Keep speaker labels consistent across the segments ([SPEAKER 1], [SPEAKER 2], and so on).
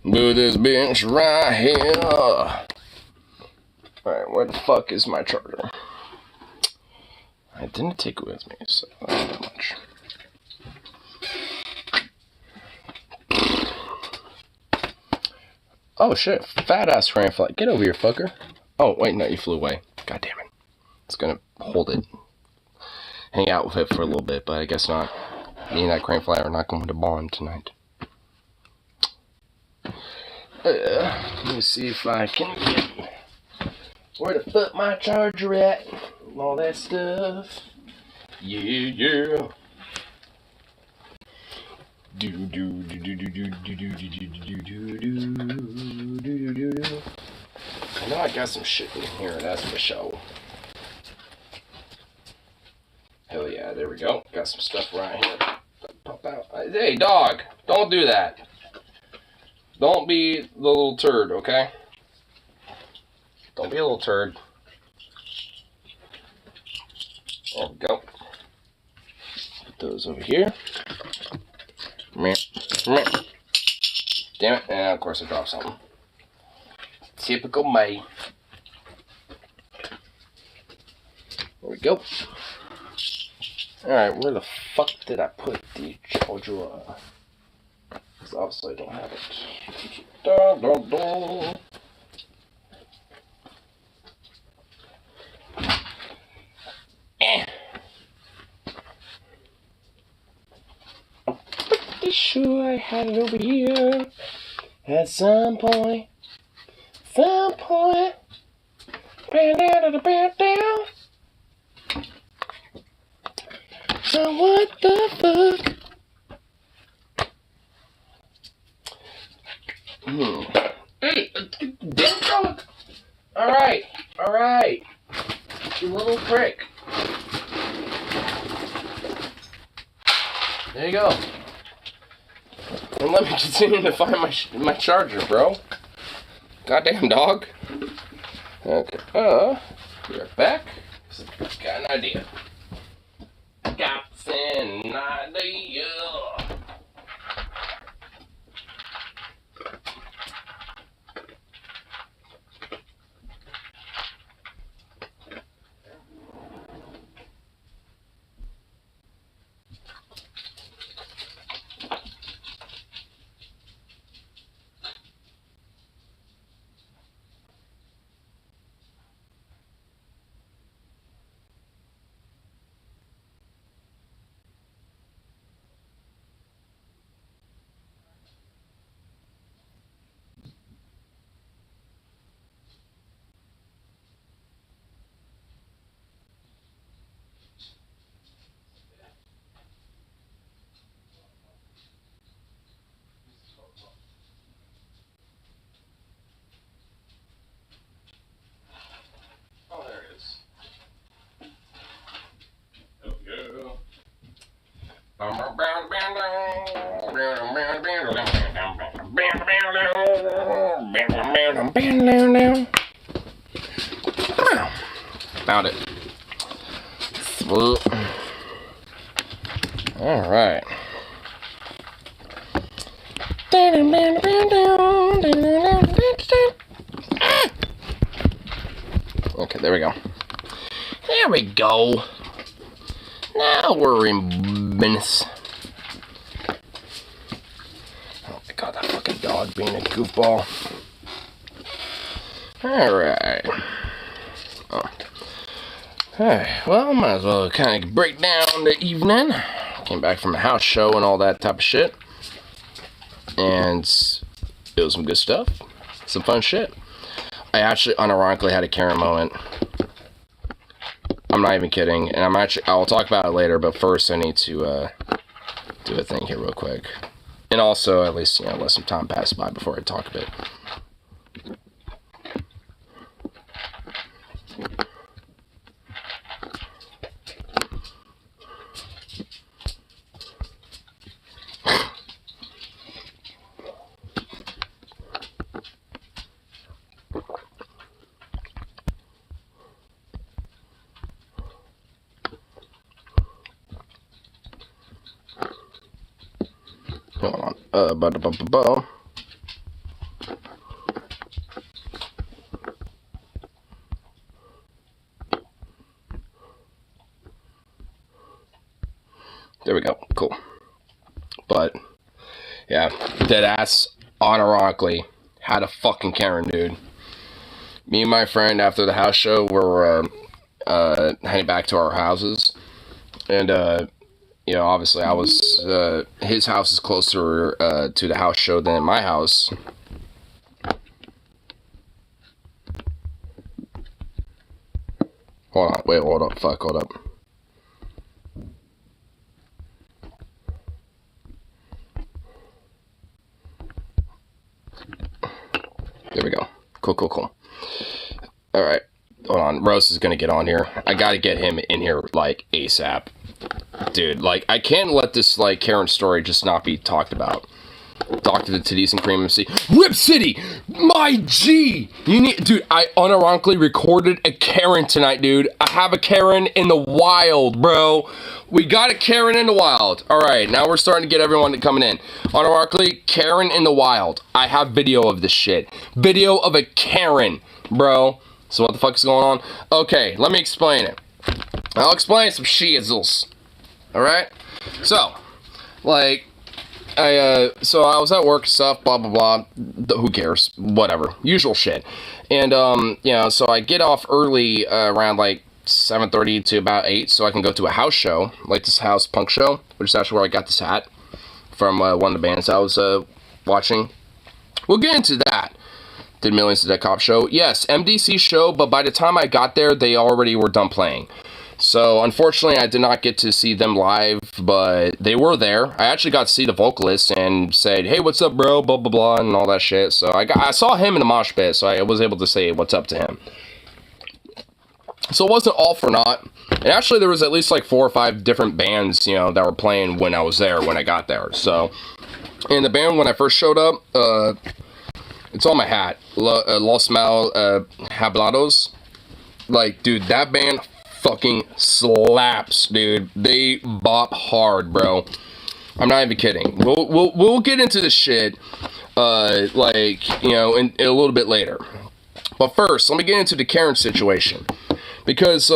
[SPEAKER 1] Move this bench right here. Alright, where the fuck is my charger? I didn't take it with me, so not that much. Oh shit, fat ass crane fly. Get over here, fucker. Oh, wait, no, you flew away. God damn it. It's gonna hold it. Hang out with it for a little bit, but I guess not. Me and that crane fly are not going to bond tonight. Let me see if I can get where the fuck my charger at. And all that stuff. Yeah. Do do do do do do do do do do do. I know I got some shit in here, that's for sure. Hell yeah, there we go. Got some stuff right here. Pop out. Hey, dog, don't do that. Don't be the little turd, okay? Don't be a little turd. There we go. Put those over here. Damn it, and of course I dropped something. Typical me. There we go. Alright, where the fuck did I put the charger? Because obviously I don't have it. Dun, dun, dun. I'm pretty sure I had it over here at some point. Some point. Down. So what the fuck? Hey, dog. Alright. You little prick. There you go. And let me continue to find my charger, bro. Goddamn dog. Okay. Be right back. Got an idea. Got an idea. Found it. All right. Okay, there we go. There we go. Now we're in business. Oh my god, that fucking dog being a goofball. Alright. Oh. Alright, well, might as well kind of break down the evening. Came back from a house show and all that type of shit. And it was some good stuff. Some fun shit. I actually unironically had a Karen moment. I'm not even kidding, and I'll talk about it later, but first I need to do a thing here real quick. And also, at least, let some time pass by before I talk a bit. Hold on. There we go. Cool. But, yeah. Deadass, unironically, had a fucking Karen, dude. Me and my friend, after the house show, were heading back to our houses. And, you know, obviously I was, his house is closer to the house show than my house. Hold on, wait, hold up, fuck, hold up. There we go. Cool. Alright, hold on, Rose is gonna get on here. I gotta get him in here, like, ASAP. Dude, like, I can't let this, like, Karen story just not be talked about. Talk to the Titties and Cream MC. Rip City! My G! You need, dude, I unironically recorded a Karen tonight, dude. I have a Karen in the wild, bro. We got a Karen in the wild. Alright, now we're starting to get everyone coming in. Unironically, Karen in the wild. I have video of this shit. Video of a Karen, bro. So what the fuck is going on? Okay, let me explain it. I'll explain some shizzles. Alright? So, like, so I was at work and stuff, blah, blah, blah, who cares, whatever, usual shit, and, you know, so I get off early, around, like, 7:30 to about 8, so I can go to a house show, like this house punk show, which is actually where I got this hat, from, one of the bands I was, watching. We'll get into that. Did Millions to Dead Cop show, yes, MDC show, but by the time I got there, they already were done playing. So, unfortunately, I did not get to see them live, but they were there. I actually got to see the vocalist and said, hey, what's up, bro, blah, blah, blah, and all that shit. So, I saw him in the mosh pit, so I was able to say what's up to him. So, it wasn't all for naught. And actually, there was at least, like, 4 or 5 different bands, you know, that were playing when I was there, when I got there. So, and the band, when I first showed up, it's on my hat. Los Mal Hablados. Like, dude, that band fucking slaps, dude. They bop hard, bro. I'm not even kidding. We'll get into this shit, like, you know, in a little bit later. But first, let me get into the Karen situation. Because,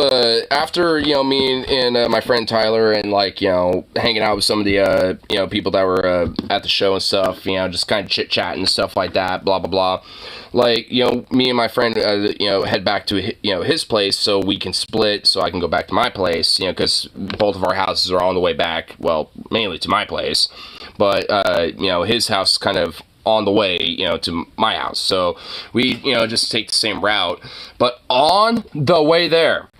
[SPEAKER 1] after, you know, me and my friend Tyler and, like, you know, hanging out with some of the, you know, people that were, at the show and stuff, you know, just kind of chit-chatting and stuff like that, blah, blah, blah. Like, you know, me and my friend, you know, head back to, you know, his place so we can split, so I can go back to my place, you know, because both of our houses are on the way back, well, mainly to my place. But, you know, his house is kind of on the way, you know, to my house. So we, you know, just take the same route. But on the way there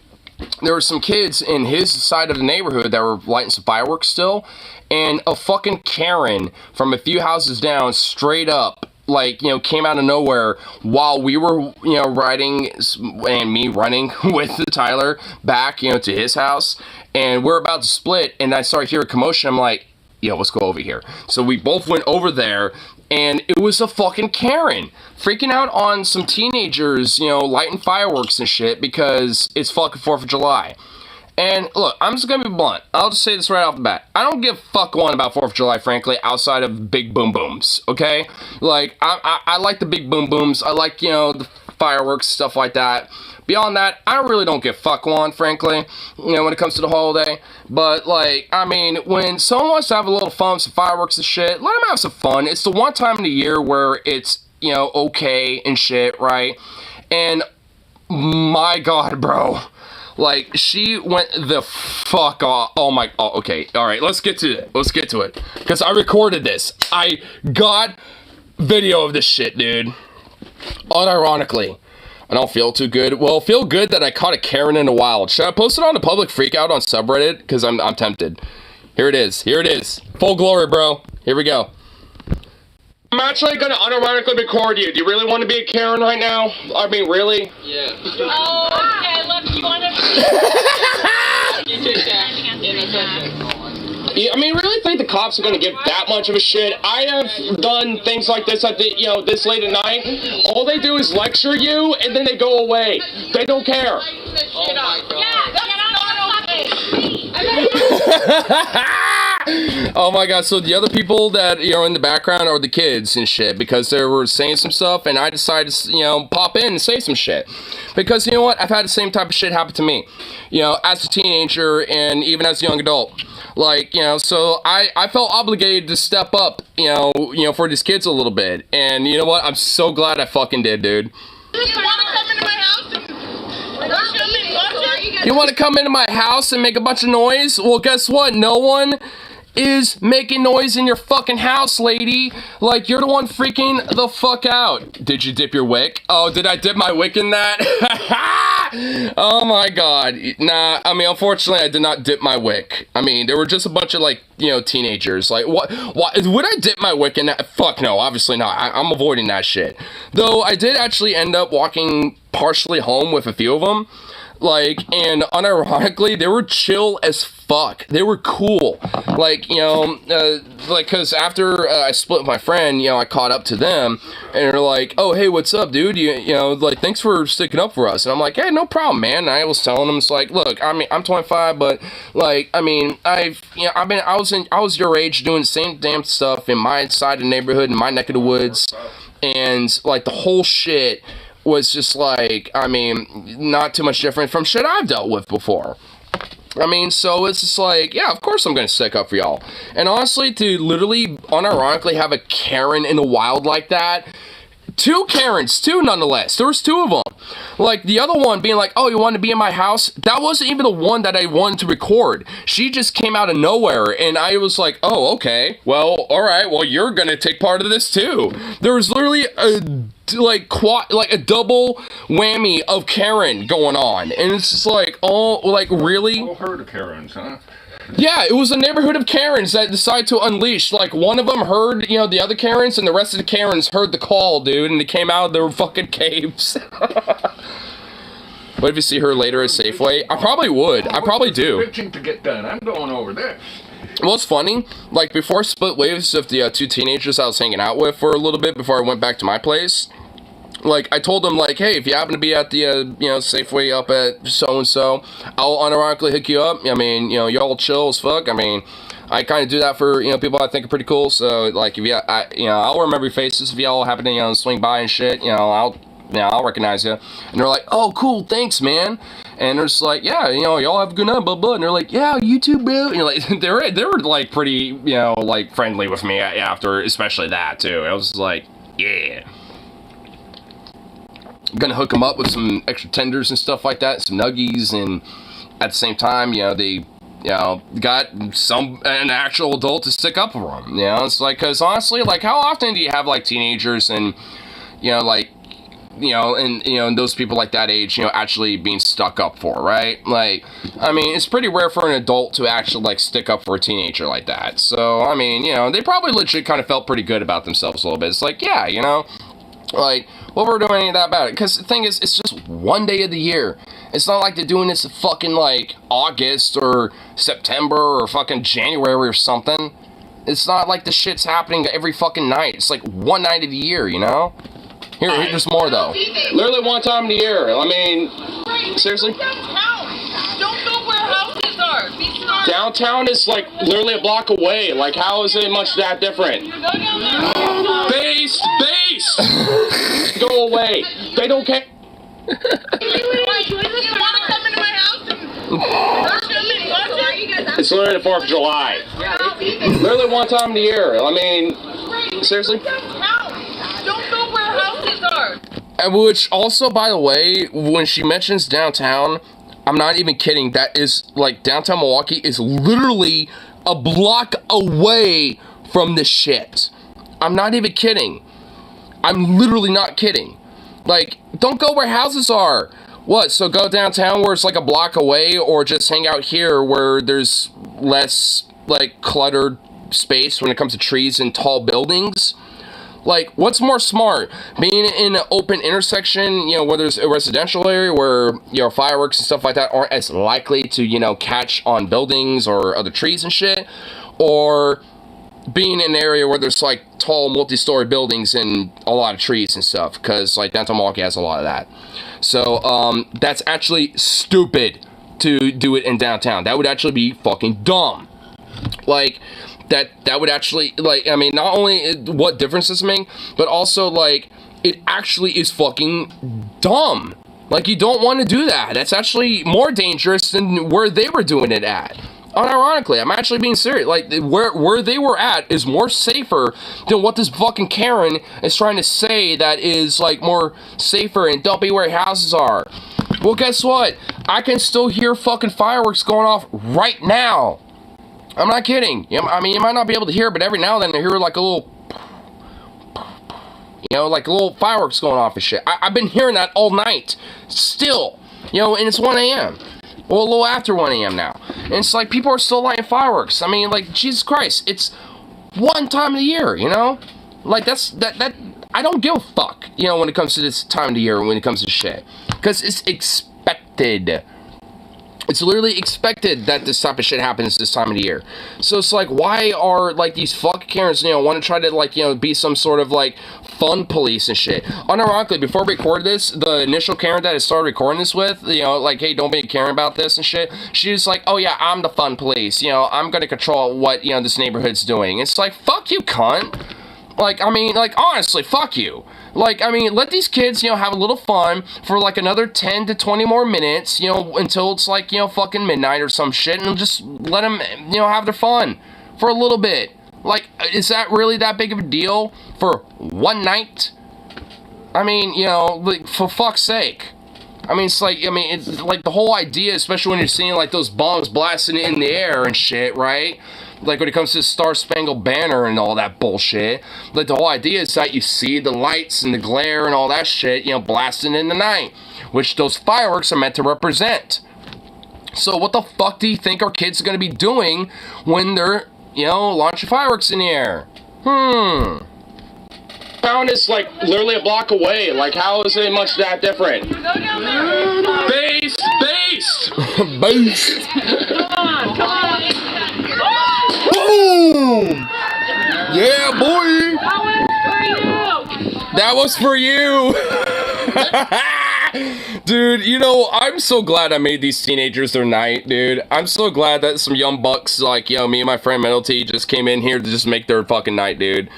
[SPEAKER 1] were some kids in his side of the neighborhood that were lighting some fireworks still, and a fucking Karen from a few houses down straight up, like, you know, came out of nowhere while we were, you know, riding, and me running with Tyler back, you know, to his house, and we're about to split, and I started hearing commotion. I'm like, yo, let's go over here. So we both went over there, and it was a fucking Karen freaking out on some teenagers, you know, lighting fireworks and shit because it's fucking 4th of July. And look, I'm just gonna be blunt. I'll just say this right off the bat. I don't give a fuck one about 4th of July, frankly, outside of big boom booms, okay? Like, I like the big boom booms. I like, you know, the fireworks, stuff like that. Beyond that, I really don't give fuck one, frankly, you know, when it comes to the holiday. But, like, I mean, when someone wants to have a little fun with some fireworks and shit, let them have some fun. It's the one time in the year where it's, you know, okay and shit, right? And, my God, bro. Like, she went the fuck off. Oh my, oh, okay, alright, let's get to it. Let's get to it. Because I recorded this. I got video of this shit, dude. Unironically. I don't feel too good. Well, feel good that I caught a Karen in the wild. Should I post it on the public freakout on subreddit? Because I'm tempted. Here it is. Here it is. Full glory, bro. Here we go. I'm actually going to unironically record you. Do you really want to be a Karen right now? I mean, really? Yeah. Oh, okay. Look, you want to... You take that. I mean, really think the cops are going to give that much of a shit? I have done things like this at the, you know, this late at night. All they do is lecture you, and then they go away. They don't care. Oh my God. Oh my god, so the other people that, you know, in the background are the kids and shit, because they were saying some stuff, and I decided to, you know, pop in and say some shit. Because, you know what, I've had the same type of shit happen to me, you know, as a teenager, and even as a young adult. Like, you know, so I felt obligated to step up, you know, for these kids a little bit, and you know what, I'm so glad I fucking did, dude.
[SPEAKER 2] You want to come into my house and
[SPEAKER 1] You want to come into my house and make a bunch of noise? Well, guess what? No one is making noise in your fucking house, lady. Like, you're the one freaking the fuck out. Did you dip your wick? Oh, did I dip my wick in that? Oh my god. Nah, I mean, unfortunately, I did not dip my wick. I mean, there were just a bunch of, like, you know, teenagers. Like, what? Would I dip my wick in that? Fuck no, obviously not. I'm avoiding that shit. Though, I did actually end up walking partially home with a few of them. Like, and unironically, they were chill as fuck. They were cool. Like, you know, like, because after I split with my friend, you know, I caught up to them, and they're like, oh, hey, what's up, dude? You know, like, thanks for sticking up for us. And I'm like, hey, no problem, man. And I was telling them, it's like, look, I mean, I'm 25, but, like, I mean, I was your age doing the same damn stuff in my side of the neighborhood, in my neck of the woods, and, like, the whole shit was just like, I mean, not too much different from shit I've dealt with before. I mean, so it's just like, yeah, of course I'm gonna stick up for y'all. And honestly, to literally, unironically have a Karen in the wild like that, two Karens, too, nonetheless. There was two of them. Like, the other one being like, oh, you want to be in my house? That wasn't even the one that I wanted to record. She just came out of nowhere, and I was like, oh, okay. Well, alright, well, you're gonna take part of this, too. There was literally a double whammy of Karen going on. And it's just like, oh, like, really?
[SPEAKER 3] All heard of Karens, huh?
[SPEAKER 1] Yeah, it was a neighborhood of Karens that decided to unleash. Like, one of them heard, you know, the other Karens, and the rest of the Karens heard the call, dude, and they came out of their fucking caves. What if you see her later at Safeway? I probably would. I probably do.
[SPEAKER 3] Bitching to get done. I'm going over there.
[SPEAKER 1] Well, it's funny, like, before I split waves of the two teenagers I was hanging out with for a little bit before I went back to my place, like, I told them, like, hey, if you happen to be at the, you know, Safeway up at so-and-so, I'll unironically hook you up. I mean, you know, y'all chill as fuck. I mean, I kind of do that for, you know, people I think are pretty cool. So, like, if I'll remember your faces if y'all happen to, you know, swing by and shit. You know, I'll recognize you. And they're like, oh, cool, thanks, man. And they're just like, yeah, you know, y'all have a good night, blah, blah. And they're like, yeah, you too, bro. And you're like, they were, like, pretty, you know, like, friendly with me after, especially that, too. I was like, yeah. I'm gonna hook them up with some extra tenders and stuff like that, some nuggies, and at the same time, you know, they, you know, got an actual adult to stick up for them. You know, it's like, because honestly, like, how often do you have, like, teenagers and, you know, like, you know, and those people like that age, you know, actually being stuck up for, right? Like, I mean, it's pretty rare for an adult to actually, like, stick up for a teenager like that. So, I mean, you know, they probably legit kind of felt pretty good about themselves a little bit. It's like, yeah, you know, like, what we're doing ain't that bad. Because the thing is, it's just one day of the year. It's not like they're doing this in fucking, like, August or September or fucking January or something. It's not like the shit's happening every fucking night. It's like one night of the year, you know? Here's more, though. Literally one time of the year. I mean, seriously?
[SPEAKER 2] Don't know where houses are.
[SPEAKER 1] Downtown is, like, literally a block away. Like, how is it much that different? Base! Go away. They don't care.
[SPEAKER 2] You want to come into my house and
[SPEAKER 1] It's literally the 4th of July. Literally one time of the year. I mean, seriously?
[SPEAKER 2] don't know where houses are.
[SPEAKER 1] And which also, by the way, when she mentions downtown, I'm not even kidding. That is, like, downtown Milwaukee is literally a block away from this shit. I'm not even kidding. I'm literally not kidding. Like, don't go where houses are. What, so go downtown where it's like a block away, or just hang out here where there's less, like, cluttered space when it comes to trees and tall buildings? Like, what's more smart? Being in an open intersection, you know, where there's a residential area where, you know, fireworks and stuff like that aren't as likely to, you know, catch on buildings or other trees and shit, or being in an area where there's, like, tall multi-story buildings and a lot of trees and stuff, because, like, downtown Milwaukee has a lot of that. So, that's actually stupid to do it in downtown. That would actually be fucking dumb. like, that would actually, like, I mean, not only what difference does it make, but also, like, it actually is fucking dumb. Like, you don't want to do that. That's actually more dangerous than where they were doing it at. Unironically, I'm actually being serious. Like, where they were at is more safer than what this fucking Karen is trying to say that is, like, more safer and don't be where houses are. Well, guess what? I can still hear fucking fireworks going off right now. I'm not kidding. I mean, you might not be able to hear it, but every now and then I hear, like, a little... You know, like little fireworks going off and shit. I've been hearing that all night. Still. You know, and it's 1 a.m. Well, a little after 1 a.m. now. And it's like, people are still lighting fireworks. I mean, like, Jesus Christ. It's one time of the year, you know? Like, that I don't give a fuck, you know, when it comes to this time of the year, when it comes to shit. Because it's expected. It's literally expected that this type of shit happens this time of the year. So it's like, why are, like, these fucking Karens, you know, want to try to, like, you know, be some sort of, like, fun police and shit. Unironically, before we recorded this, the initial Karen that I started recording this with, you know, like, hey, don't be a Karen about this and shit, she was like, oh yeah, I'm the fun police, you know, I'm gonna control what, you know, this neighborhood's doing. It's like, fuck you, cunt. Like, I mean, like, honestly, fuck you. Like, I mean, let these kids, you know, have a little fun for, like, another 10 to 20 more minutes, you know, until it's, like, you know, fucking midnight or some shit, and just let them, you know, have their fun for a little bit. Like, is that really that big of a deal for one night? I mean, you know, like, for fuck's sake. I mean, it's like, I mean, it's like the whole idea, especially when you're seeing, like, those bombs blasting in the air and shit, right? Like, when it comes to the Star-Spangled Banner and all that bullshit, like, the whole idea is that you see the lights and the glare and all that shit, you know, blasting in the night, which those fireworks are meant to represent. So what the fuck do you think our kids are going to be doing when they're, you know, launching fireworks in the air? Town is, like, literally a block away. Like, how is it much that different? Base! Base! Base!
[SPEAKER 2] Come on!
[SPEAKER 1] Boom! Yeah, boy!
[SPEAKER 2] That was for you!
[SPEAKER 1] That was for you! Dude, you know, I'm so glad I made these teenagers their night, dude. I'm so glad that some young bucks like, you know, me and my friend Mental T just came in here to just make their fucking night, dude.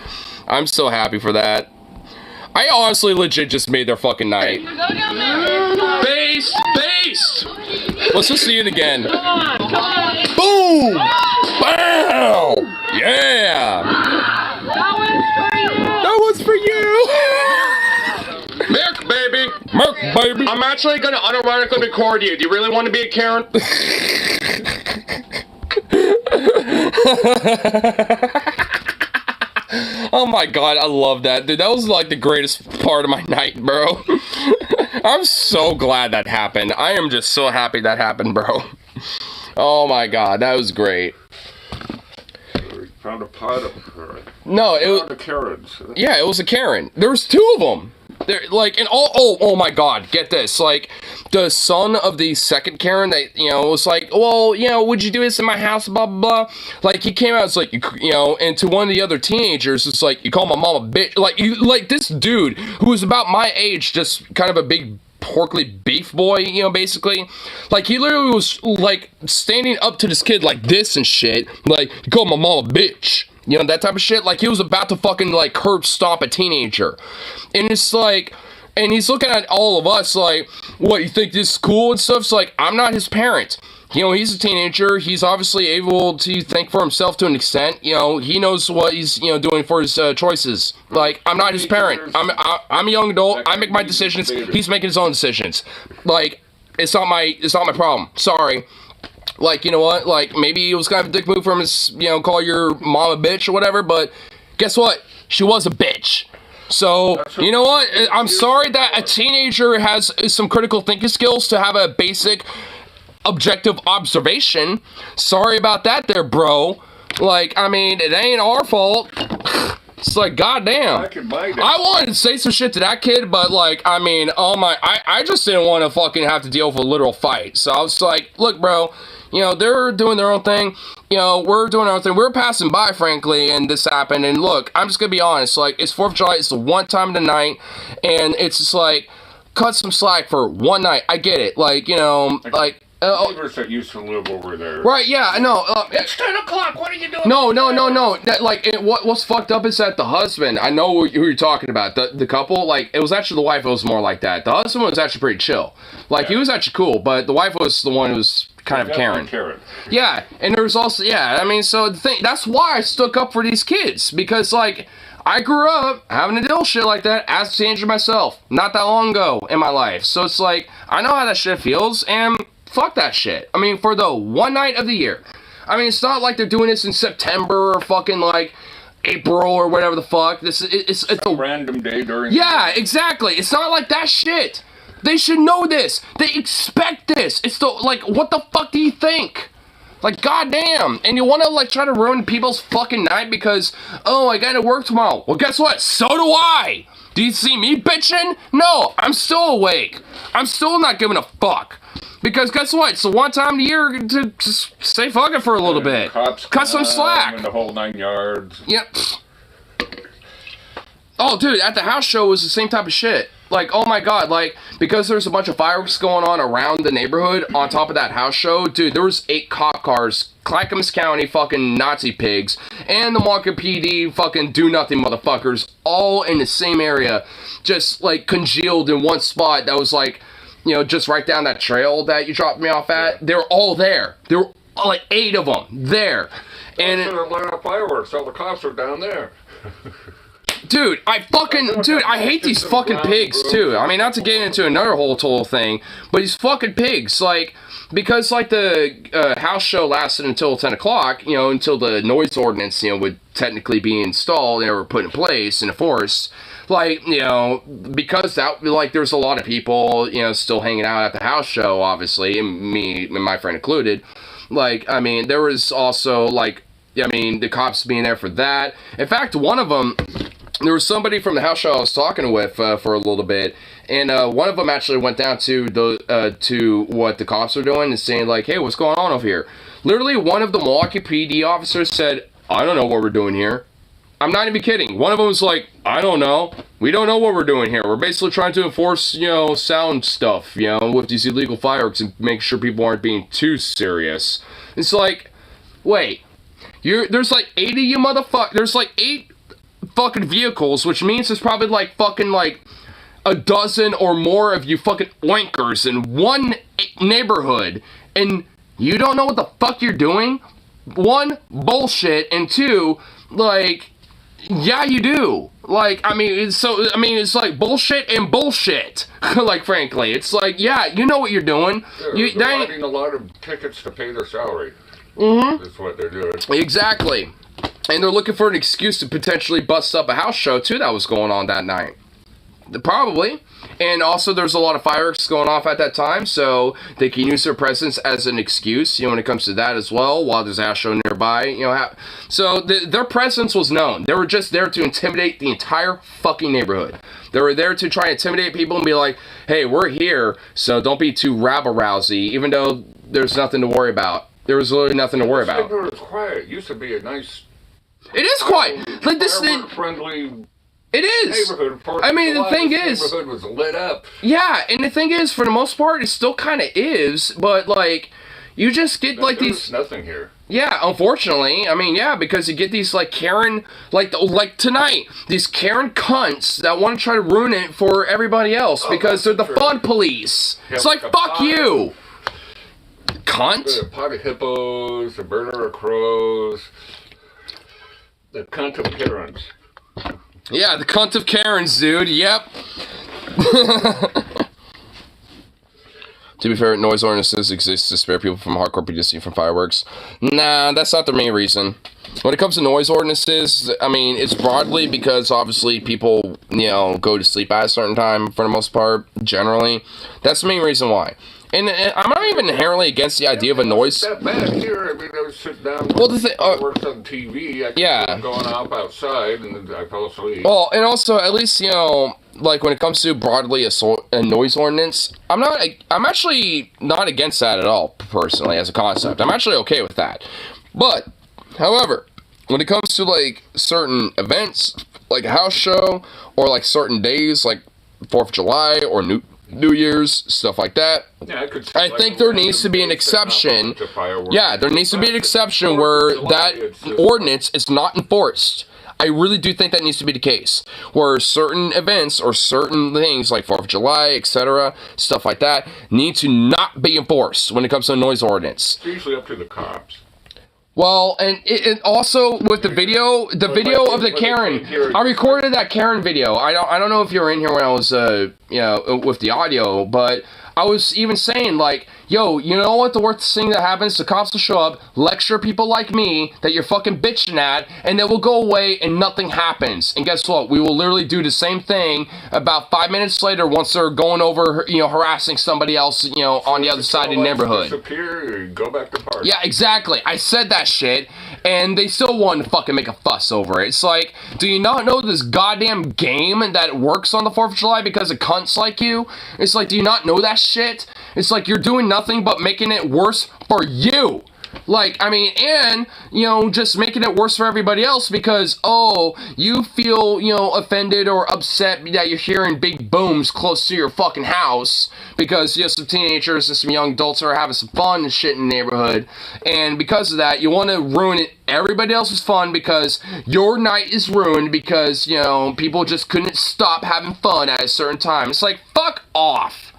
[SPEAKER 1] I'm so happy for that. I honestly legit just made their fucking night. Base! Base! Let's just see it again. Boom! Bow! Yeah! That was for you! Merc, baby! Merc, baby! I'm actually gonna unironically record you. Do you really want to be a Karen? Oh my god, I love that. Dude, that was like the greatest part of my night, bro. I'm so glad that happened. I am just so happy that happened, bro. Oh my god, that was great.
[SPEAKER 3] Found a pot of her.
[SPEAKER 1] No, it was
[SPEAKER 3] the Karens.
[SPEAKER 1] Yeah, it was a Karen. There was two of them. They're like, and oh my god, get this, like, the son of the second Karen that, you know, was like, well, you know, would you do this in my house, blah, blah, blah, like, he came out, it's like, you know, and to one of the other teenagers, it's like, you call my mom a bitch, like, this dude, who was about my age, just kind of a big, porkly beef boy, you know, basically, like, he literally was, like, standing up to this kid like this and shit, like, you call my mom a bitch. You know, that type of shit. Like, he was about to fucking, like, curb stomp a teenager. And it's like, and he's looking at all of us like, what, you think this is cool and stuff? It's like, I'm not his parent. You know, he's a teenager. He's obviously able to think for himself to an extent. You know, he knows what he's, you know, doing for his choices. Like, I'm not his parent. I'm a young adult. I make my decisions. He's making his own decisions. Like, it's not my problem. Sorry. Like, you know what, like, maybe it was kind of a dick move from his, you know, call your mom a bitch or whatever, but guess what? She was a bitch. So, you know what? I'm sorry that a teenager has some critical thinking skills to have a basic objective observation. Sorry about that there, bro. Like, I mean, it ain't our fault. It's like, goddamn. I wanted to say some shit to that kid, but, like, I mean, oh my, I just didn't want to fucking have to deal with a literal fight. So I was like, look, bro, you know, they're doing their own thing. You know, we're doing our own thing. We're passing by, frankly, and this happened. And look, I'm just gonna be honest. Like, it's 4th of July. It's the one time of the night, and it's just like, cut some slack for one night. I get it. Like, you know, like,
[SPEAKER 3] neighbors that used to live over there.
[SPEAKER 1] Right, yeah, no.
[SPEAKER 3] It's 10 o'clock, what are you doing?
[SPEAKER 1] No. That, like, what's fucked up is that the husband, I know who you're talking about, the couple, like, it was actually the wife who was more like that. The husband was actually pretty chill. Like, he was actually cool, but the wife was the one who was kind of Karen. Yeah, and there was also, I mean, so the thing, that's why I stuck up for these kids, because, like, I grew up having to deal with shit like that as a teenager myself, not that long ago in my life. So it's like, I know how that shit feels, and fuck that shit. I mean, for the one night of the year. I mean, it's not like they're doing this in September or fucking, like, April or whatever the fuck. It's a
[SPEAKER 3] random day during.
[SPEAKER 1] Yeah, exactly. It's not like that shit. They should know this. They expect this. It's the, like, what the fuck do you think? Like, goddamn. And you want to, like, try to ruin people's fucking night because, oh, I gotta work tomorrow. Well, guess what? So do I. Do you see me bitching? No, I'm still awake. I'm still not giving a fuck. Because guess what? It's the one time of the year to just stay fucking for a little bit. Cut some slack.
[SPEAKER 3] And the whole 9 yards.
[SPEAKER 1] Yep. Oh, dude, at the house show was the same type of shit. Like, oh my god, like, because there's a bunch of fireworks going on around the neighborhood on top of that house show, dude, there was 8 cop cars, Clackamas County fucking Nazi pigs, and the Market PD fucking do-nothing motherfuckers, all in the same area, just, like, congealed in one spot that was, like, you know, just right down that trail that you dropped me off at. They were all there. There were, like, 8 of them there. And
[SPEAKER 3] they're lighting up fireworks, all the cops are down there.
[SPEAKER 1] Dude, I hate these fucking pigs, too. I mean, not to get into another whole total thing, but these fucking pigs, like, because, like, the house show lasted until 10 o'clock, you know, until the noise ordinance, you know, would technically be installed and or put in place and enforced, like, you know, because that, like, there's a lot of people, you know, still hanging out at the house show, obviously, and me and my friend included. Like, I mean, there was also, like, I mean, the cops being there for that. In fact, one of them, there was somebody from the house show I was talking with for a little bit, and one of them actually went down to the to what the cops were doing and saying, like, hey, what's going on over here? Literally, one of the Milwaukee PD officers said, I don't know what we're doing here. I'm not even kidding. One of them was like, I don't know. We don't know what we're doing here. We're basically trying to enforce, you know, sound stuff, you know, with these illegal fireworks and make sure people aren't being too serious. It's like, wait, there's like 8 of you motherfuckers. There's like 8 fucking vehicles, which means there's probably like fucking like a dozen or more of you fucking oinkers in one neighborhood, and you don't know what the fuck you're doing? 1, bullshit, and 2, like, yeah, you do. Like, I mean, it's like bullshit and bullshit. Like, frankly, it's like, yeah, you know what you're doing.
[SPEAKER 3] They're writing a lot of tickets to pay their salary.
[SPEAKER 1] Mm-hmm.
[SPEAKER 3] That's what they're doing.
[SPEAKER 1] Exactly. And they're looking for an excuse to potentially bust up a house show, too, that was going on that night. Probably. And also, there's a lot of fireworks going off at that time, so they can use their presence as an excuse, you know, when it comes to that as well, while there's a house show nearby, you know. So their presence was known. They were just there to intimidate the entire fucking neighborhood. They were there to try and intimidate people and be like, hey, we're here, so don't be too rabble-rousy, even though there's nothing to worry about. There was literally nothing to worry about.
[SPEAKER 3] It was quiet. It used to be a nice...
[SPEAKER 1] It is quiet. Like, this thing...
[SPEAKER 3] friendly...
[SPEAKER 1] It is. I mean, the thing is,
[SPEAKER 3] neighborhood was lit up.
[SPEAKER 1] Yeah, and the thing is, for the most part, it still kind of is. But like, you just get like these.
[SPEAKER 3] Nothing here.
[SPEAKER 1] Yeah, unfortunately, I mean, yeah, because you get these like Karen, like tonight, these Karen cunts that want to try to ruin it for everybody else because they're the fun police. Yeah, it's like fuck you, cunt.
[SPEAKER 3] A pot of hippos, a burner of crows, the cunt of Karens.
[SPEAKER 1] Yeah, the cunt of Karens, dude. Yep. To be fair, noise ordinances exist to spare people from hardcore publicity from fireworks. Nah, that's not the main reason. When it comes to noise ordinances, I mean, it's broadly because obviously people, you know, go to sleep at a certain time for the most part, generally. That's the main reason why. And I'm not even inherently against the idea of a noise.
[SPEAKER 3] That bad here. I mean, I was sitting down.
[SPEAKER 1] Well, the thing,
[SPEAKER 3] worked on TV. I going up outside, and I fell asleep.
[SPEAKER 1] Well, and also, at least, you know, like when it comes to broadly a noise ordinance, I'm actually not against that at all, personally, as a concept. I'm actually okay with that. But, however, when it comes to like certain events, like a house show, or like certain days, like 4th of July or New Year's, stuff like that.
[SPEAKER 3] Yeah,
[SPEAKER 1] I think there needs to be an exception. Yeah, there needs to be an exception where that ordinance is not enforced. I really do think that needs to be the case, where certain events or certain things like 4th of July, etc., stuff like that, need to not be enforced when it comes to a noise ordinance.
[SPEAKER 3] It's usually up to the cops.
[SPEAKER 1] Well, and it also with the video of the Karen, I recorded that Karen video. I don't know if you were in here when I was, with the audio, but I was even saying, like, yo, you know what the worst thing that happens? The cops will show up, lecture people like me that you're fucking bitching at, and then we'll go away and nothing happens. And guess what? We will literally do the same thing about 5 minutes later once they're going over, harassing somebody else, on the other side of the neighborhood.
[SPEAKER 3] Disappear and go back to party.
[SPEAKER 1] Yeah, exactly. I said that shit, and they still want to fucking make a fuss over it. It's like, do you not know this goddamn game that works on the 4th of July because of cunts like you? It's like, do you not know that shit? It's like you're doing nothing but making it worse for you. Like, I mean, and, just making it worse for everybody else because, you feel, offended or upset that you're hearing big booms close to your fucking house because, some teenagers and some young adults are having some fun and shit in the neighborhood. And because of that, you want to ruin everybody else's fun because your night is ruined because, people just couldn't stop having fun at a certain time. It's like, fuck off.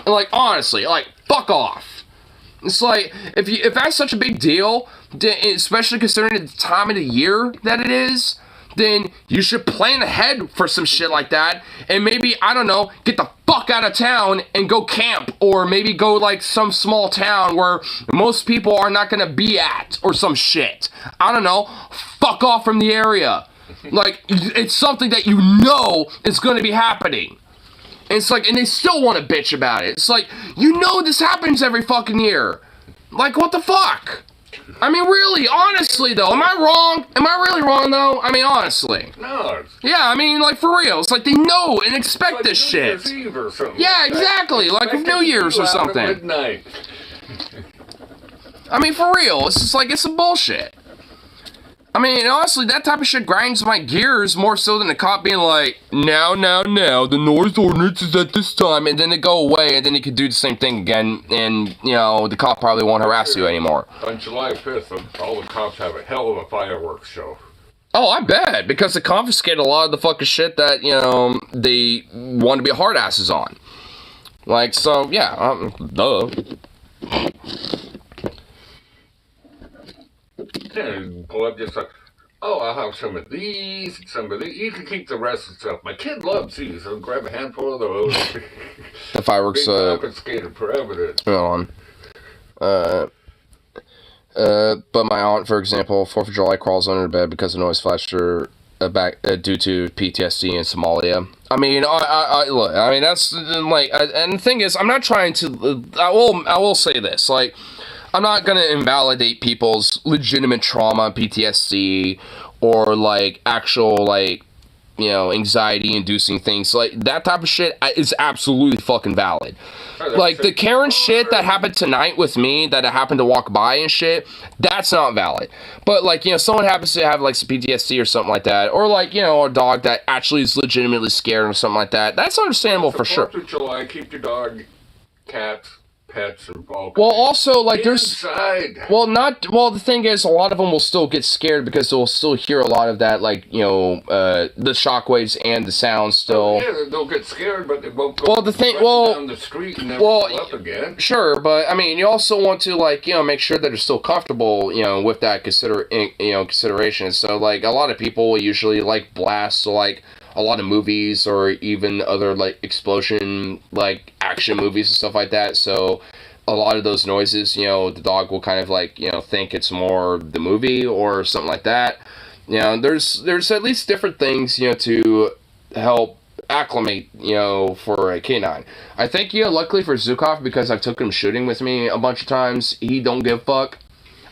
[SPEAKER 1] Like, honestly, fuck off. It's like, if that's such a big deal, especially considering the time of the year that it is, then you should plan ahead for some shit like that, and maybe, I don't know, get the fuck out of town and go camp, or maybe go, like, some small town where most people are not gonna be at, or some shit. I don't know, fuck off from the area. Like, it's something that you know is gonna be happening. And it's like, and they still want to bitch about it. It's like, this happens every fucking year. Like, what the fuck? I mean, really, honestly, though, am I wrong? Am I really wrong, though? I mean, honestly.
[SPEAKER 3] No.
[SPEAKER 1] Yeah, I mean, like, for real. It's like they know and expect this shit.
[SPEAKER 3] New Year's Eve or something
[SPEAKER 1] yeah, exactly. Like with New Year's or something.
[SPEAKER 3] Midnight.
[SPEAKER 1] I mean, for real. It's just like, it's some bullshit. I mean, honestly, that type of shit grinds my gears more so than the cop being like, now, the noise ordinance is at this time, and then they go away, and then you could do the same thing again, and, the cop probably won't harass you anymore.
[SPEAKER 3] On July 5th, all the cops have a hell of a fireworks show.
[SPEAKER 1] Oh, I bet, because they confiscate a lot of the fucking shit that, they want to be hard asses on. Like, so, yeah, duh.
[SPEAKER 3] And pull up just like, I'll have some of these, some of these. You can keep the rest of the stuff. My kid loves these, so grab a handful of those.
[SPEAKER 1] The fireworks,
[SPEAKER 3] confiscated for evidence.
[SPEAKER 1] Hold on. But my aunt, for example, 4th of July crawls under the bed because of noise flasher due to PTSD in Somalia. I mean, look, I mean, that's, like, and the thing is, I'm not trying to, I will say this, like, I'm not going to invalidate people's legitimate trauma, PTSD, or, like, actual, like, anxiety-inducing things. Like, that type of shit is absolutely fucking valid. Like, the Karen shit that happened tonight with me, that I happened to walk by and shit, that's not valid. But, like, someone happens to have, like, some PTSD or something like that, or, like, a dog that actually is legitimately scared or something like that, that's understandable for sure.
[SPEAKER 3] 4th of July, keep your dog, cats, pets, or all.
[SPEAKER 1] Well, also, like,
[SPEAKER 3] inside.
[SPEAKER 1] The thing is, a lot of them will still get scared because they'll still hear a lot of that, like, the shockwaves and the sounds still.
[SPEAKER 3] Yeah, they'll get scared, but they won't go
[SPEAKER 1] down
[SPEAKER 3] the street and never go up again.
[SPEAKER 1] Sure, but, I mean, you also want to, like, make sure that they're still comfortable, with that consideration. So, like, a lot of people usually, like, blast, so, like, a lot of movies or even other, like, explosion, like, action movies and stuff like that. So a lot of those noises, the dog will kind of, like, think it's more the movie or something like that. There's at least different things, to help acclimate, for a canine. I think, luckily for Zukov, because I've took him shooting with me a bunch of times, he don't give a fuck.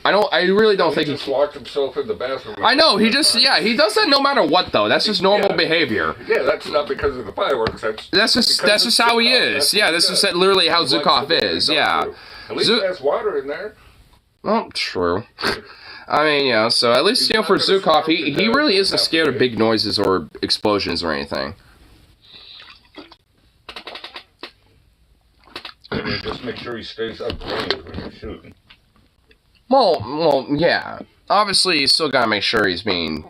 [SPEAKER 1] I really don't think
[SPEAKER 3] he just locked himself in the bathroom.
[SPEAKER 1] I know, he does that no matter what, though. That's just normal behavior.
[SPEAKER 3] Yeah, that's not because of the fireworks. That's
[SPEAKER 1] just how he is. Yeah, that's just literally how Zukov is. Yeah.
[SPEAKER 3] At least there's water in there.
[SPEAKER 1] Well, true. I mean, so at least, for Zukov, he really isn't scared of big noises or explosions or anything.
[SPEAKER 3] mean, just make sure he stays up range when you're shooting.
[SPEAKER 1] Well, yeah. Obviously, you still gotta make sure he's being,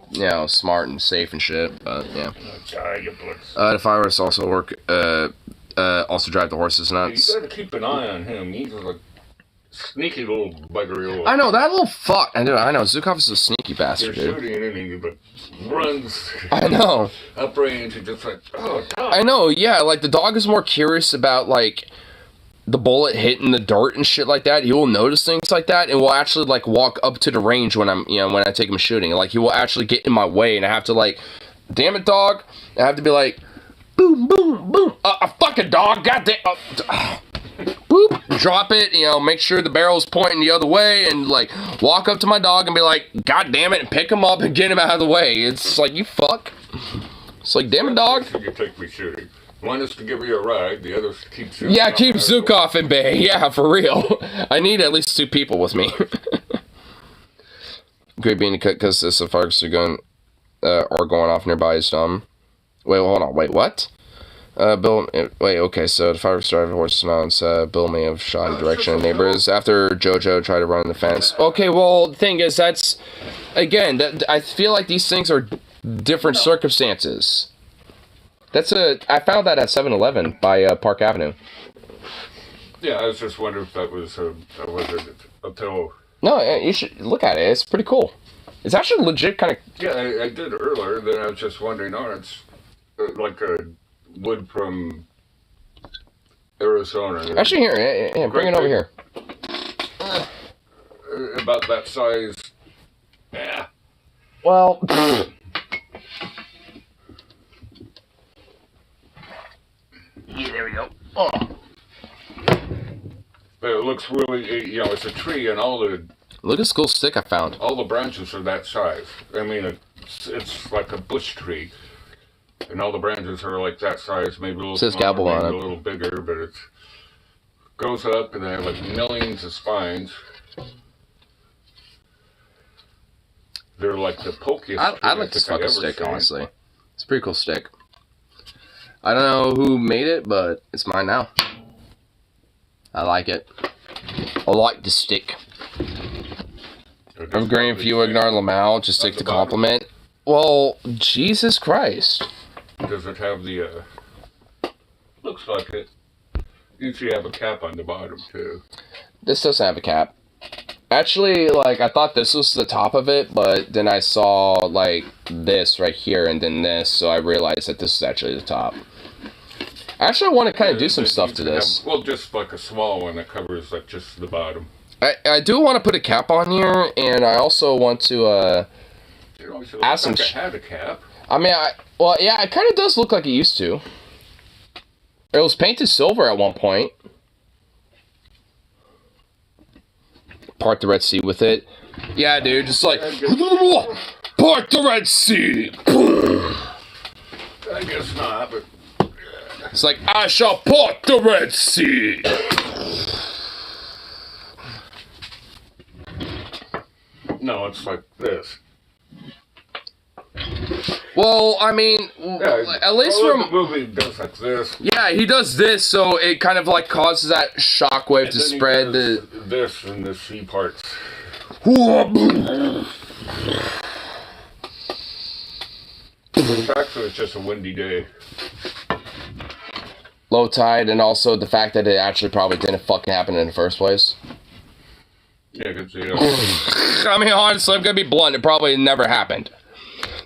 [SPEAKER 1] smart and safe and shit. But yeah. If I were to also work, also drive the horses nuts.
[SPEAKER 3] You gotta keep an eye on him. He's like sneaky little buggery.
[SPEAKER 1] I know that little fuck. I know. Zukov is a sneaky bastard.
[SPEAKER 3] You're shooting and he but runs.
[SPEAKER 1] I know.
[SPEAKER 3] Up range and just like, oh God.
[SPEAKER 1] I know. Yeah, like the dog is more curious about like the bullet hitting the dirt and shit like that. He will notice things like that and will actually like walk up to the range when I'm, when I take him shooting. Like he will actually get in my way and I have to like, damn it, dog. I have to be like, boom, boom, boom. A fucking dog, goddamn. Boop, drop it, make sure the barrel's pointing the other way and like walk up to my dog and be like, God damn it, and pick him up and get him out of the way. It's like, you fuck. It's like, damn it, dog.
[SPEAKER 3] You take me shooting. One is to give you a ride, the other is to keep Zukov.
[SPEAKER 1] Yeah, keep Zukov in bay. Yeah, for real. I need at least 2 people with me. Great being cut because the fireworks are going off nearby. So, wait, hold on. Wait, what? Okay, so the fireworks driver horse mounts, Bill may have shot in direction of neighbors after Jojo tried to run the fence. Okay, well, the thing is, that's, again, I feel like these things are different circumstances. I found that at 7-Eleven by Park Avenue.
[SPEAKER 3] Yeah, I was just wondering if that was a pill.
[SPEAKER 1] No, you should look at it. It's pretty cool. It's actually legit kind of...
[SPEAKER 3] Yeah, I did earlier, then I was just wondering, it's like a wood from Arizona.
[SPEAKER 1] Actually, here, yeah, bring it over here.
[SPEAKER 3] About that size. Yeah.
[SPEAKER 1] Well... Yeah, there we go. Oh.
[SPEAKER 3] But it looks really, it's a tree and all the...
[SPEAKER 1] Look at this cool stick I found.
[SPEAKER 3] All the branches are that size. I mean, it's like a bush tree. And all the branches are like that size, maybe a little
[SPEAKER 1] says
[SPEAKER 3] smaller,
[SPEAKER 1] gabble on
[SPEAKER 3] maybe
[SPEAKER 1] it.
[SPEAKER 3] a little bigger, but it goes up and they have like millions of spines. They're like the pokiest.
[SPEAKER 1] I'd like this fucking stick, honestly. It's a pretty cool stick. I don't know who made it, but it's mine now. I like it. I like the stick. I'm agreeing if you ignore Lamau, just stick to compliment. Well, Jesus Christ.
[SPEAKER 3] Does it have the, looks like it. Usually have a cap on the bottom, too.
[SPEAKER 1] This doesn't have a cap. Actually, like, I thought this was the top of it, but then I saw, like, this right here and then this, so I realized that this is actually the top. Actually, I want to kind of do some stuff to this.
[SPEAKER 3] Well, just like a small one that covers, like, just the bottom.
[SPEAKER 1] I do want to put a cap on here, and I also want to, add some...
[SPEAKER 3] Like it had a cap.
[SPEAKER 1] I mean, well, yeah, it kind of does look like it used to. It was painted silver at one point. Part the Red Sea with it. Yeah, dude, just like... Part the Red Sea!
[SPEAKER 3] I guess not, but...
[SPEAKER 1] It's like, I shall part the Red Sea!
[SPEAKER 3] No, it's like this.
[SPEAKER 1] Well, I mean,
[SPEAKER 3] Yeah,
[SPEAKER 1] at least
[SPEAKER 3] well,
[SPEAKER 1] from...
[SPEAKER 3] the movie does like this.
[SPEAKER 1] Yeah, he does this, so it kind of like causes that shockwave to spread the...
[SPEAKER 3] This and the C parts. Actually, it's just a windy day.
[SPEAKER 1] Low tide, and also the fact that it actually probably didn't fucking happen in the first place.
[SPEAKER 3] Yeah, good to see you.
[SPEAKER 1] I mean, honestly, I'm gonna be blunt. It probably never happened.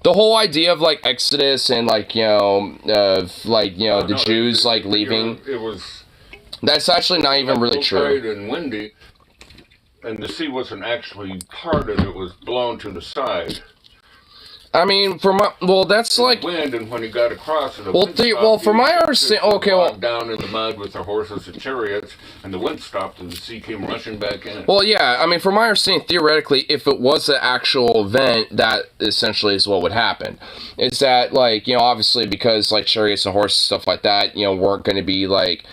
[SPEAKER 1] The whole idea of, like, Exodus and, like, the Jews, like, leaving...
[SPEAKER 3] It was...
[SPEAKER 1] That's actually not even really true.
[SPEAKER 3] Tide and windy, and the sea wasn't actually parted. It was blown to the side.
[SPEAKER 1] I mean, that's like...
[SPEAKER 3] Wind, and when he got across... And
[SPEAKER 1] from my understanding... Okay, well...
[SPEAKER 3] Down in the mud with the horses and chariots, and the wind stopped, and the sea came rushing back in.
[SPEAKER 1] Well, yeah, I mean, from my understanding, theoretically, if it was an actual event, that essentially is what would happen. It's that, like, obviously, because, like, chariots and horses, stuff like that, weren't going to be, like...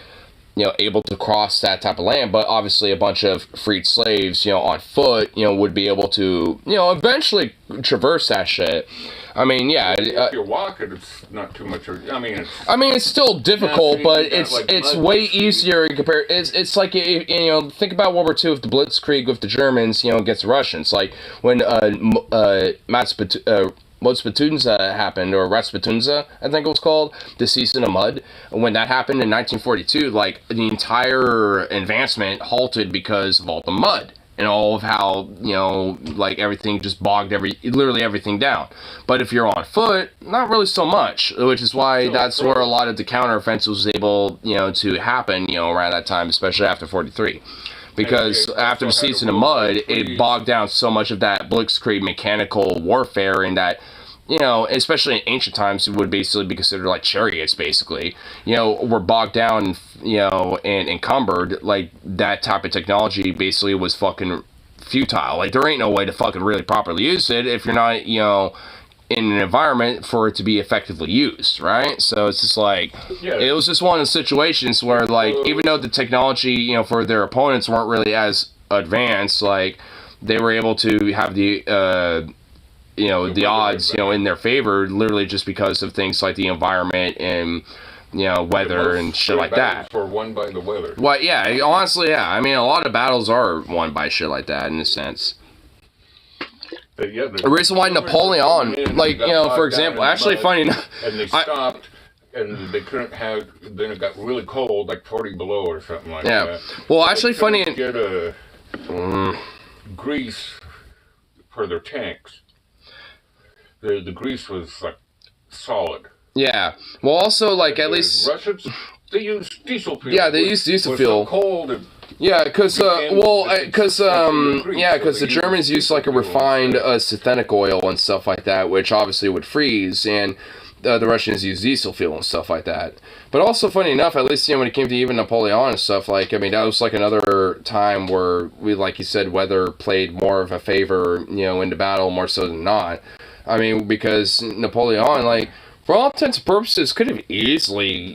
[SPEAKER 1] able to cross that type of land, but obviously a bunch of freed slaves, on foot, would be able to, eventually traverse that shit. I mean, yeah.
[SPEAKER 3] If you're walking, it's not too much. I mean,
[SPEAKER 1] it's still difficult, but it's way
[SPEAKER 3] mud
[SPEAKER 1] easier in compare. It's like think about World War II with the Blitzkrieg with the Germans, against the Russians. Like when Motspatunza happened, or Rasputinza, I think it was called, the Season of Mud. When that happened in 1942, like, the entire advancement halted because of all the mud and all of how, like, everything just bogged literally everything down. But if you're on foot, not really so much, which is why that's where a lot of the counteroffensive was able, to happen, around that time, especially after 43. Because after the Season of Mud, it bogged down so much of that Blitzkrieg mechanical warfare, and that, especially in ancient times, it would basically be considered like chariots, basically, were bogged down, and encumbered. Like, that type of technology basically was fucking futile. Like, there ain't no way to fucking really properly use it if you're not, in an environment for it to be effectively used, right? So it's just like, it was just one of the situations where, like, even though the technology, for their opponents weren't really as advanced, like, they were able to have the, the odds, in their favor, literally just because of things like the environment and, weather and shit like that.
[SPEAKER 3] Were won by the weather.
[SPEAKER 1] Well, yeah, honestly, yeah. I mean, a lot of battles are won by shit like that, in a sense. The reason why Napoleon, like, for example, actually funny enough,
[SPEAKER 3] and they stopped, and they couldn't have, then it got really cold, like 40 below or something like that.
[SPEAKER 1] Yeah, well, actually funny,
[SPEAKER 3] get grease for their tanks. The grease was, like, solid.
[SPEAKER 1] Yeah, well, also, like, at least
[SPEAKER 3] Russians, they use diesel fuel.
[SPEAKER 1] Yeah, they use diesel fuel.
[SPEAKER 3] So cold.
[SPEAKER 1] Yeah, because the Germans used like a refined synthetic oil and stuff like that, which obviously would freeze, and the Russians use diesel fuel and stuff like that. But also, funny enough, at least when it came to even Napoleon and stuff, like, I mean, that was like another time where like you said, weather played more of a favor, in the battle more so than not. I mean, because Napoleon, like, for all intents and purposes, could have easily,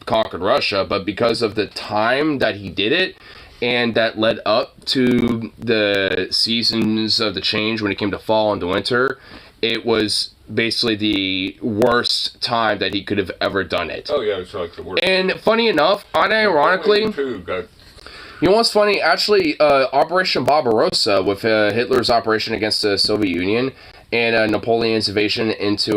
[SPEAKER 1] conquered Russia, but because of the time that he did it, and that led up to the seasons of the change when it came to fall and to winter, it was basically the worst time that he could have ever done it.
[SPEAKER 3] Oh, yeah, it's like the worst.
[SPEAKER 1] And funny enough, unironically, you know what's funny? Actually, Operation Barbarossa, with Hitler's operation against the Soviet Union, and Napoleon's invasion into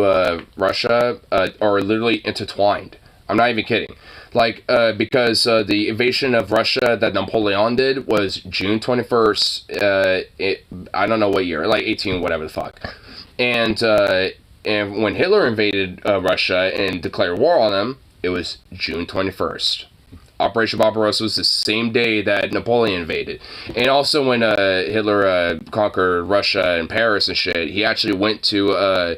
[SPEAKER 1] Russia are literally intertwined. I'm not even kidding. Like, because the invasion of Russia that Napoleon did was June 21st, I don't know what year, like 18, whatever the fuck. And when Hitler invaded Russia and declared war on them, it was June 21st. Operation Barbarossa was the same day that Napoleon invaded. And also when Hitler conquered Russia and Paris and shit, he actually went to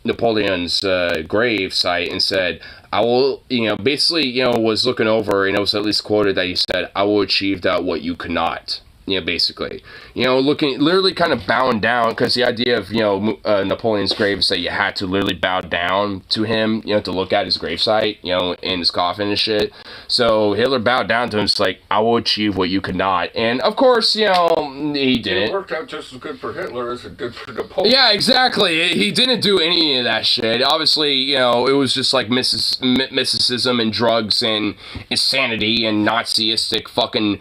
[SPEAKER 1] Napoleon's grave site and said, I will, basically, was looking over, and it was at least quoted that he said, I will achieve that what you could not. Basically. Looking, literally kind of bowing down, because the idea of, Napoleon's grave is that you had to literally bow down to him, to look at his gravesite, in his coffin and shit. So Hitler bowed down to him, it's like, I will achieve what you could not. And of course, he didn't.
[SPEAKER 3] It worked out just as good for Hitler as it did for Napoleon.
[SPEAKER 1] Yeah, exactly. He didn't do any of that shit. Obviously, it was just like mysticism and drugs and insanity and Naziistic fucking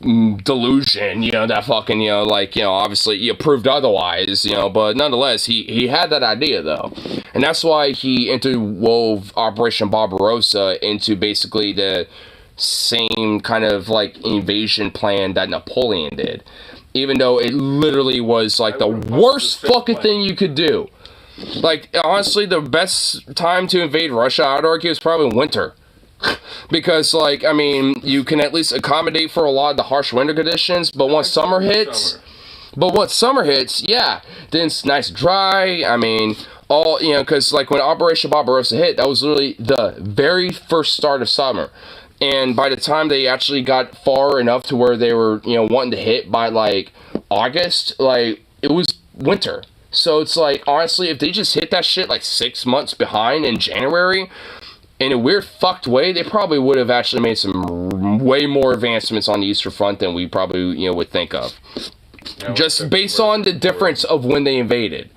[SPEAKER 1] delusion, that fucking, obviously, proved otherwise, but nonetheless, he had that idea, though. And that's why he interwove Operation Barbarossa into basically the same kind of, like, invasion plan that Napoleon did. Even though it literally was, like, the worst fucking thing you could do. Like, honestly, the best time to invade Russia, I'd argue, is probably winter. Because, like, I mean, you can at least accommodate for a lot of the harsh winter conditions, but once summer hits, yeah, then it's nice dry. I mean, all, because, like, when Operation Barbarossa hit, that was literally the very first start of summer. And by the time they actually got far enough to where they were, wanting to hit by, like, August, like, it was winter. So it's like, honestly, if they just hit that shit, like, 6 months behind in January, in a weird fucked way, they probably would have actually made some way more advancements on the Eastern Front than we probably, would think of. Just based on the difference of when they invaded.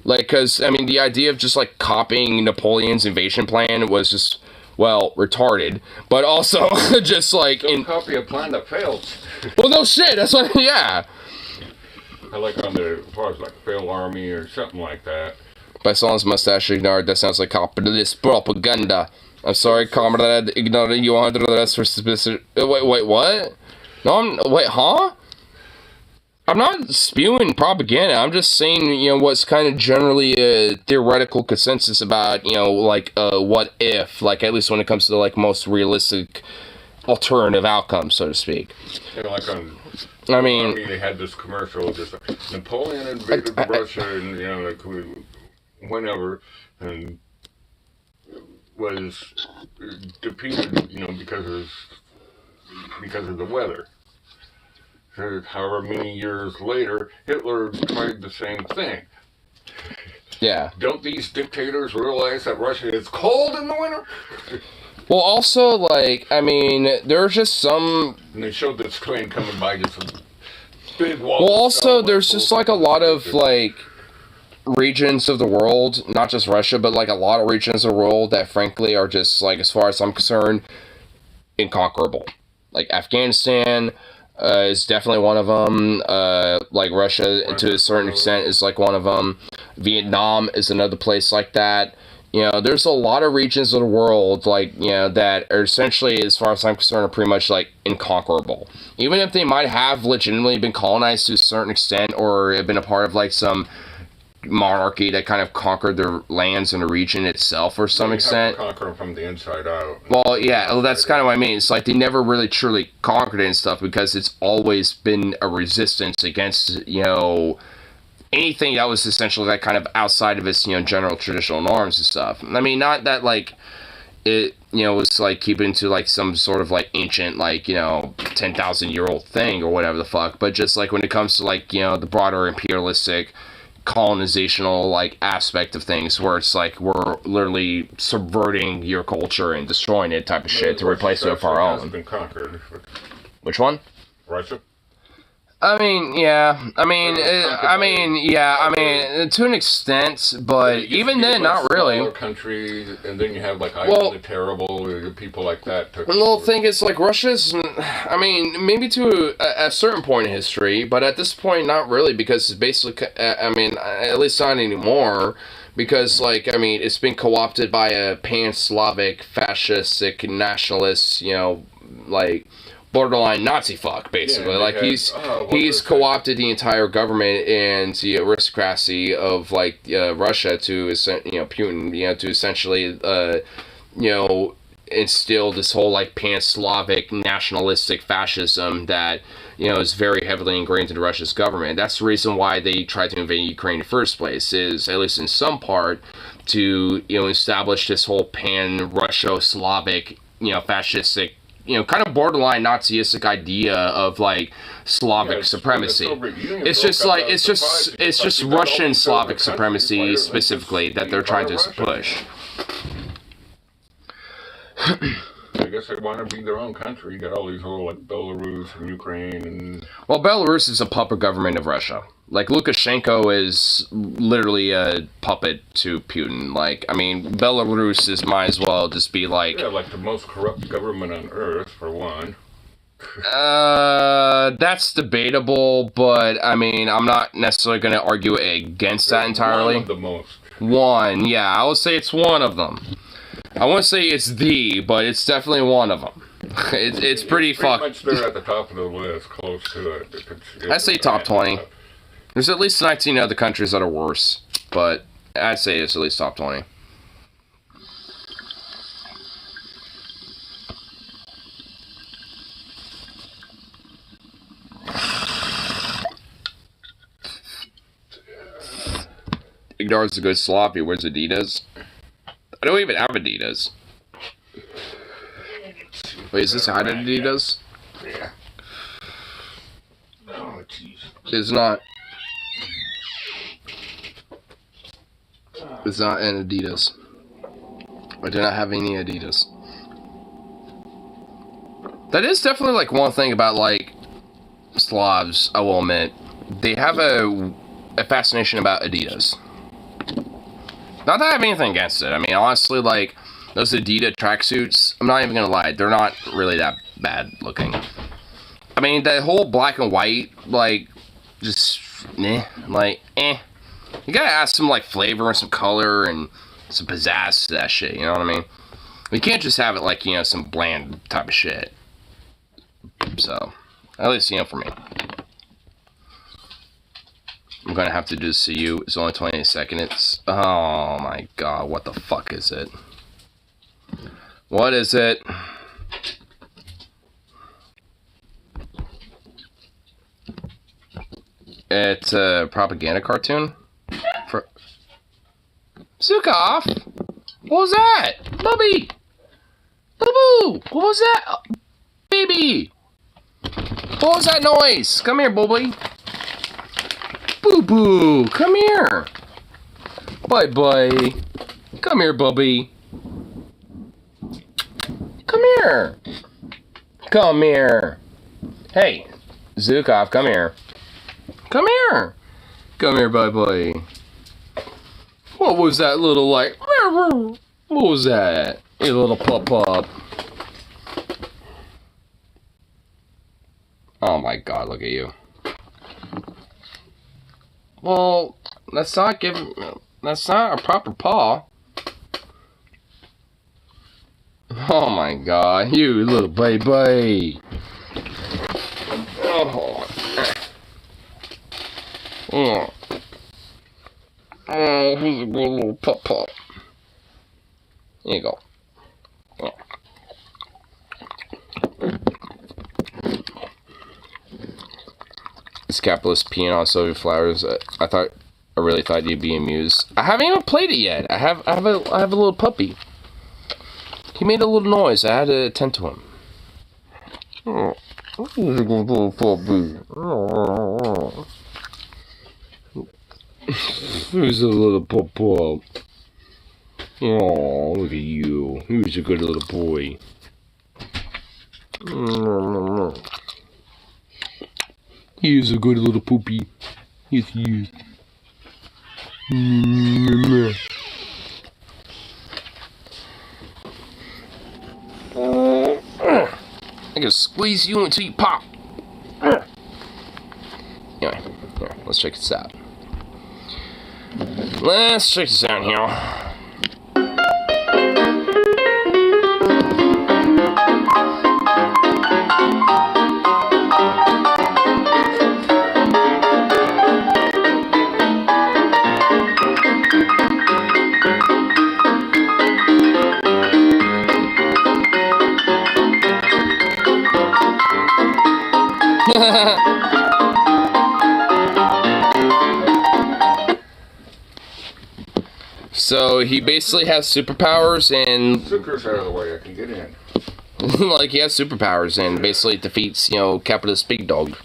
[SPEAKER 1] Like, because, I mean, the idea of just, like, copying Napoleon's invasion plan was just, well, retarded. But also, just, like...
[SPEAKER 3] Don't copy a plan that fails.
[SPEAKER 1] Well, no shit, that's what, yeah.
[SPEAKER 3] I like on the, as far as, like, failed army or something like that.
[SPEAKER 1] By Solon's mustache ignored, that sounds like capitalist propaganda. I'm sorry, comrade, ignore you under the rest for specific... Wait, what? No, wait, huh? I'm not spewing propaganda. I'm just saying, you know, what's kind of generally a theoretical consensus about, you know, like, what if, like, at least when it comes to, like, most realistic alternative outcomes, so to speak.
[SPEAKER 3] You know, like on...
[SPEAKER 1] I mean...
[SPEAKER 3] they had this commercial, just like, Napoleon invaded Russia, and, you know, like, we went over and was defeated, you know, because of the weather. However many years later, Hitler tried the same thing.
[SPEAKER 1] Yeah.
[SPEAKER 3] Don't these dictators realize that Russia is cold in the winter?
[SPEAKER 1] Well, also, like, I mean, there's just some...
[SPEAKER 3] And they showed this train coming by, just a big wall.
[SPEAKER 1] Well, also, there's just, like, a lot of, like, regions of the world, not just Russia, but, like, a lot of regions of the world that, frankly, are just, like, as far as I'm concerned, inconquerable. Like, Afghanistan... is definitely one of them. Like Russia, to a certain extent, is like one of them. Vietnam is another place like that. You know, there's a lot of regions of the world, like, you know, that are essentially, as far as I'm concerned, are pretty much like inconquerable. Even if they might have legitimately been colonized to a certain extent, or have been a part of like some monarchy that kind of conquered their lands and the region itself, or some extent.
[SPEAKER 3] Conquer them from the inside out.
[SPEAKER 1] Well, yeah, well, that's kind of what I mean. It's like they never really truly conquered it and stuff, because it's always been a resistance against, you know, anything that was essentially like kind of outside of its, you know, general traditional norms and stuff. I mean, not that like it, you know, was like keeping to like some sort of like ancient, like, you know, 10,000-year-old thing or whatever the fuck, but just like when it comes to like, you know, the broader imperialistic colonizational like aspect of things, where it's like we're literally subverting your culture and destroying it type of shit to replace it with our own.
[SPEAKER 3] Been conquered.
[SPEAKER 1] Which one?
[SPEAKER 3] Russia.
[SPEAKER 1] I mean, yeah. I mean, to an extent, but even then, not really.
[SPEAKER 3] Countries, and then you have like Ivan the Terrible, people like that.
[SPEAKER 1] The little thing is, like, Russia's, I mean, maybe to a certain point in history, but at this point, not really, because it's basically, I mean, at least not anymore, because, like, I mean, it's been co-opted by a pan-Slavic, fascistic, nationalist, you know, like, borderline Nazi fuck, basically.
[SPEAKER 3] Yeah,
[SPEAKER 1] like, he's co-opted the entire government and the aristocracy of, like, Russia to, you know, Putin, you know, to essentially, you know, instill this whole, like, pan-Slavic nationalistic fascism that, you know, is very heavily ingrained into Russia's government. That's the reason why they tried to invade Ukraine in the first place, is, at least in some part, to, you know, establish this whole pan-Russo-Slavic, you know, fascistic, you know, kind of borderline Nazistic idea of like Slavic supremacy. It's just like it's just Russian Slavic supremacy specifically that they're trying to push.
[SPEAKER 3] I guess they want to be their own country. You got all these little like Belarus and Ukraine and.
[SPEAKER 1] Well, Belarus is a puppet government of Russia. Like, Lukashenko is literally a puppet to Putin. Like, I mean, Belarus might as well just be like...
[SPEAKER 3] Yeah, like the most corrupt government on earth, for one.
[SPEAKER 1] That's debatable, but, I mean, I'm not necessarily going to argue against that entirely.
[SPEAKER 3] One of the most.
[SPEAKER 1] One, yeah, I would say it's one of them. I wouldn't say it's the, but it's definitely one of them. It's pretty fucked.
[SPEAKER 3] Much they're at the top of the list, close to it.
[SPEAKER 1] I say top 20. There's at least 19 other countries that are worse, but I'd say it's at least top 20. Ignores the good sloppy. Where's Adidas? I don't even have Adidas. Wait, is this out of Adidas?
[SPEAKER 3] Yeah. Oh, jeez.
[SPEAKER 1] It's not. It's not an Adidas. I do not have any Adidas. That is definitely like one thing about like Slavs, I will admit. They have a fascination about Adidas. Not that I have anything against it. I mean, honestly, like, those Adidas tracksuits, I'm not even gonna lie, they're not really that bad looking. I mean, the whole black and white, like, just, eh, like, eh. You gotta add some, like, flavor and some color and some pizzazz to that shit, you know what I mean? You can't just have it like, you know, some bland type of shit. So, at least, you know, for me. I'm gonna have to do this to you. It's only 20 seconds. Oh my god, what the fuck is it? What is it? It's a propaganda cartoon? For Zukov? What was that? Bubby! Boo-boo! What was that? Baby! What was that noise? Come here, Bubby. Boo-boo! Come here! Bye-bye. Come here, Bubby. Come here. Come here. Hey, Zukov, come here. Come here. Come here, bye-bye. What was that little, like... What was that? You little pup-pup. Oh my god, look at you. Well, that's not a proper paw. Oh my god, you little baby. Oh. Oh. Oh, he's a good little pup. Here you go. Oh. This capitalist peeing on Sylvia Flowers. I really thought you'd be amused. I haven't even played it yet. I have a little puppy. He made a little noise. I had to attend to him. Oh, he's a good little puppy. Oh. He's a little pup. Oh, look at you. He's a good little boy. He is a good little poopy. Yes, he is. I can squeeze you until you pop. Anyway, here, let's check this out. Let's check this out here. So he basically has superpowers and
[SPEAKER 3] Sucre's out of the way, I can get in.
[SPEAKER 1] like he has superpowers and basically defeats, you know, capitalist big dog.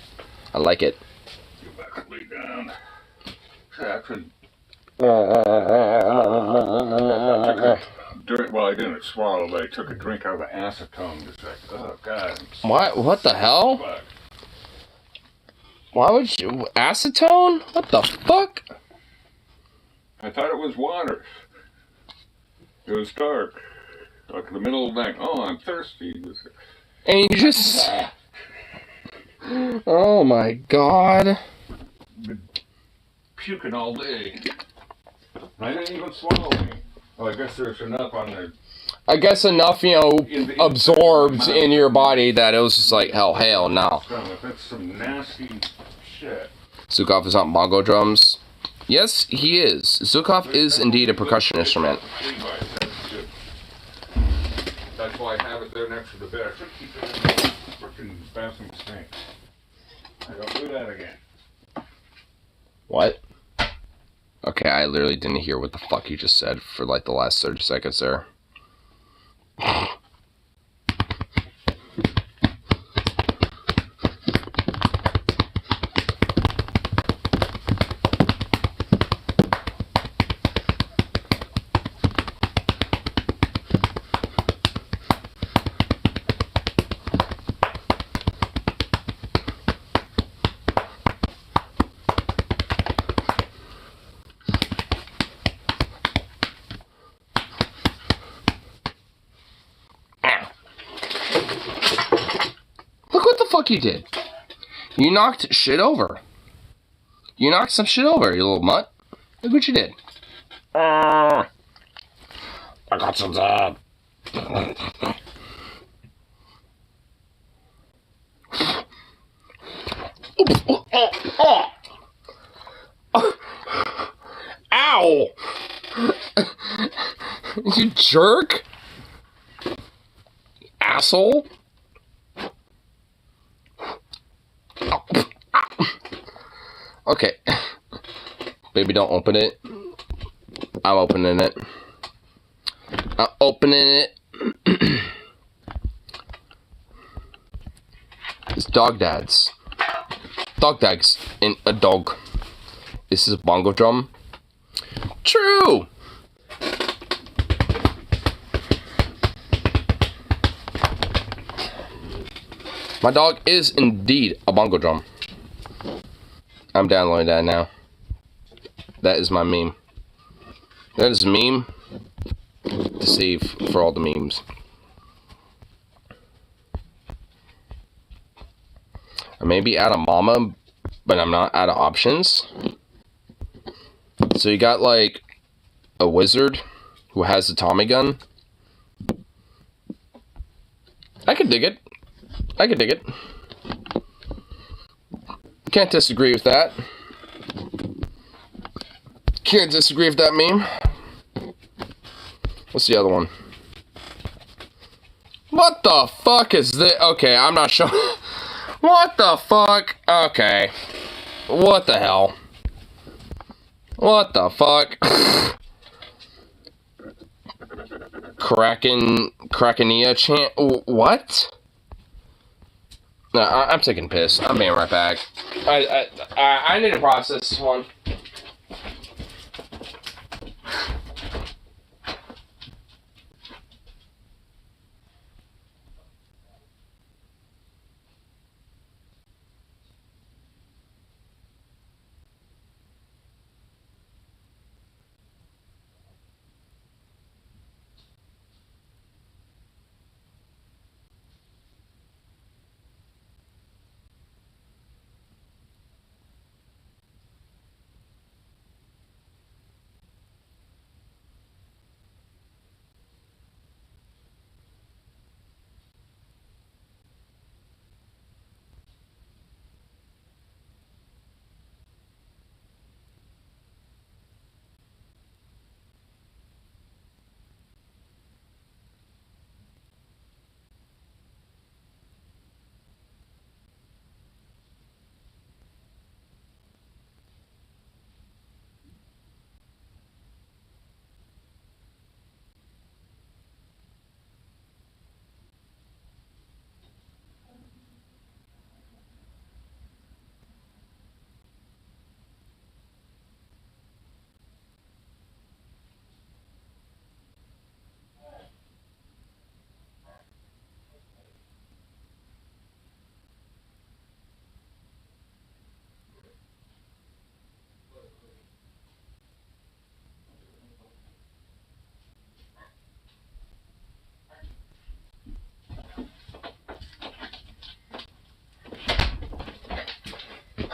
[SPEAKER 1] I like it.
[SPEAKER 3] Get back and lay down. I couldn't. Well, I didn't swallow, but I took a drink out of the acetone. Just like, oh god.
[SPEAKER 1] What the hell?
[SPEAKER 3] Fuck.
[SPEAKER 1] Why would you acetone? What the fuck?
[SPEAKER 3] I thought it was water. It was dark. Like in the middle of the night. Oh, I'm thirsty.
[SPEAKER 1] And you just... Oh my god.
[SPEAKER 3] Been puking all day. I didn't even swallow any. Well, I guess there's enough on there.
[SPEAKER 1] I guess enough, you know, absorbed in your body that it was just like, hell no.
[SPEAKER 3] That's some nasty shit.
[SPEAKER 1] Zukov is on bongo drums. Yes, he is. Zukov is indeed a percussion instrument.
[SPEAKER 3] That's why I have it there next to the bed. I should keep it in the freaking bathroom sink. I don't do that again.
[SPEAKER 1] What? Okay, I literally didn't hear what the fuck you just said for like the last 30 seconds there. Look what the fuck you did. You knocked shit over. You knocked some shit over, you little mutt. Look what you did. I got some dad. Ow! You jerk! Asshole! Okay. Baby, don't open it. I'm opening it. I'm opening it. It's dog dads. Dog dads in a dog. This is a bongo drum. True! My dog is indeed a bongo drum. I'm downloading that now. That is my meme. That is a meme to save for all the memes. I may be out of mama, but I'm not out of options. So you got like a wizard who has a Tommy gun. I could dig it. I could dig it. Can't disagree with that. Can't disagree with that meme. What's the other one? What the fuck is this? Okay, I'm not sure. What the fuck? Okay. What the hell? What the fuck? Krakenia chant. What? No, I'm taking piss. I'm being right back. I need to process this one.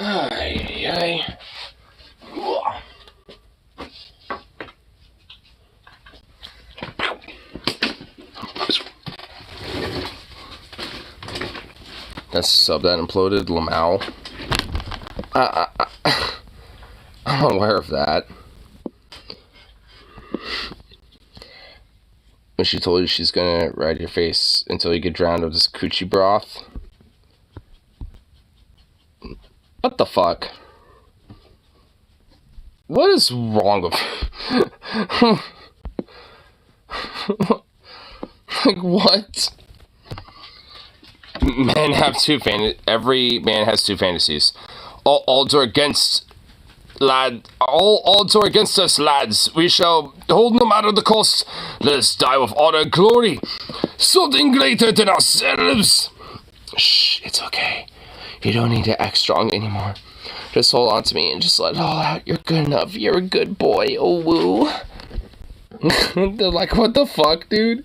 [SPEAKER 1] Ay, ay. That's sub that imploded, Lamau. I'm aware of that. When she told you she's gonna ride your face until you get drowned with this coochie broth. What the fuck? What is wrong with like what? Men have every man has two fantasies. All odds are against all odds are against us, lads. We shall hold no matter the cost. Let us die with honor and glory. Something greater than ourselves. Shh, it's okay. You don't need to act strong anymore. Just hold on to me and just let it all out. You're good enough. You're a good boy. Oh, woo. They're like, what the fuck, dude?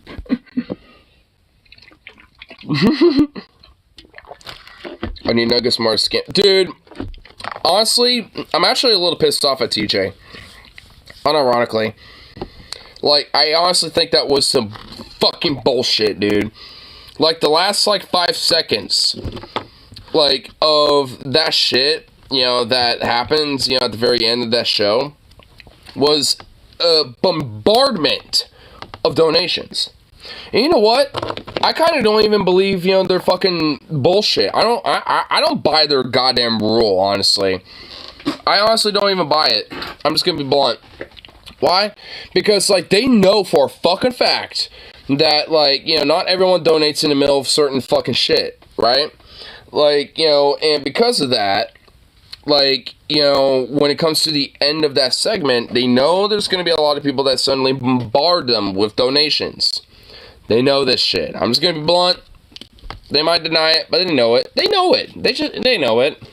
[SPEAKER 1] I need Nuggets more skin. Dude, honestly, I'm actually a little pissed off at TJ. Unironically. Like, I honestly think that was some fucking bullshit, dude. Like, the last, like, 5 seconds, like, of that shit, you know, that happens, you know, at the very end of that show, was a bombardment of donations. And you know what? I kind of don't even believe, you know, their fucking bullshit. I don't buy their goddamn rule, honestly. I honestly don't even buy it. I'm just gonna be blunt. Why? Because, like, they know for a fucking fact that, like, you know, not everyone donates in the middle of certain fucking shit, right? Like, you know, and because of that, like, you know, when it comes to the end of that segment, they know there's going to be a lot of people that suddenly bombard them with donations. They know this shit. I'm just going to be blunt. They might deny it, but they know it. They know it. They know it.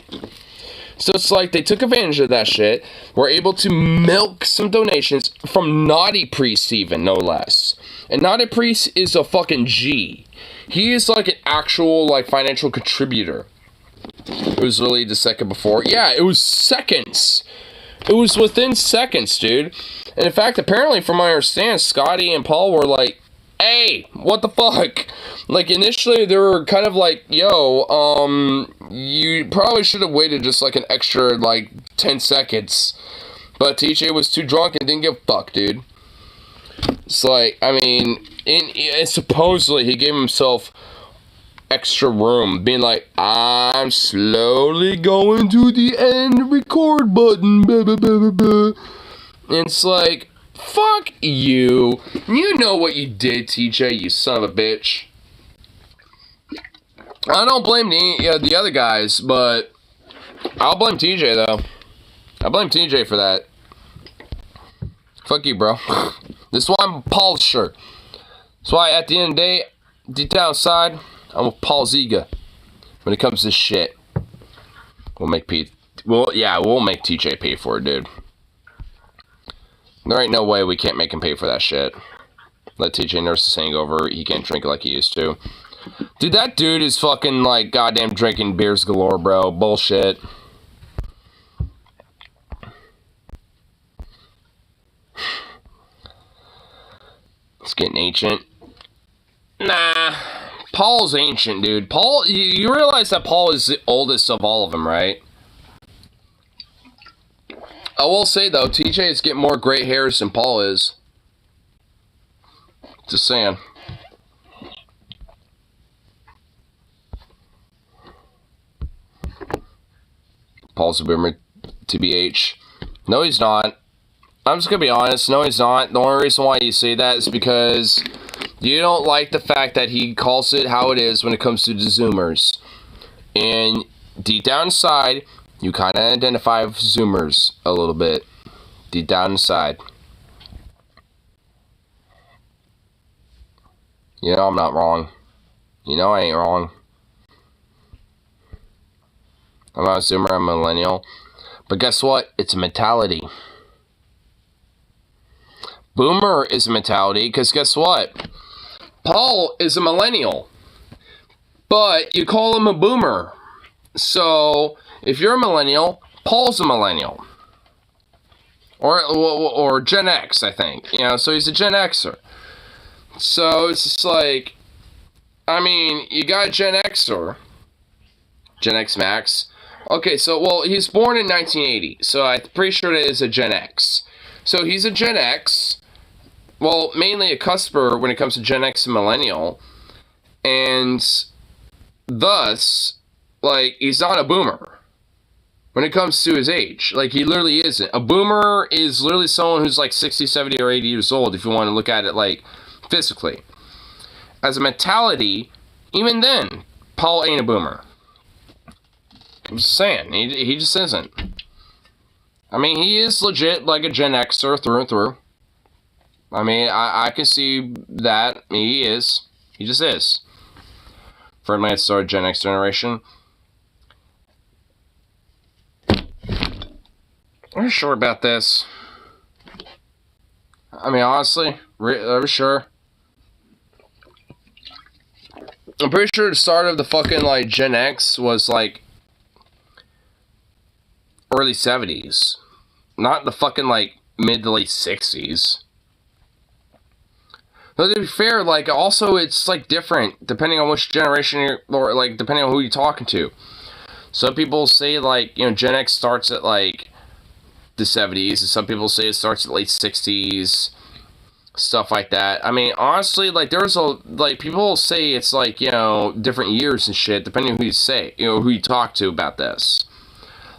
[SPEAKER 1] So it's like they took advantage of that shit. Were able to milk some donations from Naughty Priest even, no less. And Naughty Priest is a fucking G. He is like an actual, like, financial contributor. It was really the second before. Yeah, it was seconds. It was within seconds, dude. And in fact, apparently, from my understanding, Scotty and Paul were like, hey, what the fuck? Like, initially, they were kind of like, yo, you probably should have waited just, like, an extra, like, 10 seconds. But TJ was too drunk and didn't give a fuck, dude. It's like, I mean, and supposedly, he gave himself extra room, being like, I'm slowly going to the end record button, blah, blah, blah, blah, blah. And it's like, fuck you. You know what you did, TJ, you son of a bitch. I don't blame the other guys, but I'll blame TJ, though. I blame TJ for that. Fuck you, bro. This is why I'm Paul's shirt. That's why, at the end of the day, deep down inside, I'm with Paul Ziga. When it comes to shit, we'll make TJ pay for it, dude. There ain't no way we can't make him pay for that shit. Let TJ nurse his hangover. He can't drink like he used to. Dude, that dude is fucking, like, goddamn drinking beers galore, bro. Bullshit. It's getting ancient. Nah. Paul's ancient, dude. Paul, you realize that Paul is the oldest of all of them, right? I will say, though, TJ is getting more gray hairs than Paul is. Just saying. Paul's a boomer, TBH. No, he's not. I'm just gonna be honest. No, he's not. The only reason why you say that is because you don't like the fact that he calls it how it is when it comes to the Zoomers. And deep down inside, you kind of identify with Zoomers a little bit. Deep down inside. You know I'm not wrong. You know I ain't wrong. I'm not a Zoomer, I'm a millennial. But guess what? It's a mentality. Boomer is a mentality, because guess what? Paul is a millennial. But you call him a boomer. So, if you're a millennial, Paul's a millennial. Or Gen X, I think. You know, so he's a Gen Xer. So, it's just like, I mean, you got a Gen Xer. Gen X Max. Okay, so, well, he's born in 1980, so I'm pretty sure it is a Gen X. So he's a Gen X, well, mainly a cusper when it comes to Gen X and Millennial, and thus, like, he's not a boomer when it comes to his age. Like, he literally isn't. A boomer is literally someone who's like 60, 70, or 80 years old, if you want to look at it, like, physically. As a mentality, even then, Paul ain't a boomer. I'm just saying, he just isn't. I mean, he is legit like a Gen Xer through and through. I mean, I can see that. I mean, he is. He just is. Firmly at the start of Gen X generation. I'm sure about this. I mean, honestly, are we sure? I'm pretty sure the start of the fucking, like, Gen X was, like, early 70s. Not the fucking, like, mid to late 60s. But to be fair, like, also it's, like, different depending on which generation you're, or, like, depending on who you're talking to. Some people say, like, you know, Gen X starts at, like, the 70s, and some people say it starts at late 60s, stuff like that. I mean, honestly, like, there's a, like, people say it's, like, you know, different years and shit, depending on who you say, you know, who you talk to about this.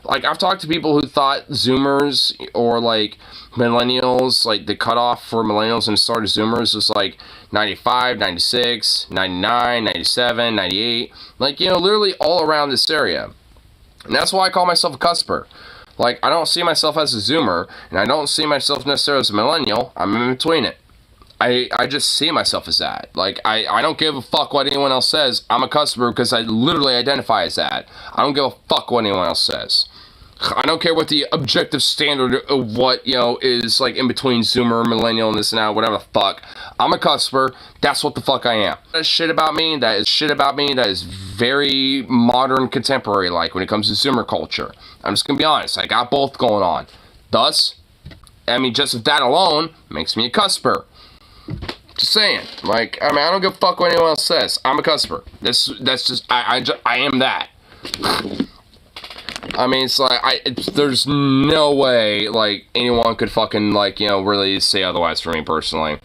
[SPEAKER 1] Like, I've talked to people who thought Zoomers or, like, millennials, like, the cutoff for millennials and the start of Zoomers was, like, 95, 96, 99, 97, 98. Like, you know, literally all around this area. And that's why I call myself a cusper. Like, I don't see myself as a Zoomer, and I don't see myself necessarily as a millennial. I'm in between it. I just see myself as that. Like, I don't give a fuck what anyone else says. I'm a cusper because I literally identify as that. I don't give a fuck what anyone else says. I don't care what the objective standard of what, you know, is, like, in between Zoomer, millennial, and this and that, whatever the fuck. I'm a cusper. That's what the fuck I am. That is shit about me. That is shit about me. That is very modern, contemporary, like, when it comes to Zoomer culture. I'm just gonna be honest. I got both going on. Thus, I mean, just that alone makes me a cusper. Just saying. Like, I mean, I don't give a fuck what anyone else says. I'm a cusper. That's just, I am that. I mean, it's like, there's no way, like, anyone could fucking, like, you know, really say otherwise for me personally.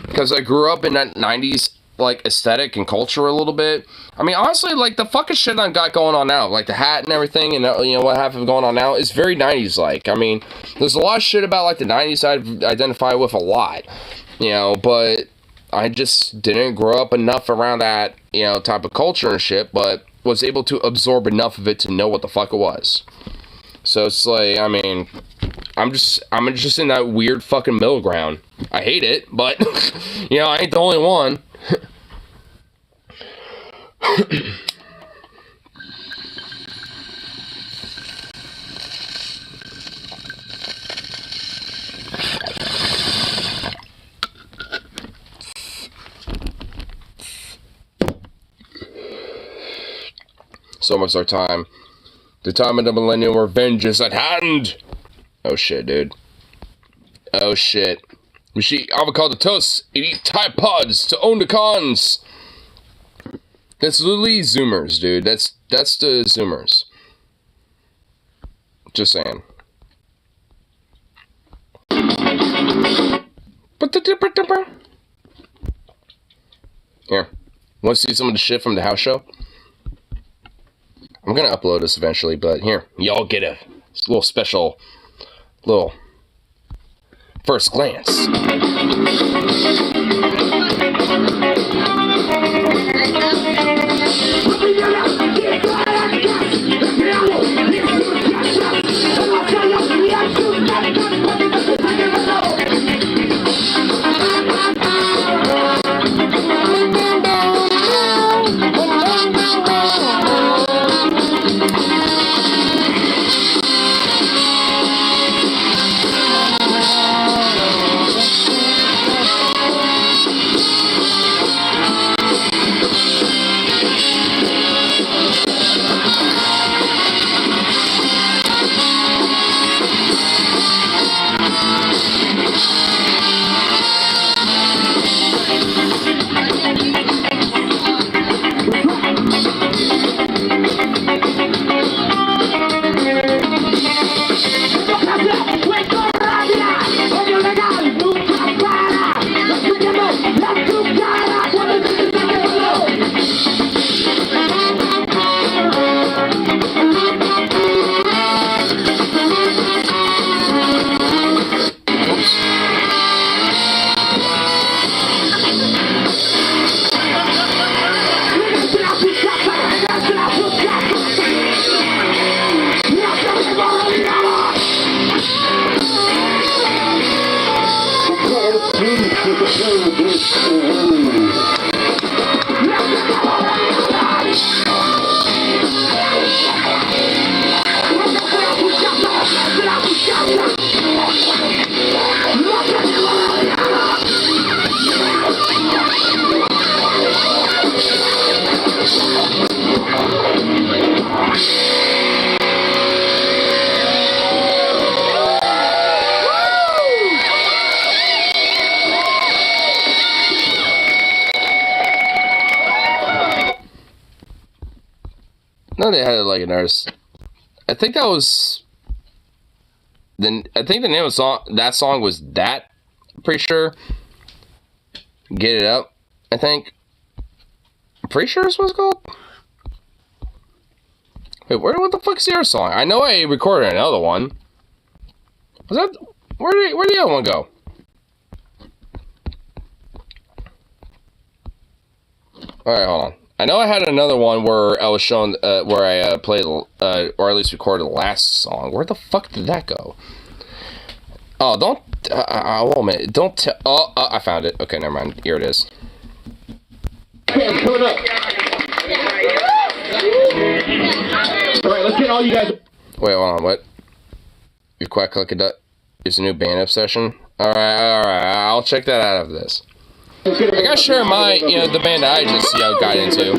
[SPEAKER 1] Because I grew up in that 90s, like, aesthetic and culture a little bit. I mean, honestly, like, the fucking shit I've got going on now, like, the hat and everything, and, you know, what I have going on now is very 90s-like. I mean, there's a lot of shit about, like, the 90s I identify with a lot, you know, but I just didn't grow up enough around that, you know, type of culture and shit, but was able to absorb enough of it to know what the fuck it was. So it's like, I mean, I'm just in that weird fucking middle ground. I hate it, but, you know, I ain't the only one. So much our time. The time of the millennial revenge is at hand. Oh shit, dude. Oh shit. We should eat avocado toast and eat Tide Pods to own the cons. That's literally Zoomers, dude. That's the Zoomers. Just saying. Here. Want to see some of the shit from the house show? I'm gonna upload this eventually, but here, y'all get a little special, little first glance. No, they had like a nurse. I think that was. I think the name of that song was that. I'm pretty sure. Get It Up. I think. I'm pretty sure that's what it's called. Wait, what the fuck's the other song? I know I recorded another one. Was that where'd the other one go? All right, hold on. I know I had another one where I was showing where I played or at least recorded the last song. Where the fuck did that go? Oh, don't. Wait a minute. Don't. I found it. Okay, never mind. Here it is.
[SPEAKER 4] Okay, put it up. All right, let's get all you guys.
[SPEAKER 1] Wait, hold on. What? You quite clicking that? It's a new band obsession. All right. I'll check that out after this. I gotta share my, the band I just, got into.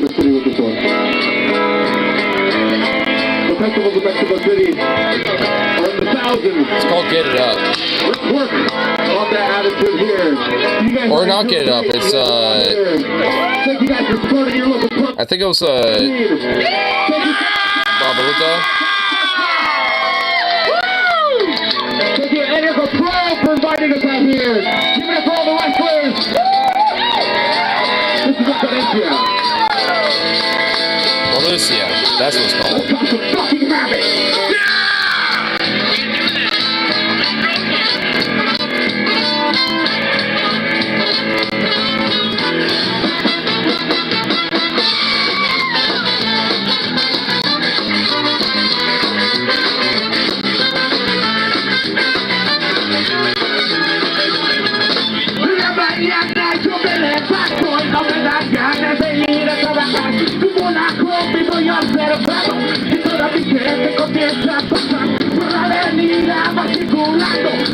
[SPEAKER 1] It's called Get It Up. Or not Get It Up. It's I think it was Barbaruta.
[SPEAKER 4] Thank you, Anarcho Pro, for inviting us out here. Give it up for all the wrestlers. This is Valencia.
[SPEAKER 1] Valencia. That's what it's called.
[SPEAKER 4] Fucking rabbit.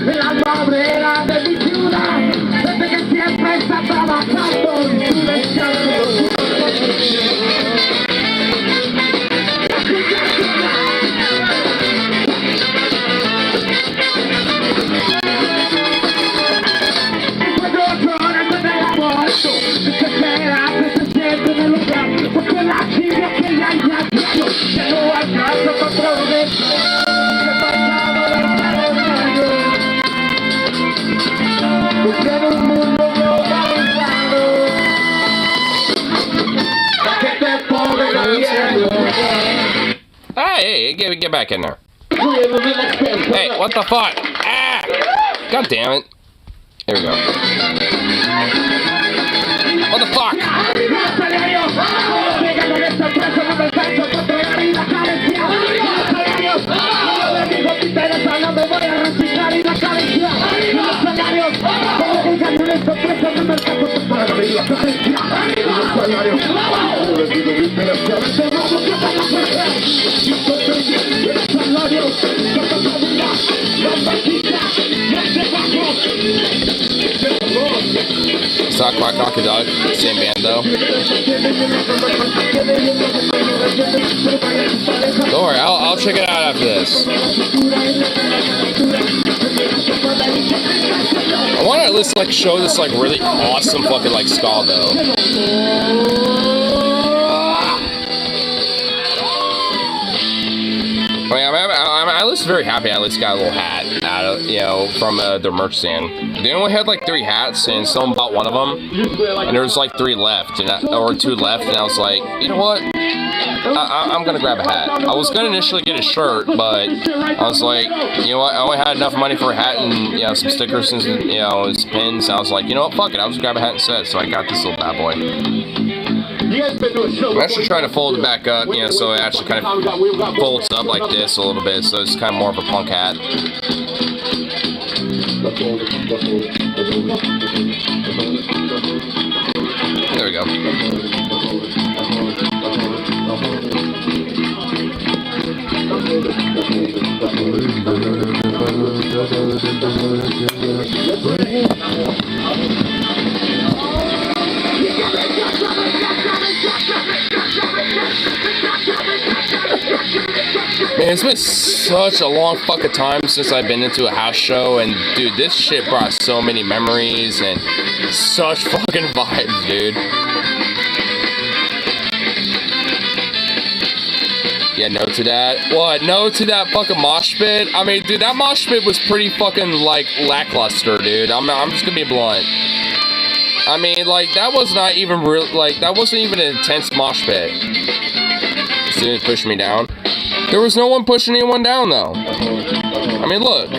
[SPEAKER 4] En la obrera de mi ciudad, desde que siempre está trabajando y su descanso.
[SPEAKER 1] Hey, get back in there. Hey, what the fuck? Ah! God damn it. Here we go. What the fuck? Sock Rock Rocky Dog, same band though. Don't worry, I'll check it out after this. I want to at least show this really awesome fucking ska though. I mean, I'm at least very happy I at least got a little hat out of, from the merch stand. They only had 3 hats, and someone bought one of them, and there was 3 left, or 2 left, and I was like, you know what? I'm gonna grab a hat. I was gonna initially get a shirt, but I was like, you know what? I only had enough money for a hat and some stickers and some pins. And I was like, you know what? Fuck it. I'll just grab a hat instead. So I got this little bad boy. I'm actually trying to fold it back up, so it actually kind of folds up like this a little bit, so it's kind of more of a punk hat. There we go. Man, it's been such a long fucking time since I've been into a house show, and dude, this shit brought so many memories and such fucking vibes, dude. Yeah, no to that. What? No to that fucking mosh pit? I mean, dude, that mosh pit was pretty fucking, like, lackluster, dude. I'm just gonna be blunt. I mean, like, that was not even real, like, that wasn't even an intense mosh pit. Students pushed me down. There was no one pushing anyone down, though. I mean, look.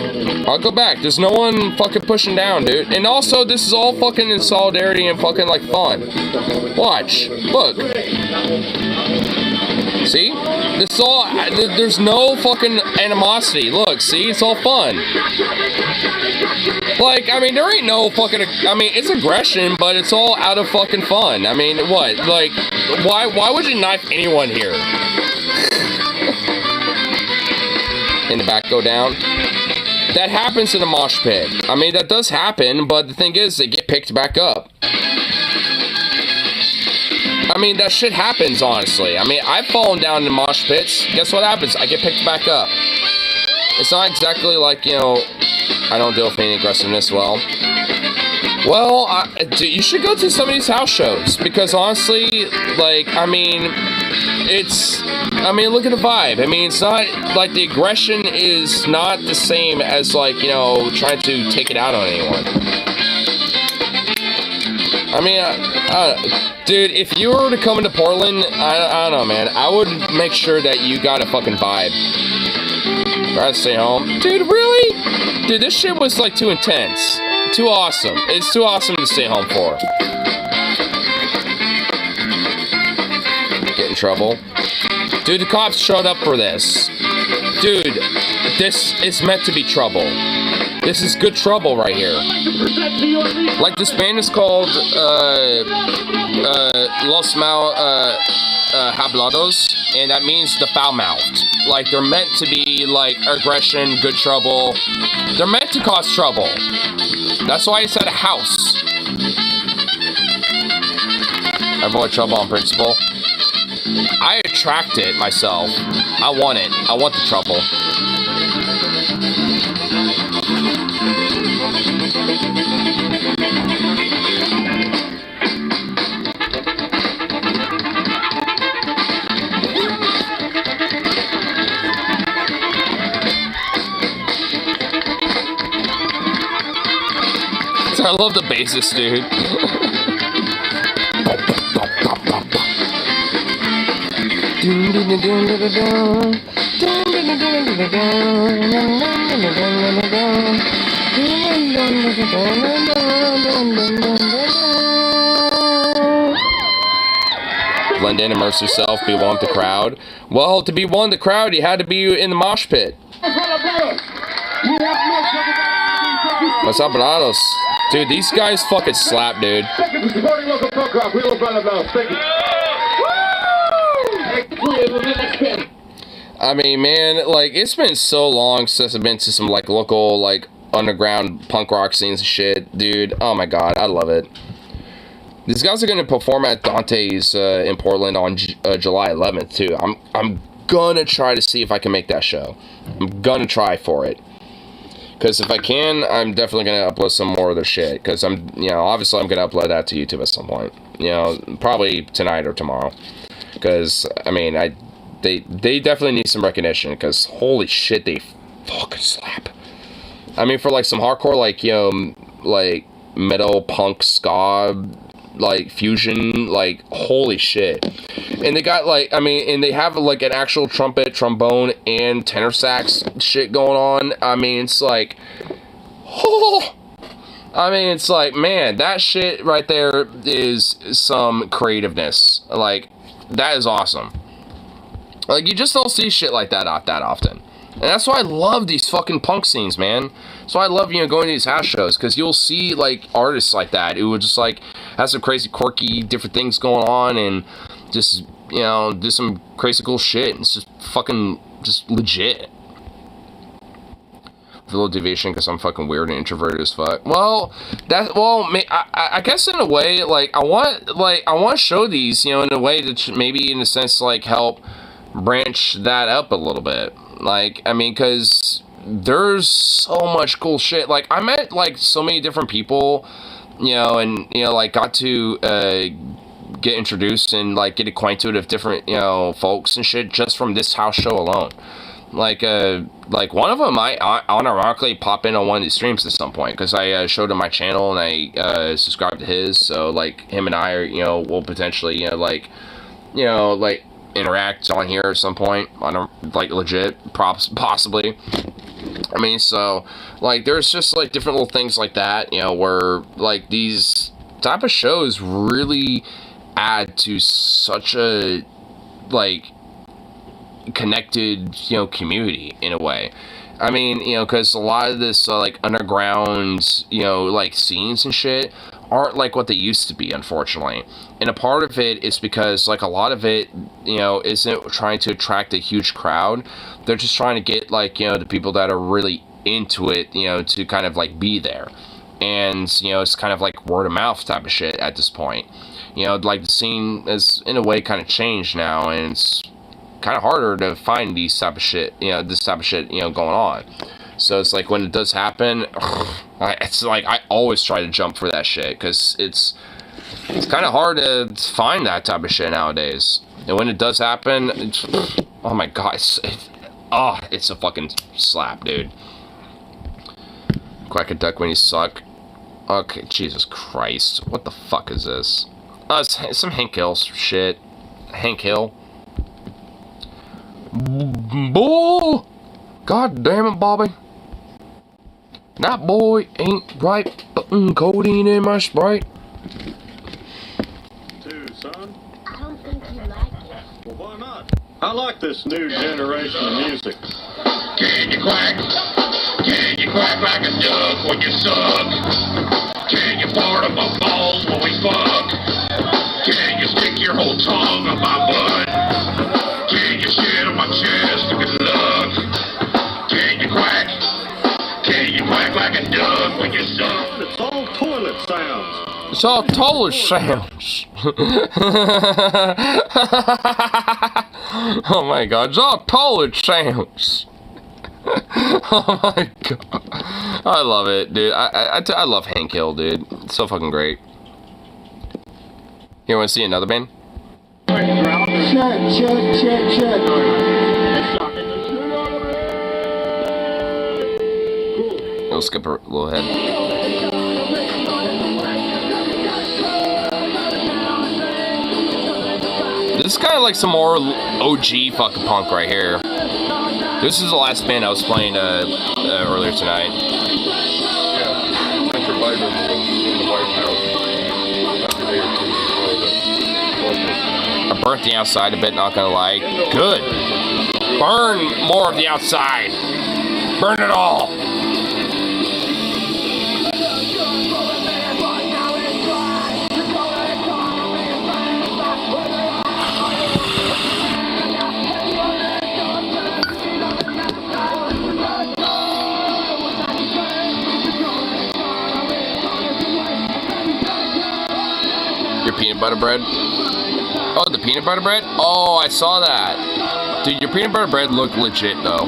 [SPEAKER 1] I'll go back. There's no one fucking pushing down, dude. And also, this is all fucking in solidarity and fucking, like, fun. Watch. Look. See? This is all, there's no fucking animosity. Look, see? It's all fun. Like, I mean, there ain't no fucking, I mean, it's aggression, but it's all out of fucking fun. I mean, what? Like, why would you knife anyone here? In the back, go down. That happens in a mosh pit. I mean, that does happen, but the thing is, they get picked back up. I mean, that shit happens, honestly. I mean, I've fallen down in mosh pits. Guess what happens? I get picked back up. It's not exactly like, you know, I don't deal with any aggressiveness well. Well, you should go to some of these house shows, because honestly, like, I mean, look at the vibe. I mean, it's not, like, the aggression is not the same as, like, you know, trying to take it out on anyone. I mean, dude, if you were to come into Portland, I don't know, man, I would make sure that you got a fucking vibe. Rather stay home. Dude, really? Dude, this shit was, like, too intense. Too awesome. It's too awesome to stay home for. Get in trouble. Dude, the cops showed up for this. Dude, this is meant to be trouble. This is good trouble right here. Like, this band is called, Los Hablados, and that means the foul-mouthed. Like, they're meant to be, like, aggression, good trouble. They're meant to cause trouble. That's why I said a house. I avoid trouble on principle. I attract it myself. I want it. I want the trouble. I love the bassist, dude. Blend in, immerse yourself, be one with the crowd. Well, to be one with the crowd, you had to be in the mosh pit. What's up, Bananos? Dude, these guys fucking slap, dude. I mean, man, like, it's been so long since I've been to some, like, local, like, underground punk rock scenes and shit. Dude, oh my god, I love it. These guys are gonna perform at Dante's in Portland on July 11th, too. I'm gonna try to see if I can make that show. I'm gonna try for it. Because if I can, I'm definitely going to upload some more of their shit. Because I'm, you know, obviously I'm going to upload that to YouTube at some point. You know, probably tonight or tomorrow. Because, I mean, they definitely need some recognition. Because, holy shit, they fucking slap. I mean, for, like, some hardcore, like, you know, like, metal, punk, ska, like, fusion, like, holy shit. And they got, like, I mean, and they have, like, an actual trumpet, trombone, and tenor sax shit going on. I mean, it's like, oh, I mean, it's like, man, that shit right there is some creativeness. Like, that is awesome. Like, you just don't see shit like that often. And that's why I love these fucking punk scenes, man. That's why I love, you know, going to these house shows. Because you'll see, like, artists like that who would just, like, have some crazy, quirky, different things going on. And just, you know, do some crazy cool shit. It's just fucking, just legit. A little deviation because I'm fucking weird and introverted as fuck. Well, I guess in a way, like, I want to show these, you know, in a way that maybe in a sense, like, help branch that up a little bit. Like, I mean, because there's so much cool shit. Like, I met, like, so many different people, you know, and, you know, like, got to get introduced and like get acquainted with different, you know, folks and shit just from this house show alone. Like one of them I unironically pop in on one of these streams at some point because I showed him my channel and I subscribed to his, so like him and I are, you know, will potentially, you know, like interact on here at some point on a, like legit props possibly. I mean, so like there's just like different little things like that, you know, where like these type of shows really add to such a like connected, you know, community in a way. I mean, you know, because a lot of this like underground, you know, like scenes and shit aren't like what they used to be, unfortunately. And a part of it is because like a lot of it, you know, isn't trying to attract a huge crowd. They're just trying to get like, you know, the people that are really into it, you know, to kind of like be there. And, you know, it's kind of like word of mouth type of shit at this point. You know, like the scene is in a way kind of changed now, and it's kind of harder to find these type of shit, you know, this type of shit, you know, going on. So it's like when it does happen, it's like I always try to jump for that shit because it's kind of hard to find that type of shit nowadays. And when it does happen, it's, oh my god, it's a fucking slap, dude. Quack a duck when you suck. Okay, Jesus Christ, what the fuck is this? It's some Hank Hill shit. Hank Hill. Bull! God damn it, Bobby. That boy ain't right, putting codeine in my Sprite.
[SPEAKER 5] Too, son?
[SPEAKER 2] I don't think you like it.
[SPEAKER 5] Well, why not? I like this new generation of music.
[SPEAKER 6] Can you quack? Can you quack like a duck when you suck? Can you fart on my balls when we fuck? Can you stick your whole tongue on my butt? Can you shit on my chest? Good luck. Can you quack? Can you quack like a duck when you suck?
[SPEAKER 5] It's all toilet sounds.
[SPEAKER 1] It's all toilet sounds. Oh my god, it's all toilet sounds. Oh my god. I love it, dude. I love Hank Hill, dude. It's so fucking great. You want to see another band? We'll skip a little ahead. This is kind of like some more OG fucking punk right here. This is the last band I was playing earlier tonight.
[SPEAKER 3] Yeah, Hunter Biden in the White House. After they
[SPEAKER 1] I burnt the outside a bit, not gonna lie. Good. Burn more of the outside. Burn it all. Your peanut butter bread? Oh, the peanut butter bread? Oh, I saw that. Dude, your peanut butter bread looked legit, though.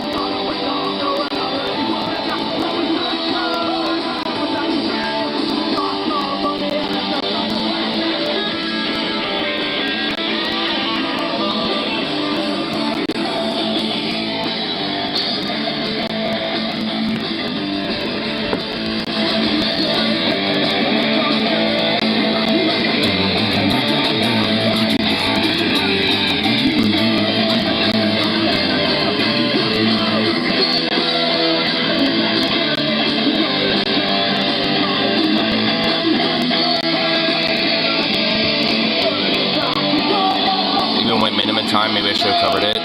[SPEAKER 1] Time, maybe I should have covered it.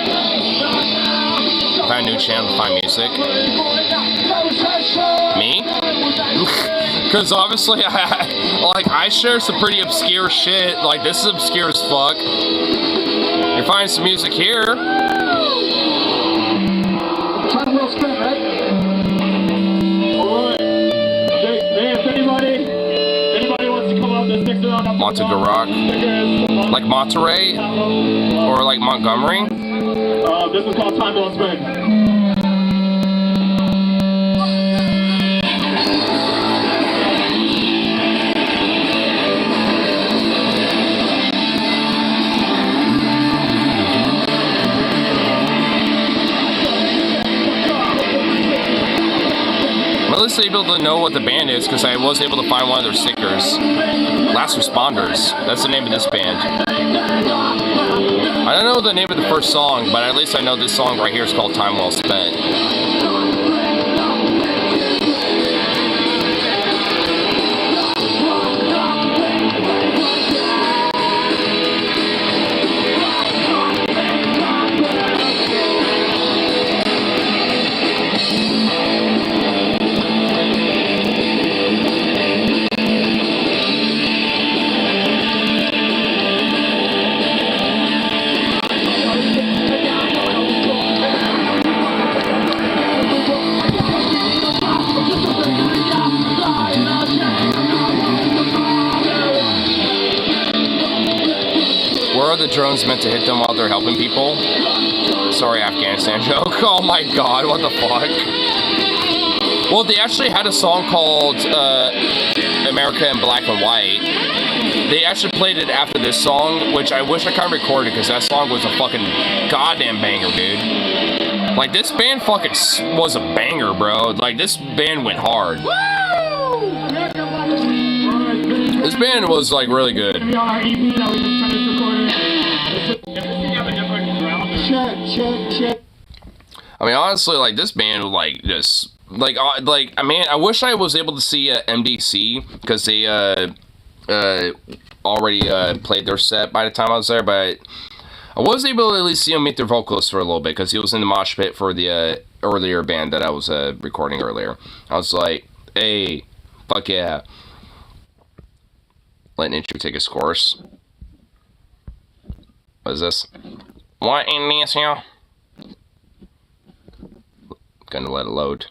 [SPEAKER 1] Find a new channel to find music. Me? Because obviously I share some pretty obscure shit. Like, this is obscure as fuck. You're finding some music here.
[SPEAKER 4] Time well spent, right? Alright. Hey, if anybody wants to come up and mix it on up.
[SPEAKER 1] Montague Rock. Like Monterey? Or like Montgomery?
[SPEAKER 4] This is called Time Well Spent.
[SPEAKER 1] at least able to know what the band is because I was able to find one of their stickers. Last Responders. That's the name of this band. I don't know the name of the first song, but at least I know this song right here is called Time Well Spent. Where are the drones meant to hit them while they're helping people? Sorry, Afghanistan joke. Oh my god, what the fuck? Well, they actually had a song called America in Black and White. They actually played it after this song, which I wish I could record it because that song was a fucking goddamn banger, dude. Like, this band fucking was a banger, bro. Like, this band went hard. This band was, like, really good. I mean, honestly, like, this band, like, just, like, I mean, I wish I was able to see MDC, because they, already, played their set by the time I was there, but I was able to at least see him meet their vocalist for a little bit, because he was in the mosh pit for the, earlier band that I was, recording earlier. I was like, hey, fuck yeah. Letting intro take its course. What is this? What in this here? Gonna let it load.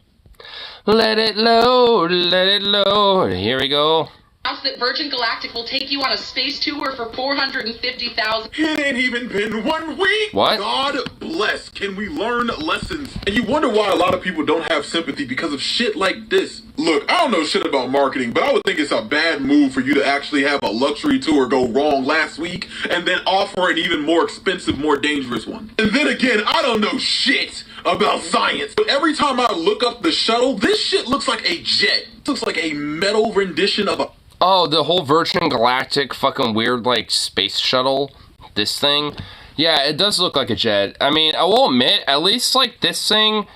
[SPEAKER 1] Let it load, let it load. Here we go.
[SPEAKER 2] Announced that Virgin Galactic will take you on a space tour for $450,000.
[SPEAKER 7] It ain't even been 1 week.
[SPEAKER 1] What?
[SPEAKER 7] God bless. Can we learn lessons? And you wonder why a lot of people don't have sympathy because of shit like this. Look, I don't know shit about marketing, but I would think it's a bad move for you to actually have a luxury tour go wrong last week and then offer an even more expensive, more dangerous one. And then again, I don't know shit about science, but every time I look up the shuttle, this shit looks like a jet. It looks like a metal rendition of a...
[SPEAKER 1] Oh, the whole Virgin Galactic fucking weird, like, space shuttle, this thing. Yeah, it does look like a jet. I mean, I will admit, at least, like, this thing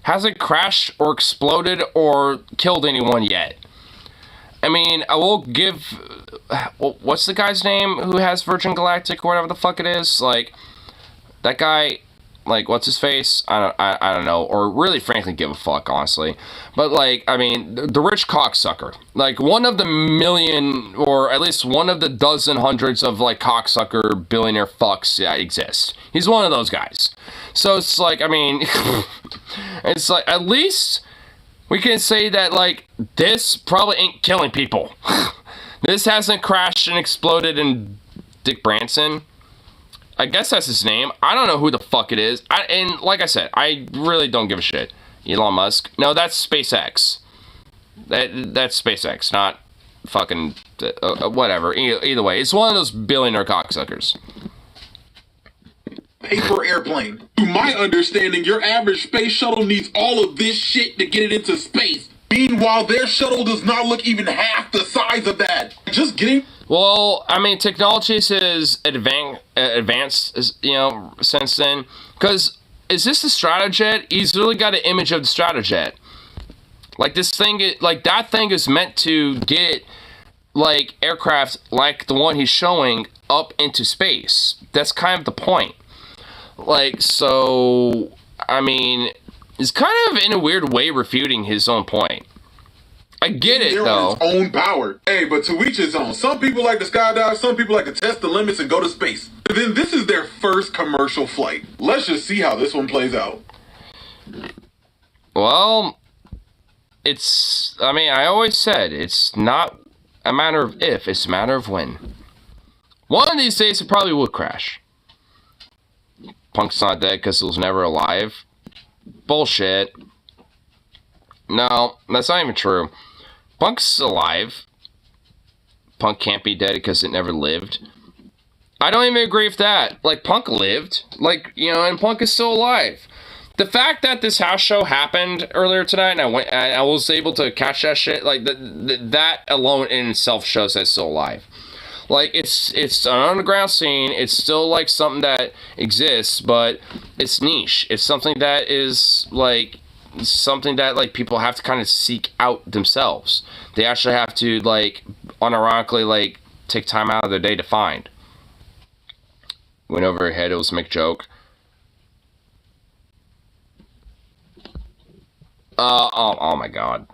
[SPEAKER 1] hasn't crashed or exploded or killed anyone yet. I mean, I will give... What's the guy's name who has Virgin Galactic or whatever the fuck it is? Like, that guy... Like, what's his face? I don't know. Or really, frankly, give a fuck, honestly. But, like, I mean, the rich cocksucker. Like, one of the million, or at least one of the dozen hundreds of, like, cocksucker billionaire fucks that exist. He's one of those guys. So, it's like, I mean, it's like, at least we can say that, like, this probably ain't killing people. This hasn't crashed and exploded in Dick Branson. I guess that's his name. I don't know who the fuck it is. And like I said, I really don't give a shit. Elon Musk. No, that's SpaceX. That's SpaceX, not fucking whatever. Either way, it's one of those billionaire cocksuckers.
[SPEAKER 7] paper airplane. To my understanding, your average space shuttle needs all of this shit to get it into space. Meanwhile, their shuttle does not look even half the size of that. Just getting...
[SPEAKER 1] Well, I mean, technology has advanced, you know, since then. Because, is this the Stratojet? He's really got an image of the Stratojet. Like, this thing, like, that thing is meant to get, like, aircraft like the one he's showing up into space. That's kind of the point. Like, so, I mean, it's kind of, in a weird way, refuting his own point. I get it, though.
[SPEAKER 7] Its own power. Hey, but to each his own. Some people like to skydive, some people like to test the limits and go to space. But then this is their first commercial flight. Let's just see how this one plays out.
[SPEAKER 1] Well, it's, I mean, I always said, it's not a matter of if, it's a matter of when. One of these days, it probably would crash. Punk's not dead because he was never alive. Bullshit. No, that's not even true. Punk's alive. Punk can't be dead because it never lived. I don't even agree with that. Like, Punk lived. Like, you know, and Punk is still alive. The fact that this house show happened earlier tonight, and I was able to catch that shit, like that alone in itself shows that it's still alive. Like it's an underground scene. It's still like something that exists, but it's niche. It's something that is like something that like people have to kind of seek out themselves. They actually have to like unironically like take time out of their day to find. Went over her head. It was a McJoke. Oh my god.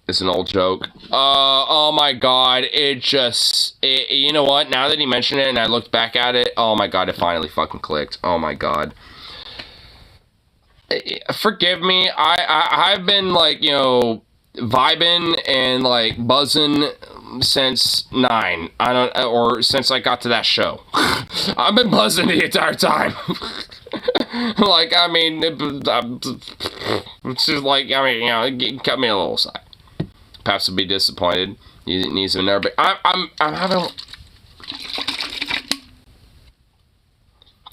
[SPEAKER 1] It's an old joke. Oh my god. You know what? Now that he mentioned it and I looked back at it, oh my god, it finally fucking clicked. Oh my god. Forgive me. I've been like, you know, vibing and like buzzing since 9. Or since I got to that show. I've been buzzing the entire time. Like, I mean, it's just like, I mean, you know, it cut me a little side. Perhaps to be disappointed. He needs to know, but I'm having.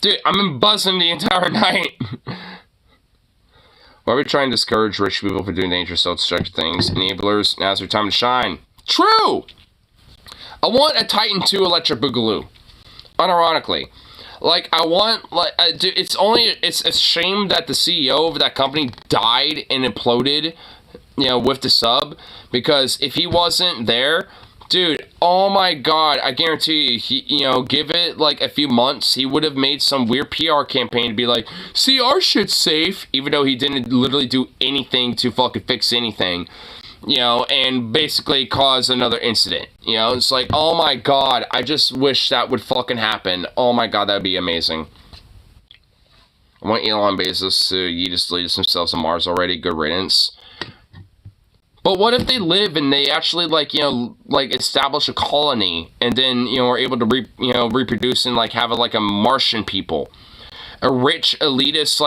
[SPEAKER 1] Dude, I've been buzzing the entire night. Why are we trying to discourage rich people from doing dangerous, self-destructive things? Enablers, now's their time to shine. True! I want a Titan 2 Electric Boogaloo. Unironically. Like, I want, like, dude, it's a shame that the CEO of that company died and imploded, you know, with the sub, because if he wasn't there, dude, oh my god, I guarantee you, you know, give it, like, a few months, he would have made some weird PR campaign to be like, see, our shit's safe, even though he didn't literally do anything to fucking fix anything. You know, and basically cause another incident. You know, it's like, oh my god, I just wish that would fucking happen. Oh my god, that'd be amazing. I want Elon Bezos to yeet lead themselves on Mars already. Good riddance. But what if they live and they actually, like, you know, like, establish a colony and then, you know, are able to, reproduce and, like, have, like, a Martian people. A rich, elitist,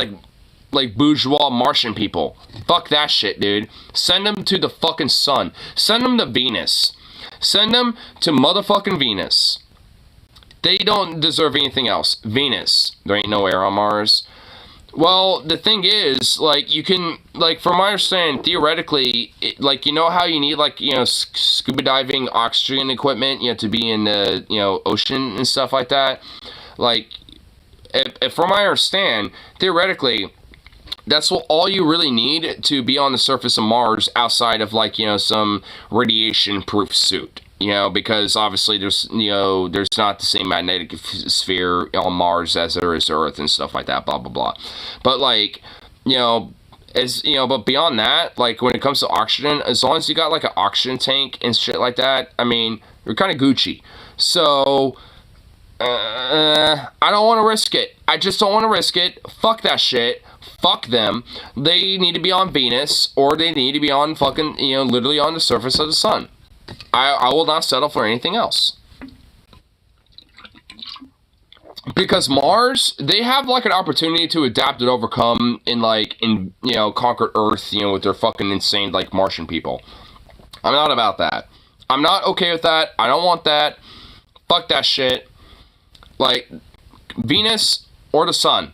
[SPEAKER 1] like bourgeois Martian people. Fuck that shit, dude. Send them to the fucking sun. Send them to Venus. Send them to motherfucking Venus. They don't deserve anything else. Venus. There ain't no air on Mars. Well, the thing is, like, you can, like, from my understanding, theoretically, like, you know how you need, like, you know, scuba diving oxygen equipment, you know, to be in the, you know, ocean and stuff like that? Like, if from I understand, theoretically, that's what all you really need to be on the surface of Mars outside of, like, you know, some radiation-proof suit. You know, because obviously there's, you know, there's not the same magnetic sphere on Mars as there is Earth and stuff like that, blah, blah, blah. But, like, you know, as, you know, but beyond that, like, when it comes to oxygen, as long as you got, like, an oxygen tank and shit like that, I mean, you're kind of Gucci. So, I don't want to risk it. I just don't want to risk it. Fuck that shit. Fuck them. They need to be on Venus, or they need to be on fucking, you know, literally on the surface of the sun. I will not settle for anything else. Because Mars, they have, like, an opportunity to adapt and overcome and, like, you know, conquer Earth, you know, with their fucking insane, like, Martian people. I'm not about that. I'm not okay with that. I don't want that. Fuck that shit. Like, Venus or the sun.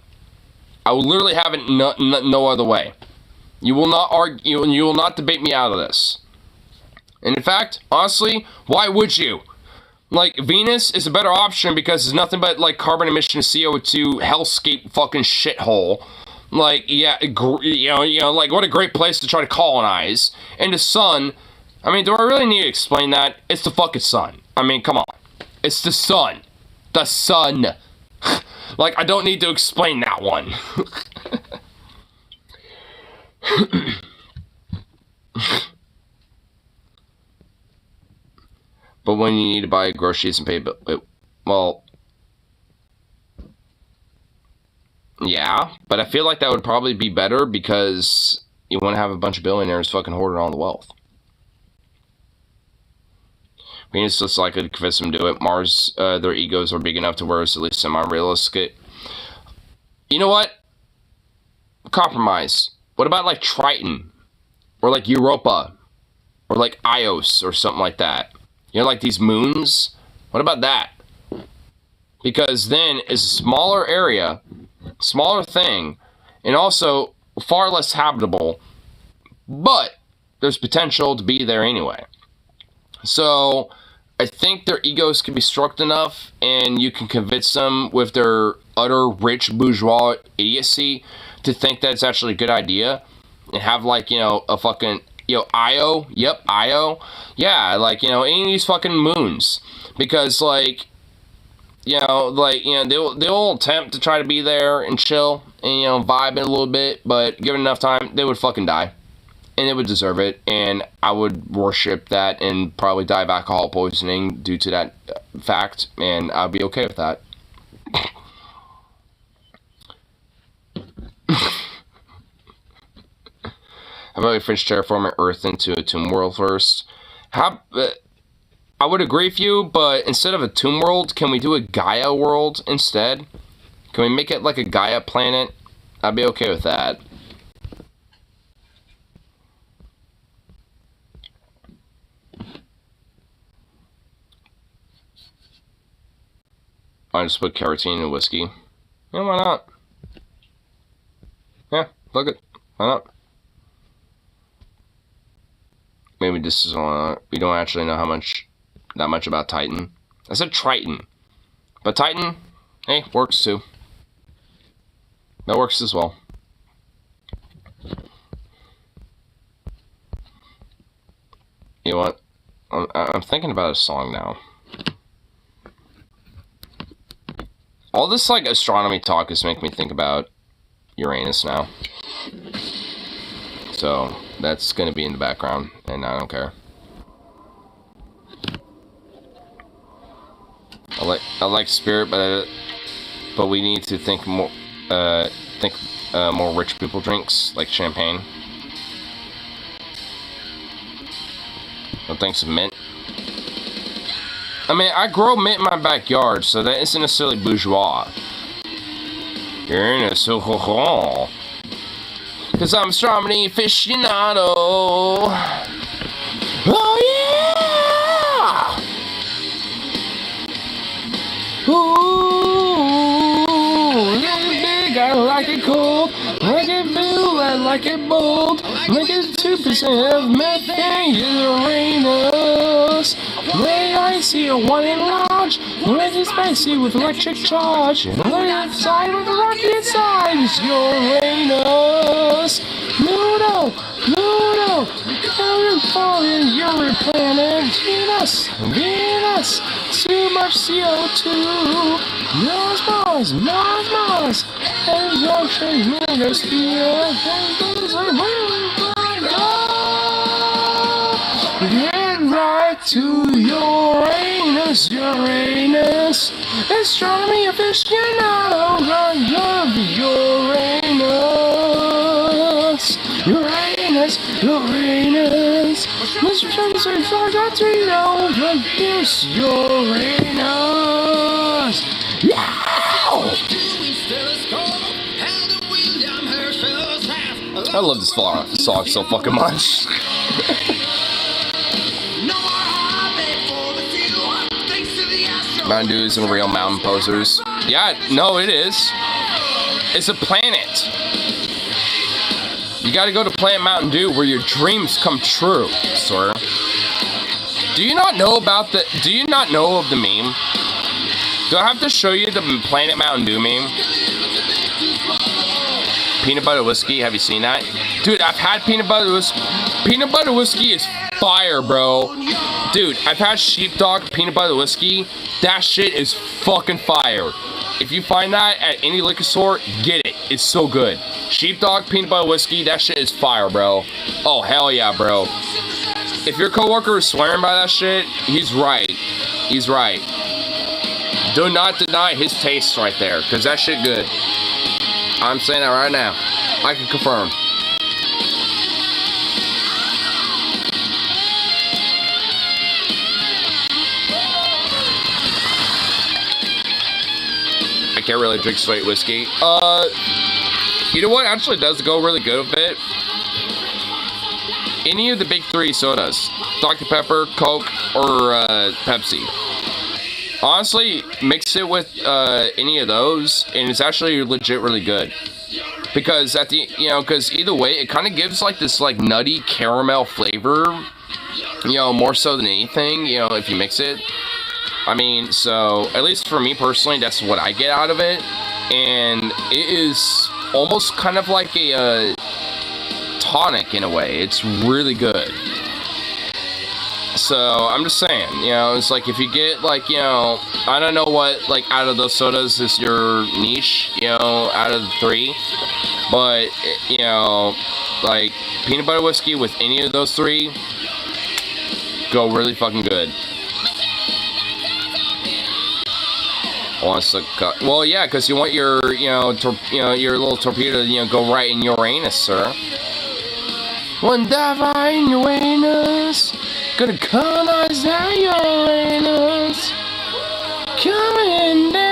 [SPEAKER 1] I will literally have it no other way. You will not argue, you will not debate me out of this. And in fact, honestly, why would you? Like, Venus is a better option because it's nothing but, like, carbon emission CO2 hellscape fucking shithole. Like, yeah, you know, like, what a great place to try to colonize. And the sun, I mean, do I really need to explain that? It's the fucking sun. I mean, come on. It's the sun. The sun. Like, I don't need to explain that one. But when you need to buy groceries and pay, well, yeah, but I feel like that would probably be better because you want to have a bunch of billionaires fucking hoarding all the wealth. Venus looks like it convince them to do it. Mars, their egos are big enough to where it's at least semi-realistic. You know what? Compromise. What about, like, Triton? Or, like, Europa? Or, like, Ios or something like that? You know, like these moons? What about that? Because then it's a smaller area, smaller thing, and also far less habitable, but there's potential to be there anyway. So I think their egos can be stroked enough, and you can convince them with their utter rich bourgeois idiocy to think that it's actually a good idea, and have like, you know, a fucking, you know, Io, yep, Io, yeah, like, you know, any of these fucking moons, because like, you know, like, you know, they'll attempt to try to be there and chill and, you know, vibe it a little bit, but given enough time, they would fucking die. And they would deserve it, and I would worship that and probably die of alcohol poisoning due to that fact, and I'd be okay with that. How about we finish terraforming Earth into a tomb world first? I would agree with you, but instead of a tomb world, can we do a Gaia world instead? Can we make it like a Gaia planet? I'd be okay with that. I just put carotene in whiskey. Yeah, why not? Yeah, look it. Why not? Maybe this is on. We don't actually know that much about Titan. I said Triton, but Titan, hey, works too. That works as well. You know what? I'm thinking about a song now. All this like astronomy talk is making me think about Uranus now. So that's gonna be in the background, and I don't care. I like Spirit, but we need to think more more rich people drinks like champagne. No thanks to mint. I mean, I grow mint in my backyard, so that isn't necessarily bourgeois. Cause I'm astronomy aficionado. Oh yeah! Ooh, like it big, I like it cold. Like it blue, I like it bold. Like it 2% of methane, Uranus. Way I see a one in large. Like it spicy with electric charge. And on the left side with a rocky inside is Uranus. Pluto, Pluto, you're falling, you're a planet. Venus, too much CO2. Mars, and Russian Manosphere. Get right to Uranus. Astronomy aficionado, I love Uranus. Mr. Jones, I forgot to know, but this Uranus. Yeah! I love this song so fucking much. Mountain Dew isn't real mountain posers. Yeah, no, it is. It's a planet. You gotta go to Planet Mountain Dew where your dreams come true, sir. Do you not know of the meme? Do I have to show you the Planet Mountain Dew meme? Peanut butter whiskey, have you seen that? Dude, I've had peanut butter whiskey. Peanut butter whiskey is fire, bro. Dude, I've had sheepdog peanut butter whiskey. That shit is fucking fire. If you find that at any liquor store, get it. It's so good. Sheepdog peanut butter whiskey, that shit is fire, bro. Oh, hell yeah, bro. If your coworker is swearing by that shit, he's right. He's right. Do not deny his taste right there, because that shit good. I'm saying that right now. I can confirm. I can't really drink straight whiskey. You know what actually does go really good with it? Any of the big three sodas. Dr. Pepper, Coke, or Pepsi. Honestly, mix it with any of those, and it's actually legit really good. because at the, because either way, it kind of gives like this like nutty caramel flavor, more so than anything, if you mix it. I mean, so at least for me personally, that's what I get out of it, and it is almost kind of like a tonic in a way. It's really good. So I'm just saying, it's like if you get like, I don't know what like out of those sodas is your niche, out of the three, but like peanut butter whiskey with any of those three go really fucking good. Well, yeah, because you want your, your little torpedo to, go right in your anus, sir. One dive right in your anus, gonna colonize that your anus, coming down.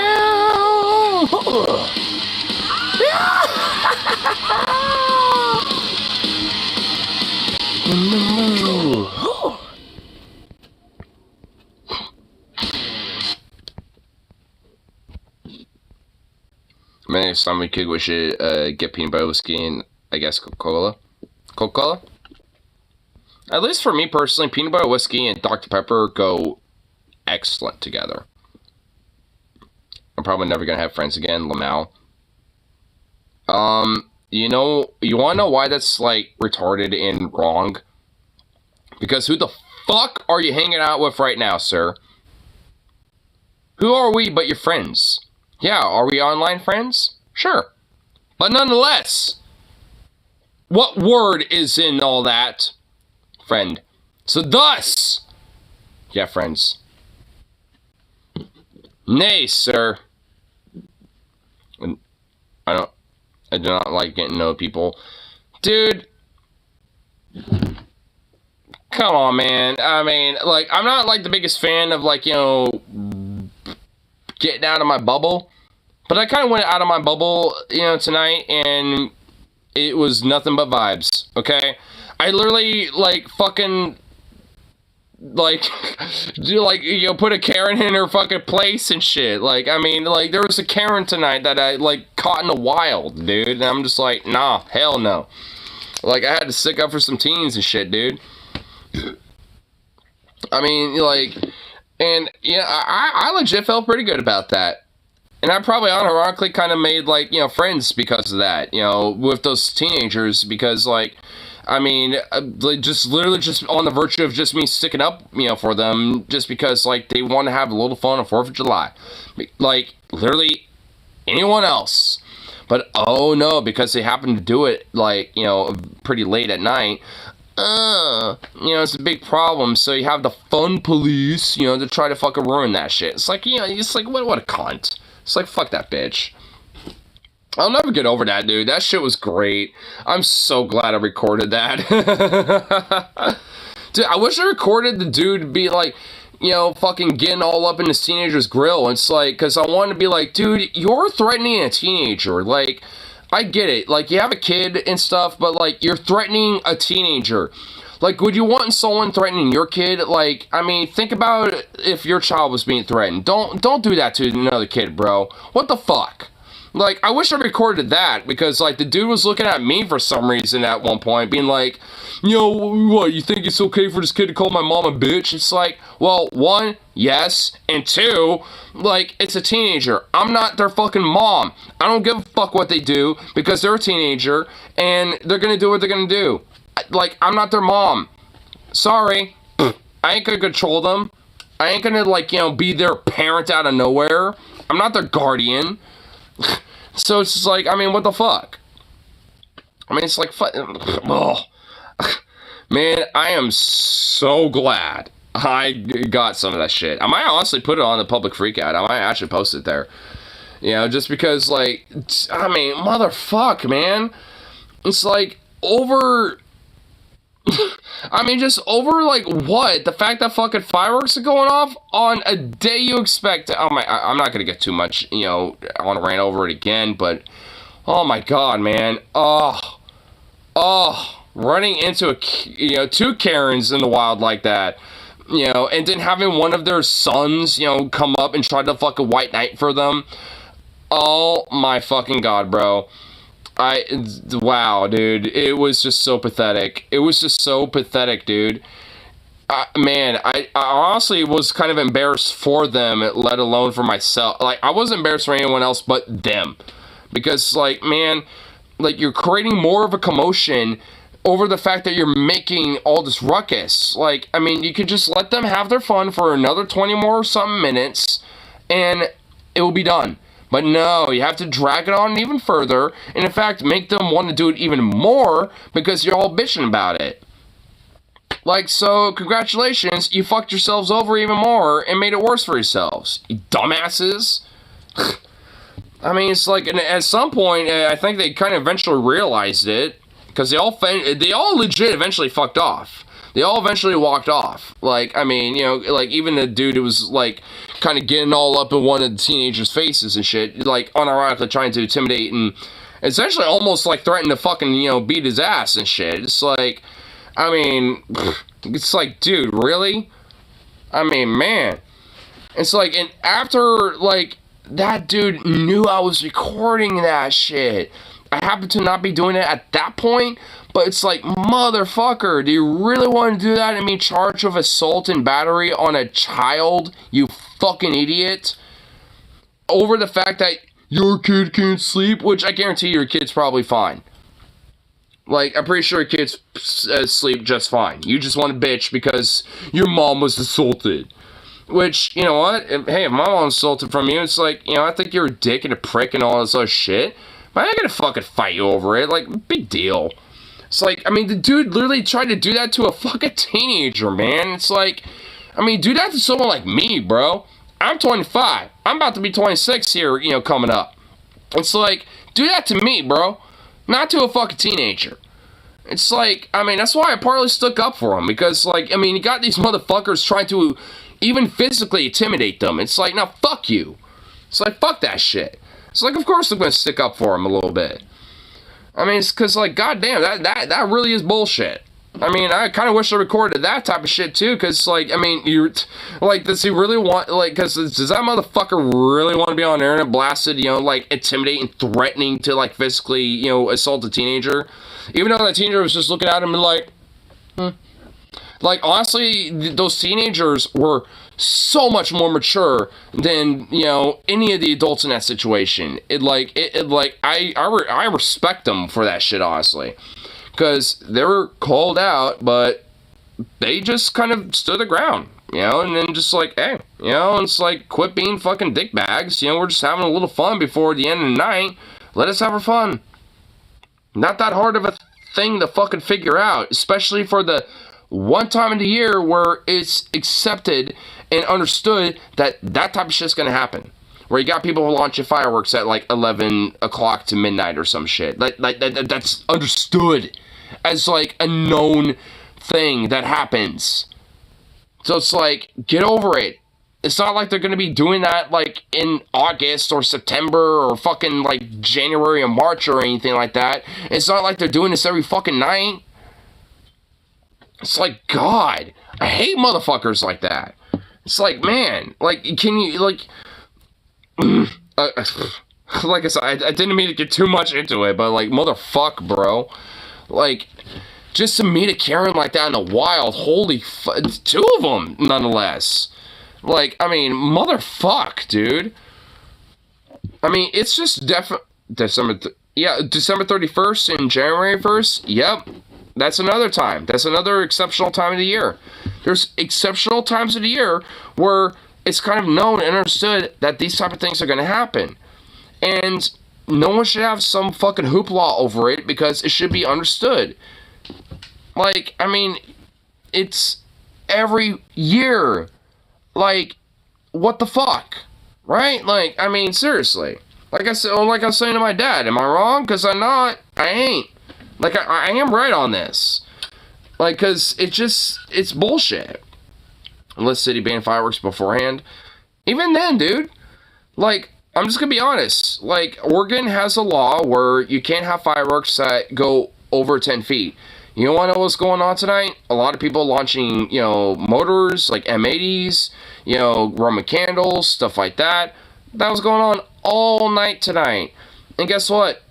[SPEAKER 1] Next time we could, we should get peanut butter whiskey and I guess Coca-Cola. Coca-Cola? At least for me personally, peanut butter whiskey and Dr. Pepper go excellent together. I'm probably never gonna have friends again, Lamau. You wanna know why that's like retarded and wrong? Because who the fuck are you hanging out with right now, sir? Who are we but your friends? Yeah, are we online friends? Sure. But nonetheless, what word is in all that? Friend. So thus, yeah, friends. Nay, sir. I do not like getting to know people. Dude. Come on, man. I mean, like, I'm not like the biggest fan of like, getting out of my bubble. But I kind of went out of my bubble, tonight, and it was nothing but vibes, okay? I literally, like, fucking, like, put a Karen in her fucking place and shit. Like, I mean, like, there was a Karen tonight that I, like, caught in the wild, dude. And I'm just like, nah, hell no. Like, I had to stick up for some teens and shit, dude. I mean, like, and, I legit felt pretty good about that. And I probably unironically kind of made, like, friends because of that, with those teenagers, because, like, I mean, just literally just on the virtue of just me sticking up, for them, just because, like, they want to have a little fun on 4th of July. Like, literally anyone else. But, oh no, because they happen to do it, like, pretty late at night, it's a big problem, so you have the fun police, to try to fucking ruin that shit. It's like, it's like, what a cunt. It's like, fuck that bitch. I'll never get over that, dude. That shit was great. I'm so glad I recorded that. Dude, I wish I recorded the dude be like, fucking getting all up in this teenager's grill. It's like, because I want to be like, dude, you're threatening a teenager. Like, I get it. Like, you have a kid and stuff, but, like, you're threatening a teenager. Like, would you want someone threatening your kid? Like, I mean, think about if your child was being threatened. Don't do that to another kid, bro. What the fuck? Like, I wish I recorded that, because, like, the dude was looking at me for some reason at one point, being like, what, you think it's okay for this kid to call my mom a bitch? It's like, well, one, yes, and two, like, it's a teenager. I'm not their fucking mom. I don't give a fuck what they do, because they're a teenager, and they're gonna do what they're gonna do. Like, I'm not their mom. Sorry. I ain't gonna control them. I ain't gonna, like, be their parent out of nowhere. I'm not their guardian. So it's just like, I mean, what the fuck? I mean, it's like, oh. Man, I am so glad I got some of that shit. I might honestly put it on the public freakout. I might actually post it there. Just because, like, I mean, motherfuck, man. It's like, over... I mean, just over, like, what? The fact that fucking fireworks are going off on a day you expect... Oh, my... I'm not gonna get too much, I want to rant over it again, but... Oh, my God, man. Oh. Running into, two Karens in the wild like that, and then having one of their sons, come up and try to fucking white knight for them. Oh, my fucking God, bro. Wow, dude. It was just so pathetic. It was just so pathetic, dude. Man, I honestly was kind of embarrassed for them, let alone for myself. Like, I wasn't embarrassed for anyone else but them. Because, like, man, like, you're creating more of a commotion over the fact that you're making all this ruckus. Like, I mean, you could just let them have their fun for another 20 more something minutes, and it will be done. But no, you have to drag it on even further, and in fact, make them want to do it even more because you're all bitching about it. Like, so, congratulations, you fucked yourselves over even more and made it worse for yourselves. You dumbasses. I mean, it's like, at some point, I think they kind of eventually realized it, because they all legit eventually fucked off. They all eventually walked off. Like, I mean, you know, like, even the dude who was, like, kind of getting all up in one of the teenagers' faces and shit, like, unironically trying to intimidate and essentially almost, like, threaten to fucking, you know, beat his ass and shit. It's like, I mean, it's like, dude, really? I mean, man. It's like, and after, like, that dude knew I was recording that shit. I happened to not be doing it at that point, but it's like, motherfucker, do you really want to do that and be charged with assault and battery on a child, you fucking idiot? Over the fact that your kid can't sleep, which I guarantee your kid's probably fine. Like, I'm pretty sure your kids sleep just fine. You just want to bitch because your mom was assaulted. Which, you know what? Hey, if my mom assaulted from you, it's like, you know, I think you're a dick and a prick and all this other shit. But I ain't gonna fucking fight you over it. Like, big deal. It's like, I mean, the dude literally tried to do that to a fucking teenager, man. It's like, I mean, do that to someone like me, bro. I'm 25. I'm about to be 26 here, you know, coming up. It's like, do that to me, bro. Not to a fucking teenager. It's like, I mean, that's why I partly stuck up for him. Because, like, I mean, you got these motherfuckers trying to even physically intimidate them. It's like, now, fuck you. It's like, fuck that shit. It's like, of course I'm going to stick up for him a little bit. I mean, it's because, like, goddamn, that really is bullshit. I mean, I kind of wish I recorded that type of shit, too, because, like, I mean, you're, like, does he really want, like, because does that motherfucker really want to be on the internet blasted, you know, like, intimidating, threatening to, like, physically, you know, assault a teenager? Even though that teenager was just looking at him and, like, Like, honestly, those teenagers were so much more mature than, you know, any of the adults in that situation. I respect them for that shit, honestly. Because they were called out, but they just kind of stood their ground, you know, and then just like, hey, you know, it's like, quit being fucking dickbags, you know, we're just having a little fun before the end of the night. Let us have our fun. Not that hard of a thing to fucking figure out, especially for the one time of the year where it's accepted and understood that that type of shit's gonna happen. Where you got people launching fireworks at like 11 o'clock to midnight or some shit. That's understood as like a known thing that happens. So it's like, get over it. It's not like they're gonna be doing that like in August or September or fucking like January or March or anything like that. It's not like they're doing this every fucking night. It's like, God, I hate motherfuckers like that. It's like, man, like, can you, like, like I said, I didn't mean to get too much into it, but, like, motherfuck, bro. Like, just to meet a Karen like that in the wild, holy two of them, nonetheless. Like, I mean, motherfuck, dude. I mean, it's just December 31st and January 1st, yep. That's another time. That's another exceptional time of the year. There's exceptional times of the year where it's kind of known and understood that these type of things are going to happen. And no one should have some fucking hoopla over it because it should be understood. Like, I mean, it's every year. Like, what the fuck? Right? Like, I mean, seriously. Like I said, like I was saying to my dad, am I wrong? Because I'm not. I ain't. Like, I am right on this. Like, because it's bullshit. Unless City banned fireworks beforehand. Even then, dude. Like, I'm just going to be honest. Like, Oregon has a law where you can't have fireworks that go over 10 feet. You want to know what's going on tonight? A lot of people launching, you know, motors, like M80s, you know, Roman candles, stuff like that. That was going on all night tonight. And guess what?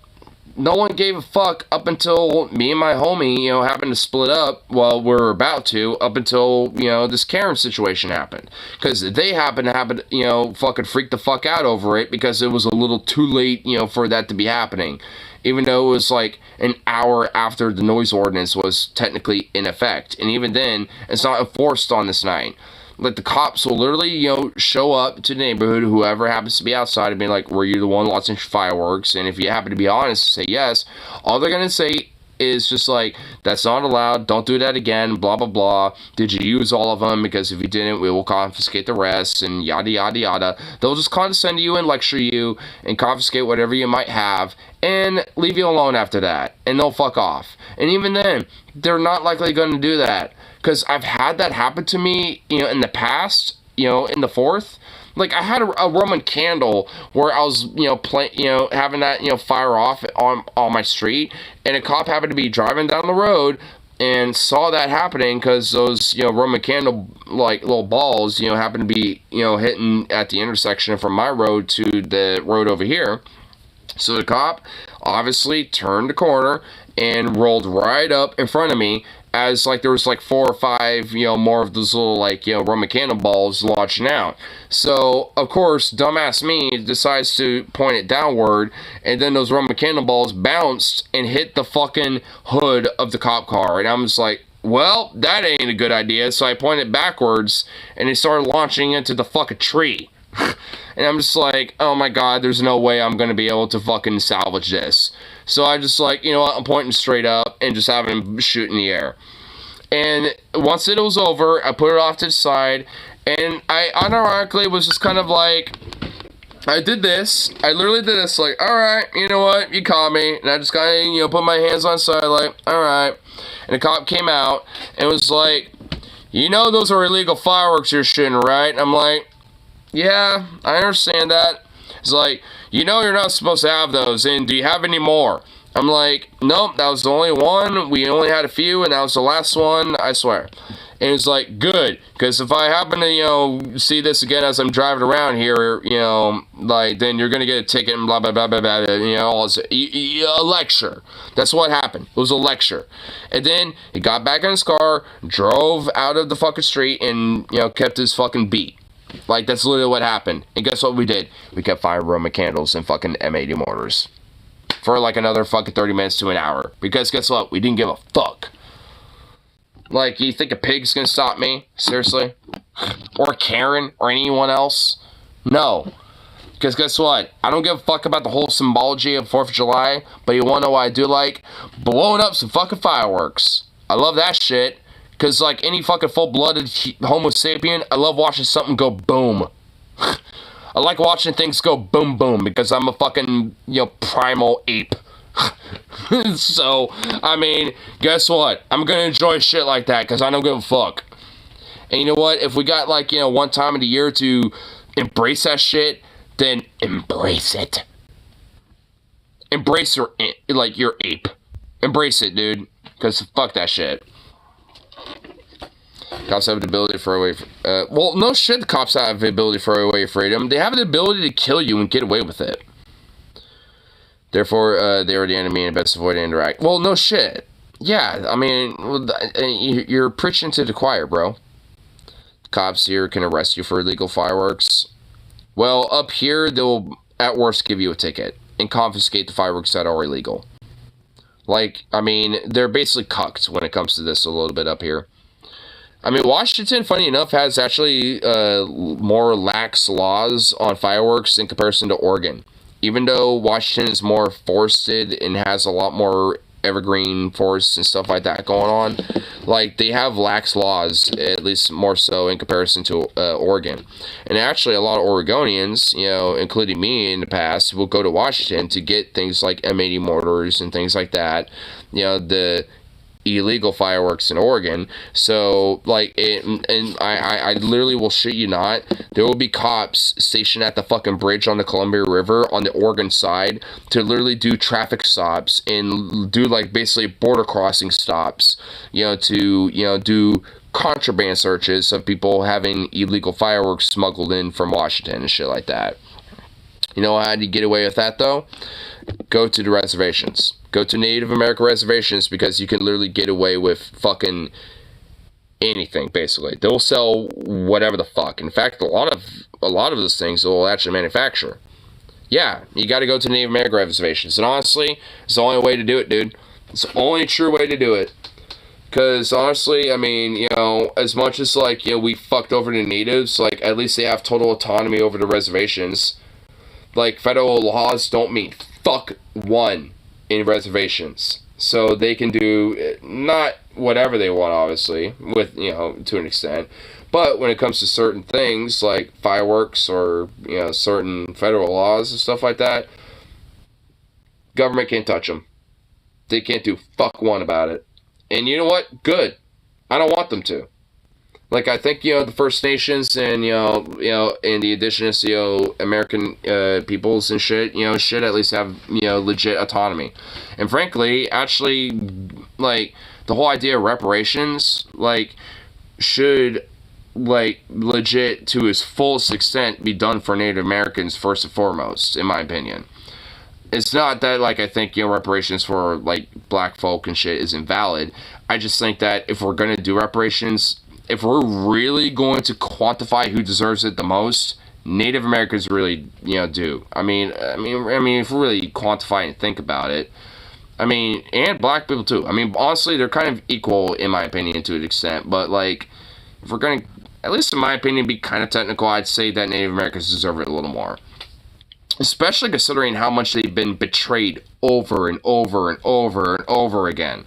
[SPEAKER 1] no one gave a fuck up until me and my homie, you know, happened to split up while we were about to, up until, you know, this Karen situation happened. Because they happened to, you know, fucking freak the fuck out over it because it was a little too late, you know, for that to be happening. Even though it was like an hour after the noise ordinance was technically in effect. And even then, it's not enforced on this night. Like, the cops will literally, you know, show up to the neighborhood, whoever happens to be outside, and be like, were you the one launching fireworks? And if you happen to be honest, say yes. All they're going to say is just like, that's not allowed, don't do that again, blah, blah, blah. Did you use all of them? Because if you didn't, we will confiscate the rest, and yada, yada, yada. They'll just condescend to you and lecture you, and confiscate whatever you might have, and leave you alone after that. And they'll fuck off. And even then, they're not likely going to do that. Because I've had that happen to me, you know, in the past, you know, in the 4th. Like, I had a Roman candle where I was, you know, having that, you know, fire off on my street. And a cop happened to be driving down the road and saw that happening because those, you know, Roman candle, like, little balls, you know, happened to be, you know, hitting at the intersection from my road to the road over here. So the cop obviously turned the corner and rolled right up in front of me as, like, there was, like, 4 or 5, you know, more of those little, like, you know, Roman cannonballs launching out. So, of course, dumbass me decides to point it downward, and then those Roman cannonballs bounced and hit the fucking hood of the cop car. And I'm just like, well, that ain't a good idea. So I pointed backwards, and it started launching into the fucking tree. And I'm just like, oh my god, there's no way I'm going to be able to fucking salvage this. So I just like, you know what, I'm pointing straight up and just having him shoot in the air. And once it was over, I put it off to the side, and I unironically was just kind of like, I did this. I literally did this, like, alright, you know what, you caught me. And I just kind of, you know, put my hands on the side, like, alright. And the cop came out and was like, you know those are illegal fireworks you're shooting, right? And I'm like, yeah, I understand that. It's like, you know you're not supposed to have those, and do you have any more? I'm like, nope, that was the only one. We only had a few, and that was the last one, I swear. And it's like, good, because if I happen to, you know, see this again as I'm driving around here, you know, like, then you're going to get a ticket and blah, blah, blah, blah, blah, you know, all this, a lecture. That's what happened. It was a lecture. And then he got back in his car, drove out of the fucking street, and, you know, kept his fucking beat. Like, that's literally what happened. And guess what we did? We kept firing Roman candles and fucking M80 mortars. For like another fucking 30 minutes to an hour. Because guess what? We didn't give a fuck. Like, you think a pig's gonna stop me? Seriously? Or Karen? Or anyone else? No. Because guess what? I don't give a fuck about the whole symbology of 4th of July. But you wanna know what I do like? Blowing up some fucking fireworks. I love that shit. Because, like, any fucking full-blooded Homo sapien, I love watching something go boom. I like watching things go boom, boom, because I'm a fucking, you know, primal ape. So, I mean, guess what? I'm gonna enjoy shit like that, because I don't give a fuck. And you know what? If we got, like, you know, one time in the year to embrace that shit, then embrace it. Embrace your, like, your ape. Embrace it, dude. Because fuck that shit. Cops have the ability to throw away... well, no shit, the cops have the ability to throw away freedom. They have the ability to kill you and get away with it. Therefore, they are the enemy and best avoid and interact. Well, no shit. Yeah, I mean, you're preaching to the choir, bro. Cops here can arrest you for illegal fireworks. Well, up here, they'll, at worst, give you a ticket and confiscate the fireworks that are illegal. Like, I mean, they're basically cucked when it comes to this a little bit up here. I mean, Washington, funny enough, has actually more lax laws on fireworks in comparison to Oregon. Even though Washington is more forested and has a lot more evergreen forests and stuff like that going on, like, they have lax laws, at least more so in comparison to Oregon. And actually, a lot of Oregonians, you know, including me in the past, will go to Washington to get things like M80 mortars and things like that. You know, the illegal fireworks in Oregon. So, like, I literally will shit you not, there will be cops stationed at the fucking bridge on the Columbia River on the Oregon side to literally do traffic stops and do, like, basically border crossing stops, you know, to, you know, do contraband searches of people having illegal fireworks smuggled in from Washington and shit like that. You know how you get away with that, though? Go to the reservations. Go to Native American reservations, because you can literally get away with fucking anything, basically. They'll sell whatever the fuck. In fact, a lot of those things they'll actually manufacture. Yeah, you got to go to Native American reservations. And honestly, it's the only way to do it, dude. It's the only true way to do it. Because honestly, I mean, you know, as much as, like, you know, we fucked over the natives, like, at least they have total autonomy over the reservations. Like, federal laws don't mean fuck one in reservations. So they can do not whatever they want, obviously, with, you know, to an extent. But when it comes to certain things, like fireworks or, you know, certain federal laws and stuff like that, government can't touch them. They can't do fuck one about it. And you know what? Good. I don't want them to. Like, I think, you know, the First Nations and, you know, and the indigenous, you know, American peoples and shit, you know, should at least have, you know, legit autonomy. And frankly, actually, like, the whole idea of reparations, like, should, like, legit, to its fullest extent, be done for Native Americans first and foremost, in my opinion. It's not that, like, I think, you know, reparations for, like, black folk and shit is invalid. I just think that if we're going to do reparations, if we're really going to quantify who deserves it the most, Native Americans really, you know, do. I mean, if we really quantify and think about it, I mean, and black people too. I mean, honestly, they're kind of equal, in my opinion, to an extent. But, like, if we're going to, at least in my opinion, be kind of technical, I'd say that Native Americans deserve it a little more. Especially considering how much they've been betrayed over and over and over and over again.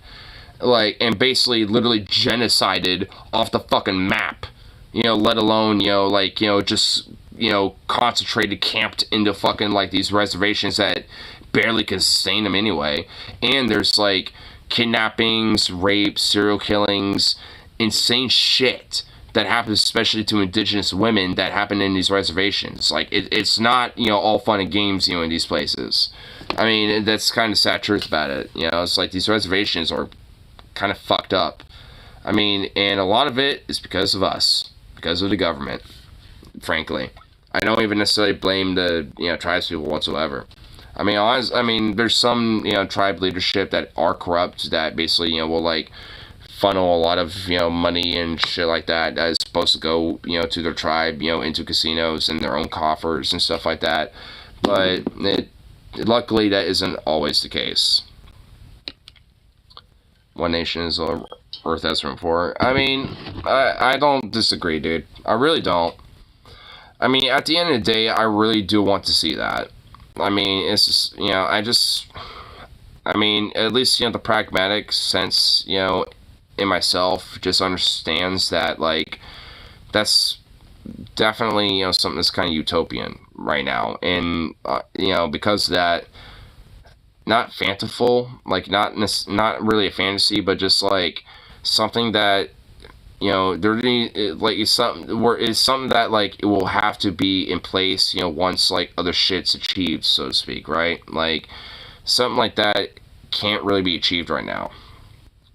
[SPEAKER 1] Like, and basically literally genocided off the fucking map. You know, let alone, you know, like, you know, just, you know, concentrated, camped into fucking, like, these reservations that barely can sustain them anyway. And there's, like, kidnappings, rapes, serial killings, insane shit that happens especially to indigenous women that happen in these reservations. Like, it's not, you know, all fun and games, you know, in these places. I mean, that's kind of sad truth about it. You know, it's like these reservations are kind of fucked up. I mean, and a lot of it is because of us, because of the government, frankly. I don't even necessarily blame the, you know, tribes people whatsoever. I mean, there's some, you know, tribe leadership that are corrupt that basically, you know, will, like, funnel a lot of, you know, money and shit like that is supposed to go, you know, to their tribe, you know, into casinos and their own coffers and stuff like that. But luckily that isn't always the case. One nation is all Earth has room for. I mean, I don't disagree, dude. I really don't. I mean, at the end of the day, I really do want to see that. I mean, it's just, you know, I mean, at least, you know, the pragmatic sense, you know, in myself just understands that, like, that's definitely, you know, something that's kind of utopian right now. And, you know, because of that, not fanciful, like, not really a fantasy, but just, like, something that, you know, it's something that, like, it will have to be in place, you know, once, like, other shit's achieved, so to speak, right? Like, something like that can't really be achieved right now,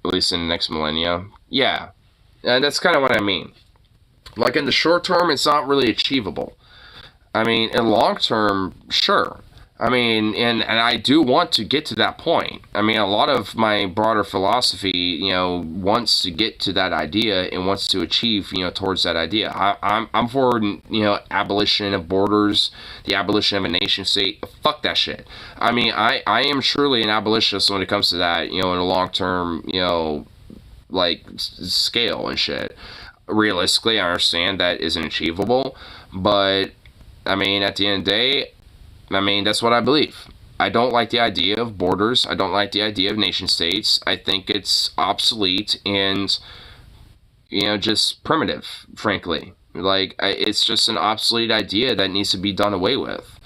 [SPEAKER 1] at least in the next millennia. Yeah, and that's kind of what I mean. Like, in the short term, it's not really achievable. I mean, in the long term, sure. I mean, and I do want to get to that point. I mean, a lot of my broader philosophy, you know, wants to get to that idea and wants to achieve, you know, towards that idea. I'm for, you know, abolition of borders, the abolition of a nation state. Fuck that shit. I mean, I am truly an abolitionist when it comes to that, you know, in a long term, you know, like, scale and shit. Realistically, I understand that isn't achievable, but I mean, at the end of the day, I mean, that's what I believe. I don't like the idea of borders. I don't like the idea of nation states. I think it's obsolete and, you know, just primitive, frankly. Like, it's just an obsolete idea that needs to be done away with.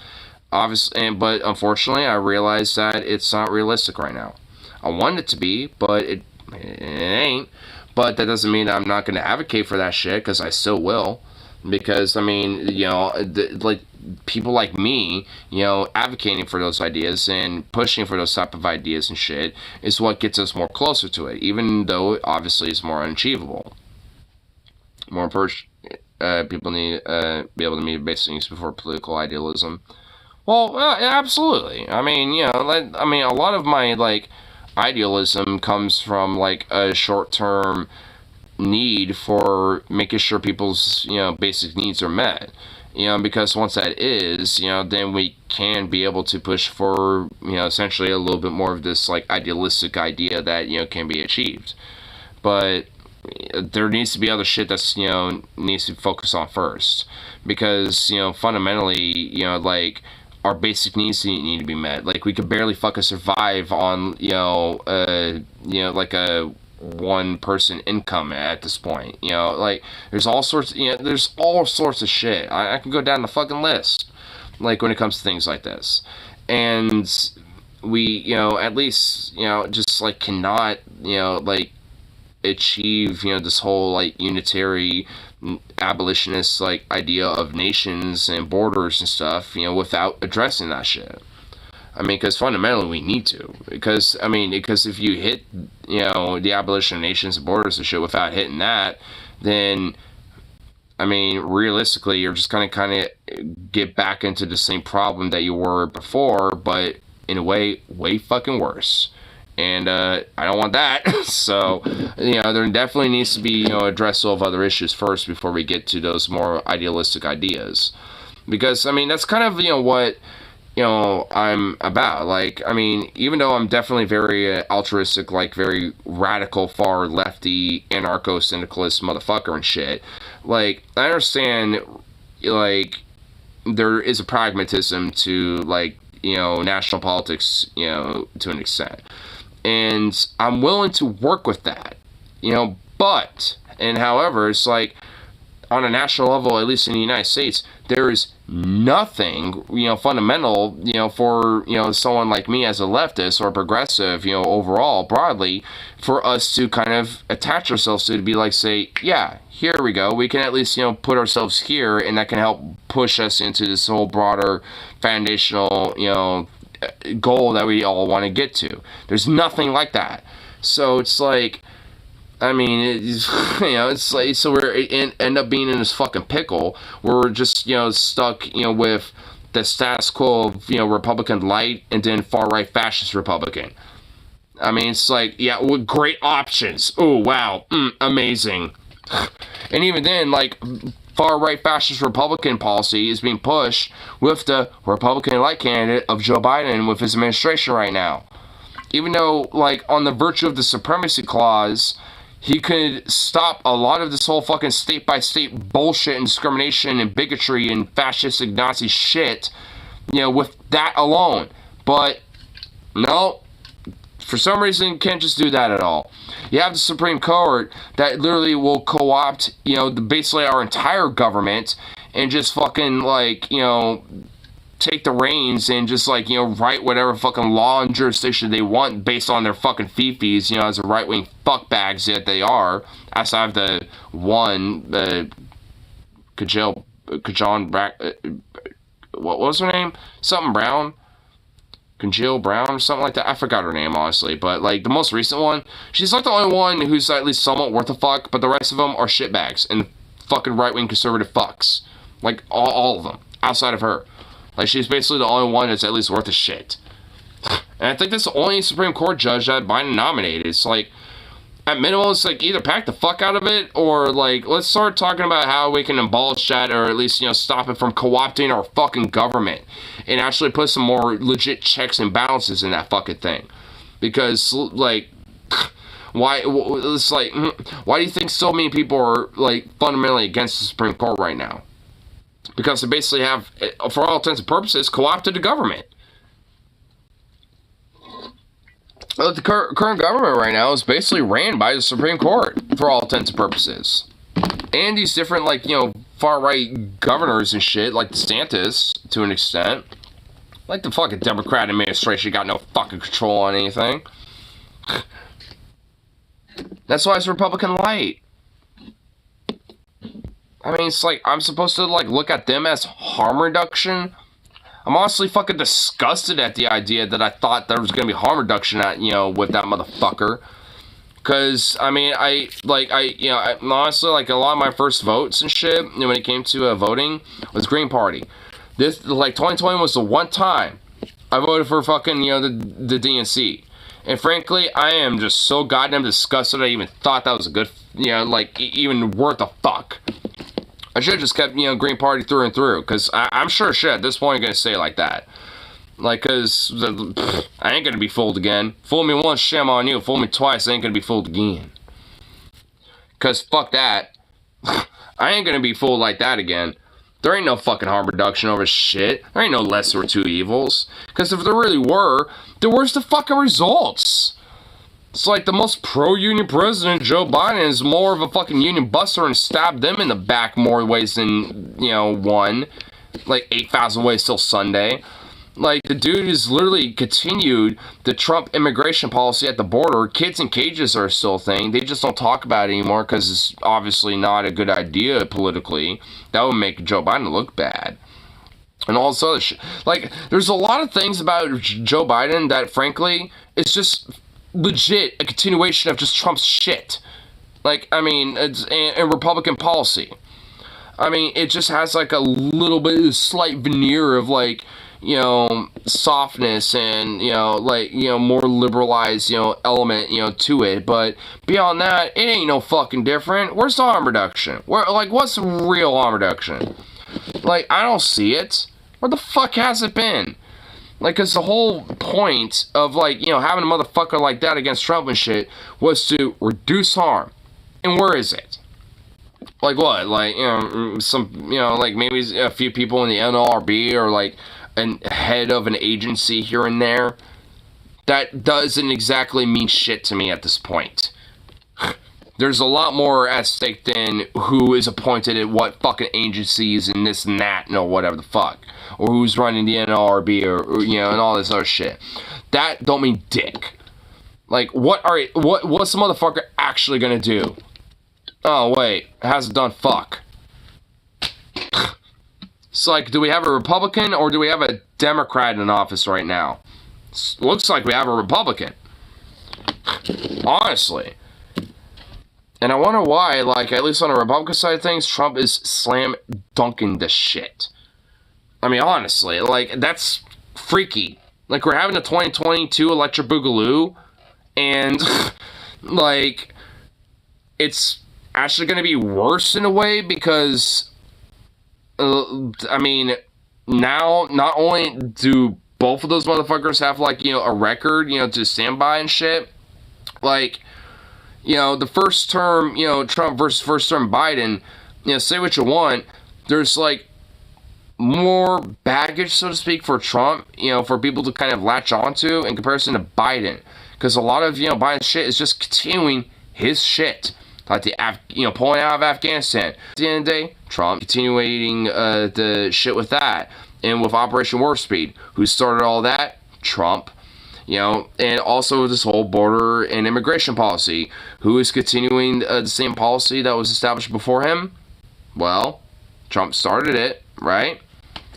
[SPEAKER 1] Obviously, but unfortunately, I realize that it's not realistic right now. I want it to be, but it ain't. But that doesn't mean I'm not going to advocate for that shit, because I still will. Because, I mean, you know, like, people like me, you know, advocating for those ideas and pushing for those type of ideas and shit is what gets us more closer to it, even though it obviously is more unachievable. People need be able to meet basic needs before political idealism. Well, absolutely. I mean, you know, a lot of my, like, idealism comes from, like, a short-term need for making sure people's, you know, basic needs are met. You know, because once that is, you know, then we can be able to push for, you know, essentially a little bit more of this, like, idealistic idea that, you know, can be achieved. But there needs to be other shit that's, you know, needs to focus on first. Because, you know, fundamentally, you know, like, our basic needs need to be met. Like, we could barely fucking survive on, like a one person income at this point. You know, like, there's all sorts of shit. I can go down the fucking list, like, when it comes to things like this. And we, you know, at least, you know, just, like, cannot, you know, like, achieve, you know, this whole, like, unitary abolitionist, like, idea of nations and borders and stuff, you know, without addressing that shit. I mean, because fundamentally we need to. Because if you hit, you know, the abolition of nations and borders and shit without hitting that, then, I mean, realistically, you're just gonna kind of get back into the same problem that you were before, but in a way fucking worse. And I don't want that. So, you know, there definitely needs to be, you know, addressal of other issues first before we get to those more idealistic ideas. Because, I mean, that's kind of, you know, what, you know, I'm about. Like, I mean, even though I'm definitely very altruistic, like, very radical, far lefty, anarcho-syndicalist motherfucker and shit, like, I understand, like, there is a pragmatism to, like, you know, national politics, you know, to an extent. And I'm willing to work with that, you know, however, it's like, on a national level, at least in the United States, there is nothing, you know, fundamental, you know, for, you know, someone like me as a leftist or progressive, you know, overall, broadly, for us to kind of attach ourselves to be like, say, yeah, here we go. We can at least, you know, put ourselves here, and that can help push us into this whole broader foundational, you know, goal that we all want to get to. There's nothing like that. So it's like, I mean, it's, you know, it's like, so end up being in this fucking pickle where we're just, you know, stuck, you know, with the status quo of, you know, Republican light and then far right fascist Republican. I mean, it's like, yeah, with great options. Oh, wow, amazing. And even then, like, far-right fascist Republican policy is being pushed with the Republican-elect candidate of Joe Biden with his administration right now. Even though, like, on the virtue of the supremacy clause, he could stop a lot of this whole fucking state-by-state bullshit and discrimination and bigotry and fascistic Nazi shit, you know, with that alone. But, no, for some reason, can't just do that at all. You have the Supreme Court that literally will co-opt, you know, basically our entire government and just fucking, like, you know, take the reins and just, like, you know, write whatever fucking law and jurisdiction they want based on their fucking fifis, you know, as a right-wing fuckbags that they are. Outside of the one, what was her name? Something Brown? Jill Brown or something like that. I forgot her name, honestly. But, like, the most recent one, she's, like, the only one who's at least somewhat worth a fuck, but the rest of them are shitbags and fucking right-wing conservative fucks. Like, all of them, outside of her. Like, she's basically the only one that's at least worth a shit. And I think that's the only Supreme Court judge that Biden nominated. It's like, at minimum, it's like, either pack the fuck out of it, or, like, let's start talking about how we can abolish that, or at least, you know, stop it from co-opting our fucking government, and actually put some more legit checks and balances in that fucking thing. Because, like, why do you think so many people are, like, fundamentally against the Supreme Court right now? Because they basically have, for all intents and purposes, co-opted the government. Well, the current government right now is basically ran by the Supreme Court, for all intents and purposes. And these different, like, you know, far-right governors and shit, like DeSantis, to an extent. Like, the fucking Democrat administration got no fucking control on anything. That's why it's Republican light. I mean, it's like, I'm supposed to, like, look at them as harm reduction? I'm honestly fucking disgusted at the idea that I thought there was gonna be harm reduction at, you know, with that motherfucker. Cause, I mean, honestly, like, a lot of my first votes and shit, when it came to voting, was Green Party. This, like, 2020 was the one time I voted for fucking, you know, the DNC. And frankly, I am just so goddamn disgusted I even thought that was a good, you know, like, even worth a fuck. I should have just kept, you know, Green Party through and through, because I'm sure shit at this point I'm going to say it like that. Like, because I ain't going to be fooled again. Fool me once, shame on you. Fool me twice, I ain't going to be fooled again. Because fuck that. I ain't going to be fooled like that again. There ain't no fucking harm reduction over shit. There ain't no lesser of two evils. Because if there really were, then where's the fucking results? It's like the most pro-union president, Joe Biden, is more of a fucking union buster and stabbed them in the back more ways than, you know, one. Like 8,000 ways till Sunday. Like, the dude has literally continued the Trump immigration policy at the border. Kids in cages are still a thing. They just don't talk about it anymore because it's obviously not a good idea politically. That would make Joe Biden look bad. And all this other shit. Like, there's a lot of things about Joe Biden that, frankly, is just legit a continuation of just Trump's shit. Like, I mean, it's a Republican policy. I mean, it just has, like, a little bit of slight veneer of, like, you know, softness and, you know, like, you know, more liberalized, you know, element, you know, to it. But beyond that, it ain't no fucking different. Where's the harm reduction? Where, like, what's the real harm reduction? Like, I don't see it. Where the fuck has it been? Like, because the whole point of, like, you know, having a motherfucker like that against Trump and shit was to reduce harm. And where is it? Like, what? Like, you know, some, you know, like, maybe a few people in the NLRB or, like, a head of an agency here and there. That doesn't exactly mean shit to me at this point. There's a lot more at stake than who is appointed at what fucking agencies and this and that, you know, whatever the fuck. Or who's running the NLRB or, you know, and all this other shit. That don't mean dick. Like, what's the motherfucker actually gonna do? Oh, wait, hasn't done fuck. So, like, do we have a Republican or do we have a Democrat in office right now? Looks like we have a Republican. Honestly. And I wonder why, like, at least on the Republican side of things, Trump is slam dunking this shit. I mean, honestly, like, that's freaky. Like, we're having a 2022 Electric Boogaloo, and, like, it's actually going to be worse in a way because, I mean, now, not only do both of those motherfuckers have, like, you know, a record, you know, to stand by and shit, like, you know, the first term, you know, Trump versus first term Biden, you know, say what you want, there's, like, more baggage, so to speak, for Trump, you know, for people to kind of latch onto in comparison to Biden. Because a lot of, you know, Biden's shit is just continuing his shit. Like you know, pulling out of Afghanistan. At the end of the day, Trump continuing the shit with that. And with Operation Warp Speed. Who started all that? Trump. You know, and also this whole border and immigration policy. Who is continuing the same policy that was established before him? Well, Trump started it, right?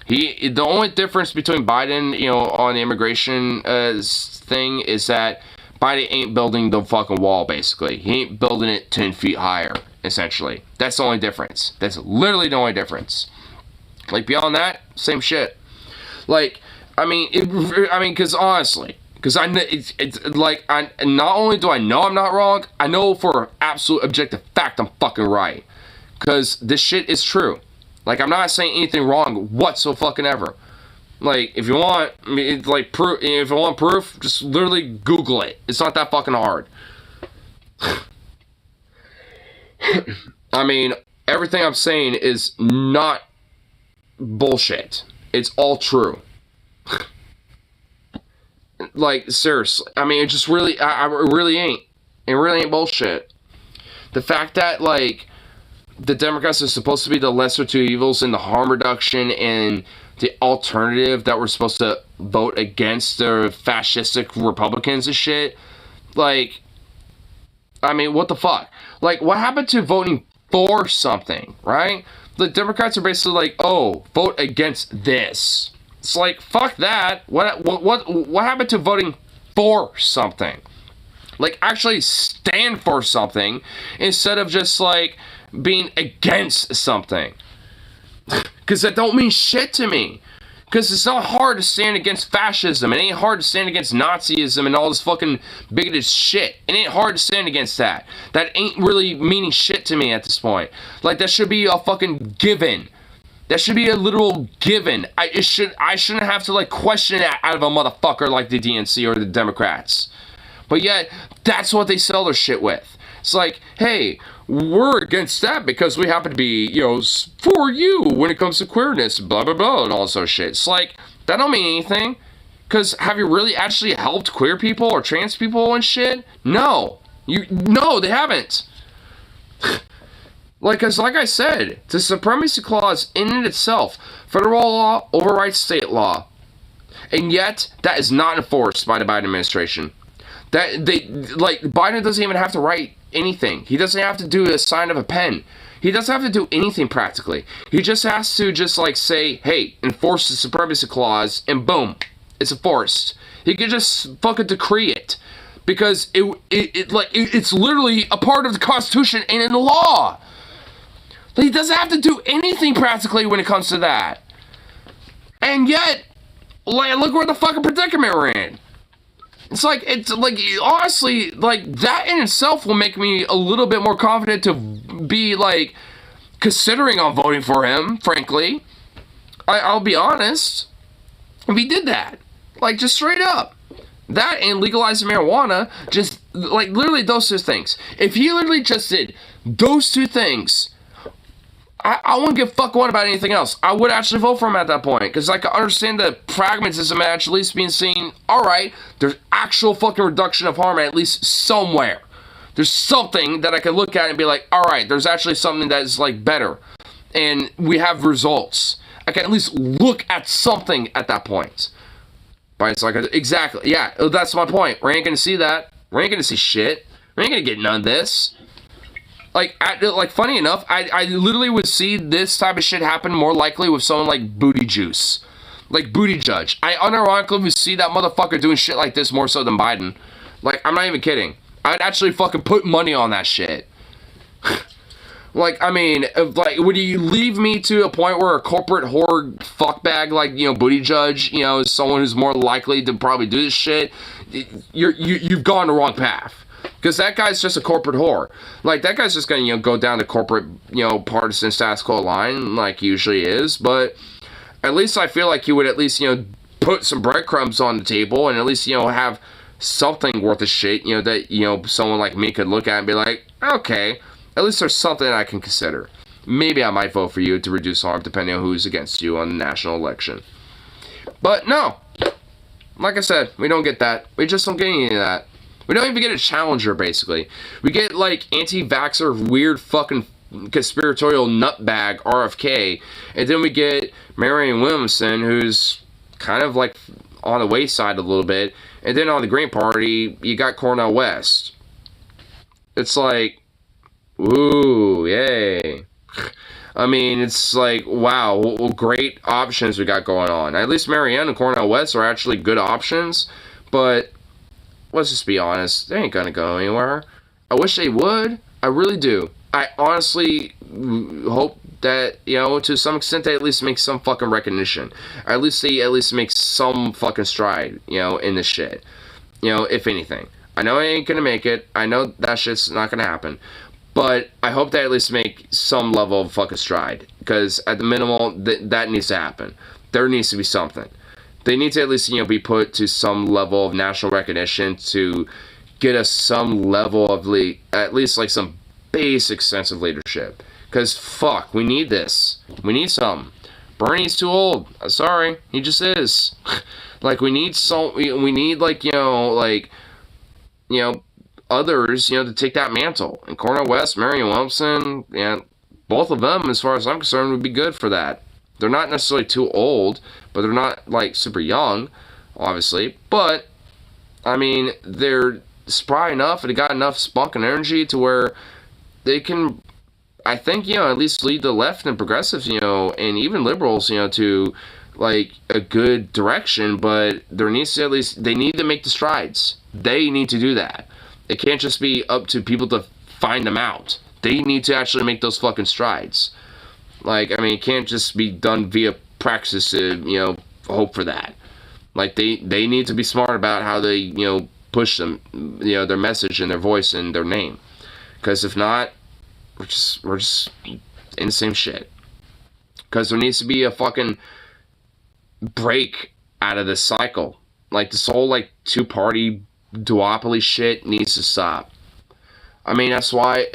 [SPEAKER 1] The only difference between Biden, you know, on the immigration thing is that Biden ain't building the fucking wall, basically. He ain't building it 10 feet higher, essentially. That's the only difference. That's literally the only difference. Like, beyond that, same shit. Like, I mean, because honestly, because it's like, not only do I know I'm not wrong, I know for absolute objective fact I'm fucking right. Because this shit is true. Like, I'm not saying anything wrong whatsoever. Like, if you want, like, proof, if you want proof, just literally Google it. It's not that fucking hard. I mean, everything I'm saying is not bullshit. It's all true. Like, seriously. I mean, it just really, it really ain't. It really ain't bullshit. The fact that, like, the Democrats are supposed to be the lesser two evils in the harm reduction and the alternative that we're supposed to vote against the fascistic Republicans and shit. Like, I mean, what the fuck? Like, what happened to voting for something, right? The Democrats are basically like, oh, vote against this. It's like, fuck that. What happened to voting for something? Like, actually stand for something instead of just, like, being against something. Because that don't mean shit to me. Because it's not hard to stand against fascism. It ain't hard to stand against Nazism and all this fucking bigoted shit. It ain't hard to stand against that. That ain't really meaning shit to me at this point. Like, that should be a fucking given. That should be a literal given. I shouldn't have to, like, question that out of a motherfucker like the DNC or the Democrats. But yet, that's what they sell their shit with. It's like, hey, we're against that because we happen to be, you know, for you when it comes to queerness, blah, blah, blah, and all this other shit. It's like, that don't mean anything. Because have you really actually helped queer people or trans people and shit? No. No, they haven't. Like I said, the Supremacy Clause in and itself, federal law overrides state law. And yet, that is not enforced by the Biden administration. Biden doesn't even have to write anything. He doesn't have to do a sign of a pen. He doesn't have to do anything practically. He just has to just like say, hey, enforce the Supremacy Clause, and boom, it's enforced. He could just fucking decree it. Because it's literally a part of the Constitution and in the law. He doesn't have to do anything practically when it comes to that. And yet, like, look where the fucking predicament we're in. It's like, honestly, like, that in itself will make me a little bit more confident to be, like, considering on voting for him, frankly. I'll be honest. If he did that. Like, just straight up. That and legalizing marijuana, just, like, literally those two things. If he literally just did those two things, I wouldn't give a fuck one about anything else. I would actually vote for him at that point. Because I can understand the pragmatism at least being seen, alright, there's actual fucking reduction of harm at least somewhere. There's something that I can look at and be like, alright, there's actually something that is like better. And we have results. I can at least look at something at that point. But it's like, exactly, yeah, that's my point. We ain't gonna see that. We ain't gonna see shit. We ain't gonna get none of this. Like, funny enough, I literally would see this type of shit happen more likely with someone like Booty Juice. Like, Booty Judge. I unironically would see that motherfucker doing shit like this more so than Biden. Like, I'm not even kidding. I'd actually fucking put money on that shit. Like, I mean, like, would you leave me to a point where a corporate whore fuckbag like, you know, Booty Judge, you know, is someone who's more likely to probably do this shit? You've gone the wrong path. Because that guy's just a corporate whore. Like, that guy's just gonna, you know, go down the corporate, you know, partisan status quo line, like he usually is. But at least I feel like he would at least, you know, put some breadcrumbs on the table and at least, you know, have something worth of shit, you know, that, you know, someone like me could look at and be like, okay, at least there's something I can consider. Maybe I might vote for you to reduce harm depending on who's against you on the national election. But no. Like I said, we don't get that. We just don't get any of that. We don't even get a challenger, basically. We get, like, anti-vaxxer, weird fucking conspiratorial nutbag RFK. And then we get Marianne Williamson, who's kind of, like, on the wayside a little bit. And then on the Green Party, you got Cornel West. It's like, ooh, yay. I mean, it's like, wow, what great options we got going on. At least Marianne and Cornel West are actually good options. But let's just be honest, they ain't gonna go anywhere. I wish they would. I really do. I honestly hope that, you know, to some extent they at least make some fucking recognition. At least they make some fucking stride, you know, in this shit. You know, if anything. I know I ain't gonna make it. I know that shit's not gonna happen. But I hope they at least make some level of fucking stride. Because at the minimum, that needs to happen. There needs to be something. They need to at least, you know, be put to some level of national recognition to get us some level of, at least, like, some basic sense of leadership. Because, fuck, we need this. We need some. Bernie's too old. Sorry. He just is. Like, we need like, you know, others, you know, to take that mantle. And Cornel West, Marianne Williamson, yeah, both of them, as far as I'm concerned, would be good for that. They're not necessarily too old, but they're not, like, super young, obviously. But, I mean, they're spry enough and they got enough spunk and energy to where they can, I think, you know, at least lead the left and progressives, you know, and even liberals, you know, to, like, a good direction. But there needs to at least, they need to make the strides. They need to do that. It can't just be up to people to find them out. They need to actually make those fucking strides. Like, I mean, it can't just be done via praxis to, you know, hope for that. Like, they need to be smart about how they, you know, push them, you know, their message and their voice and their name. Because if not, we're just in the same shit. Because there needs to be a fucking break out of this cycle. Like, this whole, like, two-party duopoly shit needs to stop. I mean, that's why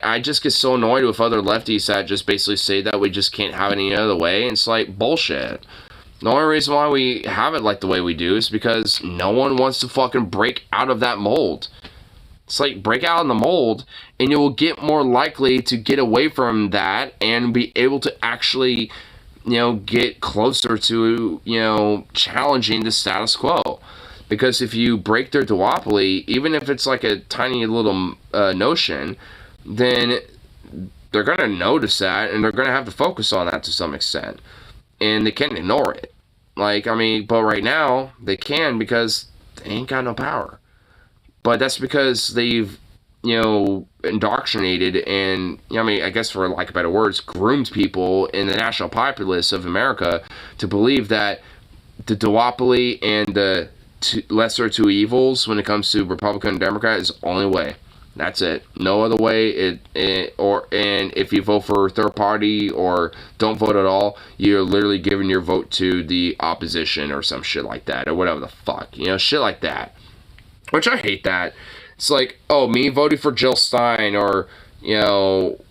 [SPEAKER 1] I just get so annoyed with other lefties that just basically say that we just can't have it any other way. And it's like, bullshit. The only reason why we have it like the way we do is because no one wants to fucking break out of that mold. It's like, break out of the mold, and you will get more likely to get away from that and be able to actually, you know, get closer to, you know, challenging the status quo. Because if you break their duopoly, even if it's like a tiny little notion, then they're going to notice that, and they're going to have to focus on that to some extent. And they can't ignore it. Like, I mean, but right now, they can because they ain't got no power. But that's because they've, you know, indoctrinated and, you know, I mean, I guess for lack of better words, groomed people in the national populace of America to believe that the duopoly and the lesser two evils when it comes to Republican and Democrat is the only way. That's it. No other way. And if you vote for third party or don't vote at all, you're literally giving your vote to the opposition or some shit like that or whatever the fuck, you know, shit like that. Which I hate that. It's like, oh, me voting for Jill Stein or, you know,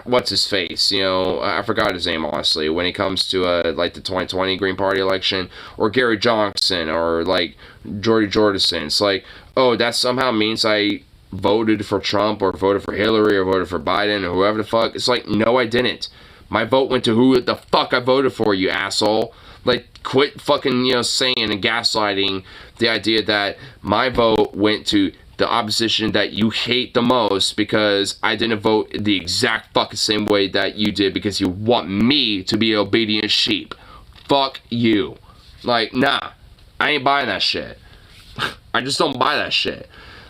[SPEAKER 1] what's his face? You know, I forgot his name, honestly, when it comes to, like, the 2020 Green Party election, or Gary Johnson, or, like, Jordy Jordison. It's like, oh, that somehow means I voted for Trump, or voted for Hillary, or voted for Biden, or whoever the fuck. It's like, no, I didn't. My vote went to who the fuck I voted for, you asshole. Like, quit fucking, you know, saying and gaslighting the idea that my vote went to the opposition that you hate the most because I didn't vote the exact fucking same way that you did because you want me to be an obedient sheep. Fuck you. Like, nah. I ain't buying that shit. I just don't buy that shit.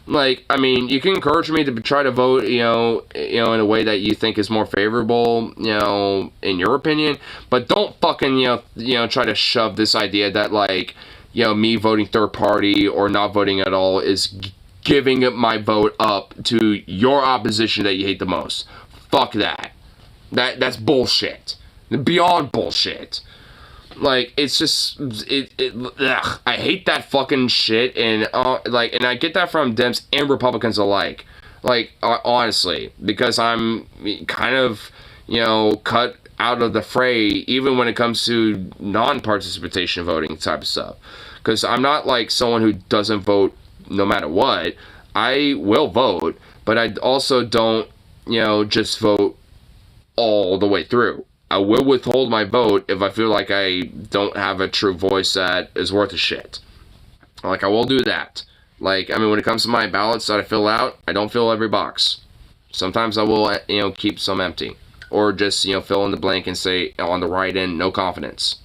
[SPEAKER 1] Like, I mean, you can encourage me to try to vote, you know, in a way that you think is more favorable, you know, in your opinion, but don't fucking, you know, try to shove this idea that, like, you know, me voting third party or not voting at all is giving my vote up to your opposition that you hate the most. Fuck that. That's bullshit. Beyond bullshit. Like, it's just, ugh, I hate that fucking shit, and, like, and I get that from Dems and Republicans alike. Like, honestly, because I'm kind of, you know, cut out of the fray, even when it comes to non-participation voting type of stuff. Because I'm not, like, someone who doesn't vote no matter what. I will vote, but I also don't, you know, just vote all the way through. I will withhold my vote if I feel like I don't have a true voice that is worth a shit. Like, I will do that. Like, I mean, when it comes to my ballots that I fill out, I don't fill every box. Sometimes I will, you know, keep some empty. Or just, you know, fill in the blank and say on the right end, no confidence.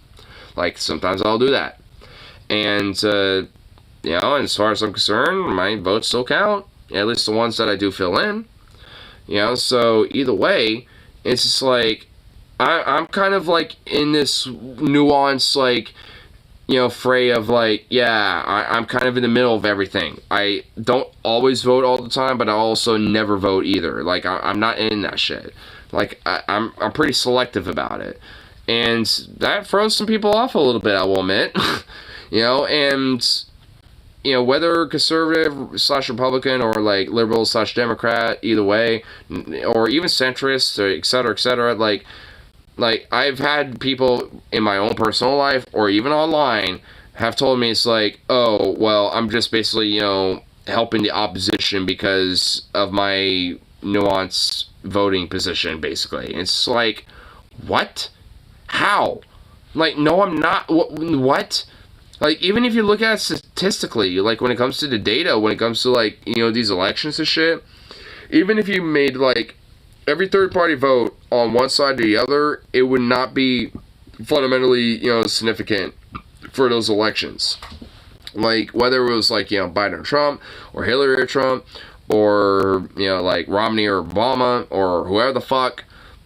[SPEAKER 1] Like, sometimes I'll do that. And, you know, as far as I'm concerned, my votes still count. At least the ones that I do fill in. You know, so either way, it's just like, I'm kind of like in this nuance, like, you know, fray of like, yeah, I'm kind of in the middle of everything. I don't always vote all the time, but I also never vote either. Like, I'm not in that shit. Like, I'm pretty selective about it. And that throws some people off a little bit, I will admit. You know, and, you know, whether conservative / Republican or like liberal / Democrat, either way, or even centrist, or et cetera, like, I've had people in my own personal life, or even online, have told me it's like, oh, well, I'm just basically, you know, helping the opposition because of my nuanced voting position, basically. It's like, what? How? Like, no, I'm not. What? Like, even if you look at it statistically, like, when it comes to the data, when it comes to, like, you know, these elections and shit, even if you made, like, every third-party vote on one side or the other, it would not be fundamentally, you know, significant for those elections. Like, whether it was, like, you know, Biden or Trump, or Hillary or Trump, or, you know, like, Romney or Obama, or whoever the fuck,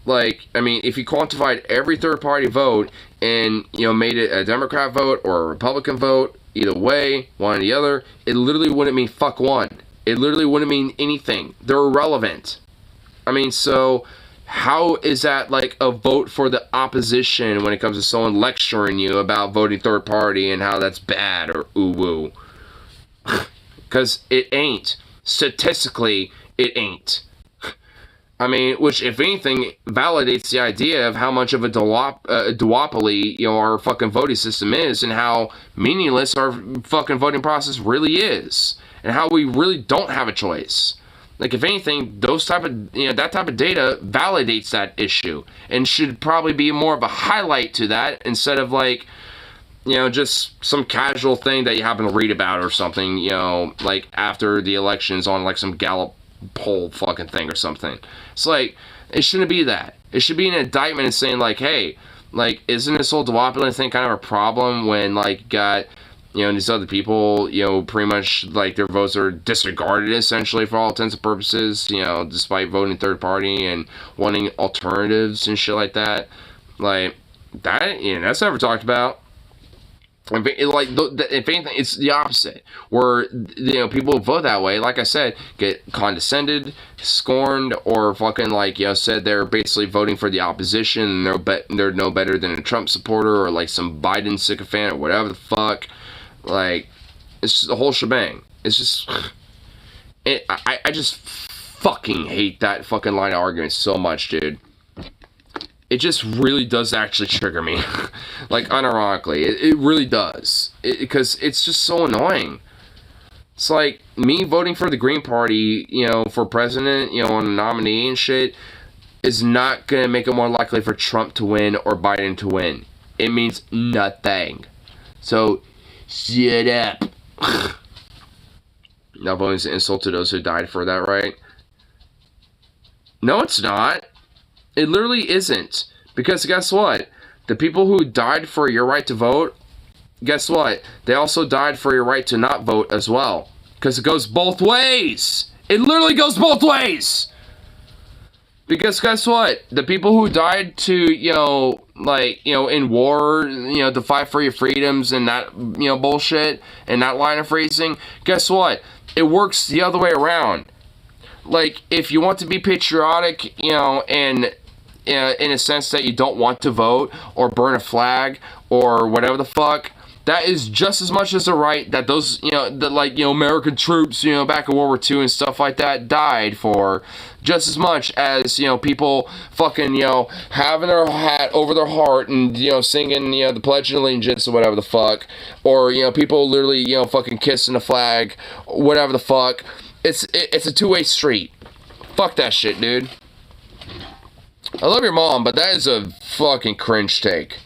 [SPEAKER 1] Like, I mean, if you quantified every third-party vote and, you know, made it a Democrat vote or a Republican vote, either way, one or the other, it literally wouldn't mean fuck one. It literally wouldn't mean anything. They're irrelevant. I mean, so how is that like a vote for the opposition when it comes to someone lecturing you about voting third party and how that's bad or ooh-woo? Because it ain't. Statistically, it ain't. I mean, which, if anything, validates the idea of how much of a duopoly, you know, our fucking voting system is, and how meaningless our fucking voting process really is, and how we really don't have a choice. Like, if anything, those type of, you know, that type of data validates that issue, and should probably be more of a highlight to that instead of like, you know, just some casual thing that you happen to read about or something, you know, like after the elections on like some Gallup poll fucking thing or something. It's like, it shouldn't be that. It should be an indictment and saying like, hey, like, isn't this whole duopoly thing kind of a problem when, like, got, you know, these other people, you know, pretty much, like, their votes are disregarded, essentially, for all intents and purposes, you know, despite voting third party and wanting alternatives and shit like that. Like, that, you know, that's never talked about. Like, if anything, it's the opposite, where, you know, people who vote that way, like I said, get condescended, scorned, or fucking, like, you know, said they're basically voting for the opposition, and they're no better than a Trump supporter, or like some Biden sycophant, or whatever the fuck. Like, it's just the whole shebang. It's just, I just fucking hate that fucking line of argument so much, dude. It just really does actually trigger me. Like, unironically. It really does. Because it's just so annoying. It's like, me voting for the Green Party, you know, for president, you know, on a nominee and shit, is not going to make it more likely for Trump to win or Biden to win. It means nothing. So, shut up. Now voting is an insult to those who died for that right? No, it's not. It literally isn't. Because guess what? The people who died for your right to vote, guess what? They also died for your right to not vote as well. Because it goes both ways. It literally goes both ways. Because guess what? The people who died to, you know, like, you know, in war, you know, to fight for your freedoms and that, you know, bullshit and that line of phrasing, guess what? It works the other way around. Like, if you want to be patriotic, you know, and in a sense that you don't want to vote or burn a flag or whatever the fuck, that is just as much as a right that those, you know, the, like, you know, American troops, you know, back in World War II and stuff like that died for, just as much as, you know, people fucking, you know, having their hat over their heart and, you know, singing, you know, the Pledge of Allegiance or whatever the fuck, or, you know, people literally, you know, fucking kissing the flag, whatever the fuck. It's a two-way street. Fuck that shit, dude. I love your mom, but that is a fucking cringe take.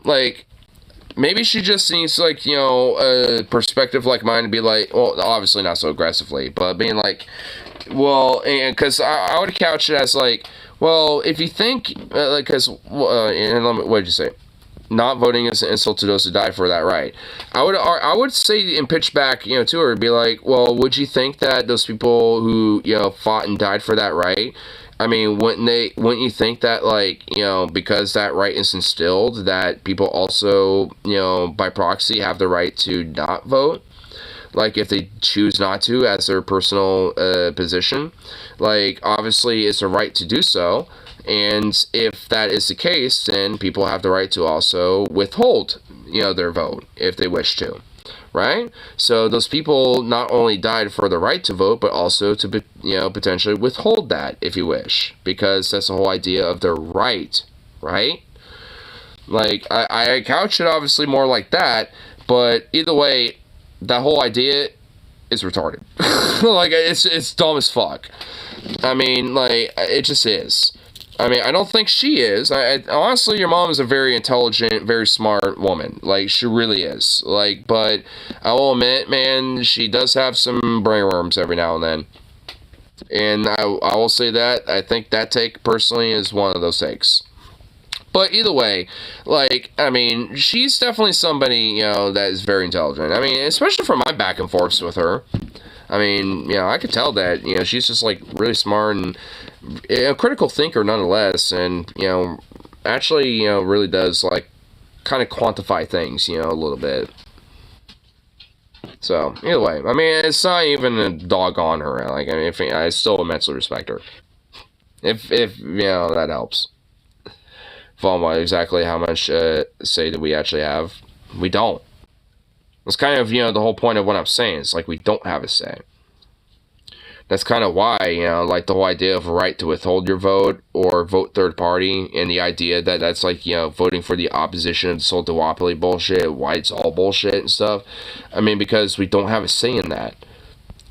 [SPEAKER 1] Like, maybe she just needs, like, you know, a perspective like mine to be like, well, obviously not so aggressively, but being like, well, and because I would couch it as like, well, if you think, like, because, what did you say? Not voting is an insult to those who die for that right. I would say and pitch back, you know, to her, be like, well, would you think that those people who, you know, fought and died for that right, I mean, wouldn't you think that, like, you know, because that right is instilled, that people also, you know, by proxy have the right to not vote? Like, if they choose not to as their personal position, like, obviously it's a right to do so. And if that is the case, then people have the right to also withhold, you know, their vote if they wish to. Right? So those people not only died for the right to vote, but also to, you know, potentially withhold that if you wish, because that's the whole idea of their right, right? Like, I couch it obviously more like that, but either way, that whole idea is retarded. Like, it's dumb as fuck. I mean, like, it just is. I mean, I don't think she is. Honestly, your mom is a very intelligent, very smart woman. Like, she really is. Like, but I will admit, man, she does have some brainworms every now and then. And I will say that. I think that take, personally, is one of those takes. But either way, like, I mean, she's definitely somebody, you know, that is very intelligent. I mean, especially for my back and forths with her. I mean, you know, I could tell that, you know, she's just, like, really smart and a critical thinker nonetheless, and, you know, actually, you know, really does, like, kind of quantify things, you know, a little bit. So, either way, I mean, it's not even a dog on her. Like, I mean, I still immensely respect her. If you know, that helps. Follow exactly how much say that we actually have. We don't. That's kind of, you know, the whole point of what I'm saying. It's like we don't have a say. That's kind of why, you know, like the whole idea of a right to withhold your vote or vote third party, and the idea that that's like, you know, voting for the opposition of this whole duopoly bullshit, why it's all bullshit and stuff. I mean, because we don't have a say in that.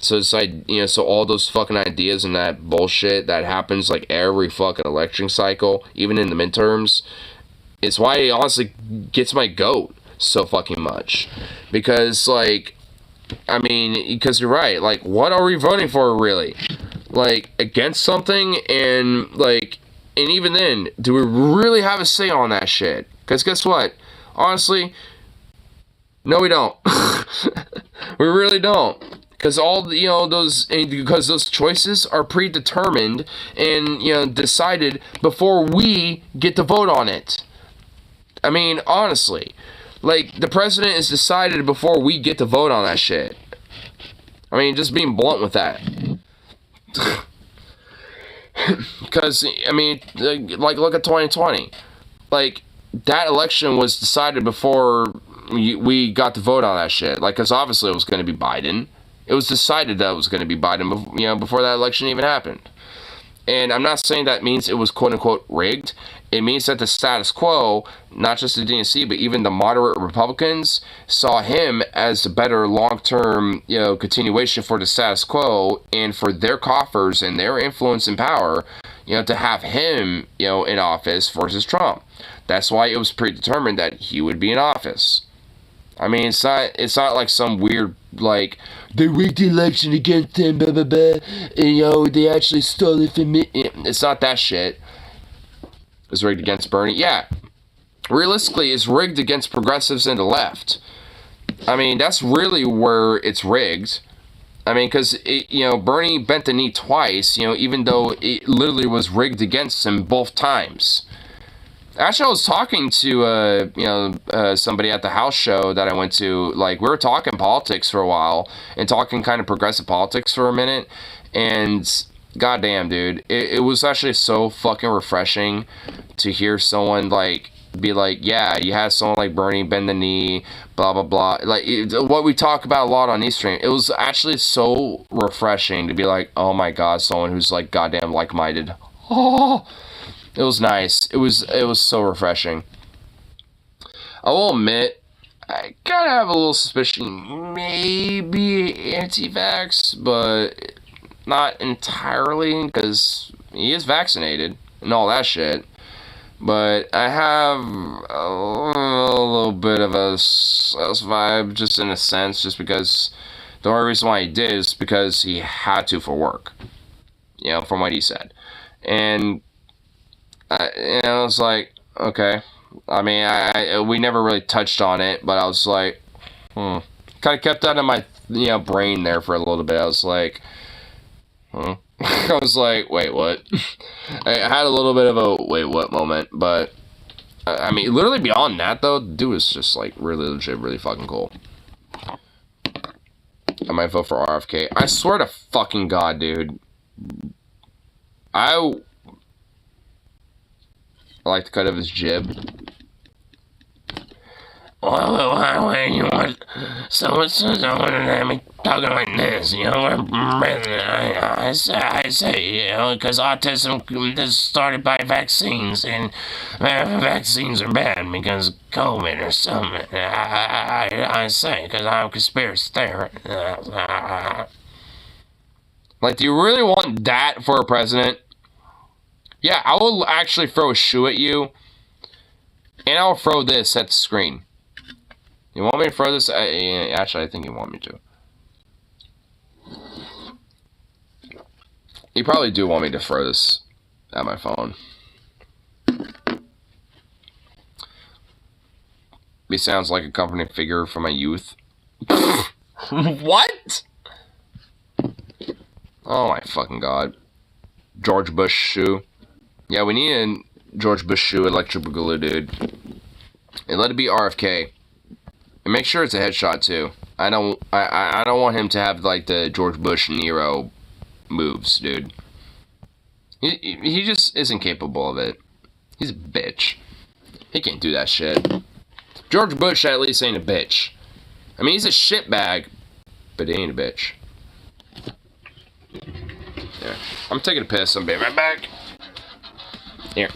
[SPEAKER 1] So it's like, you know, so all those fucking ideas and that bullshit that happens like every fucking election cycle, even in the midterms, it's why it honestly gets my goat so fucking much. Because, like, I mean, because you're right, like, what are we voting for, really? Like, against something, and, like, and even then, do we really have a say on that shit? Because guess what? Honestly, no, we don't. We really don't. Because all, you know, because those choices are predetermined and, you know, decided before we get to vote on it. I mean, honestly. Like, the president is decided before we get to vote on that shit. I mean, just being blunt with that. Because, I mean, like, look at 2020. Like, that election was decided before we got to vote on that shit. Like, because obviously it was going to be Biden. It was decided that it was going to be Biden, you know, before that election even happened. And I'm not saying that means it was quote-unquote rigged. It means that the status quo, not just the DNC, but even the moderate Republicans, saw him as a better long-term, you know, continuation for the status quo and for their coffers and their influence and power, you know, to have him, you know, in office versus Trump. That's why it was predetermined that he would be in office. I mean, it's not like some weird, like, they rigged the election against him, blah, blah, blah, and, you know, they actually stole it from me. It's not that shit. It's rigged against Bernie. Yeah. Realistically, it's rigged against progressives and the left. I mean, that's really where it's rigged. I mean, because, you know, Bernie bent the knee twice, you know, even though it literally was rigged against him both times. Actually, I was talking to, you know, somebody at the house show that I went to. Like, we were talking politics for a while and talking kind of progressive politics for a minute. And goddamn, dude, it was actually so fucking refreshing to hear someone, like, be like, yeah, you had someone like Bernie bend the knee, blah, blah, blah. Like, what we talk about a lot on Eastern, it was actually so refreshing to be like, oh my god, someone who's, like, goddamn like-minded. Oh, it was nice. It was so refreshing. I will admit, I kind of have a little suspicion, maybe anti-vax, but not entirely, because he is vaccinated and all that shit. But I have a little bit of a sus vibe, just in a sense, just because the only reason why he did is because he had to for work. You know, from what he said. And you know, I was like, okay. I mean, we never really touched on it, but I was like, kind of kept that in my, you know, brain there for a little bit. I was like, I was like, wait, what? I had a little bit of a wait, what moment, but I mean, literally beyond that, though, the dude is just, like, really legit, really fucking cool. I might vote for RFK. I swear to fucking God, dude. I like the cut of his jib. Why you want someone says I want to have me talking like this, you know? I say, you know, because autism is started by vaccines, and vaccines are bad because of COVID or something. I say, because I'm a conspiracy theorist. Like, do you really want that for a president? Yeah, I will actually throw a shoe at you, and I'll throw this at the screen. You want me to throw this? Actually, I think you want me to. You probably do want me to throw this at my phone. He sounds like a company figure from my youth. What? Oh my fucking god. George Bush shoe. Yeah, we need a George Bush shoe electric boogaloo, dude. And let it be RFK. And make sure it's a headshot too. I don't want him to have like the George Bush Nero moves, dude. He just isn't capable of it. He's a bitch. He can't do that shit. George Bush at least ain't a bitch. I mean, he's a shitbag, but he ain't a bitch. Yeah. I'm taking a piss. I'll be right back. Here.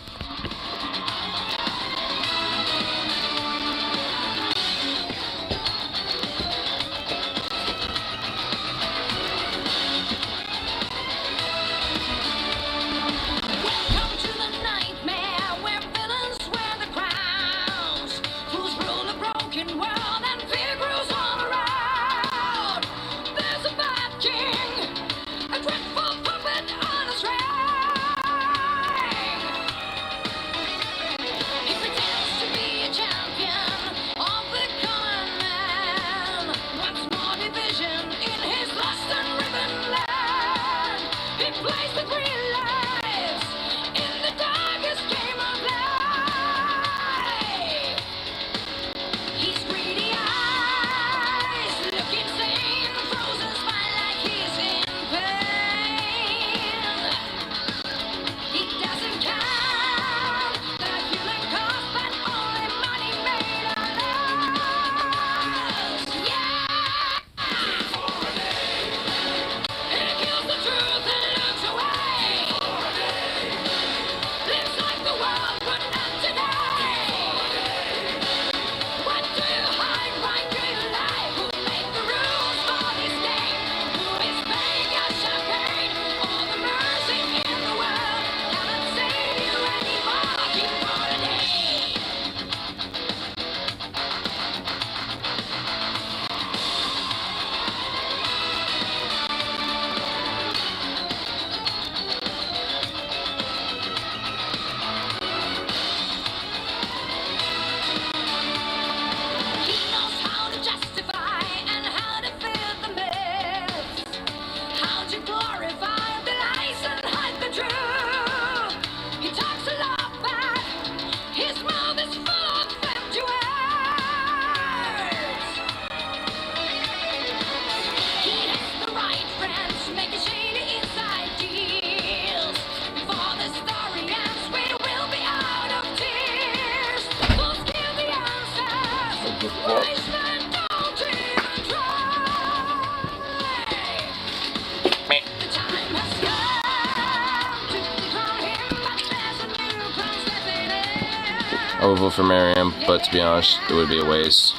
[SPEAKER 1] I would vote for Miriam, but to be honest, it would be a waste.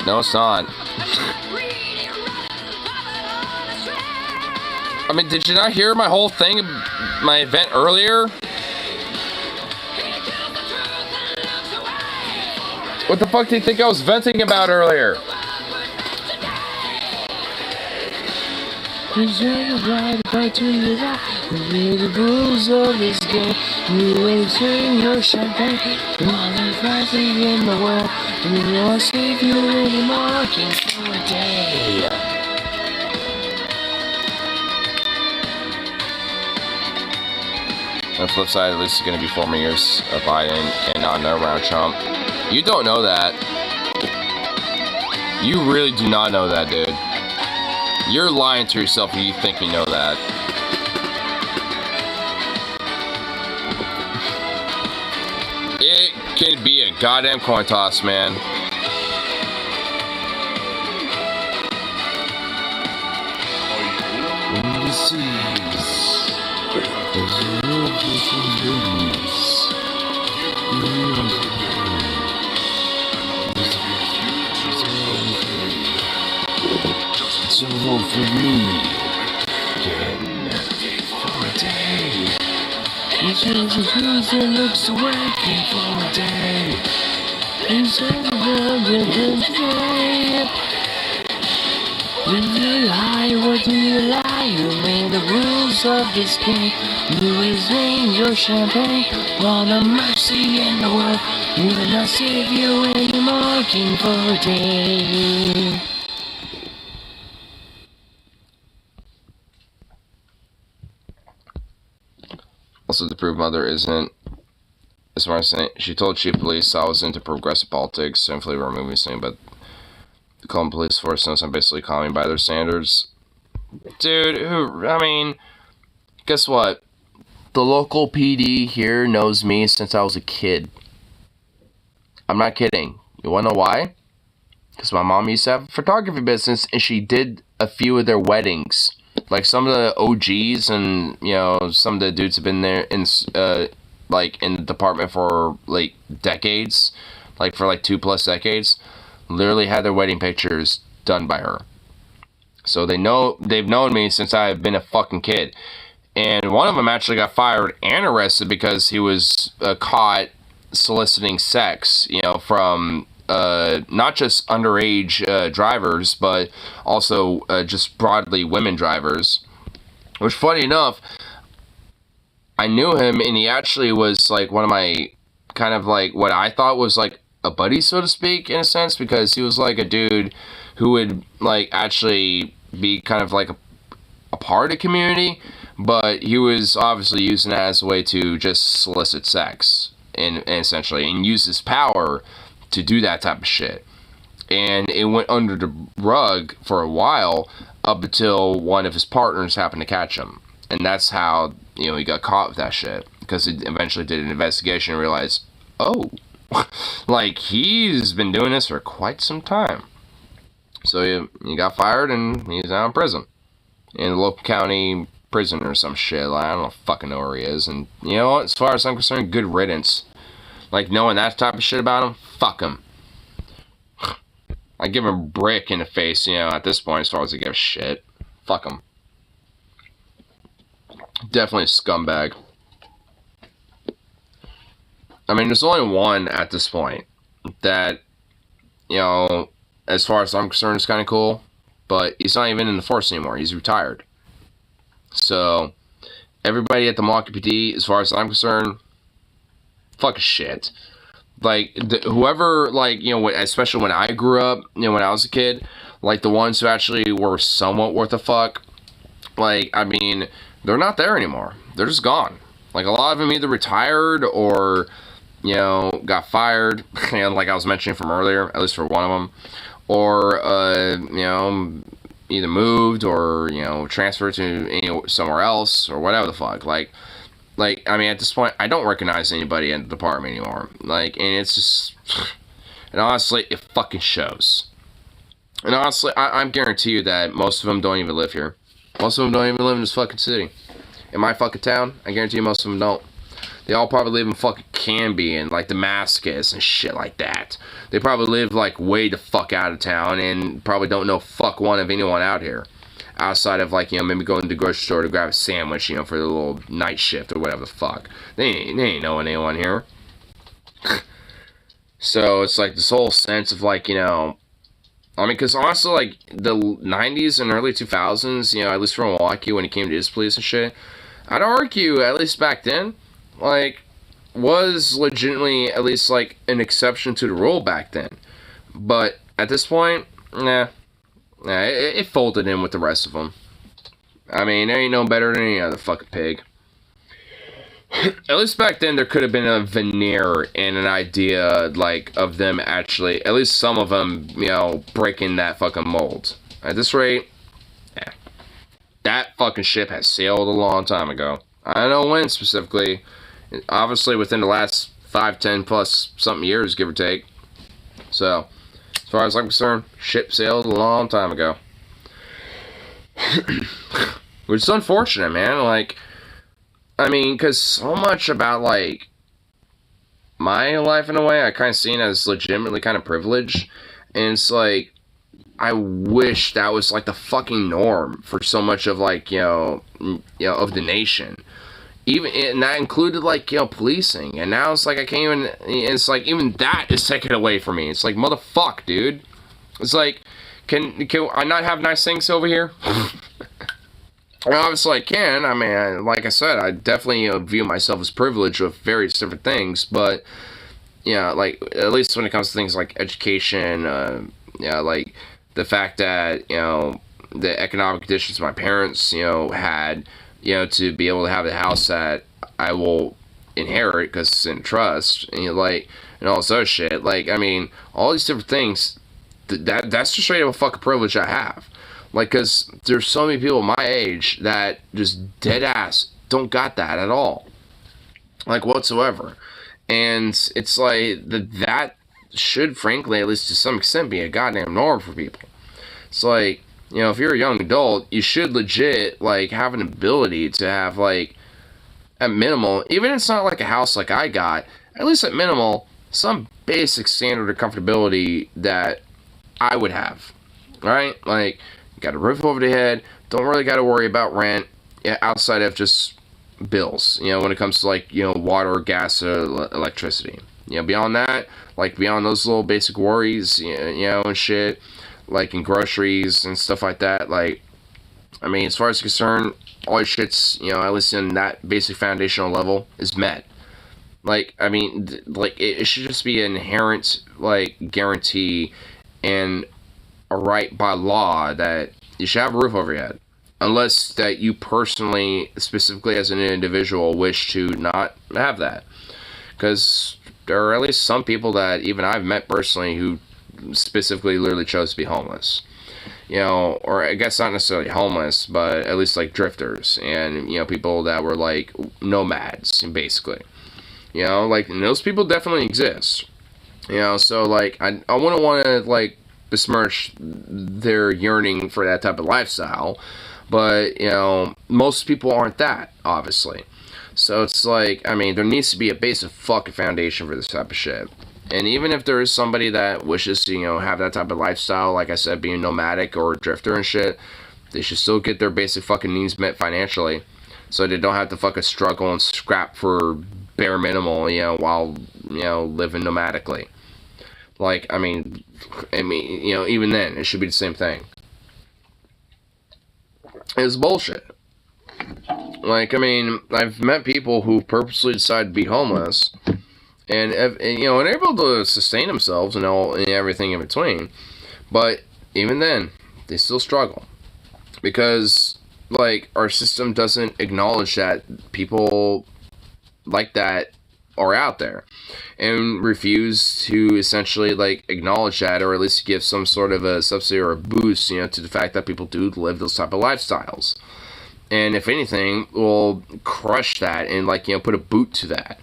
[SPEAKER 1] No, it's not. I mean, did you not hear my whole thing, my event earlier? What the fuck do you think I was venting about earlier? The rules of this game. You will sing your champagne. All the fighting in the world. We will save you in the marking for a day. On the flip side, at least it's going to be 4 more years of Biden and not another round of Trump. You don't know that. You really do not know that, dude. You're lying to yourself if you think you know that. It can be a goddamn coin toss, man. So vote for me again for a day. Each of the truth that looks awake for a day. Inside the world that is day. When you lie, what do you lie? You made the rules of this game. You is drink your champagne. All the mercy in the world. You will not save you when you're marking for a day. Also, the proved mother isn't. As far as saying, she told chief of police I was into progressive politics, hopefully we're moving soon, but the Cleveland police force knows I'm basically calling me by their standards. Dude, guess what? The local PD here knows me since I was a kid. I'm not kidding. You wanna know why? Because my mom used to have a photography business, and she did a few of their weddings. Like, some of the OGs and, some of the dudes have been there in the department for, decades. For 2+ decades. Literally had their wedding pictures done by her. So they've known me since I've been a fucking kid. And one of them actually got fired and arrested because he was caught soliciting sex, from not just underage drivers, but also just broadly women drivers. Which, funny enough, I knew him, and he actually was one of my kind of what I thought was a buddy, so to speak, in a sense, because he was a dude who would actually be kind of a part of the community, but he was obviously using that as a way to just solicit sex and essentially and use his power to do that type of shit. And it went under the rug for a while up until one of his partners happened to catch him. And that's how, he got caught with that shit. Because he eventually did an investigation and realized, oh, he's been doing this for quite some time. So he got fired and he's now in prison. In the local county prison or some shit. I don't fucking know where he is. And you know what? As far as I'm concerned, good riddance. Knowing that type of shit about him, fuck him. I give him a brick in the face, at this point, as far as I give a shit. Fuck him. Definitely a scumbag. There's only one at this point that, as far as I'm concerned, is kind of cool. But he's not even in the force anymore. He's retired. So, everybody at the Milwaukee PD, as far as I'm concerned, fuck shit. Whoever, especially when I grew up, when I was a kid, the ones who actually were somewhat worth a fuck, they're not there anymore. They're just gone. A lot of them either retired or, got fired, like I was mentioning from earlier, at least for one of them, or, either moved or, transferred to, somewhere else or whatever the fuck. At this point, I don't recognize anybody in the department anymore. And it's just... And honestly, it fucking shows. And honestly, I'm guarantee you that most of them don't even live here. Most of them don't even live in this fucking city. In my fucking town, I guarantee you most of them don't. They all probably live in fucking Canby and, Damascus and shit like that. They probably live, way the fuck out of town and probably don't know fuck one of anyone out here. Outside of, maybe going to the grocery store to grab a sandwich, for the little night shift or whatever the fuck. They ain't knowing anyone here. So, it's this whole sense of, because honestly, the 90s and early 2000s, at least for Milwaukee, when it came to his police and shit, I'd argue, at least back then, was legitimately, at least, an exception to the rule back then. But, at this point, nah. Nah, it folded in with the rest of them. There ain't no better than any other fucking pig. At least back then, there could have been a veneer and an idea, of them actually, at least some of them, breaking that fucking mold. At this rate, yeah. That fucking ship has sailed a long time ago. I don't know when specifically. Obviously, within the last 5, 10 plus something years, give or take. So... as far as I'm concerned, ship sailed a long time ago. Which is unfortunate, man. Because so much about, my life in a way, I kind of seen as legitimately kind of privileged. And it's I wish that was, the fucking norm for so much of, of the nation. And that included, policing. And now it's I can't even... It's even that is taken away from me. It's motherfuck, dude. It's can I not have nice things over here? And obviously I can. Like I said, I definitely view myself as privileged with various different things. But, at least when it comes to things like education, the fact that, the economic conditions my parents, had... you know, to be able to have the house that I will inherit because it's in trust, and like, and all this other shit. Like, I mean, all these different things. That's just straight up a fucking privilege I have. Like, cause there's so many people my age that just dead ass don't got that at all, like whatsoever. And it's like that should, frankly, at least to some extent, be a goddamn norm for people. It's like, you know, if you're a young adult, you should legit, like, have an ability to have, like, at minimal, even if it's not like a house like I got, at least at minimal, some basic standard of comfortability that I would have, right? Like, you got a roof over the head, don't really got to worry about rent, outside of just bills, you know, when it comes to, like, you know, water, gas, electricity. You know, beyond that, like, beyond those little basic worries, you know, and shit, like, in groceries and stuff like that, like, I mean, as far as concerned, all your shit's, you know, at least in that basic foundational level, is met. Like, I mean, like, it should just be an inherent, like, guarantee and a right by law that you should have a roof over your head. Unless that you personally, specifically as an individual, wish to not have that. Because there are at least some people that even I've met personally who specifically literally chose to be homeless. You know, or I guess not necessarily homeless, but at least like drifters and, you know, people that were like nomads, basically. You know, like, and those people definitely exist. You know, so like, I wouldn't want to like besmirch their yearning for that type of lifestyle, but, you know, most people aren't that, obviously. So it's like, I mean, there needs to be a basic fucking foundation for this type of shit. And even if there is somebody that wishes to, you know, have that type of lifestyle, like I said, being nomadic or a drifter and shit, they should still get their basic fucking needs met financially, so they don't have to fucking struggle and scrap for bare minimal, you know, while, you know, living nomadically. Like, I mean, you know, even then, it should be the same thing. It's bullshit. Like, I mean, I've met people who purposely decide to be homeless, and you know, and able to sustain themselves and all and everything in between, but even then, they still struggle because, like, our system doesn't acknowledge that people like that are out there, and refuse to essentially, like, acknowledge that, or at least give some sort of a subsidy or a boost, you know, to the fact that people do live those type of lifestyles. And if anything, will crush that and, like, you know, put a boot to that.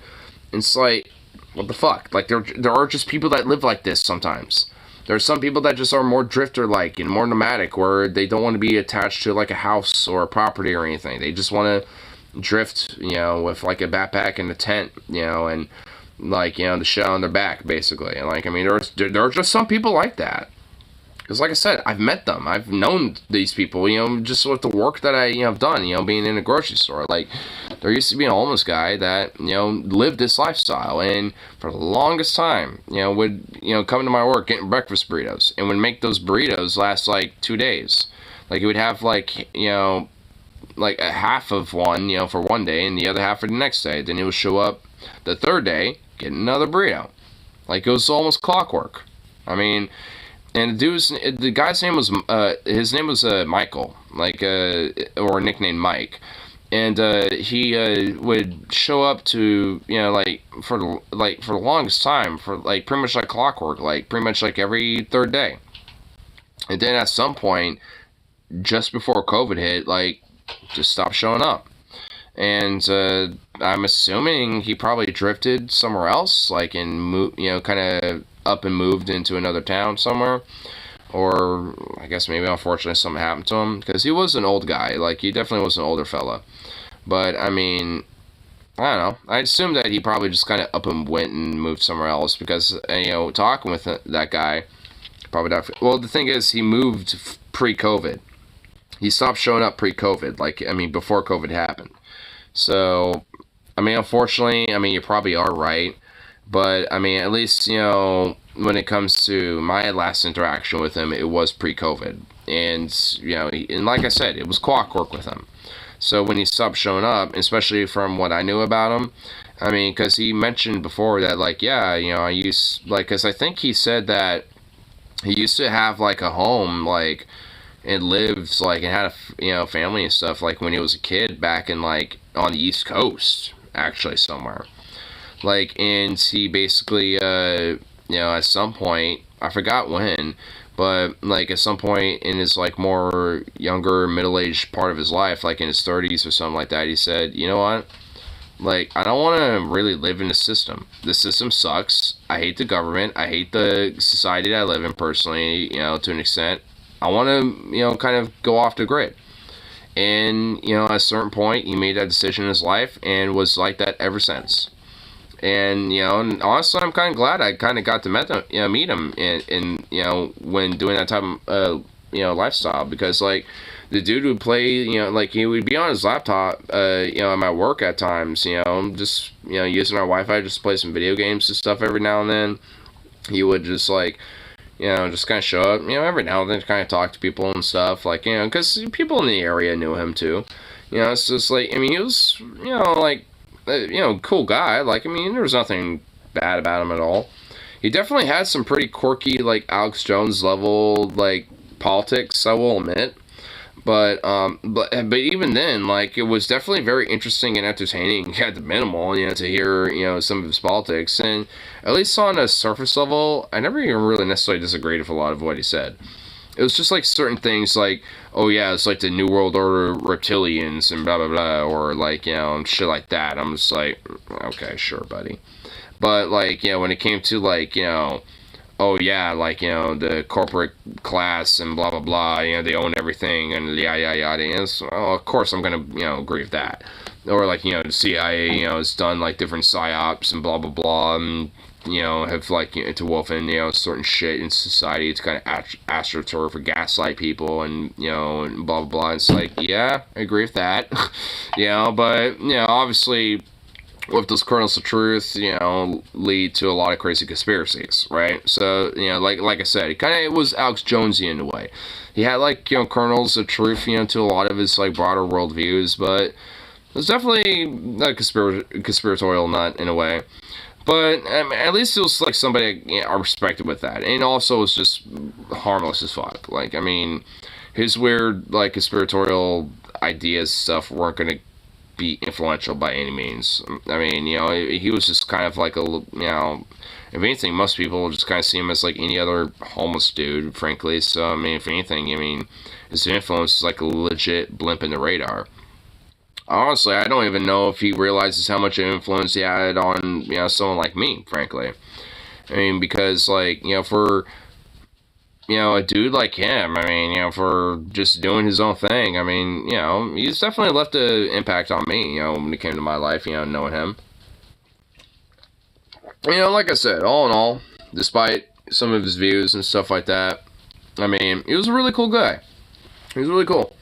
[SPEAKER 1] And it's like, what the fuck? Like, there are just people that live like this sometimes. There are some people that just are more drifter-like and more nomadic, where they don't want to be attached to, like, a house or a property or anything. They just want to drift, you know, with, like, a backpack and a tent, you know, and, like, you know, the shit on their back, basically. And, like, I mean, there are just some people like that. Because, like I said, I've met them. I've known these people, you know, just with the work that I, you know, have done, you know, being in a grocery store. Like, there used to be an homeless guy that, you know, lived this lifestyle. And for the longest time, you know, would, you know, come to my work getting breakfast burritos. And would make those burritos last, like, 2 days. Like, he would have, like, you know, like a half of one, you know, for one day, and the other half for the next day. Then he would show up the third day, get another burrito. Like, it was almost clockwork. I mean, and the guy's name was, his name was Michael, like, or nicknamed Mike. And he would show up to, you know, like, for the longest time, for, like, pretty much like clockwork, like, pretty much like every third day. And then at some point, just before COVID hit, like, just stopped showing up. And I'm assuming he probably drifted somewhere else, like, you know, kind of up and moved into another town somewhere. Or I guess maybe unfortunately something happened to him, because he was an old guy. Like, he definitely was an older fella. But I mean, I don't know, I assume that he probably just kind of up and went and moved somewhere else, because, you know, talking with that guy, probably not. Well, the thing is, he moved pre-COVID. He stopped showing up pre-COVID, like, I mean, before COVID happened. So, I mean, unfortunately, I mean, you probably are right. But, I mean, at least, you know, when it comes to my last interaction with him, it was pre-COVID. And, you know, and like I said, it was clockwork with him. So when he stopped showing up, especially from what I knew about him, I mean, because he mentioned before that, like, yeah, you know, because I think he said that he used to have, like, a home, like, and lived like and had a family and stuff like when he was a kid back in like on the East Coast, actually somewhere. Like, and he basically at some point, I forgot when, but like at some point in his like more younger middle-aged part of his life, like in his 30s or something like that, he said, you know what, like, I don't want to really live in the system. The system sucks. I hate the government. I hate the society that I live in personally, to an extent. I want to, kind of go off the grid. And, at a certain point, he made that decision in his life and was like that ever since. And, and honestly, I'm kind of glad I kind of got to meet him in when doing that type of, lifestyle. Because, like, the dude would play, like, he would be on his laptop, at my work at times, just, using our Wi-Fi just to play some video games and stuff every now and then. He would just, like, just kind of show up, every now and then to kind of talk to people and stuff, like, because people in the area knew him, too. It's just, like, I mean, he was, like, cool guy. Like, I mean, there was nothing bad about him at all. He definitely had some pretty quirky, like, Alex Jones level, like, politics, I will admit. But even then, like, it was definitely very interesting and entertaining at the minimal, to hear, some of his politics. And at least on a surface level, I never even really necessarily disagreed with a lot of what he said. It was just like certain things like, oh yeah, it's like the New World Order reptilians and blah, blah, blah, or like, shit like that. I'm just like, okay, sure, buddy. But like, when it came to like, oh yeah, like, the corporate class and blah, blah, blah, they own everything and yada, yada, yada. And well, of course I'm going to, agree with that. Or like, the CIA, has done like different psyops and blah, blah, blah, and, have like interwoven, certain shit in society to kind of astroturf or gaslight people and, and blah, blah, blah. It's like, yeah, I agree with that. But, obviously, with those kernels of truth, lead to a lot of crazy conspiracies, right? So, like I said, it was Alex Jonesian in a way. He had, like, kernels of truth, to a lot of his, like, broader worldviews, but it was definitely a conspiratorial nut in a way. But at least it was, like, somebody I respected with that. And also, it was just harmless as fuck. Like, I mean, his weird, like, conspiratorial ideas stuff weren't going to be influential by any means. I mean, he was just kind of like if anything, most people just kind of see him as like any other homeless dude, frankly. So, I mean, if anything, his influence is like a legit blimp in the radar. Honestly, I don't even know if he realizes how much influence he had on, someone like me, frankly. I mean, because, like, for a dude like him, I mean, for just doing his own thing, I mean, he's definitely left an impact on me, when it came to my life, knowing him. Like I said, all in all, despite some of his views and stuff like that, I mean, he was a really cool guy. He was really cool.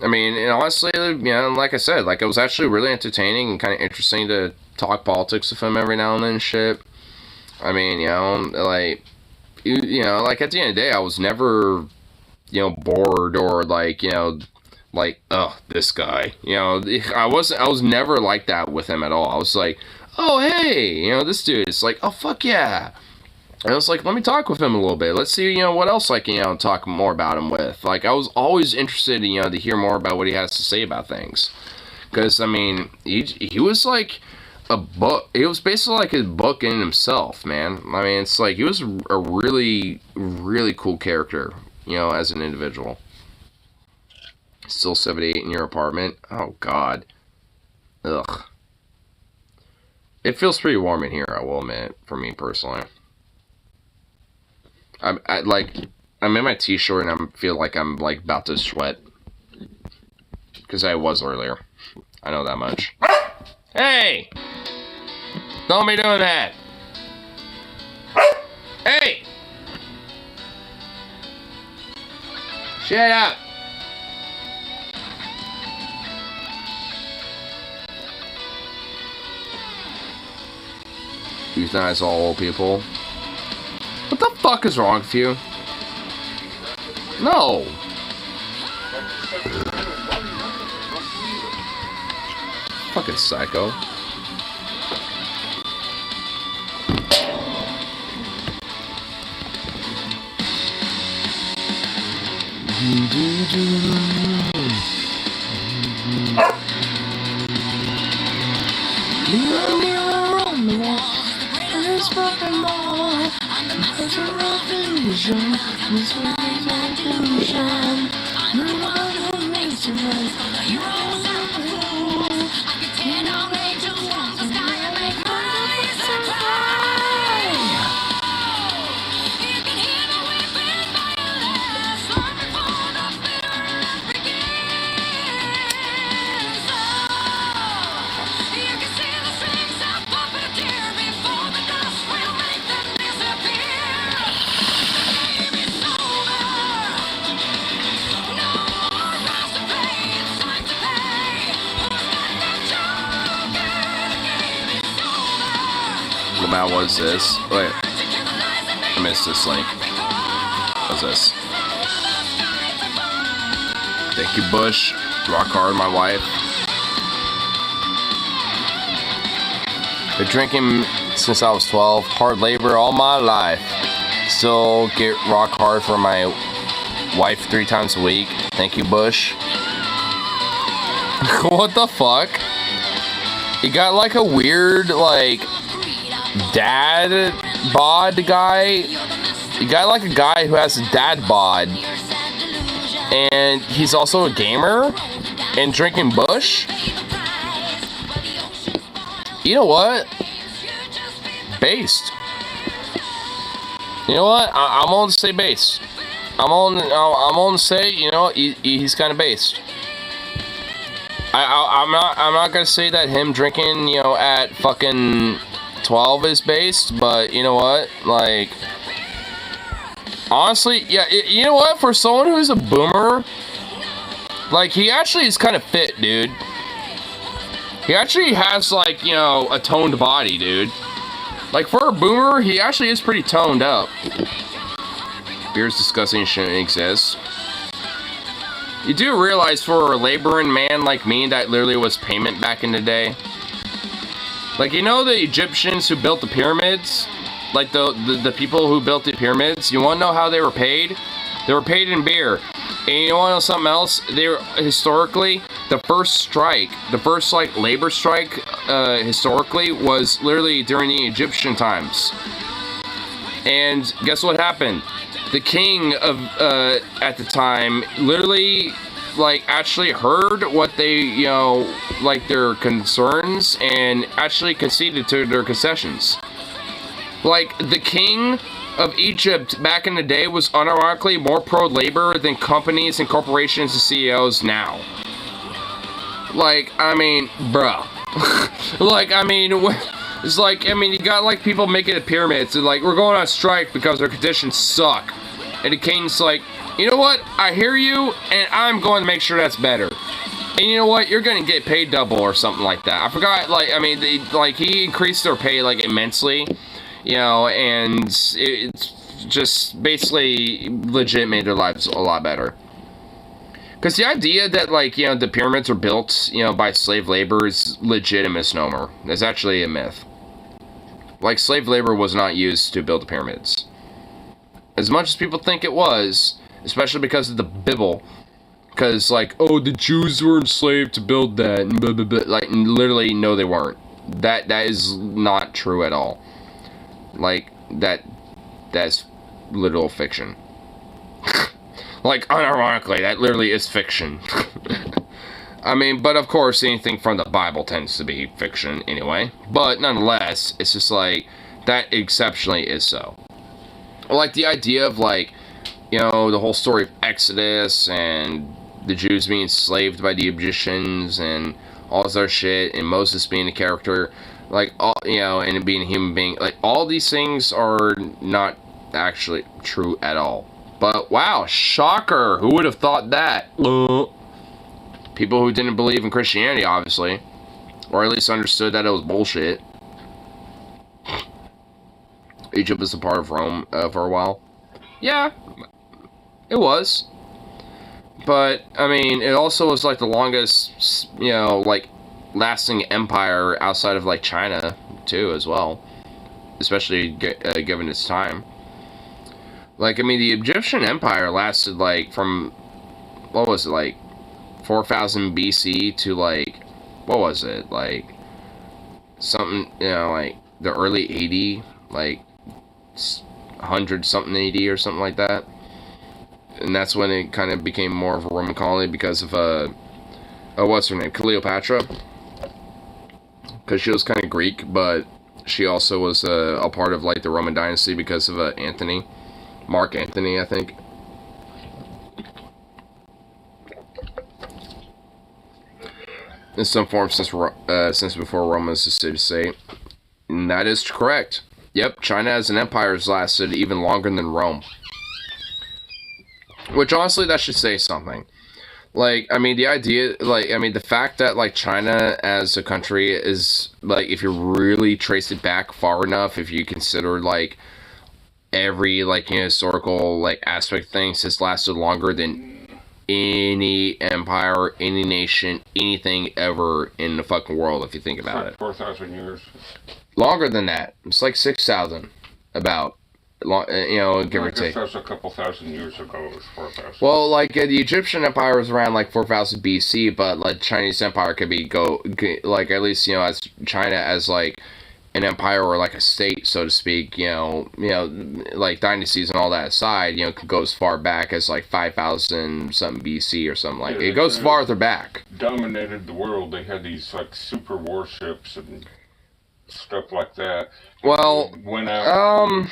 [SPEAKER 1] I mean, and honestly, like I said, like, it was actually really entertaining and kind of interesting to talk politics with him every now and then and shit. I mean, like, like, at the end of the day, I was never, bored or, like, like, oh, this guy, I was never like that with him at all. I was like, oh, hey, this dude, it's like, oh, fuck yeah. And I was like, let me talk with him a little bit. Let's see, what else I can, talk more about him with. Like, I was always interested, to hear more about what he has to say about things. Because, I mean, he was like a book. It was basically like his book in himself, man. I mean, it's like, he was a really, really cool character, as an individual. Still 78 in your apartment? Oh, God. Ugh. It feels pretty warm in here, I will admit, for me personally. I'm in my t-shirt and I feel like I'm, like, about to sweat. Because I was earlier. I know that much. Hey! Don't be doing that! Hey! Shut up! Euthanize all old people. What the fuck is wrong with you? No! Fucking psycho. What was this? Wait. I missed this link. What's this? Thank you, Bush. Rock hard, my wife. Been drinking since I was 12. Hard labor all my life. Still get rock hard for my wife 3 times a week. Thank you, Bush. What the fuck? You got like a weird, like, dad bod guy. You got like a guy who has a dad bod. And he's also a gamer. And drinking Bush. You know what? Based. You know what? I'm on to say based. I'm on to say, you know, he's kind of based. I'm not gonna say that him drinking, you know, at fucking 12 is based, but you know what? Like, honestly, yeah, you know what? For someone who's a boomer, like, he actually is kind of fit, dude. He actually has, like, you know, a toned body, dude. Like, for a boomer, he actually is pretty toned up. Beer's disgusting and shouldn't exist. You do realize for a laboring man like me, that literally was payment back in the day. Like, you know the Egyptians who built the pyramids? Like, the people who built the pyramids? You want to know how they were paid? They were paid in beer. And you want to know something else? They were, historically, the first strike, the first, like, labor strike, historically, was literally during the Egyptian times. And guess what happened? The king of, at the time, literally, like, actually heard what they, you know, like, their concerns, and actually conceded to their concessions. Like, the king of Egypt back in the day was unironically more pro-labor than companies and corporations and CEOs now. Like, I mean, bruh. Like, I mean, it's like, I mean, you got, like, people making the pyramids, and, like, we're going on strike because their conditions suck. And the king's like, you know what? I hear you, and I'm going to make sure that's better. And you know what? You're going to get paid double or something like that. I forgot, like, I mean, he increased their pay, like, immensely. You know, and it's just basically legit made their lives a lot better. Because the idea that, like, you know, the pyramids were built, you know, by slave labor is legit a misnomer. It's actually a myth. Like, slave labor was not used to build the pyramids. As much as people think it was, especially because of the Bible. Because, like, oh, the Jews were enslaved to build that, and blah, blah, blah. Like, literally, no, they weren't. That is not true at all. Like, that's literal fiction. Like, unironically, that literally is fiction. I mean, but of course, anything from the Bible tends to be fiction anyway. But nonetheless, it's just like, that exceptionally is so. Like, the idea of, like, you know, the whole story of Exodus, and the Jews being enslaved by the Egyptians, and all this other shit, and Moses being a character, like, all, you know, and being a human being, like, all these things are not actually true at all. But, wow, shocker, who would have thought that? People who didn't believe in Christianity, obviously, or at least understood that it was bullshit. Egypt was a part of Rome for a while. Yeah, it was. But, I mean, it also was, like, the longest, you know, like, lasting empire outside of, like, China, too, as well. Especially given its time. Like, I mean, the Egyptian Empire lasted, like, from what was it, like 4,000 BC to like, what was it, like something, you know, like the early 80, like 100 something 80 or something like that. And that's when it kind of became more of a Roman colony because of what's her name, Cleopatra, because she was kind of Greek, but she also was a part of like the Roman dynasty because of Mark Antony, I think. In some form since before Rome was a city-state. And that is correct. Yep, China as an empire has lasted even longer than Rome. Which, honestly, that should say something. Like, I mean, the idea, like, I mean, the fact that, like, China as a country is, like, if you really trace it back far enough, if you consider, like, every, like, you know, historical, like, aspect of things has lasted longer than any empire, any nation, anything ever in the fucking world, if you think about it.
[SPEAKER 3] 4,000 years.
[SPEAKER 1] Longer than that. It's like 6,000, about. You know, give or take.
[SPEAKER 3] That's a couple thousand years ago. It was 4,000.
[SPEAKER 1] Well, like the Egyptian Empire was around like 4,000 BC, but like Chinese Empire could be like at least, you know, as China as like an empire or like a state, so to speak. You know, like dynasties and all that aside, you know, could go as far back as like 5,000 something BC or something like. Yeah, it goes farther back.
[SPEAKER 3] Dominated the world. They had these like super warships and stuff like that.
[SPEAKER 1] Well,
[SPEAKER 3] went out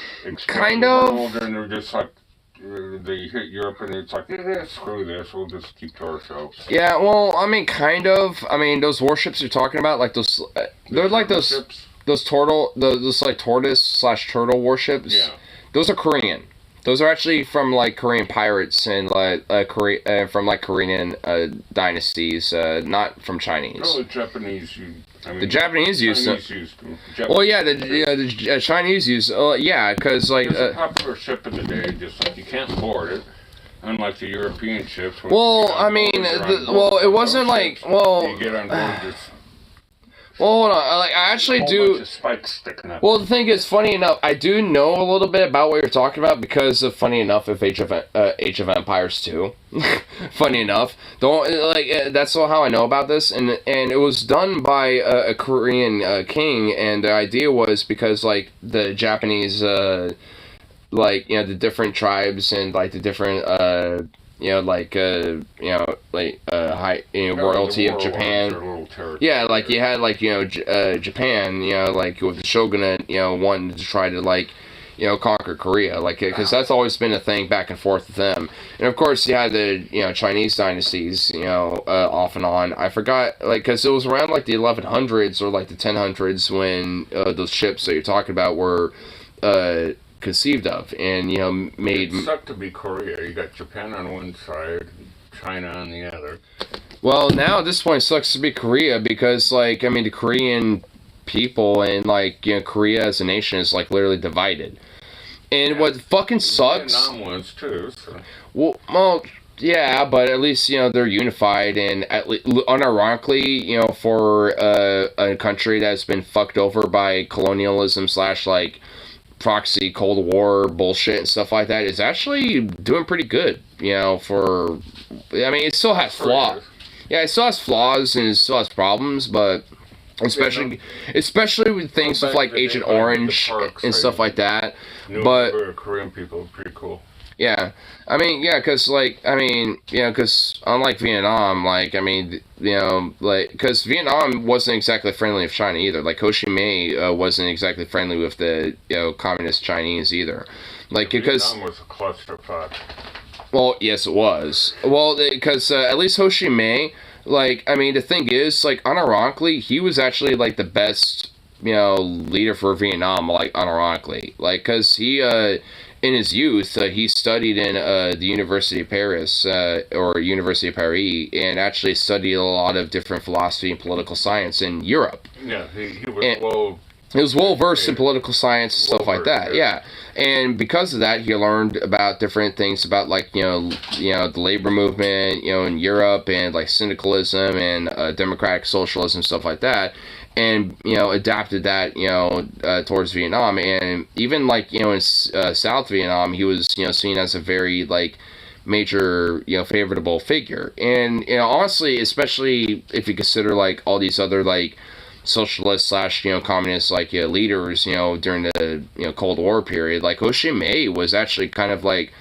[SPEAKER 1] kind of.
[SPEAKER 3] And they're just like, they hit Europe and it's like, screw this, we'll just keep to ourselves.
[SPEAKER 1] Yeah, well, I mean, kind of. I mean, those warships you're talking about, like those, they're like those like tortoise/turtle warships.
[SPEAKER 3] Yeah.
[SPEAKER 1] Those are Korean. Those are actually from like Korean pirates and like from like Korean dynasties, not from Chinese.
[SPEAKER 3] Oh, the Japanese.
[SPEAKER 1] The Japanese used them.
[SPEAKER 3] Well,
[SPEAKER 1] yeah, the Chinese use. Yeah, because like
[SPEAKER 3] it's a popular ship in the day. Just like you can't board it, unlike the European ships.
[SPEAKER 1] Well, I mean, it wasn't like
[SPEAKER 3] you get on board this.
[SPEAKER 1] Well, hold on. Like, I actually do.
[SPEAKER 3] Spikes sticking up.
[SPEAKER 1] Well, the thing is, funny enough, I do know a little bit about what you're talking about because of, funny enough, of Age of Empires 2. Funny enough, that's how I know about this, and it was done by a Korean king, and the idea was because like the Japanese, like, you know, the different tribes and like the different you know, like, high, you know, royalty of Japan. Yeah, like, you had, like, you know, Japan, you know, like, with the shogunate, you know, wanting to try to, like, you know, conquer Korea, like, because that's always been a thing back and forth with them. And, of course, you had the, you know, Chinese dynasties, you know, off and on. I forgot, like, because it was around, like, the 1100s or, like, the 1000s when those ships that you're talking about were, conceived of and, you know, made.
[SPEAKER 3] It sucked to be Korea. You got Japan on one side, China on the other.
[SPEAKER 1] Well, now at this point it sucks to be Korea because, like, I mean, the Korean people and, like, you know, Korea as a nation is like literally divided. And what fucking sucks.
[SPEAKER 3] Vietnam was too. So.
[SPEAKER 1] Well, yeah, but at least, you know, they're unified, and at least unironically, you know, for a country that's been fucked over by colonialism / like proxy Cold War bullshit and stuff like that, is actually doing pretty good, you know, for, I mean, it still has flaws. Yeah, it still has flaws and it still has problems, but especially with things like Agent Orange and stuff like that. But
[SPEAKER 3] Korean people are pretty cool.
[SPEAKER 1] Yeah, I mean, yeah, because, like, I mean, you know, because unlike Vietnam, like, I mean, you know, like, because Vietnam wasn't exactly friendly with China either. Like, Ho Chi Minh wasn't exactly friendly with the, you know, communist Chinese either. Like, because
[SPEAKER 3] Vietnam was a clusterfuck.
[SPEAKER 1] Well, yes, it was. Well, because at least Ho Chi Minh, like, I mean, the thing is, like, unironically, he was actually, like, the best, you know, leader for Vietnam, like, unironically. Like, because he, in his youth, he studied in the University of Paris, or University of Paris, and actually studied a lot of different philosophy and political science in Europe.
[SPEAKER 3] Yeah, he was
[SPEAKER 1] He was well versed in political science and stuff like that. Yeah, and because of that, he learned about different things about, like, you know, the labor movement, you know, in Europe, and like syndicalism and democratic socialism, stuff like that. And, you know, adapted that, you know, towards Vietnam. And even, like, you know, in South Vietnam, he was, you know, seen as a very, like, major, favorable figure. And, honestly, especially if you consider, like, all these other, like, socialist slash, communist, like, leaders, during the, Cold War period, like, Ho Chi Minh was actually kind of, like,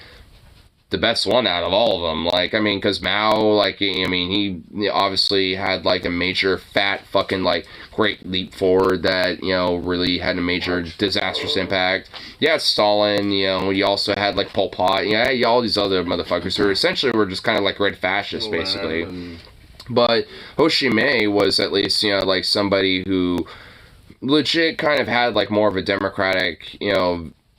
[SPEAKER 1] the best one out of all of them. Like, I mean, because Mao, like, he obviously had, like, a major fat fucking, like, great leap forward that, really had a major disastrous impact. Yeah, Stalin, you also had, like, Pol Pot, all these other motherfuckers who essentially were just kind of, like, red fascists, basically. But Ho Chi Minh was at least, like, somebody who legit kind of had, like, more of a democratic,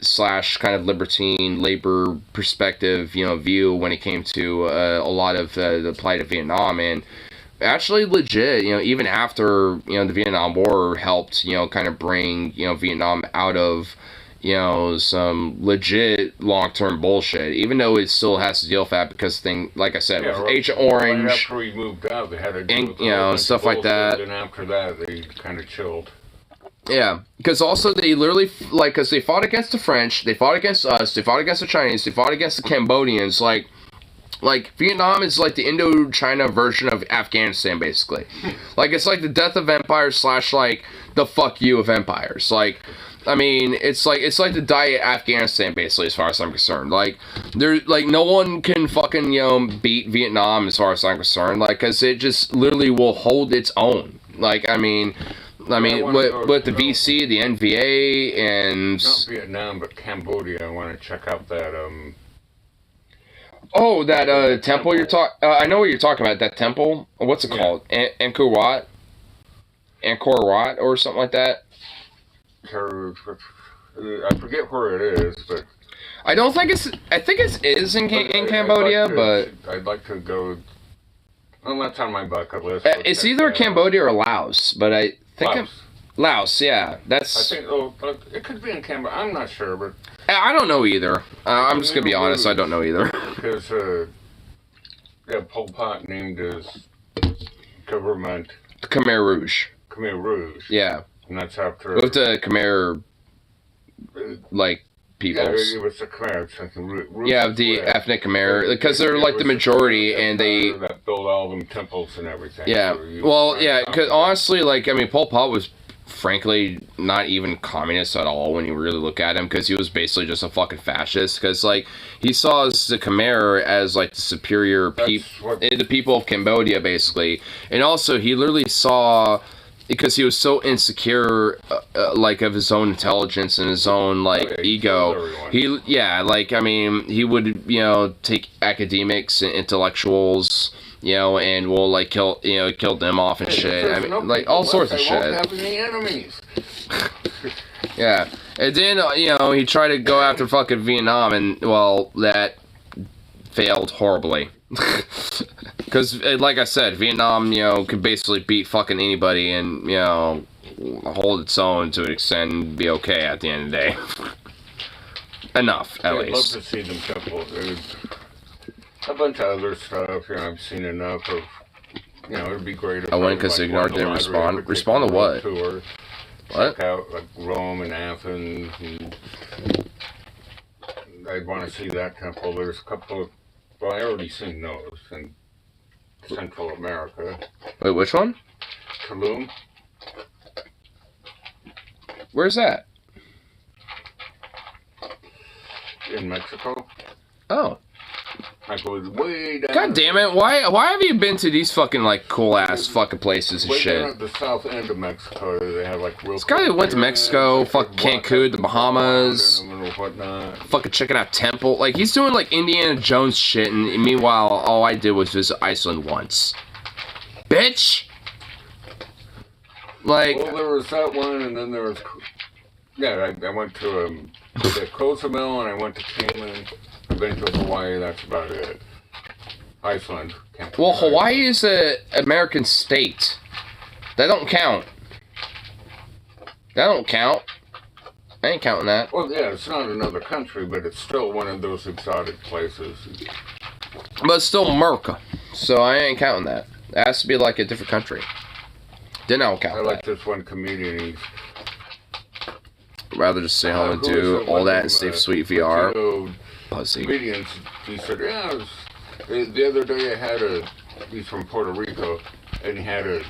[SPEAKER 1] slash kind of libertine labor perspective, view when it came to a lot of the plight of Vietnam. And actually legit, even after, the Vietnam War helped, kind of bring, Vietnam out of, some legit long-term bullshit, even though it still has to deal with that because like I said, with Agent Orange,
[SPEAKER 3] right after we moved out, they had to do
[SPEAKER 1] and stuff like that.
[SPEAKER 3] And after that, they kind of chilled.
[SPEAKER 1] Yeah, because also they literally, like, because they fought against the French, they fought against us, they fought against the Chinese, they fought against the Cambodians, like Vietnam is like the Indochina version of Afghanistan, basically. Like, it's like the death of empires slash, like, the fuck you of empires. Like, I mean, it's like the diet Afghanistan, basically, as far as I'm concerned. Like, no one can fucking, beat Vietnam, as far as I'm concerned, like, because it just literally will hold its own. Like, I mean, with the VC, the NVA, and...
[SPEAKER 3] Not Vietnam, but Cambodia. I want to check out that,
[SPEAKER 1] Oh, that, temple you're talking... I know what you're talking about, that temple. What's it called? Angkor Wat? Angkor Wat, or something like that?
[SPEAKER 3] I forget where it is, but...
[SPEAKER 1] I don't think it's... I think it is in Cambodia, but...
[SPEAKER 3] I'd like to go... Well, that's on my bucket list.
[SPEAKER 1] It's either Cambodia or Laos, but I think... Laos, yeah. That's...
[SPEAKER 3] I think, it could be in Cambodia. I'm not sure, but...
[SPEAKER 1] I don't know either. I'm just gonna be honest, I don't know either.
[SPEAKER 3] Because, Pol Pot named his government...
[SPEAKER 1] Khmer Rouge.
[SPEAKER 3] Khmer Rouge.
[SPEAKER 1] Yeah.
[SPEAKER 3] And that's after...
[SPEAKER 1] With the Khmer, like, peoples.
[SPEAKER 3] Yeah, it was the Khmer. It's like
[SPEAKER 1] the ethnic Khmer, because they're, like, the majority, and they...
[SPEAKER 3] That built all them temples and everything.
[SPEAKER 1] Yeah.
[SPEAKER 3] So
[SPEAKER 1] well, yeah, because honestly, like, I mean, Pol Pot was... frankly not even communist at all when you really look at him, because he was basically just a fucking fascist, because like he saw the Khmer as like the superior the people of Cambodia, basically. And also he literally saw, because he was so insecure like of his own intelligence and his own like ego, he he would take academics and intellectuals, and we'll like kill them off and shit. I mean, like all sorts of shit.
[SPEAKER 3] Won't have any enemies.
[SPEAKER 1] Yeah, and then he tried to go after fucking Vietnam, and well, that failed horribly. Because, like I said, Vietnam, could basically beat fucking anybody, and hold its own to an extent and be okay at the end of the day. Enough, at least.
[SPEAKER 3] I'd love to see them temples. A bunch of other stuff, I've seen enough of, it'd be great if
[SPEAKER 1] I went because Ignore didn't respond. Respond to what?
[SPEAKER 3] Tour,
[SPEAKER 1] what?
[SPEAKER 3] Check out, like, Rome and Athens, and I'd want to see that temple. There's a couple of, well, I already seen those in Central America.
[SPEAKER 1] Wait, which one?
[SPEAKER 3] Tulum.
[SPEAKER 1] Where's that?
[SPEAKER 3] In Mexico.
[SPEAKER 1] Oh.
[SPEAKER 3] I go way down.
[SPEAKER 1] God damn it! Why have you been to these fucking like cool ass fucking places and
[SPEAKER 3] way
[SPEAKER 1] shit?
[SPEAKER 3] Down at the south end of Mexico, they have like real.
[SPEAKER 1] This guy went to Mexico, fucking Cancun, the Bahamas,
[SPEAKER 3] whatnot.
[SPEAKER 1] fucking checking out temple. Like he's doing like Indiana Jones shit, and meanwhile, all I did was visit Iceland once. Bitch. Like.
[SPEAKER 3] Well, there was that one, and then there was. Yeah, I went to Cozumel, and I went to Cayman. I've been to Hawaii, that's about it. Iceland.
[SPEAKER 1] Well, Hawaii is an American state. That don't count. That don't count. I ain't counting that.
[SPEAKER 3] Well, yeah, it's not another country, but it's still one of those exotic places.
[SPEAKER 1] But it's still America, so I ain't counting that. It has to be like a different country. Then I'll count that.
[SPEAKER 3] I like this one comedian, he's...
[SPEAKER 1] Rather just stay home and do all that and stay sweet VR. pussy.
[SPEAKER 3] comedians, he said, yeah, the other day I had he's from Puerto Rico, and he had a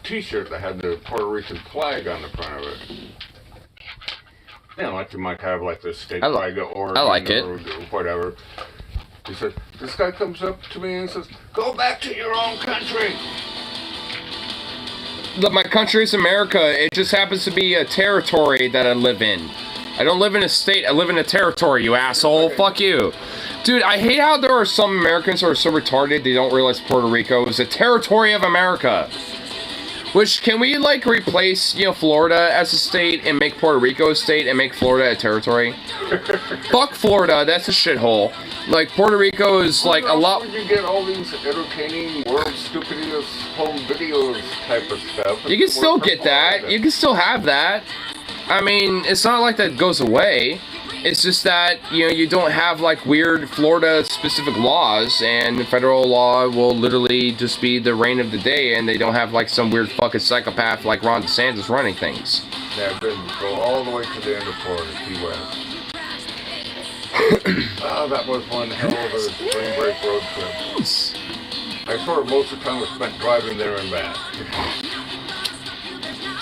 [SPEAKER 3] t-shirt that had the Puerto Rican flag on the front of it. You know, like you might have like the state flag of Oregon
[SPEAKER 1] I like it.
[SPEAKER 3] or whatever. He said, this guy comes up to me and says, go back to your own country.
[SPEAKER 1] My country is America. It just happens to be a territory that I live in. I don't live in a state. I live in a territory, you asshole. Fuck you. Dude, I hate how there are some Americans who are so retarded they don't realize Puerto Rico is a territory of America. Which, can we, like, replace, you know, Florida as a state and make Puerto Rico a state and make Florida a territory? Fuck Florida, that's a shithole. Like, Puerto Rico is, like, a lot...
[SPEAKER 3] You get all these entertaining, world stupidest home videos type of stuff.
[SPEAKER 1] You can still get that. You can still have that. I mean, it's not like that goes away. It's just that, you know, you don't have, like, weird Florida-specific laws, and federal law will literally just be the reign of the day, and they don't have, like, some weird fucking psychopath like Ron DeSantis running things.
[SPEAKER 3] Yeah, I've been go all the way to the end of Florida, Key West. Oh, that was one hell of a spring break road trip. I sort of most of the time was spent driving there and back.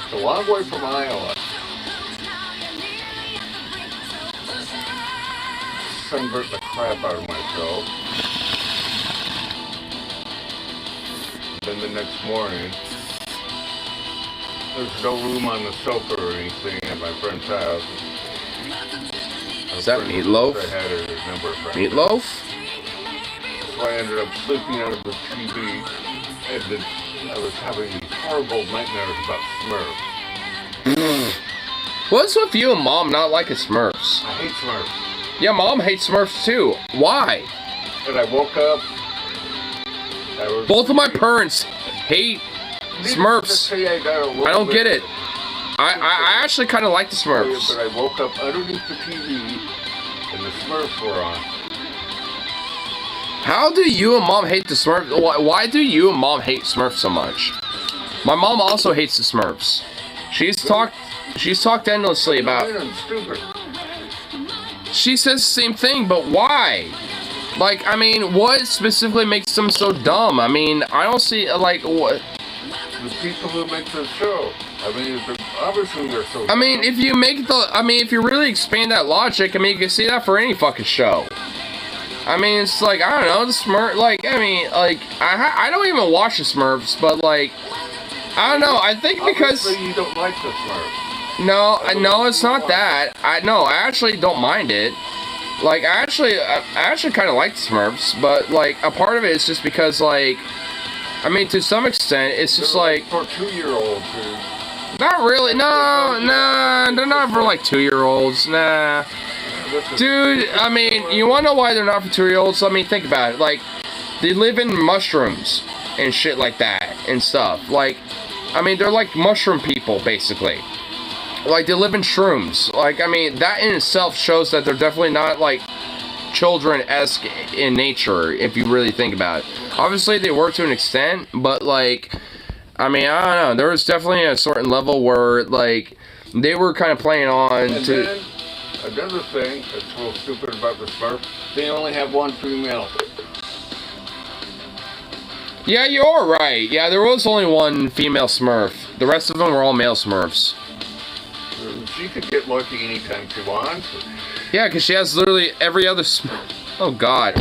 [SPEAKER 3] It's a long way from Iowa. Sunburnt the crap out of myself. Then the next morning, there's no room on the sofa or anything at my friend's house.
[SPEAKER 1] Is that meatloaf?
[SPEAKER 3] I had a number of friends.
[SPEAKER 1] Meatloaf?
[SPEAKER 3] So I ended up sleeping under the TV, and I was having these horrible nightmares about Smurfs.
[SPEAKER 1] What's with you and Mom not liking Smurfs?
[SPEAKER 3] I hate Smurfs.
[SPEAKER 1] Yeah, Mom hates Smurfs too. Why?
[SPEAKER 3] And I woke up.
[SPEAKER 1] Both of my parents hate Smurfs. I don't get it. I actually kind of like the Smurfs.
[SPEAKER 3] But I woke up underneath the TV, and the Smurfs were on.
[SPEAKER 1] How do you and Mom hate the Smurfs? Why do you and Mom hate Smurfs so much? My mom also hates the Smurfs. She's talked endlessly about... She says the same thing, but why? Like, I mean, what specifically makes them so dumb? I mean, I don't see, like, what...
[SPEAKER 3] The people who make the show. I mean, obviously they're so...
[SPEAKER 1] I mean, if you make the... I mean, if you really expand that logic, I mean, you can see that for any fucking show. I mean, it's like, I don't know, the Smurf... Like, I mean, like, I don't even watch the Smurfs, but, like... I don't know, I think because...
[SPEAKER 3] Obviously you don't like the Smurfs.
[SPEAKER 1] No, it's not that. I actually don't mind it. Like, I actually kind of like the Smurfs, but, like, a part of it is just because, like... I mean, to some extent, it's just like...
[SPEAKER 3] For 2-year-olds, dude.
[SPEAKER 1] Not really. No, they're not for like 2-year-olds. Nah. Dude, I mean, you wanna know why they're not for 2-year-olds? I mean, think about it. Like, they live in mushrooms and shit like that and stuff. Like, I mean, they're like mushroom people, basically. Like, they live in shrooms. Like, I mean, that in itself shows that they're definitely not, like, children-esque in nature, if you really think about it. Obviously, they work to an extent, but, like, I mean, I don't know. There was definitely a certain level where, like, they were kind of playing on
[SPEAKER 3] and
[SPEAKER 1] to...
[SPEAKER 3] Then, another thing that's a little stupid about the Smurfs, they only have one female.
[SPEAKER 1] Yeah, you are right. Yeah, there was only one female Smurf. The rest of them were all male Smurfs.
[SPEAKER 3] She could get lucky anytime she wants.
[SPEAKER 1] Yeah, because she has literally every other Smurf. Oh, God.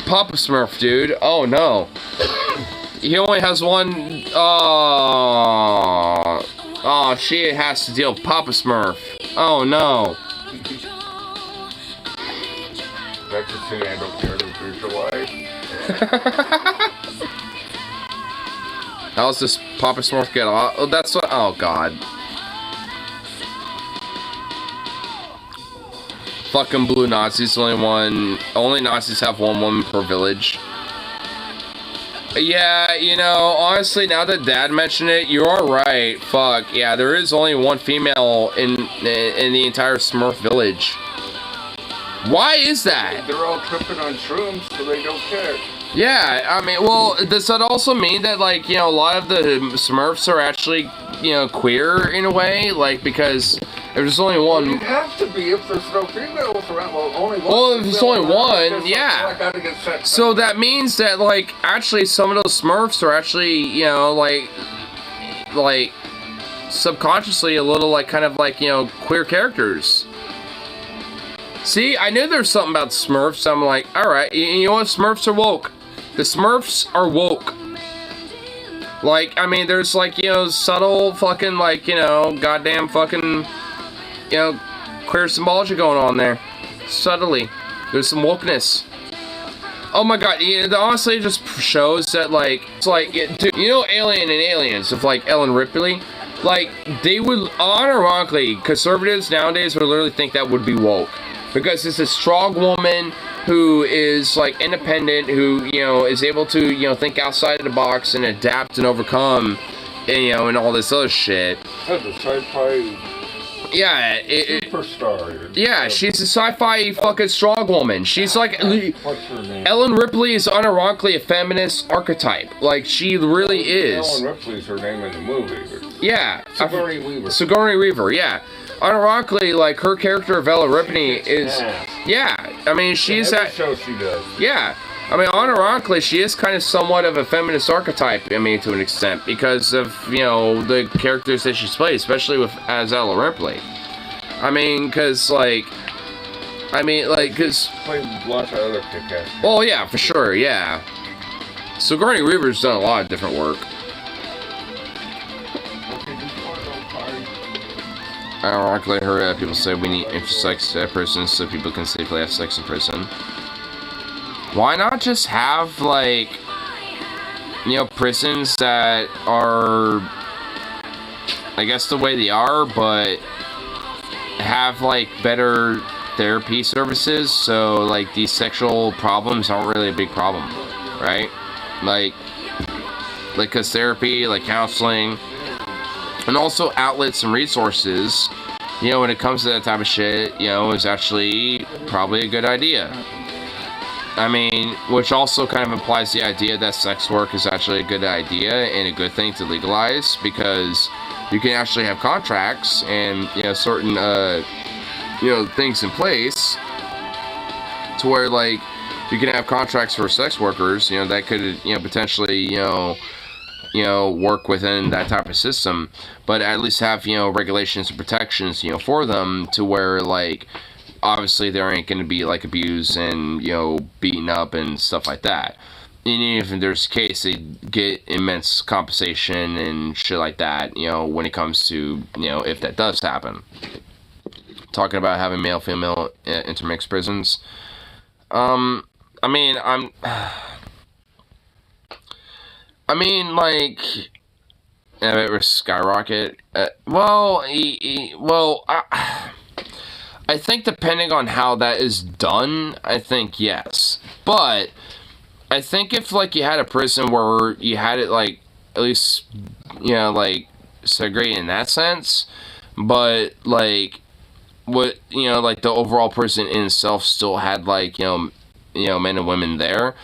[SPEAKER 1] Papa Smurf, dude. Oh, no. He only has one... Oh, she has to deal with Papa Smurf. Oh, no.
[SPEAKER 3] That's a sin I don't care to visualize.
[SPEAKER 1] How does this Papa Smurf get off? Oh, that's what... Oh, God. Fucking blue Nazis, only Nazis have one woman per village. Yeah, you know, honestly, now that Dad mentioned it, you are right. Fuck, yeah, there is only one female in the entire Smurf village. Why is that?
[SPEAKER 3] They're all tripping on shrooms, so they don't care.
[SPEAKER 1] Yeah, I mean, well, does that also mean that, like, you know, a lot of the Smurfs are actually you know, queer in a way, like, because if there's only one.
[SPEAKER 3] You have to be if there's no females around. Well, only one.
[SPEAKER 1] Well, if it's only
[SPEAKER 3] around,
[SPEAKER 1] one, yeah.
[SPEAKER 3] I gotta get set.
[SPEAKER 1] So that means that, like, actually some of those Smurfs are actually, you know, like subconsciously a little, like, kind of like, you know, queer characters. See, I knew there was something about Smurfs. I'm like, alright, you know what? Smurfs are woke. The Smurfs are woke. Like, I mean, there's, like, you know, subtle fucking, like, you know, goddamn fucking, you know, queer symbology going on there. Subtly. There's some wokeness. Oh my god, you know, honestly, it just shows that, like, it's like, dude, you know, Alien and Aliens, of, like, Ellen Ripley? Like, they would, unironically, conservatives nowadays would literally think that would be woke. Because it's a strong woman who is, like, independent, who, you know, is able to, you know, think outside of the box and adapt and overcome, and, you know, and all this other shit.
[SPEAKER 3] That's a sci-fi
[SPEAKER 1] Yeah,
[SPEAKER 3] superstar.
[SPEAKER 1] Yeah, she's a sci-fi fucking strong woman. She's like,
[SPEAKER 3] What's her name?
[SPEAKER 1] Ellen Ripley is unironically a feminist archetype. Like, she really is.
[SPEAKER 3] Ellen Ripley's her name in the movie.
[SPEAKER 1] Yeah.
[SPEAKER 3] Sigourney Weaver.
[SPEAKER 1] Sigourney Weaver, yeah. Unironically, like, her character of Ella Ripley is... Yeah, I mean, she's...
[SPEAKER 3] Every show she does.
[SPEAKER 1] Yeah. I mean, unironically, she is kind of somewhat of a feminist archetype, I mean, to an extent, because of, you know, the characters that she's played, especially with as Ella Ripley. I mean, because, like... because...
[SPEAKER 3] Played lots of other kick-ass.
[SPEAKER 1] Well, yeah, for sure, yeah. Sigourney Weaver's done a lot of different work. Ironically, her people say we need intersex prisons so people can safely have sex in prison. Why not just have, like, you know, prisons that are, I guess, the way they are, but have, like, better therapy services, so, like, these sexual problems aren't really a big problem, right? Like, cause therapy, like counseling, and also outlets and resources, you know, when it comes to that type of shit, you know, is actually probably a good idea. I mean, which also kind of implies the idea that sex work is actually a good idea and a good thing to legalize, because you can actually have contracts and, you know, certain, you know, things in place to where, like, you can have contracts for sex workers, you know, that could, you know, potentially, you know, work within that type of system, but at least have, you know, regulations and protections, you know, for them to where, like, obviously there ain't gonna be, like, abuse and, you know, beaten up and stuff like that. And even if there's a case, they get immense compensation and shit like that, you know, when it comes to, you know, if that does happen. Talking about having male-female intermixed prisons. I mean, like, it was skyrocket. I think depending on how that is done, I think yes. But I think if, like, you had a prison where you had it, like, at least, you know, like, segregated in that sense, but, like, what, you know, like, the overall prison in itself still had, like, you know, men and women there,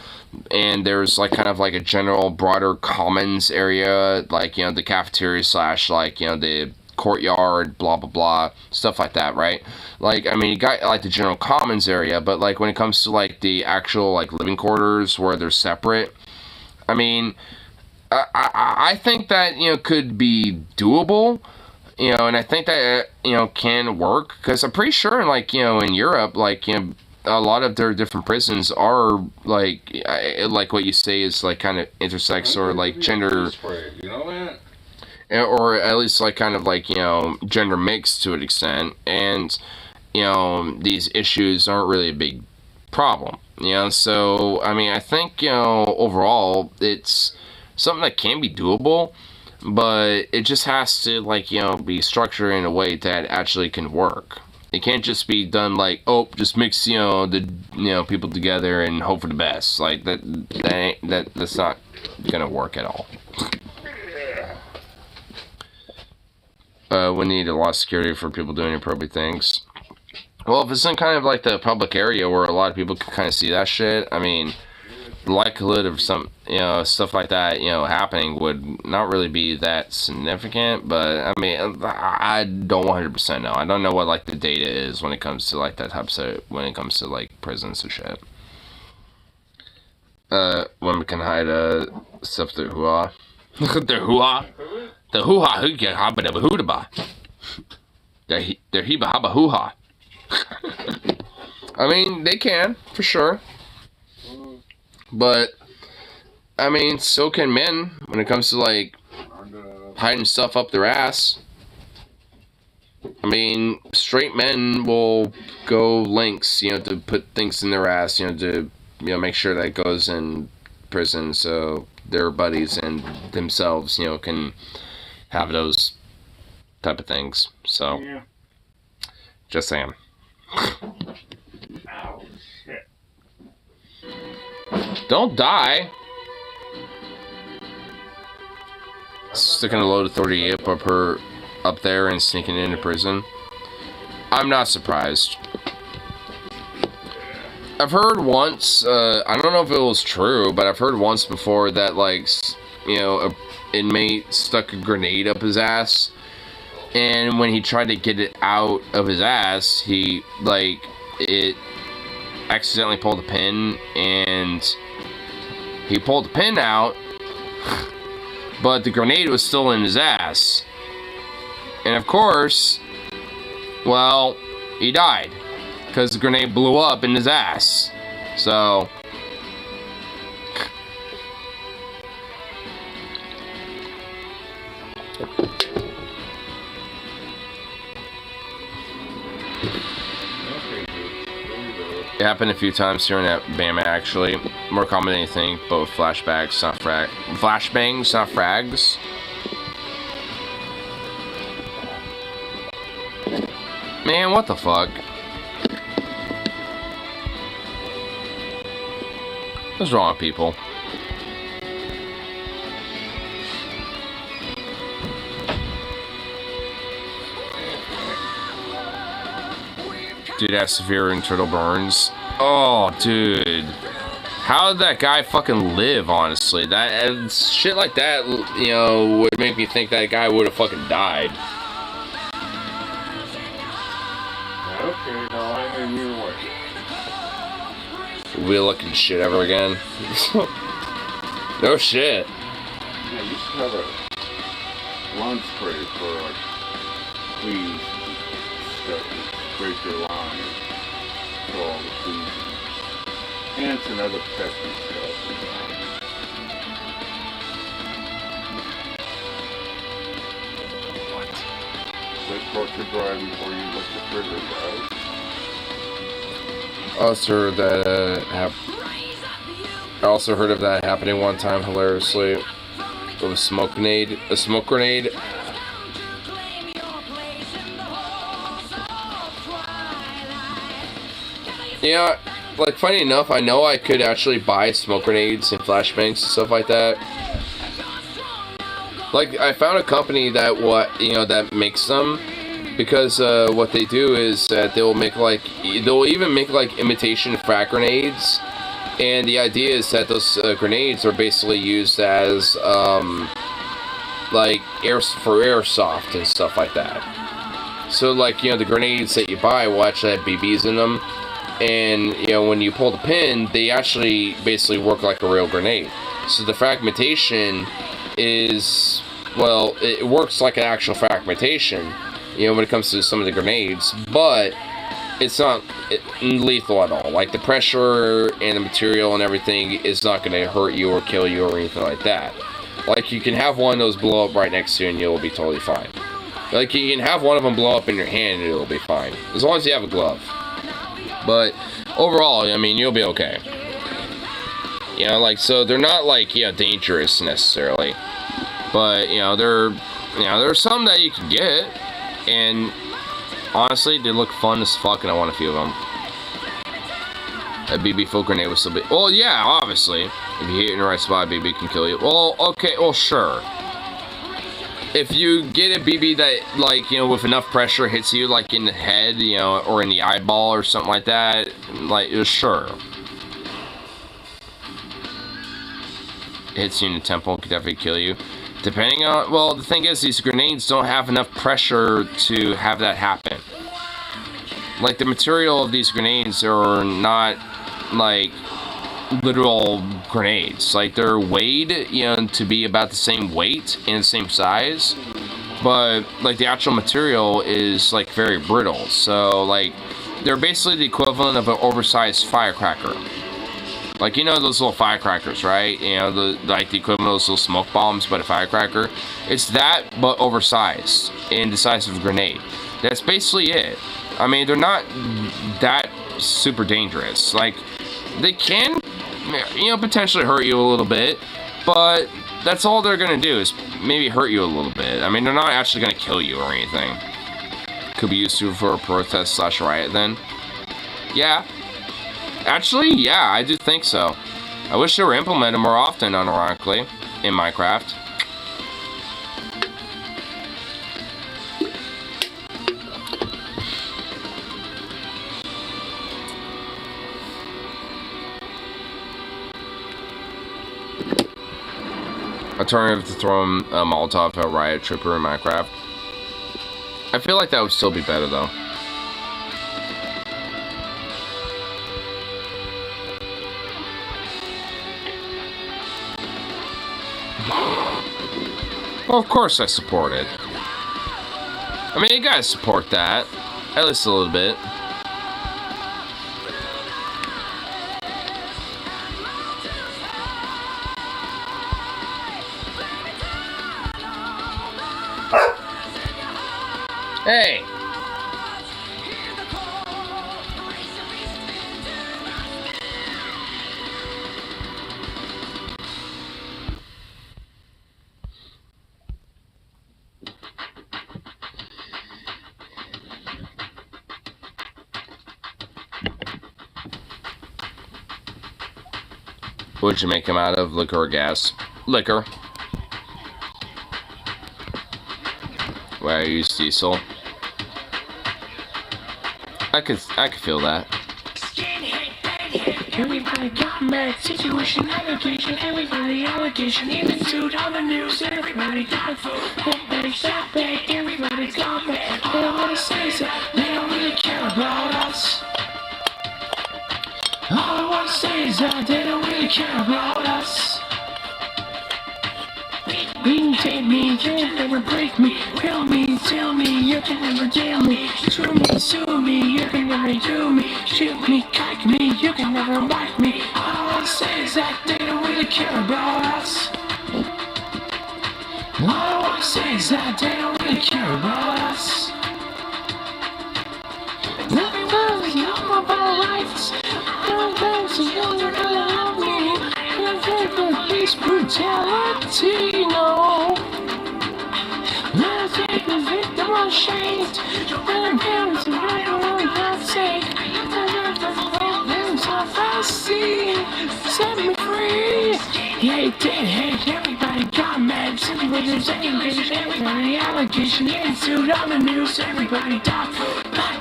[SPEAKER 1] and there's, like, kind of like a general broader commons area, like, you know, the cafeteria / like, you know, the courtyard, blah blah blah, stuff like that, right? Like, I mean, you got, like, the general commons area, but, like, when it comes to, like, the actual, like, living quarters where they're separate, I mean, I think that, you know, could be doable, you know, and I think that, you know, can work, because I'm pretty sure, like, you know, in Europe, like, you know, a lot of their different prisons are, like what you say is, like, kind of intersex or, like, gender,
[SPEAKER 3] you know that?
[SPEAKER 1] or at least, like, kind of, like, you know, gender mixed to an extent, and, you know, these issues aren't really a big problem, you know. So, I mean, I think, you know, overall, it's something that can be doable, but it just has to, like, you know, be structured in a way that actually can work. It can't just be done like, oh, just mix, you know, the, you know, people together and hope for the best. Like, that's not gonna work at all. We need a lot of security for people doing inappropriate things. Well, if it's in kind of like the public area where a lot of people can kind of see that shit, I mean, likelihood of some, you know, stuff like that, you know, happening would not really be that significant. But I mean, I don't 100% know. I don't know what like the data is when it comes to like that type of stuff, when it comes to like prisons and shit. Women can hide stuff through hoo-ha. Their hoo-ha. The hoo-ha hoo-ha habba dabba hoo-da-ba. Their heba habba hoo-ha. I mean, they can, for sure. But, I mean, so can men when it comes to, like, hiding stuff up their ass. I mean, straight men will go lengths, you know, to put things in their ass, you know, to, you know, make sure that it goes in prison so their buddies and themselves, you know, can have those type of things. So,
[SPEAKER 3] Yeah.
[SPEAKER 1] just saying.
[SPEAKER 3] Oh, shit.
[SPEAKER 1] Don't die. Sticking a load of 38 up there and sneaking into prison. I'm not surprised. I've heard once, I don't know if it was true, but I've heard once before that, like, you know, an inmate stuck a grenade up his ass, and when he tried to get it out of his ass, he, like, it accidentally pulled the pin, and he pulled the pin out, but the grenade was still in his ass. And of course, well, he died. Because the grenade blew up in his ass. So... It happened a few times here in Bama, actually. More common than you think, but with flashbacks, not flashbangs, not frags. Man, what the fuck? What's wrong with people? Dude has severe internal burns. Oh, dude. How did that guy fucking live, honestly? That shit like that, you know, would make me think that guy would have fucking died.
[SPEAKER 3] Okay, now I'm in your way.
[SPEAKER 1] We're looking shit ever again. No shit.
[SPEAKER 3] Yeah, you should have a lawn spray for like fleas and stuff to break your lawn for all the fleas and ants and other pests and stuff. Let torture dry before you let the trigger dry.
[SPEAKER 1] I also heard that I also heard of that happening one time hilariously with a smoke grenade. Yeah, like funny enough, I know I could actually buy smoke grenades and flashbangs and stuff like that. Like I found a company that that makes them. Because what they do is that they'll even make like imitation frag grenades, and the idea is that those grenades are basically used as like for airsoft and stuff like that. So like, you know, the grenades that you buy will actually have BBs in them, and you know, when you pull the pin, they actually basically work like a real grenade. So the fragmentation is, well, it works like an actual fragmentation, you know, when it comes to some of the grenades, but it's not lethal at all. Like, the pressure and the material and everything is not going to hurt you or kill you or anything like that. Like, you can have one of those blow up right next to you and you'll be totally fine. Like, you can have one of them blow up in your hand and it'll be fine, as long as you have a glove. But overall, I mean, you'll be okay. You know, like, so they're not, like, you know, dangerous necessarily, but, you know, there's some that you can get. And honestly, they look fun as fuck, and I want a few of them. A BB full grenade was still big. Well, yeah, obviously. If you hit it in the right spot, BB can kill you. Well, okay, well, sure. If you get a BB that, like, you know, with enough pressure hits you, like, in the head, you know, or in the eyeball or something like that, like, sure. hits you in the temple, it could definitely kill you. Depending on, well, the thing is, these grenades don't have enough pressure to have that happen. Like, the material of these grenades are not, like, literal grenades. Like, they're weighed, you know, to be about the same weight and the same size. But, like, the actual material is, like, very brittle. So, like, they're basically the equivalent of an oversized firecracker. Like, you know those little firecrackers, right? You know, like the equivalent of those little smoke bombs, but a firecracker. It's that, but oversized in the size of a grenade. That's basically it. I mean, they're not that super dangerous. Like, they can, you know, potentially hurt you a little bit, but that's all they're gonna do is maybe hurt you a little bit. I mean, they're not actually gonna kill you or anything. Could be used for a protest / riot then. Yeah. Actually, yeah, I do think so. I wish they were implemented more often, unironically, in Minecraft. Alternative to throwing a Molotov at a riot trooper in Minecraft. I feel like that would still be better, though. Well, of course I support it. I mean, you guys support that. At least a little bit. Hey! What'd you make him out of? Liquor or gas? Liquor. Where I use diesel. I could feel that.
[SPEAKER 4] Everybody got mad, situation, allegation, everybody allegation, even sued on the news, everybody got food, everybody shot back, everybody got mad, they don't wanna say so, they don't really care about us. All I wanna say is that they don't really care about us. You can take me, you can never break me, kill me, tell me, you can never jail me, screw me, sue me, you can never do me, shoot me, kike me, you can never bite me. All I wanna say is that they don't really care about us. All I wanna say is that they don't really care about us. Everybody's know about rights, everybody's know about me, everybody's police brutality, no. Let's take the victim unshaved, and parents and I don't have sake. I see, set me free. Yeah, it did hate, everybody got mad. Situations, everybody allegation, getting sued on the news, everybody died.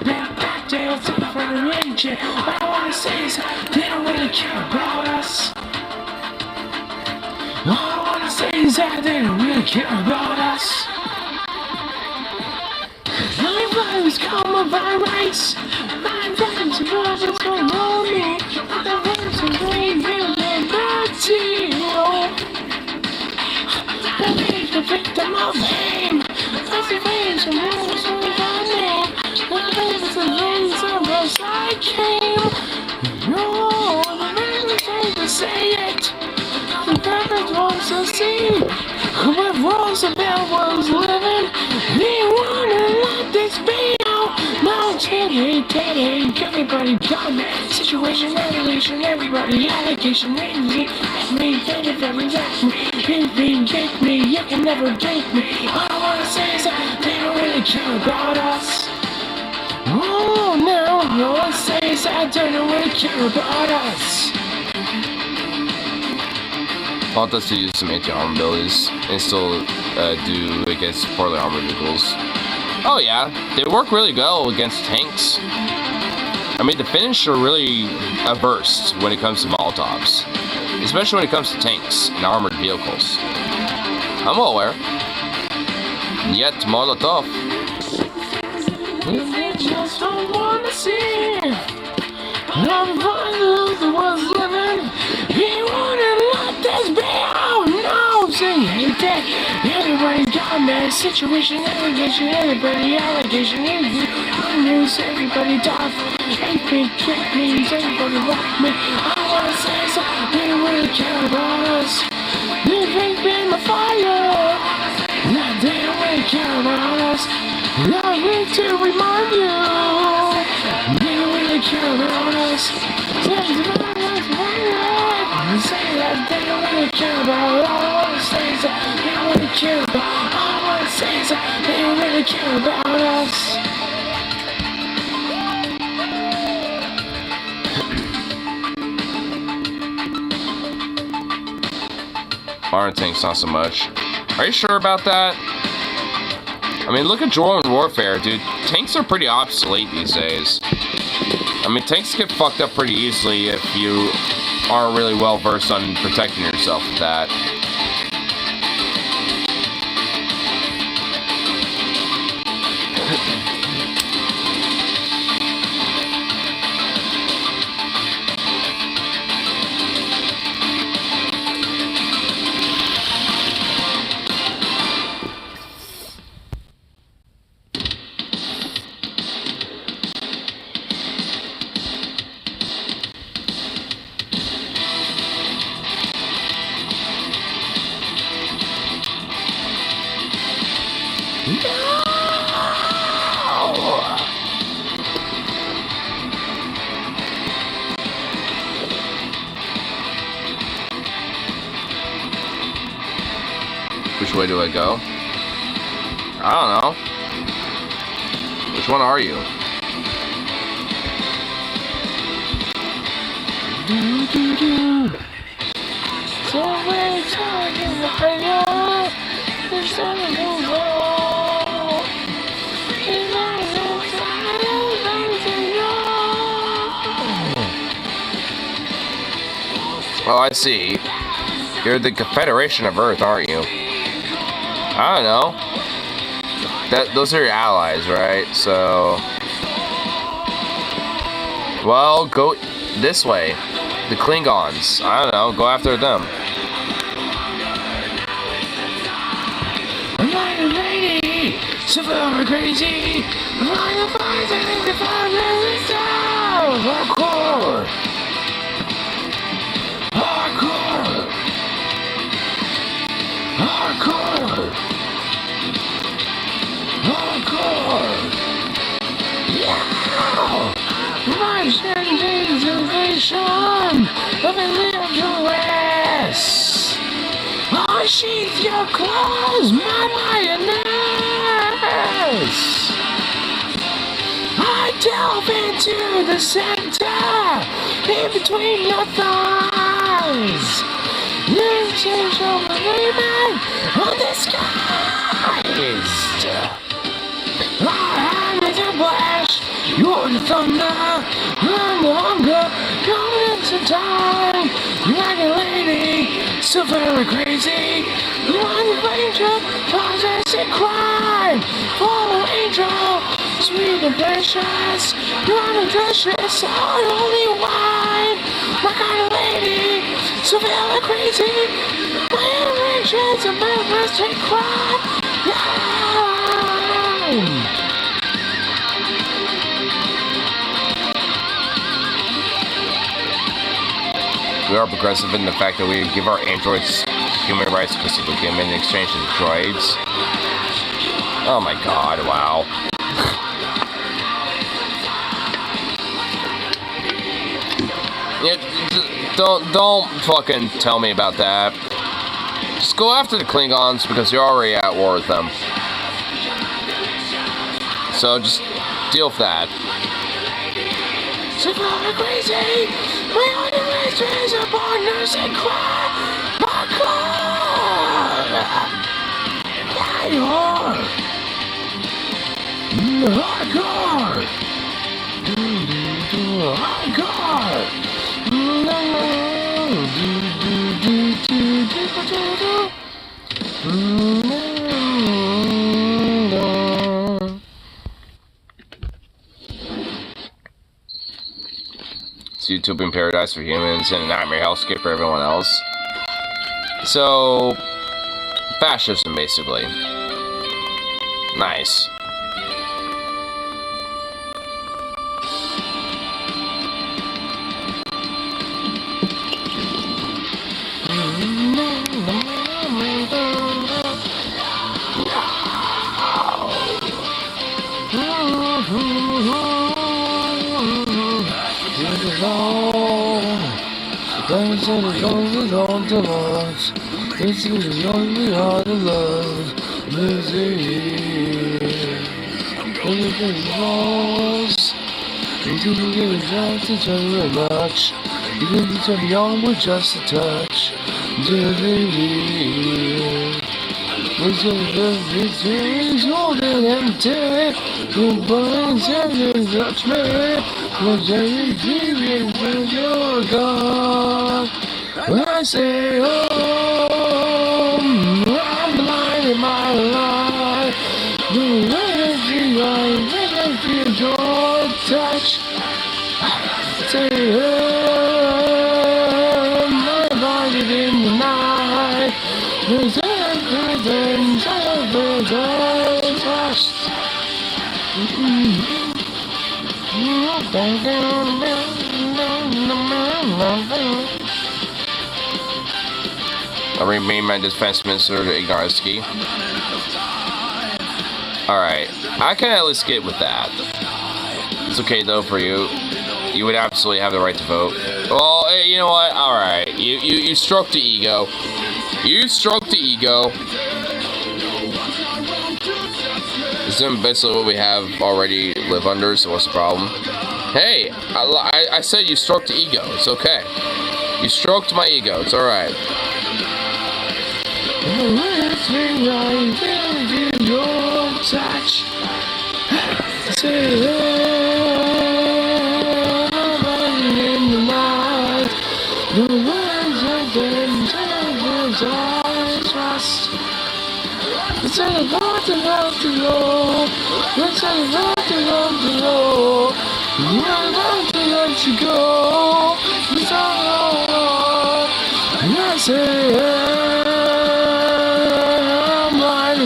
[SPEAKER 4] Back tail, for the engine. What I wanna say is, they don't really care about us. All I wanna say is that they don't really care about us. Everybody's come by rights. My friends and brothers don't know me. The words are very liberty. The victim of hate. That's the ways and rules of my name. The ways and rules of us I came. No, the man came to say it. The purpose wants to see. What Roosevelt was living. They wanna let this be out. Now take everybody got mad. Situation, regulation, everybody allegation, me, every take me, you can never take me. All I wanna say is that they don't really care about us. Oh no, all I say is that they don't really care about us.
[SPEAKER 1] Want us to use some anti-armor abilities and still do against poorly armored vehicles. Oh yeah, they work really well against tanks. I mean, the Finnish are really averse when it comes to Molotovs, especially when it comes to tanks and armored vehicles. I'm aware. Yet Molotov.
[SPEAKER 4] Just don't wanna see. Everybody who was living, he wouldn't let this be. Oh no, say hate that. Everybody's got a mad situation, allegation, everybody allegation. News, everybody died. Ain't big means everybody like me. I wanna say something, they really care about us. They ain't been the fire. Now they don't really care about us. I need to remind you, they don't really care about us. Say that they don't really care about all I wanna say is that they don't really care about all I wanna say is that they don't really care about us.
[SPEAKER 1] Armored tanks, not so much. Are you sure about that? I mean, look at drone warfare, dude. Tanks are pretty obsolete these days. I mean, tanks get fucked up pretty easily if you aren't really well versed on protecting yourself with that. Which way do I go? I don't know. Which one are you?
[SPEAKER 4] So we're talking about
[SPEAKER 1] Well, I see. You're the Confederation of Earth, aren't you? I don't know. Those are your allies, right? So, well, go this way. The Klingons. I don't know. Go after them.
[SPEAKER 4] I'm not a lady, so I'm crazy. I'm not a fighter, the father is down. Hardcore. Hardcore. Hardcore. Hardcore. Yeah. My civilization of illiterate. Unsheath your claws, my lioness! I delve into the center, in between your thighs. This is your agreement on the skies. I am the blast, you're the thunder, I'm the hunger, you're the time. You're like a lady, so very crazy. You're the ranger, causes a crime. Follow angel, sweet and precious. You're the precious, only wine. My kind of lady, so very crazy. My ranger, a member's a crime. Yeah.
[SPEAKER 1] We are progressive in the fact that we give our androids human rights because we give them in exchange to droids. Oh my god, wow. Yeah, don't fucking tell me about that. Just go after the Klingons because you're already at war with them. So just deal with that.
[SPEAKER 4] So crazy. My only race is a partners and cry. Hardcore! Yeah, you are. Hardcore! my God.
[SPEAKER 1] It's Utopian paradise for humans and a nightmare hellscape for everyone else. So, fascism, basically. Nice.
[SPEAKER 4] This is the only heart of love. Misery. Everything falls. You didn't give a chance to tell you very much. You didn't turn me on with just a touch. Misery. This is golden empty. Your body's everything touch me. You're gone. When I say home, I'm blind in my life. The way I feel your touch. Say home, I'm blinded in the night. There's everything trust.
[SPEAKER 1] I remain my defense minister to Anarcho-Husky. Alright, I can at least get with that. It's okay though for you. You would absolutely have the right to vote. Well, hey, you know what? Alright, you stroked the ego. You stroked the ego. Isn't basically what we have already live under, so what's the problem? Hey, I said you stroked the ego. It's okay. You stroked my ego. It's alright.
[SPEAKER 4] Your touch. Say in the night. The words of them I trust. It's all about to love to go. It's all about to love to go. I'm about to let you go. It's all and I say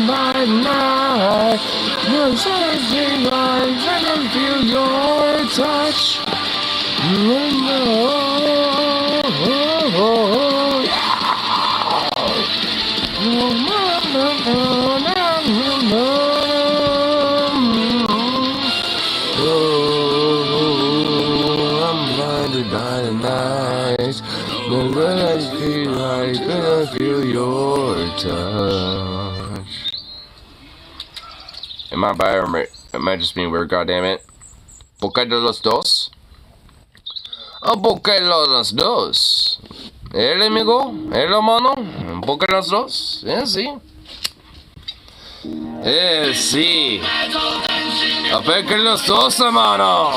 [SPEAKER 4] by night, there's anything like I can feel your touch. I'm blinded by the night, but when I feel like I feel your touch.
[SPEAKER 1] Am I by or am I just being weird, goddammit? Boca de los dos? A boca de los dos. El amigo, el hermano, boca de los dos. Sí. Sí. A boca de los dos, hermano.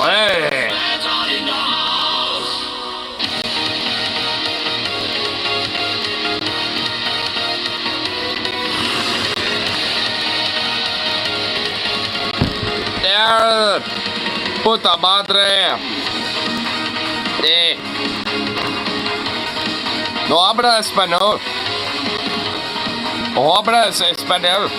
[SPEAKER 1] Puta madre. No habla español. No habla español.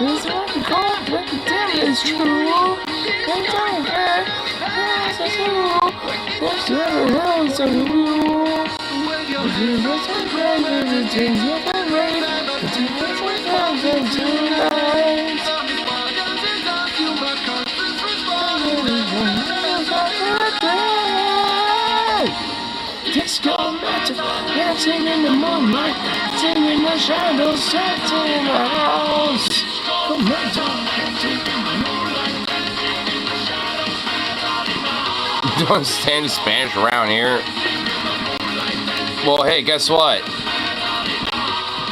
[SPEAKER 4] This what we call what the devil is true. Don't care. That's true. That's what else are you? That's what brother the things you can wait. That's what comes tonight. Disco metal, dancing in the moonlight, dancing in the shadows, dancing in the house.
[SPEAKER 1] Don't understand Spanish around here. Well, hey, guess what?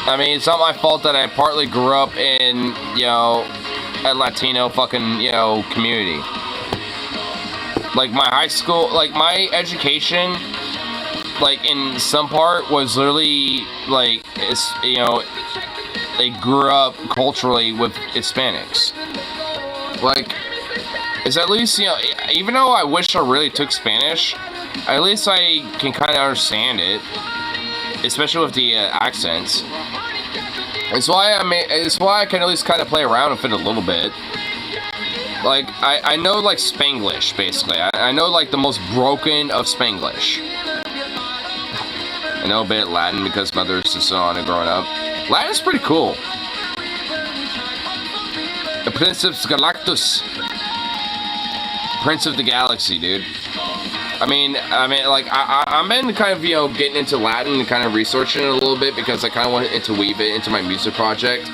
[SPEAKER 1] I mean, it's not my fault that I partly grew up in, you know, a Latino fucking, you know, community. Like, my high school, like, my education, like, in some part was literally, like, it's, you know, they grew up culturally with Hispanics. Like, it's at least, you know, even though I wish I really took Spanish, at least I can kind of understand it, especially with the accents. It's why I can at least kind of play around with it a little bit. Like, I know, like, Spanglish, basically. I know, like, the most broken of Spanglish. I know a bit Latin because my mother's just on it growing up. Latin's pretty cool. The Prince of Galactus. Prince of the Galaxy, dude. I mean, like, I've been kind of, you know, getting into Latin and kind of researching it a little bit because I kind of wanted to weave it into my music project.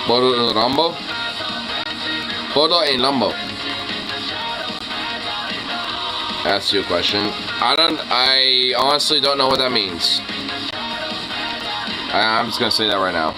[SPEAKER 1] Bodo Rambo? Bodo and Lambo. Ask you a question. I honestly don't know what that means. I'm just gonna say that right now.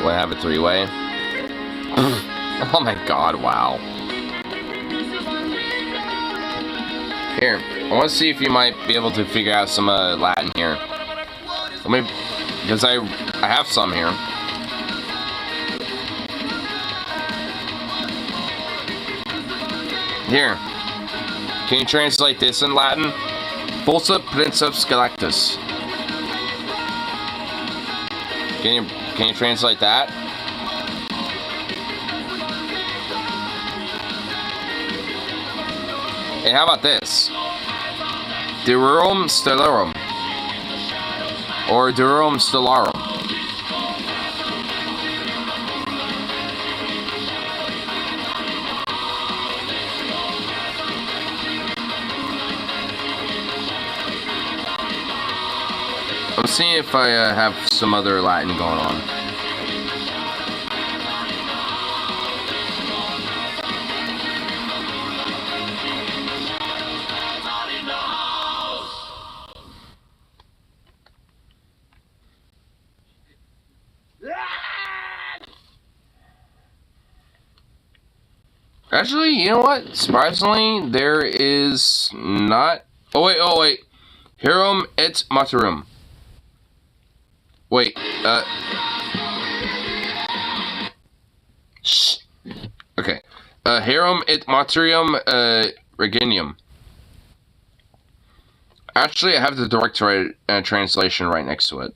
[SPEAKER 1] What, have a three-way? Oh my god, wow. Here, I want to see if you might be able to figure out some Latin here. Let me, because I have some here. Here, can you translate this in Latin? Pulsa Princeps Galactus. Can you translate that? And how about this? Durum Stellarum. Or Durum Stellarum. I'm seeing if I have some other Latin going on. Actually, you know what? Surprisingly, there is not... Oh, wait. Herum et Materum. Wait, Shh. Okay. Herum et Materium, Regenium. Actually, I have the direct translation right next to it.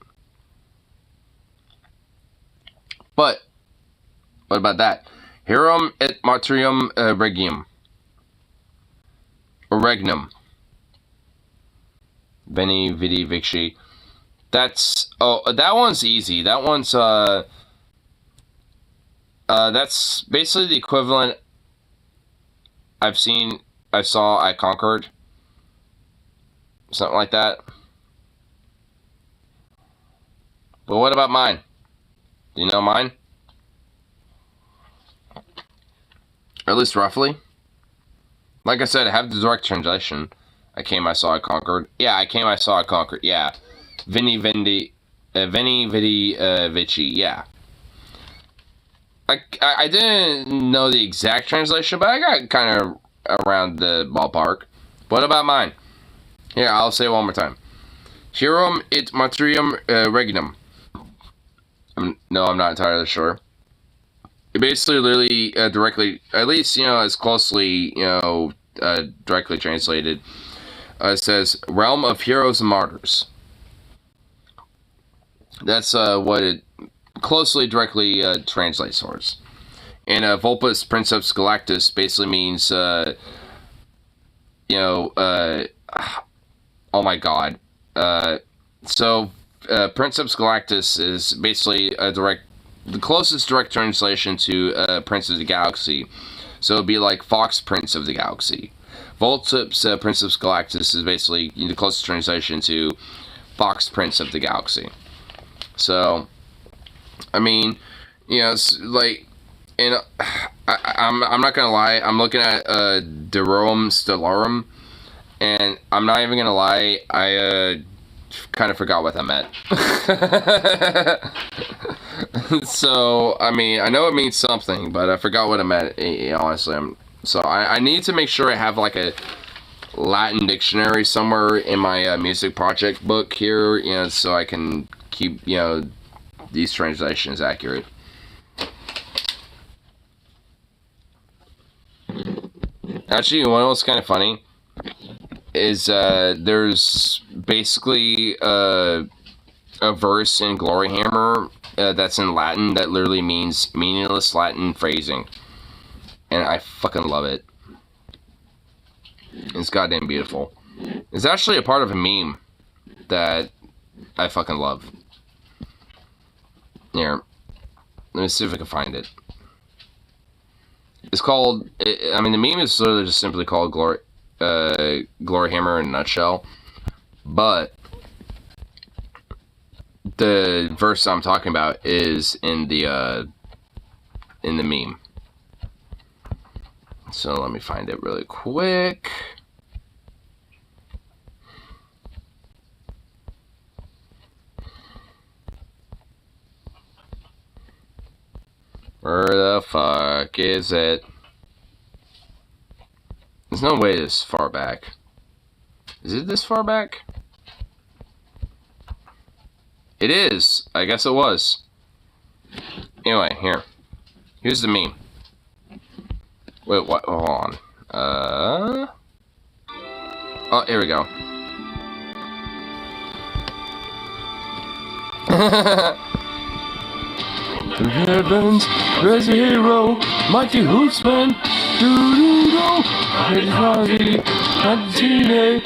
[SPEAKER 1] But, what about that? Herum et Materium, Regium. Or Regnum. Veni, Vidi, Vici. That's, oh, that one's easy. That one's, that's basically the equivalent I saw, I conquered. Something like that. But what about mine? Do you know mine? Or at least roughly. Like I said, I have the direct translation. I came, I saw, I conquered. Yeah, I came, I saw, I conquered. Yeah. Veni, Vidi, Vici. Yeah. I didn't know the exact translation, but I got kind of around the ballpark. What about mine? Here, I'll say it one more time. Herum et Materium Regnum. No, I'm not entirely sure. It basically literally directly, at least, you know, as closely, you know, directly translated, it says, Realm of Heroes and Martyrs. That's what it closely directly translates towards. And Vulpus Princeps Galactus basically means, oh my god. So Princeps Galactus is basically the closest direct translation to Prince of the Galaxy. So it'd be like Fox Prince of the Galaxy. Vulpus Princeps Galactus is basically the closest translation to Fox Prince of the Galaxy. So, I mean, it's like, and I'm not gonna lie, I'm looking at Derorum Stellarum, and I'm not even gonna lie, I kind of forgot what that meant. So, I mean, I know it means something, but I forgot what it meant, honestly. So I need to make sure I have like a Latin dictionary somewhere in my music project book here, so I can keep, these translations accurate. Actually, you know what's kind of funny is there's basically a verse in Gloryhammer that's in Latin that literally means meaningless Latin phrasing, and I fucking love it. It's goddamn beautiful. It's actually a part of a meme that I fucking love. Here, let me see if I can find it. It's called, I mean, the meme is literally just simply called Gloryhammer in a nutshell. But the verse I'm talking about is in the meme. So let me find it really quick. Where the fuck is it? There's no way this far back. Is it this far back? It is. I guess it was. Anyway, here. Here's the meme. Wait, what? Hold on. Oh, here we go.
[SPEAKER 4] The heavens, there's a hero, mighty hootsman, doo-doo-doo, Husky, Husky,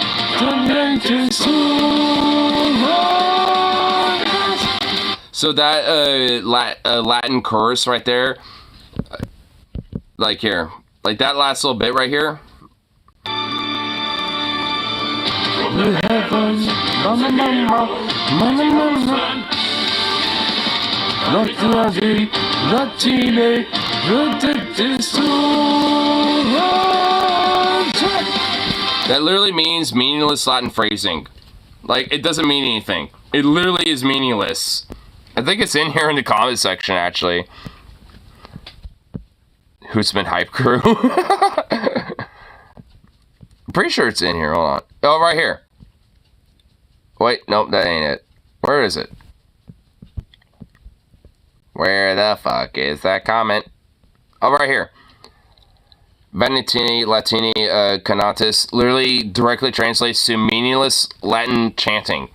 [SPEAKER 1] So that Latin chorus right there, like here, like that last little bit right here.
[SPEAKER 4] The heavens, mama, mama, mama, mama.
[SPEAKER 1] That literally means meaningless Latin phrasing. Like, it doesn't mean anything. It literally is meaningless. I think it's in here in the comment section, actually. Hootsman Hype Crew. I'm pretty sure it's in here. Hold on. Oh, right here. Wait, nope, that ain't it. Where is it? Where the fuck is that comment? Oh, right here. Venetini Latini Canatus literally directly translates to meaningless Latin chanting.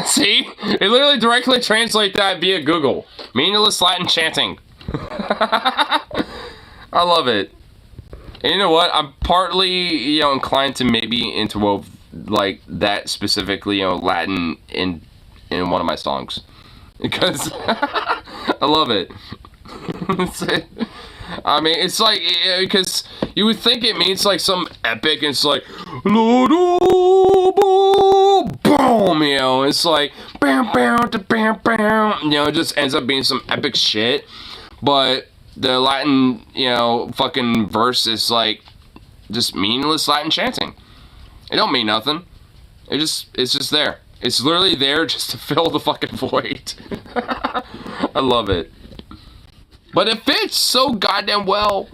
[SPEAKER 1] See? It literally directly translates that via Google. Meaningless Latin chanting. I love it. And you know what? I'm partly, inclined to maybe interwove like that specifically, Latin in one of my songs. Because I love it. I mean, it's like, because you would think it means like some epic, and it's like, boom, it's like, bam, bam, bam, bam, it just ends up being some epic shit. But the Latin, fucking verse is like, just meaningless Latin chanting. It don't mean nothing. It's just there. It's literally there just to fill the fucking void. I love it. But it fits so goddamn well.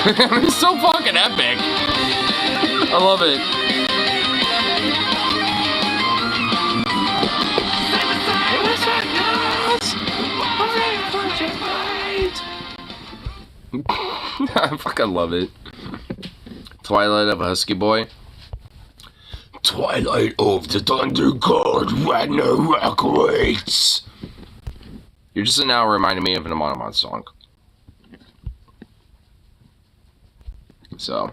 [SPEAKER 1] It's so fucking epic. I love it. I fucking love it. Twilight of a Husky Boy. Twilight of the Thunder God, Ragnarok waits. You're just now reminding me of an Amon song. So,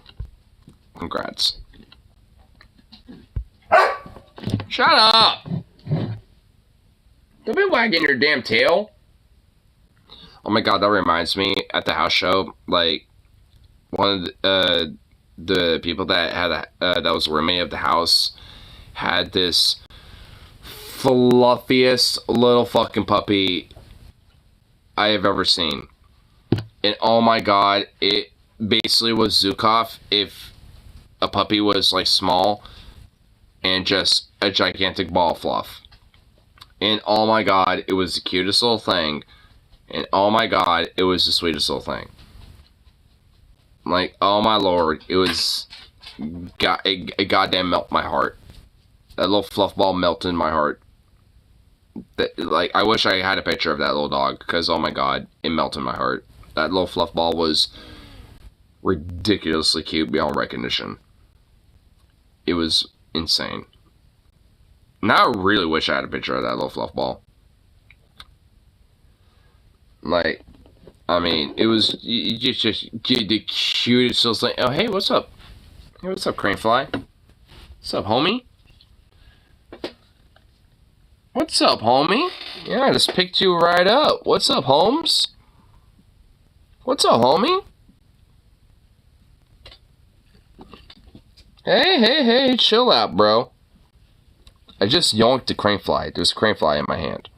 [SPEAKER 1] congrats. Shut up! Don't be wagging your damn tail. Oh my god, that reminds me, at the house show, like, one of the people that had that was a roommate of the house had this fluffiest little fucking puppy I have ever seen. And oh my god, it basically was Zukov if a puppy was like small and just a gigantic ball of fluff. And oh my god, it was the cutest little thing. And oh my god, it was the sweetest little thing. Like, oh my lord, it was... It goddamn melt my heart. That little fluff ball melted my heart. That, like, I wish I had a picture of that little dog, because oh my god, it melted my heart. That little fluff ball was ridiculously cute beyond recognition. It was insane. Now I really wish I had a picture of that little fluff ball. Like, I mean, it was just the cutest little thing. Oh, hey, what's up? Hey, what's up, Cranefly? What's up, homie? What's up, homie? Yeah, I just picked you right up. What's up, Holmes? What's up, homie? Hey, chill out, bro. I just yoinked a cranefly. There's a cranefly in my hand.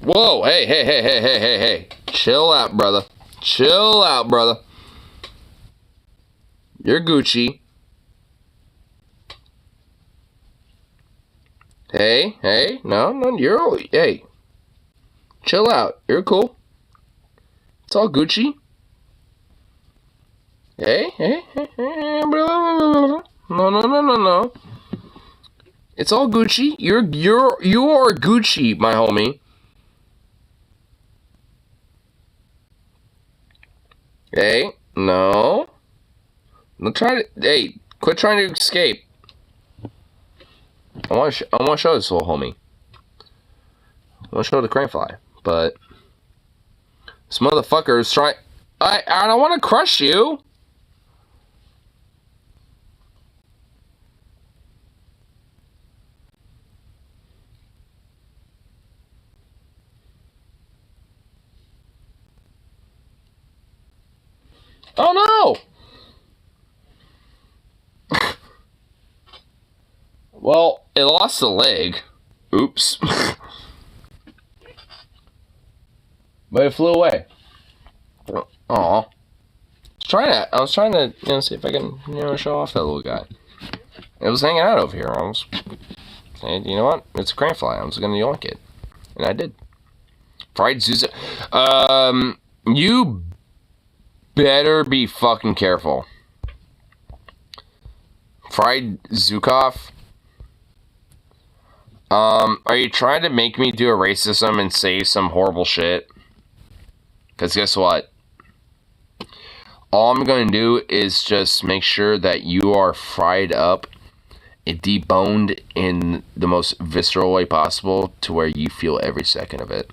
[SPEAKER 1] Whoa, hey. Chill out, brother. Chill out, brother. You're Gucci. Hey, no, you're, hey. Chill out. You're cool. It's all Gucci. Hey, brother. No. It's all Gucci. You are Gucci, my homie. Hey, no. Don't try to. Hey, quit trying to escape. I want to show this little homie. I want to show the cranefly, but this motherfucker is trying. I don't want to crush you. Oh no! Well, it lost a leg. Oops. But it flew away. Aw. I was trying to, see if I can, show off that little guy. It was hanging out over here. I was saying, you know what? It's a cranefly. I was gonna yoink it. And I did. Fried Zuza. You better be fucking careful. Fried Zukov. Are you trying to make me do a racism and say some horrible shit? Because guess what? All I'm going to do is just make sure that you are fried up and deboned in the most visceral way possible to where you feel every second of it.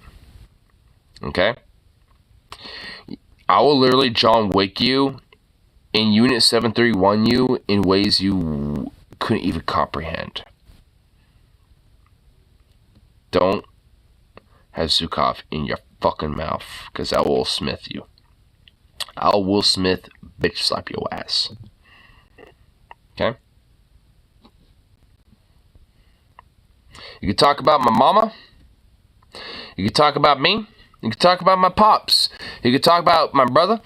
[SPEAKER 1] Okay? I will literally John Wick you and Unit 731 you in ways you couldn't even comprehend. Don't have Zukov in your fucking mouth, because I will Smith you. I will Smith bitch slap your ass. Okay? You can talk about my mama. You can talk about me. You can talk about my pops. You can talk about my brother.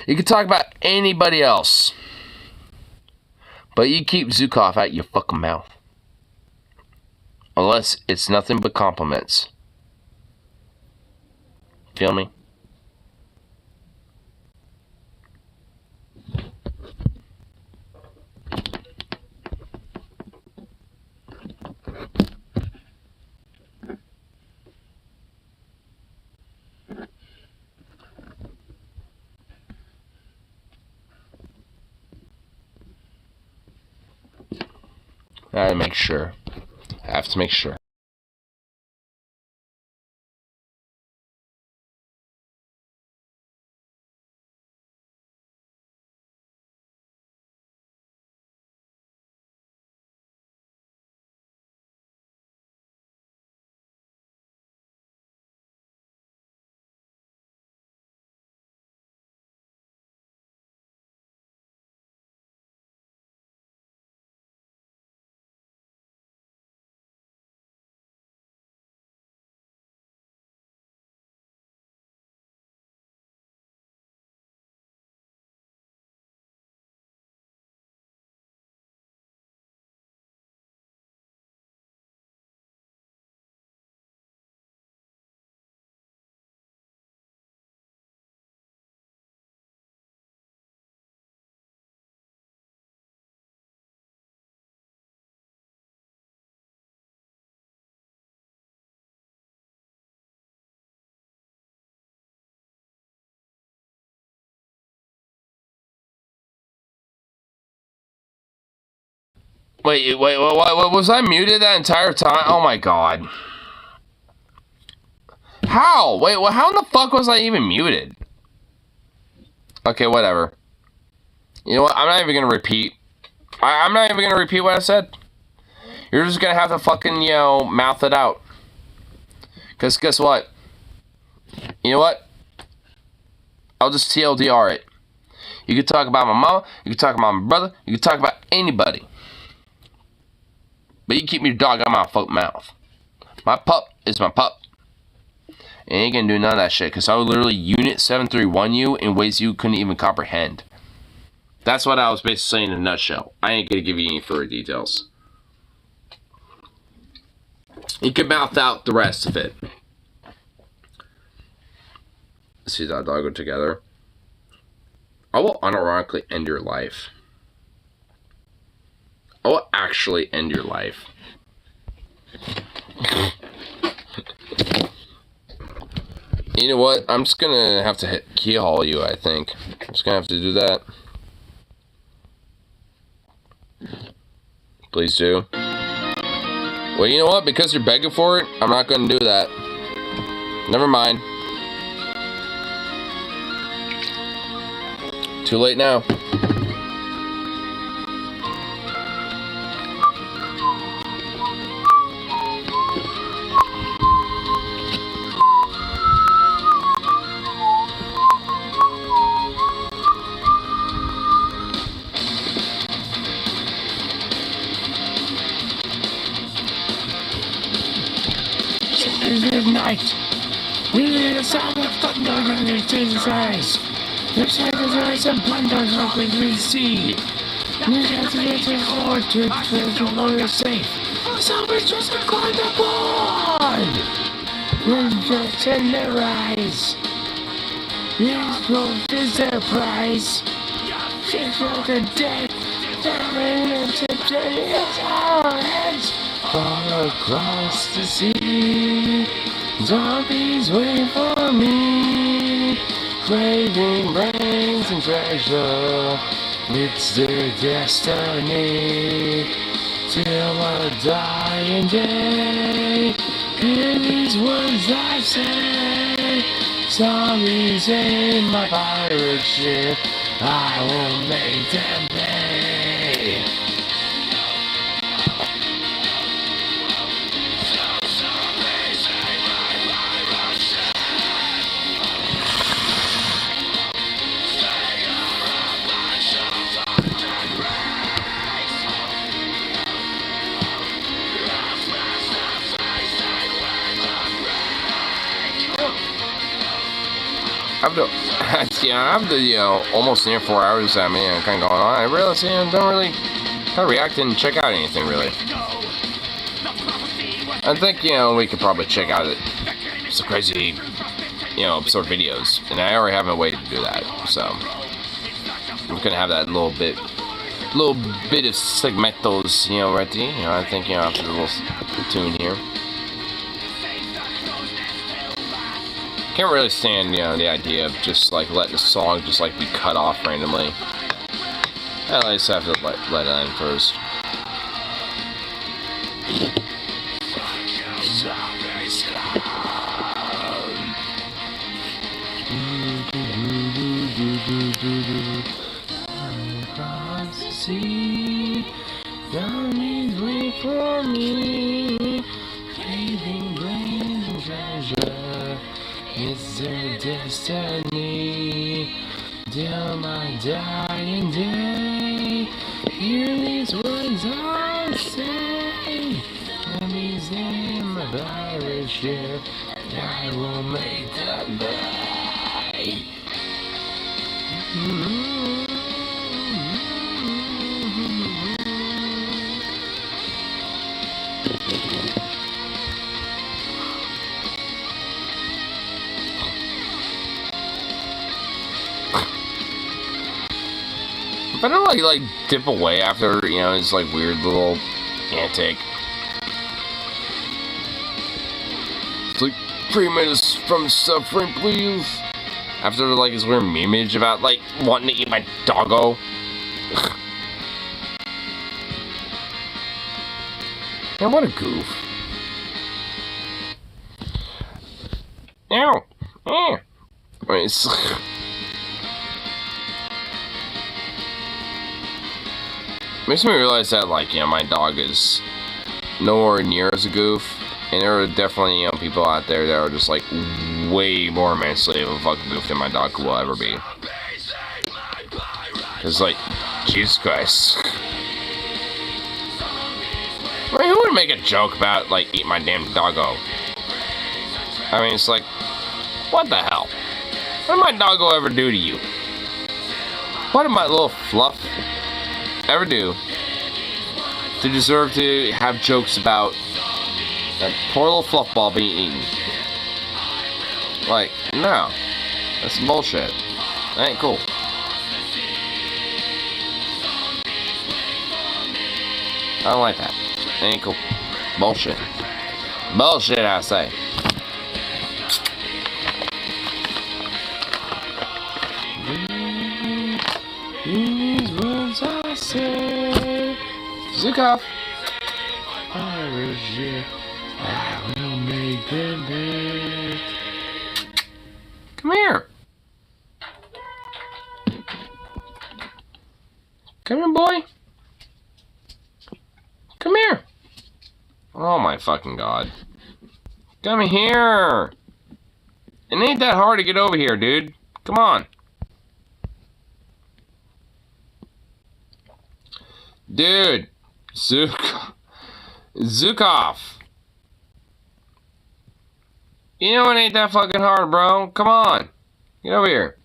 [SPEAKER 1] You can talk about anybody else. But you keep Zukov out your fucking mouth. Unless it's nothing but compliments. Feel me? I gotta make sure. I have to make sure. Wait, what, was I muted that entire time? Oh my god. How? Wait, how in the fuck was I even muted? Okay, whatever. You know what? I'm not even gonna repeat. I'm not even gonna repeat what I said. You're just gonna have to fucking, you know, mouth it out. Because guess what? You know what? I'll just TLDR it. You can talk about my mama, you can talk about my brother, you can talk about anybody. But you keep your dog out my fucking mouth. My pup is my pup. And ain't gonna do none of that shit, because I would literally unit 731 you in ways you couldn't even comprehend. That's what I was basically saying in a nutshell. I ain't gonna give you any further details. You can mouth out the rest of it. See that dog go together. I will unironically end your life. I will actually end your life. You know what? I'm just gonna have to keyhole you, I think. I'm just gonna have to do that. Please do. Well, you know what? Because you're begging for it, I'm not gonna do that. Never mind. Too late now.
[SPEAKER 4] Good night. We hear the sound of thunder and their Jesus' eyes. Their shadows rise and blunders up with the sea. We have to get your heart to treasure longer safe. Somebody's just a climb aboard. Revenge in their eyes. Yes, growth is their prize. She's for the dead. Their tips in our heads. Far across the sea, zombies wait for me, craving brains and treasure, it's their destiny, till a dying day, hear these words I say, zombies in my pirate ship, I will make them pay.
[SPEAKER 1] After almost near 4 hours that kind of going on, I realized don't really kind of react and check out anything really. I think we could probably check out some crazy sort of videos, and I already have a way to do that, so I'm gonna have that little bit of segmentos ready. I think after the little tune here. Can't really stand, the idea of just letting the song just be cut off randomly. I just have to let it end first.
[SPEAKER 4] Across the sea, Johnny's wait for me. Bathing, blazing treasure, it's their destiny. Till my dying day, hear these words I say. Enemy's in my pirate ship, I will make the bay.
[SPEAKER 1] If I don't like dip away after, you know, his like weird little antic. It's like 3 minutes from suffering, please. After like his weird memeage about like wanting to eat my doggo. Man, what a goof. Ow. Eh. Wait, it's makes me realize that, like, you know, my dog is nowhere near as a goof. And there are definitely, you know, people out there that are just, like, way more immensely of a fucking goof than my dog will ever be. Because, like, Jesus Christ. I mean, who would make a joke about, like, eat my damn doggo? I mean, it's like, what the hell? What did my doggo ever do to you? What did my little fluff ever do to deserve to have jokes about that poor little fluff ball being eaten? Like, no. That's bullshit. That ain't cool. I don't like that. That ain't cool. Bullshit. Bullshit, I say.
[SPEAKER 4] These words I say,
[SPEAKER 1] Zukov.
[SPEAKER 4] Irish, I will make them big.
[SPEAKER 1] Come here. Come here, boy. Come here. Oh my fucking god. Come here. It ain't that hard to get over here, dude. Come on. Dude. Zukov. You know it ain't that fucking hard, bro. Come on. Get over here.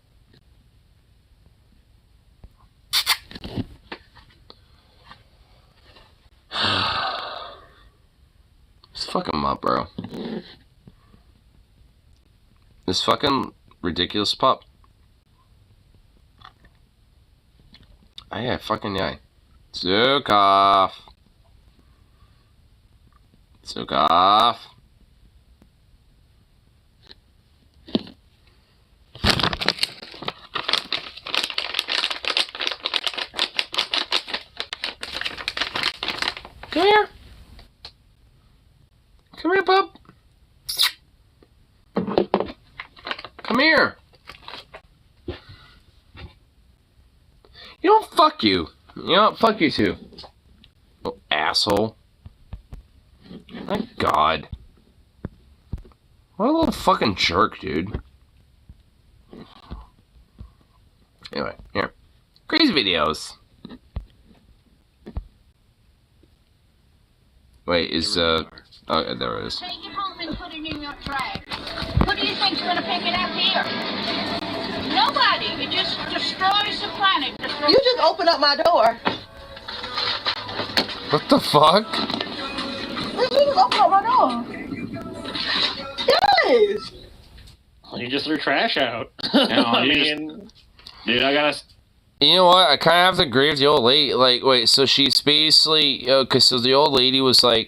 [SPEAKER 1] Just fuck him up, bro. This fucking ridiculous pup. Oh yeah, fucking yeah. Zukov. Zukov. Come here. Come here, pup. Come here. You know, fuck you. You know what? Fuck you too. Oh, asshole. My god. What a little fucking jerk, dude. Anyway, here. Crazy videos. Wait, is, oh, there it is.
[SPEAKER 8] Take it home and put it in your trash. Who do you think's gonna pick it up here? Nobody. It just destroys the planet.
[SPEAKER 9] You just opened up my door.
[SPEAKER 1] What the fuck?
[SPEAKER 9] You just opened up my door. Yes.
[SPEAKER 10] You just threw trash out. No, I mean, dude, I gotta.
[SPEAKER 1] You know what? I kind of have to agree with the old lady. Like, wait, so she's basically, because so the old lady was like,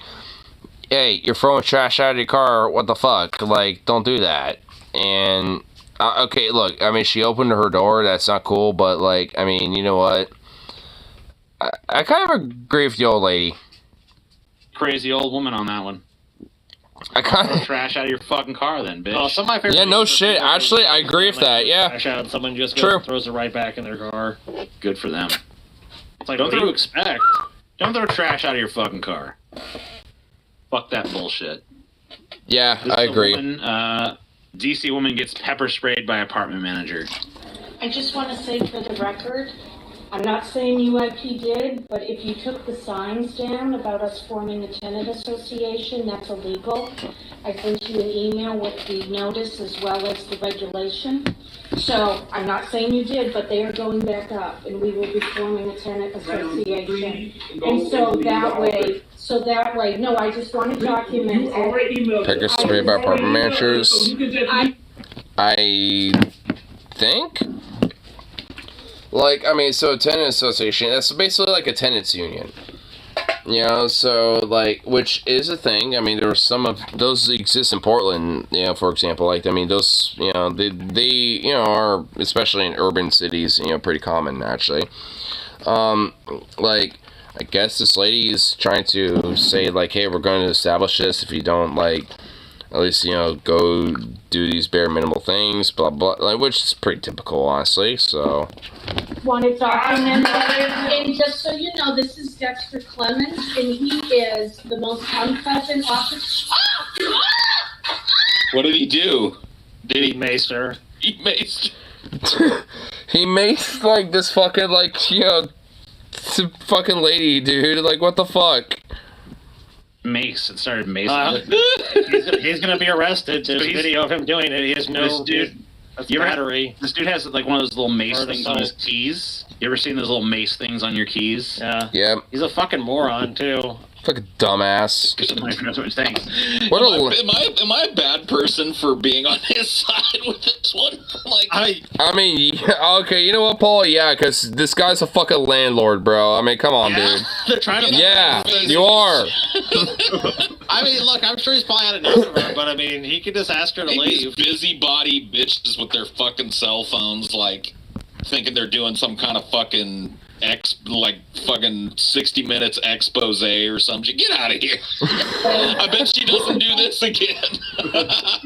[SPEAKER 1] hey, you're throwing trash out of your car, what the fuck? Like, don't do that. And, okay, look, I mean, she opened her door, that's not cool, but, like, I mean, you know what? I kind of agree with the old lady.
[SPEAKER 11] crazy old woman on that one.
[SPEAKER 1] I kind
[SPEAKER 11] Throw
[SPEAKER 1] of
[SPEAKER 11] trash out of your fucking car, then, bitch.
[SPEAKER 10] Oh, some of my favorite.
[SPEAKER 1] yeah, no
[SPEAKER 10] videos are
[SPEAKER 1] shit.
[SPEAKER 10] people
[SPEAKER 1] Actually, I agree with that. Yeah,
[SPEAKER 10] Trash out, and someone just
[SPEAKER 1] True.
[SPEAKER 10] goes and throws it right back in their car.
[SPEAKER 11] Good for them.
[SPEAKER 10] It's like,
[SPEAKER 11] Don't
[SPEAKER 10] what do
[SPEAKER 11] throw-
[SPEAKER 10] you expect?
[SPEAKER 11] Don't throw trash out of your fucking car. Fuck that bullshit.
[SPEAKER 1] yeah,
[SPEAKER 11] This
[SPEAKER 1] I
[SPEAKER 11] is a
[SPEAKER 1] agree.
[SPEAKER 11] Woman, DC woman gets pepper sprayed by apartment manager.
[SPEAKER 12] I just want to say for the record, I'm not saying UIP did, but if you took the signs down about us forming a tenant association, that's illegal. I sent you an email with the notice as well as the regulation. So I'm not saying you did, but they are going back up, and we will be forming a tenant association. And so that way, no, I just want to document it.
[SPEAKER 1] Pepper spray by apartment managers. I think. Like, I mean, so a tenant association, that's basically like a tenants union. You know, so, like, which is a thing. I mean, there are some of those exist in Portland, you know, for example. Like, I mean, those, you know, they you know, are, especially in urban cities, you know, pretty common, actually. Like, I guess this lady is trying to say, like, hey, we're going to establish this if you don't, like, at least, you know, go do these bare minimal things, blah, blah, like, which is pretty typical, honestly, so.
[SPEAKER 12] Want to document it, and just so you know, this is Dexter Clemens, and he is the most unpleasant officer.
[SPEAKER 6] What did he do?
[SPEAKER 10] Did he mace her?
[SPEAKER 6] He maced.
[SPEAKER 1] He maced, like, this fucking, like, you know, fucking lady, dude. Like, what the fuck?
[SPEAKER 11] Mace. It started macing.
[SPEAKER 10] He's gonna be arrested. There's a
[SPEAKER 11] He's-
[SPEAKER 10] video of him doing it. He has no.
[SPEAKER 11] This dude-
[SPEAKER 10] That's
[SPEAKER 11] You ever-
[SPEAKER 10] battery.
[SPEAKER 11] This dude has like one of those little mace
[SPEAKER 10] Or the
[SPEAKER 11] things on his
[SPEAKER 10] salt.
[SPEAKER 11] keys. You ever seen those little mace things on your keys?
[SPEAKER 10] Yeah.
[SPEAKER 1] Yeah,
[SPEAKER 10] He's a fucking moron too.
[SPEAKER 1] fucking dumbass.
[SPEAKER 11] That's what it thinks.
[SPEAKER 1] What a,
[SPEAKER 6] Am I a bad person for being on his side with this one? Like,
[SPEAKER 1] I mean, yeah, okay, you know what, Paul? Yeah, because this guy's a fucking landlord, bro. I mean, come on,
[SPEAKER 6] Yeah.
[SPEAKER 1] dude.
[SPEAKER 10] They're trying to.
[SPEAKER 1] Yeah, you are.
[SPEAKER 10] I mean, look, I'm sure he's probably out of nowhere, but I mean, he could just ask her to
[SPEAKER 6] these
[SPEAKER 10] leave.
[SPEAKER 6] busybody bitches with their fucking cell phones, like, thinking they're doing some kind of fucking fucking 60 minutes expose or something. Get out of here. I bet she doesn't do this again.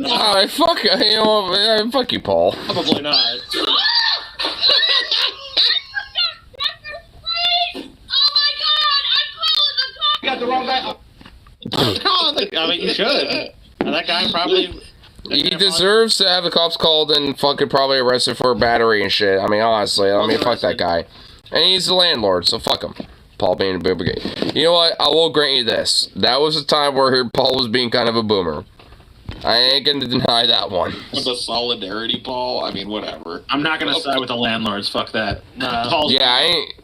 [SPEAKER 1] Alright, fuck, you know what, fuck you, Paul.
[SPEAKER 10] Probably not.
[SPEAKER 6] Got the wrong guy.
[SPEAKER 10] I mean, you should. And that guy probably.
[SPEAKER 1] He deserves to have the cops called and fucking probably arrested for battery and shit. I mean, honestly, I mean, fuck that guy. And he's the landlord, so fuck him. Paul being a boomer. You know what? I will grant you this. That was a time where Paul was being kind of a boomer. I ain't gonna deny that one.
[SPEAKER 6] With the solidarity, Paul. I mean, whatever.
[SPEAKER 11] I'm not gonna side with the landlords. Fuck that.
[SPEAKER 10] Paul's,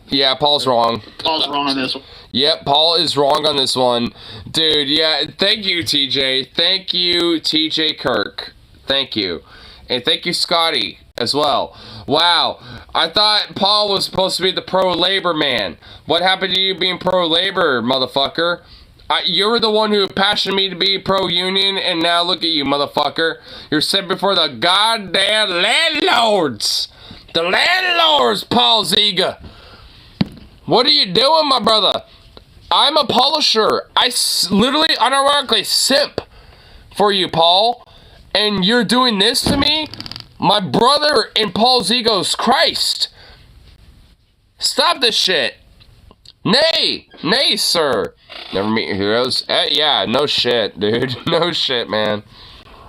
[SPEAKER 1] Yeah, Paul's wrong.
[SPEAKER 11] Paul's wrong on this one.
[SPEAKER 1] Yep, Paul is wrong on this one. Dude, yeah, thank you, TJ. Thank you, TJ Kirk. Thank you. And thank you, Scotty, as well. Wow, I thought Paul was supposed to be the pro-labor man. What happened to you being pro-labor, motherfucker? You're the one who passioned me to be pro-union, and now look at you, motherfucker. You're sent before the goddamn landlords. The landlords, Paul Ziga. What are you doing, my brother? I'm a polisher. I literally, unironically simp for you, Paul. And you're doing this to me? My brother in Paul's egos, Christ. Stop this shit. Nay, sir. Never meet your heroes. Yeah, no shit, dude. No shit, man.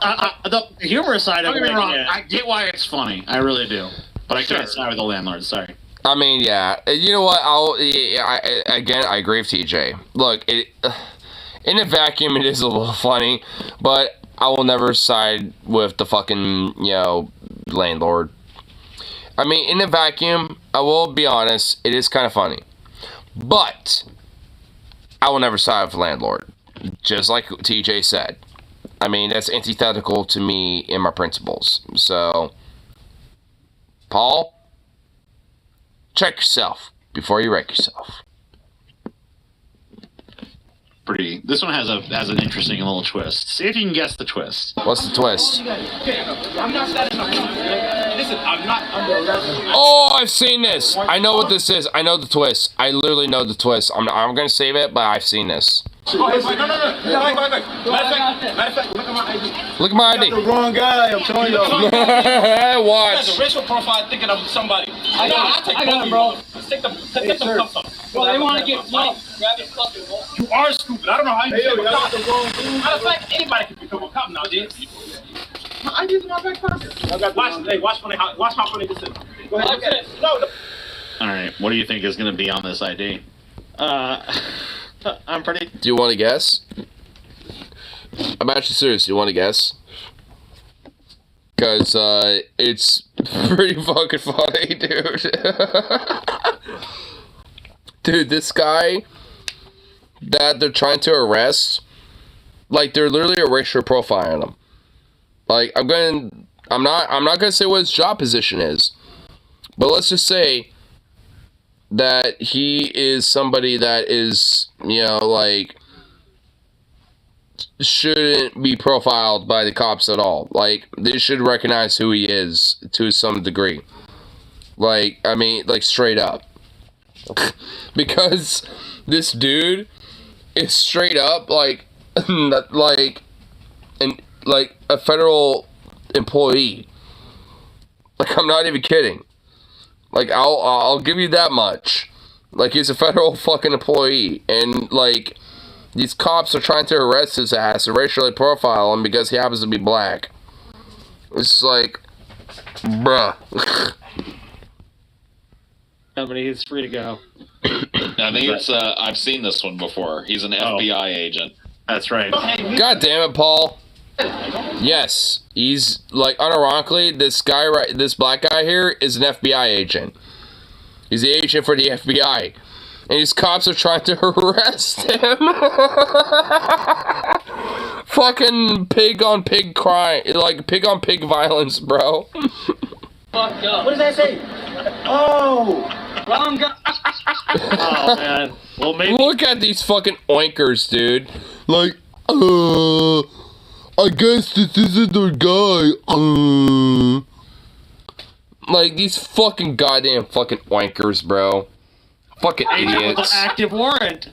[SPEAKER 10] the humorous side of
[SPEAKER 11] Don't
[SPEAKER 10] it.
[SPEAKER 11] get me wrong.
[SPEAKER 10] Yeah.
[SPEAKER 11] I get why it's funny. I really do. But I can't side with the landlords. Sorry.
[SPEAKER 1] I mean, yeah. You know what? I agree with TJ. Look, in a vacuum, it is a little funny, but I will never side with the fucking, you know, landlord. I mean, in a vacuum, I will be honest, it is kind of funny. But I will never side with the landlord. Just like TJ said. I mean, that's antithetical to me in my principles. So, Paul, check yourself before you wreck yourself.
[SPEAKER 11] Pretty. This one has an interesting little twist. See if you can guess the twist.
[SPEAKER 1] What's the twist?
[SPEAKER 6] I'm not standing. Listen, I'm not under arrest.
[SPEAKER 1] Oh, I've seen this. I know what this is. I know the twist. I literally know the twist. I'm gonna save it, but I've seen this.
[SPEAKER 13] No. Matter of fact, look at my ID.
[SPEAKER 1] Look at my ID.
[SPEAKER 13] The wrong guy, I'm telling you.
[SPEAKER 1] Watch.
[SPEAKER 13] That's a racial profile thinking of somebody. I got it, bro. Take the cuffs off.
[SPEAKER 10] Well, they want to get smoked. Grab his fucking wall.
[SPEAKER 13] You are stupid. I don't know how you became a cop.
[SPEAKER 10] the wrong dude.
[SPEAKER 13] Matter of fact, anybody can become a cop nowadays.
[SPEAKER 9] I just my back pocket.
[SPEAKER 13] Watch how funny this is. Go ahead. No.
[SPEAKER 11] All right, what do you think is going to be on this ID? I'm pretty.
[SPEAKER 1] Do you want to guess? I'm actually serious. Do you want to guess? Because it's pretty fucking funny, dude. Dude, this guy that they're trying to arrest, like they're literally a racial profiling him. Like I'm not gonna say what his job position is, but let's just say that he is somebody that is, you know, like, shouldn't be profiled by the cops at all. Like, they should recognize who he is to some degree. Like, I mean, like, straight up. Because this dude is straight up, like, like a federal employee. Like, I'm not even kidding. Like, I'll give you that much. Like, he's a federal fucking employee. And, like, these cops are trying to arrest his ass and racially profile him because he happens to be black. It's like, bruh.
[SPEAKER 10] Somebody is free to go.
[SPEAKER 11] I think it's, I've seen this one before. He's an FBI agent.
[SPEAKER 10] That's right.
[SPEAKER 1] God damn it, Paul. Yes, he's, like, unironically, this black guy here is an FBI agent. He's the agent for the FBI. And these cops are trying to arrest him. Fucking pig on pig crime. Like, pig on pig violence, bro.
[SPEAKER 10] Fucked up. What does that say? Oh! Wrong guy. Oh, man. Well, maybe.
[SPEAKER 1] Look at these fucking oinkers, dude. Like, I guess this isn't their guy. Like, these fucking goddamn fucking oinkers, bro. Fucking idiots.
[SPEAKER 10] With an active warrant.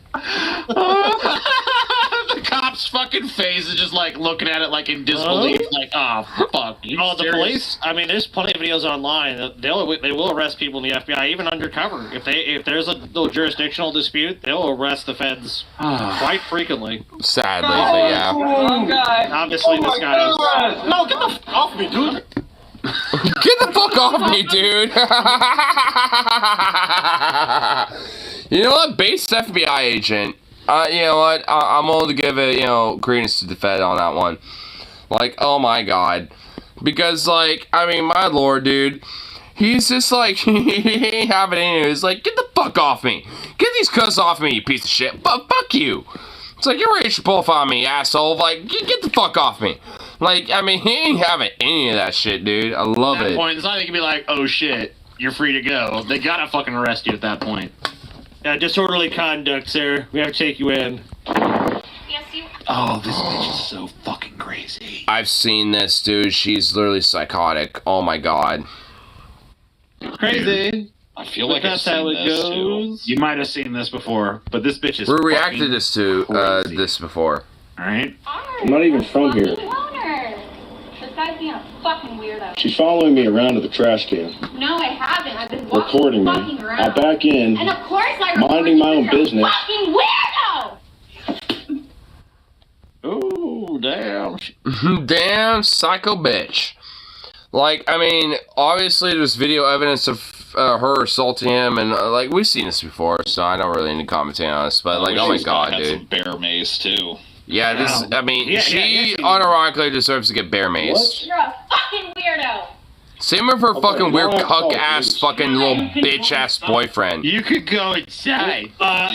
[SPEAKER 11] The cop's fucking face is just like looking at it like in disbelief. Like, oh, fuck.
[SPEAKER 10] Oh, the police. I mean, there's plenty of videos online. They will arrest people in the FBI, even undercover. If there's a little jurisdictional dispute, they'll arrest the feds quite frequently.
[SPEAKER 1] Sadly, but yeah.
[SPEAKER 10] Wrong guy. Obviously, this guy is.
[SPEAKER 13] No, get the f off me, dude.
[SPEAKER 1] Get the fuck off me, dude. You know what? Based FBI agent. You know what? I'm willing to give it, you know, credence to the Fed on that one. Like, oh my god. Because, like, I mean, my lord, dude. He's just like, he ain't having it in. He's like, get the fuck off me. Get these cuss off me, you piece of shit. But fuck you. It's like, you're racial profile me, asshole. Like, get the fuck off me. Like, I mean, he ain't having any of that shit, dude. I love it.
[SPEAKER 11] At that point, it's not like you can be like, oh shit, you're free to go. They gotta fucking arrest you at that point.
[SPEAKER 10] Disorderly conduct, sir. We have to take you in.
[SPEAKER 11] Oh, this bitch is so fucking crazy.
[SPEAKER 1] I've seen this, dude. She's literally psychotic. Oh my god.
[SPEAKER 10] Crazy.
[SPEAKER 11] I feel like
[SPEAKER 10] that's
[SPEAKER 11] I've
[SPEAKER 10] how
[SPEAKER 11] seen
[SPEAKER 10] it
[SPEAKER 11] this
[SPEAKER 10] goes.
[SPEAKER 11] too. You might have seen this before, but this bitch is
[SPEAKER 1] We reacted to this before.
[SPEAKER 11] Alright?
[SPEAKER 5] I'm not even from here.
[SPEAKER 8] Besides being a fucking weirdo.
[SPEAKER 5] She's following me around to the trash can.
[SPEAKER 8] No, I haven't. I've been
[SPEAKER 5] Recording me.
[SPEAKER 8] fucking around.
[SPEAKER 5] I back in,
[SPEAKER 8] And of course I
[SPEAKER 5] minding my own business.
[SPEAKER 8] Fucking weirdo!
[SPEAKER 10] Ooh, damn.
[SPEAKER 1] Damn psycho bitch. Like, I mean, obviously there's video evidence of her assaulting him, and like, we've seen this before, so I don't really need to commentate on this, but like, oh my god, dude.
[SPEAKER 11] Some bear mace too.
[SPEAKER 1] Yeah, this, I mean, she unironically deserves to get bear mace.
[SPEAKER 8] You're a fucking weirdo!
[SPEAKER 1] Same with her fucking weird cuck-ass fucking little bitch-ass boyfriend.
[SPEAKER 11] You could go inside.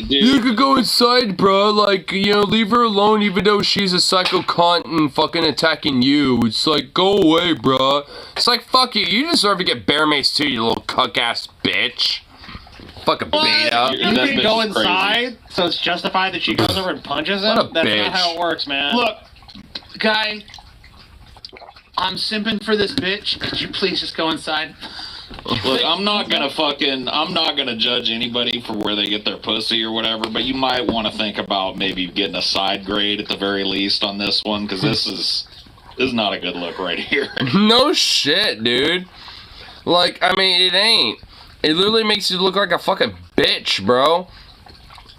[SPEAKER 1] You could go inside, bro. Like, you know, leave her alone even though she's a psycho cunt and fucking attacking you. It's like, go away, bro. It's like, fuck you. You deserve to get bear mace too, you little cuck-ass bitch. Fucking beta.
[SPEAKER 10] You can go inside, so it's justified that she goes over and punches him?
[SPEAKER 1] What a
[SPEAKER 10] That's
[SPEAKER 1] bitch.
[SPEAKER 10] not how it works, man.
[SPEAKER 11] Look, guy, I'm simping for this bitch. Could you please just go inside? Look, I'm not gonna judge anybody for where they get their pussy or whatever, but you might want to think about maybe getting a side grade at the very least on this one, because this is not a good look right here.
[SPEAKER 1] No shit, dude. Like, I mean, it ain't. It literally makes you look like a fucking bitch, bro.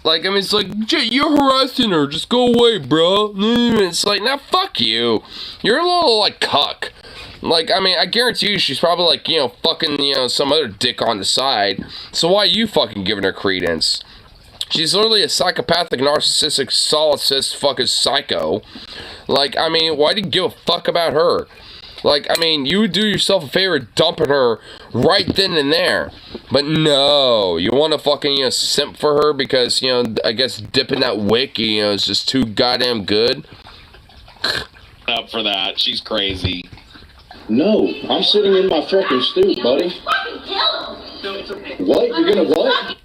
[SPEAKER 1] Like, I mean, it's like, you're harassing her. Just go away, bro. It's like, nah, fuck you. You're a little, like, cuck. Like, I mean, I guarantee you she's probably, like, you know, fucking, you know, some other dick on the side. So why are you fucking giving her credence? She's literally a psychopathic, narcissistic, solipsist fucking psycho. Like, I mean, why do you give a fuck about her? Like, I mean, you would do yourself a favor dumping her right then and there. But no, you want to fucking, you know, simp for her because, you know, I guess dipping that wick, you know, is just too goddamn good.
[SPEAKER 11] Up for that. She's crazy.
[SPEAKER 14] No, I'm sitting in my fucking stoop, buddy. What? You're gonna what?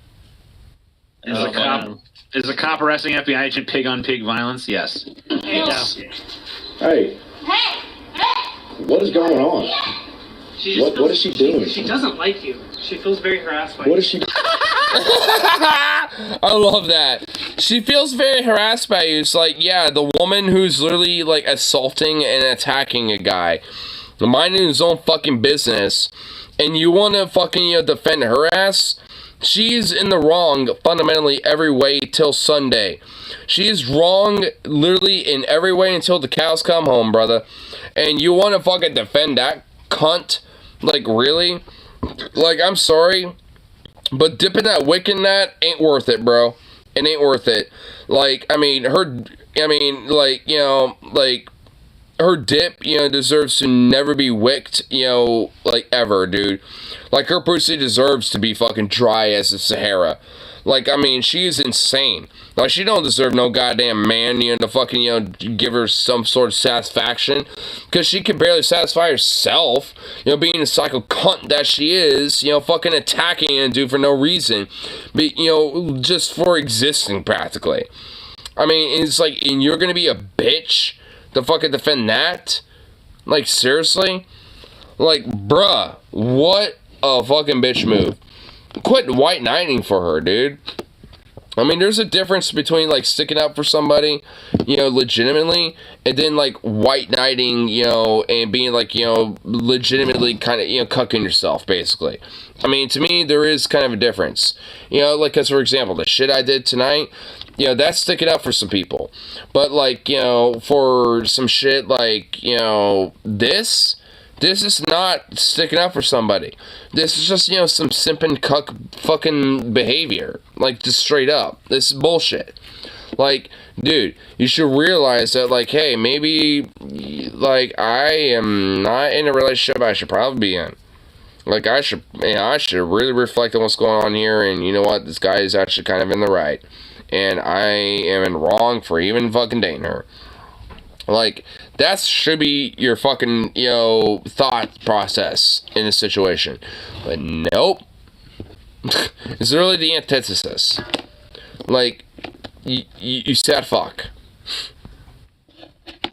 [SPEAKER 11] Is a cop arresting FBI agent pig on pig violence? Yes.
[SPEAKER 14] Hey. What is going on? What is she doing?
[SPEAKER 15] She doesn't like you. She feels very harassed by you.
[SPEAKER 14] What is she?
[SPEAKER 1] I love that. She feels very harassed by you. It's like, yeah, the woman who's literally, like, assaulting and attacking a guy, minding his own fucking business, and you want to fucking, you know, defend her ass? She's in the wrong fundamentally every way till Sunday. She's wrong literally in every way until the cows come home, brother. And you want to fucking defend that cunt? Like, really? Like, I'm sorry, but dipping that wick in that ain't worth it, bro. It ain't worth it. Like, I mean, like, you know, like, her dip, you know, deserves to never be wicked, you know, like, ever, dude. Like, her pussy deserves to be fucking dry as the Sahara. Like, I mean, she is insane. Like, she don't deserve no goddamn man, you know, to fucking, you know, give her some sort of satisfaction. Because she can barely satisfy herself, you know, being a psycho cunt that she is, you know, fucking attacking and dude for no reason. But, you know, just for existing, practically. I mean, it's like, and you're gonna be a bitch to fucking defend that? Like, seriously? Like, bruh, what a fucking bitch move. Quit white knighting for her, dude. I mean, there's a difference between, like, sticking up for somebody, you know, legitimately, and then, like, white knighting, you know, and being, like, you know, legitimately kind of, you know, cucking yourself, basically. I mean, to me, there is kind of a difference. You know, like, because, for example, the shit I did tonight, you know, that's sticking up for some people. But, like, you know, for some shit like, you know, this is not sticking up for somebody. This is just, you know, some simping cuck fucking behavior. Like, just straight up. This is bullshit. Like, dude, you should realize that, like, hey, maybe, like, I am not in a relationship I should probably be in. Like, I should really reflect on what's going on here, and you know what, this guy is actually kind of in the right. And I am in wrong for even fucking dating her. Like, that should be your fucking, you know, thought process in this situation. But nope. It's really the antithesis. Like, you sad fuck.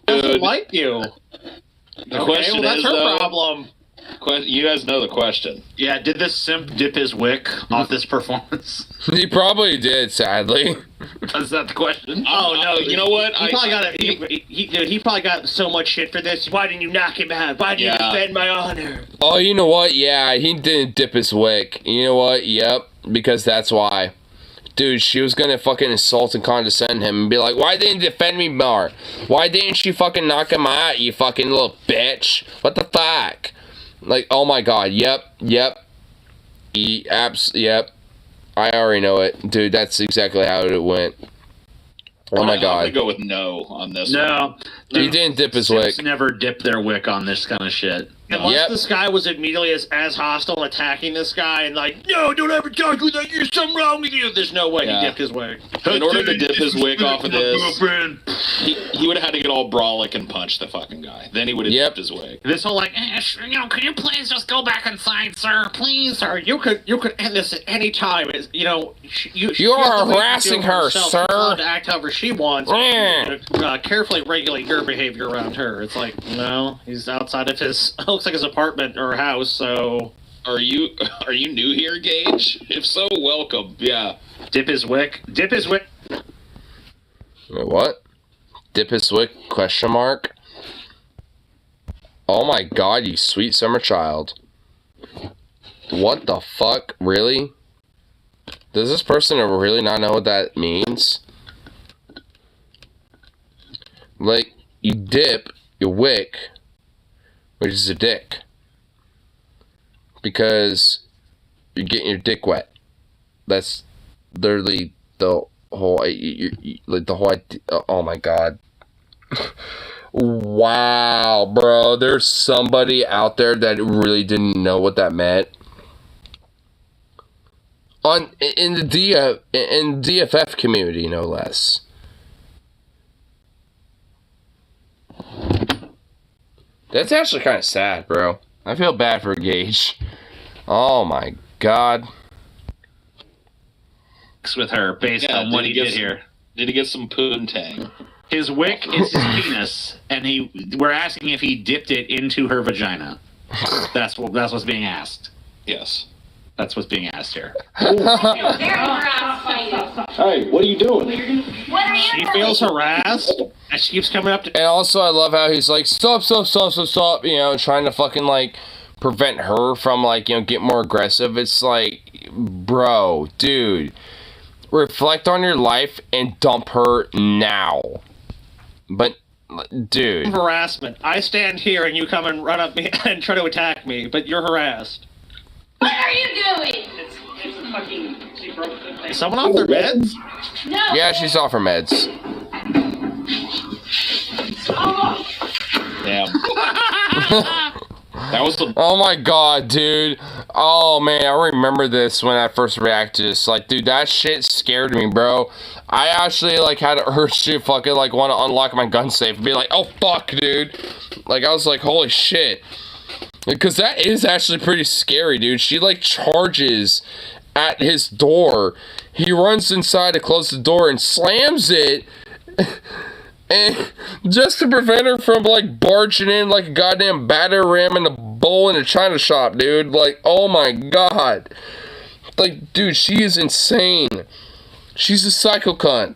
[SPEAKER 10] Doesn't like you.
[SPEAKER 11] The question
[SPEAKER 10] that's
[SPEAKER 11] is,
[SPEAKER 10] her
[SPEAKER 11] though,
[SPEAKER 10] problem.
[SPEAKER 11] You guys know the question.
[SPEAKER 10] Yeah, did this simp dip his wick off this performance?
[SPEAKER 1] He probably did, sadly.
[SPEAKER 10] Is that the question?
[SPEAKER 11] Oh no, you know what?
[SPEAKER 15] He probably got so much shit for this. Why didn't you knock him out? Why didn't you defend my honor?
[SPEAKER 1] Oh, you know what? Yeah, he didn't dip his wick. You know what? Yep, because that's why. Dude, she was gonna fucking insult and condescend him and be like, why didn't you defend me more? Why didn't you fucking knock him out, you fucking little bitch? What the fuck? Like, oh my god, yep. Yep. I already know it. Dude, that's exactly how it went. Oh my god.
[SPEAKER 11] I'm gonna go with no on this
[SPEAKER 10] one.
[SPEAKER 11] No.
[SPEAKER 1] He didn't dip his wick.
[SPEAKER 10] Simps never dip their wick on this kind of shit.
[SPEAKER 15] Unless this guy was immediately as hostile attacking this guy and like, no, don't ever talk with that. There's something wrong with you. There's no way he dipped his wick.
[SPEAKER 11] In order to dip his wick off of this, he would have had to get all brolic and punch the fucking guy. Then he would have dipped his wick.
[SPEAKER 10] This whole like, could you please just go back inside, sir? Please, sir. You could end this at any time. You know,
[SPEAKER 1] you are harassing her, sir.
[SPEAKER 15] She's allowed to act however she wants. Carefully regulate your behavior around her. It's like, no, he's outside of his. Looks like his apartment or house, so
[SPEAKER 11] Are you new here, Gage? If so, welcome. Yeah.
[SPEAKER 15] Dip his wick. Dip his wick.
[SPEAKER 1] Wait, what? Dip his wick? Question mark. Oh my god, you sweet summer child. What the fuck? Really? Does this person really not know what that means? Like, you dip your wick, which is a dick, because you're getting your dick wet. That's literally the whole, like the whole idea. Oh my god. Wow, bro. There's somebody out there that really didn't know what that meant. In the DFF community, no less. That's actually kind of sad, bro. I feel bad for Gage. Oh my god.
[SPEAKER 15] With her based on what he did here.
[SPEAKER 11] Did he get some poontang?
[SPEAKER 15] His wick is his penis, and we're asking if he dipped it into her vagina. That's what's being asked.
[SPEAKER 11] Yes.
[SPEAKER 15] That's what's being asked here.
[SPEAKER 14] Hey, what are you doing?
[SPEAKER 15] She feels harassed, and she keeps coming up to...
[SPEAKER 1] And also, I love how he's like, stop, you know, trying to fucking, like, prevent her from, like, you know, get more aggressive. It's like, bro, dude, reflect on your life and dump her now. But, dude.
[SPEAKER 15] Harassment. I stand here, and you come and run up me and try to attack me, but you're harassed.
[SPEAKER 8] What are you doing?
[SPEAKER 15] Is someone off their meds?
[SPEAKER 8] No.
[SPEAKER 1] Yeah, she's off her meds.
[SPEAKER 11] Damn. That was the...
[SPEAKER 1] Oh my god, dude. Oh man, I remember this when I first reacted. It's like, dude, that shit scared me, bro. I actually, like, had an urge to fucking, like, want to unlock my gun safe and be like, oh fuck, dude. Like, I was like, holy shit. Because that is actually pretty scary, dude. She, like, charges at his door. He runs inside to close the door and slams it. And just to prevent her from, like, barging in like a goddamn batter ram in a bowl in a china shop, dude. Like, oh my god. Like, dude, she is insane. She's a psycho cunt.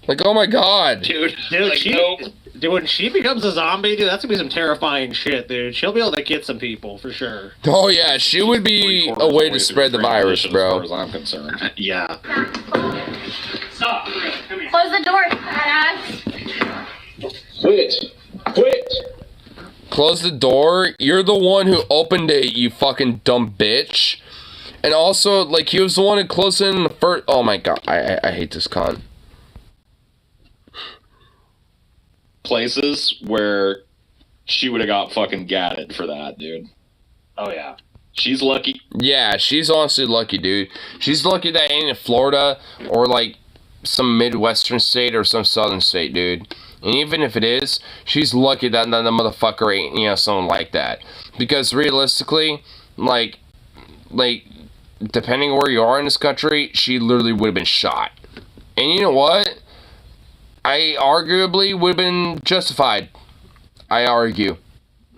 [SPEAKER 1] Like, oh my god.
[SPEAKER 15] Dude,
[SPEAKER 11] like, nope.
[SPEAKER 15] Dude, when she becomes a zombie, dude, that's gonna be some terrifying shit, dude. She'll be able to get some people, for sure.
[SPEAKER 1] Oh, yeah, she would be a way to spread the virus, bro.
[SPEAKER 11] As far as I'm concerned.
[SPEAKER 15] Yeah.
[SPEAKER 8] Stop. Close the door, badass.
[SPEAKER 14] Quit.
[SPEAKER 1] Close the door? You're the one who opened it, you fucking dumb bitch. And also, like, he was the one who closed it in the first... Oh my god, I hate this cunt.
[SPEAKER 11] Places where she would have got fucking gatted for that, dude.
[SPEAKER 15] Oh, yeah.
[SPEAKER 11] She's lucky.
[SPEAKER 1] Yeah, she's honestly lucky, dude. She's lucky that ain't in Florida or, like, some Midwestern state or some Southern state, dude. And even if it is, she's lucky that the motherfucker ain't, you know, someone like that. Because realistically, like, depending where you are in this country, she literally would have been shot. And you know what? I arguably would have been justified. I argue.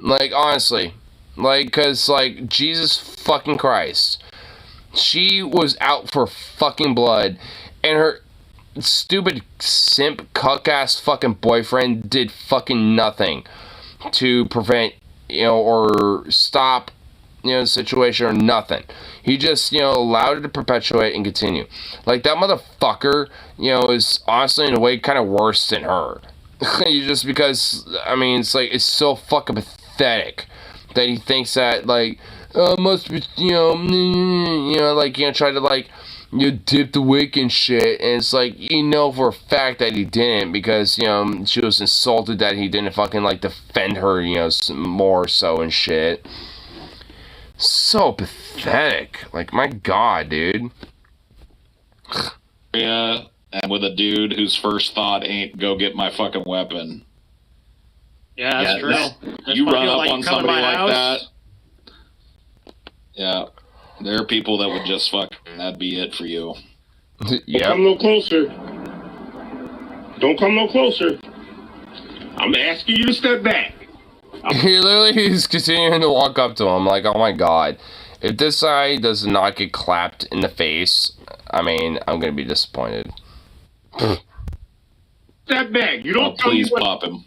[SPEAKER 1] Like, honestly. Like, because, like, Jesus fucking Christ. She was out for fucking blood. And her stupid simp cuck-ass fucking boyfriend did fucking nothing to prevent, you know, or stop, you know, the situation or nothing. He just, you know, allowed it to perpetuate and continue. Like, that motherfucker, you know, is honestly in a way kind of worse than her. Just because, I mean, it's like, it's so fucking pathetic that he thinks that, like, must be, you know, like, you know, try to, like, you dip the wick and shit, and it's like, you know for a fact that he didn't, because, you know, she was insulted that he didn't fucking, like, defend her, you know, more so and shit. So pathetic. Like, my god, dude.
[SPEAKER 11] Yeah, and with a dude whose first thought ain't go get my fucking weapon.
[SPEAKER 15] Yeah, that's true.
[SPEAKER 11] You run up on somebody like that. Yeah. There are people that would just that'd be it for you.
[SPEAKER 14] Yeah. Don't come no closer. Don't come no closer. I'm asking you to step back.
[SPEAKER 1] He literally is continuing to walk up to him like, oh my god. If this guy does not get clapped in the face, I mean, I'm gonna be disappointed.
[SPEAKER 14] That bag. You don't tell
[SPEAKER 11] please
[SPEAKER 14] me what.
[SPEAKER 11] pop him.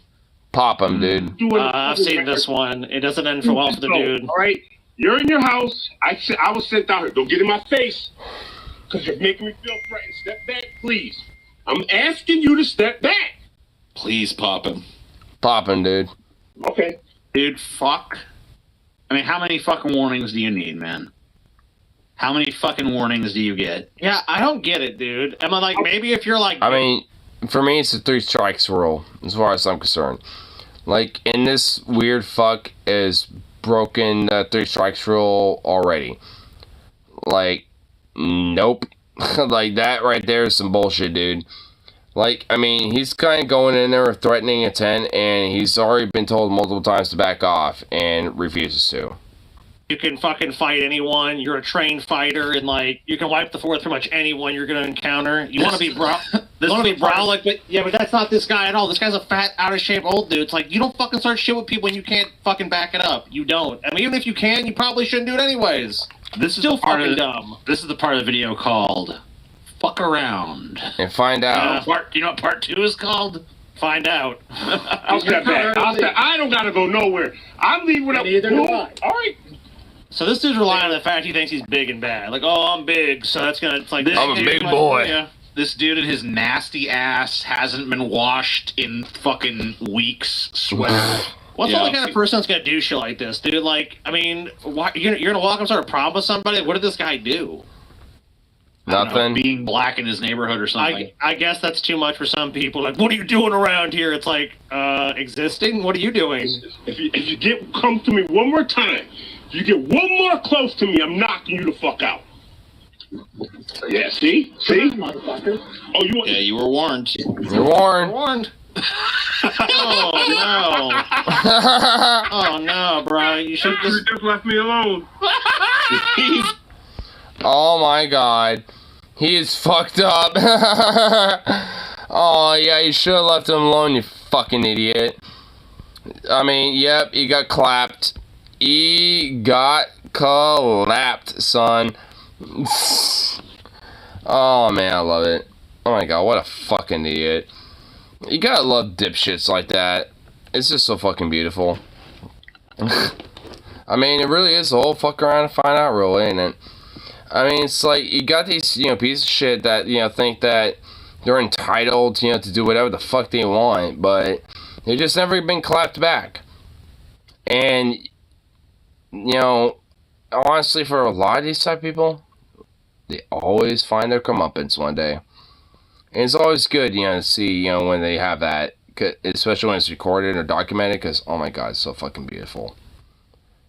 [SPEAKER 1] Pop him, dude.
[SPEAKER 10] I've seen this one. It doesn't end for well for the dude.
[SPEAKER 14] All right, you're in your house. I was sent out here. Don't get in my face, because you're making me feel threatened. Step back, please. I'm asking you to step back.
[SPEAKER 11] Please pop him.
[SPEAKER 1] Pop him, dude.
[SPEAKER 14] Okay.
[SPEAKER 16] Dude, fuck. I mean, how many fucking warnings do you need, man? How many fucking warnings do you get?
[SPEAKER 10] Yeah, I don't get it, dude. Am I like, maybe if you're like...
[SPEAKER 1] I mean, for me, it's a 3 strikes rule, as far as I'm concerned. Like, and this weird fuck is broken the 3 strikes rule already. Like, nope. Like, that right there is some bullshit, dude. Like, I mean, he's kind of going in there with threatening intent, and he's already been told multiple times to back off, and refuses to.
[SPEAKER 10] You can fucking fight anyone. You're a trained fighter, and like you can wipe the floor with pretty much anyone you're gonna encounter. You want to be brolic, but yeah, but that's not this guy at all. This guy's a fat, out of shape old dude. It's like you don't fucking start shit with people when you can't fucking back it up. You don't. I mean, even if you can, you probably shouldn't do it anyways.
[SPEAKER 16] This is
[SPEAKER 10] still
[SPEAKER 16] part
[SPEAKER 10] fucking
[SPEAKER 16] of
[SPEAKER 10] dumb.
[SPEAKER 16] This is the part of the video called "Fuck Around"
[SPEAKER 1] and find out.
[SPEAKER 16] You know what part 2 is called?
[SPEAKER 10] Find out.
[SPEAKER 14] I'll step back. I don't gotta go nowhere. I'm leaving without. All right.
[SPEAKER 10] So this dude's relying on the fact he thinks he's big and bad. Like, oh, I'm big, so that's gonna. It's like
[SPEAKER 1] I'm a big boy.
[SPEAKER 10] Yeah.
[SPEAKER 16] This dude and his nasty ass hasn't been washed in fucking weeks. Sweat.
[SPEAKER 10] What's the only kind of person that's gonna do shit like this, dude? Like, I mean, why, you're gonna walk up and start a problem with somebody? What did this guy do?
[SPEAKER 1] Nothing.
[SPEAKER 16] Being black in his neighborhood or something.
[SPEAKER 10] I guess that's too much for some people. Like, what are you doing around here? It's like, existing? What are you doing?
[SPEAKER 14] If you come to me one more time, if you get one more close to me, I'm knocking you the fuck out. Yeah, see? Motherfucker. Oh, you want...
[SPEAKER 11] Yeah, you were warned.
[SPEAKER 1] You're warned.
[SPEAKER 10] Warned. Oh, no. Oh, no, bro. You should
[SPEAKER 14] just left me alone.
[SPEAKER 1] Oh, my God. He is fucked up. Oh, yeah, you should have left him alone, you fucking idiot. I mean, yep, he got clapped. He got clapped, son. Oh, man, I love it. Oh, my God, what a fucking idiot. You gotta love dipshits like that. It's just so fucking beautiful. I mean, it really is the whole fuck around and find out rule, ain't it? I mean, it's like, you got these, pieces of shit that, think that they're entitled, to do whatever the fuck they want, but they've just never been clapped back. And, honestly, for a lot of these type of people, they always find their comeuppance one day. And it's always good, to see, when they have that, especially when it's recorded or documented, because, oh my God, it's so fucking beautiful.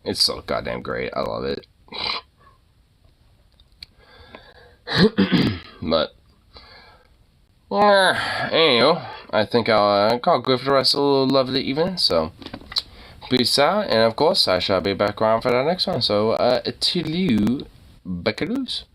[SPEAKER 1] It's so goddamn great. I love it. But, anyhow, I think I'll go for the rest of the lovely evening, so, peace out, and of course, I shall be back around for the next one, so, till you, buckaroos.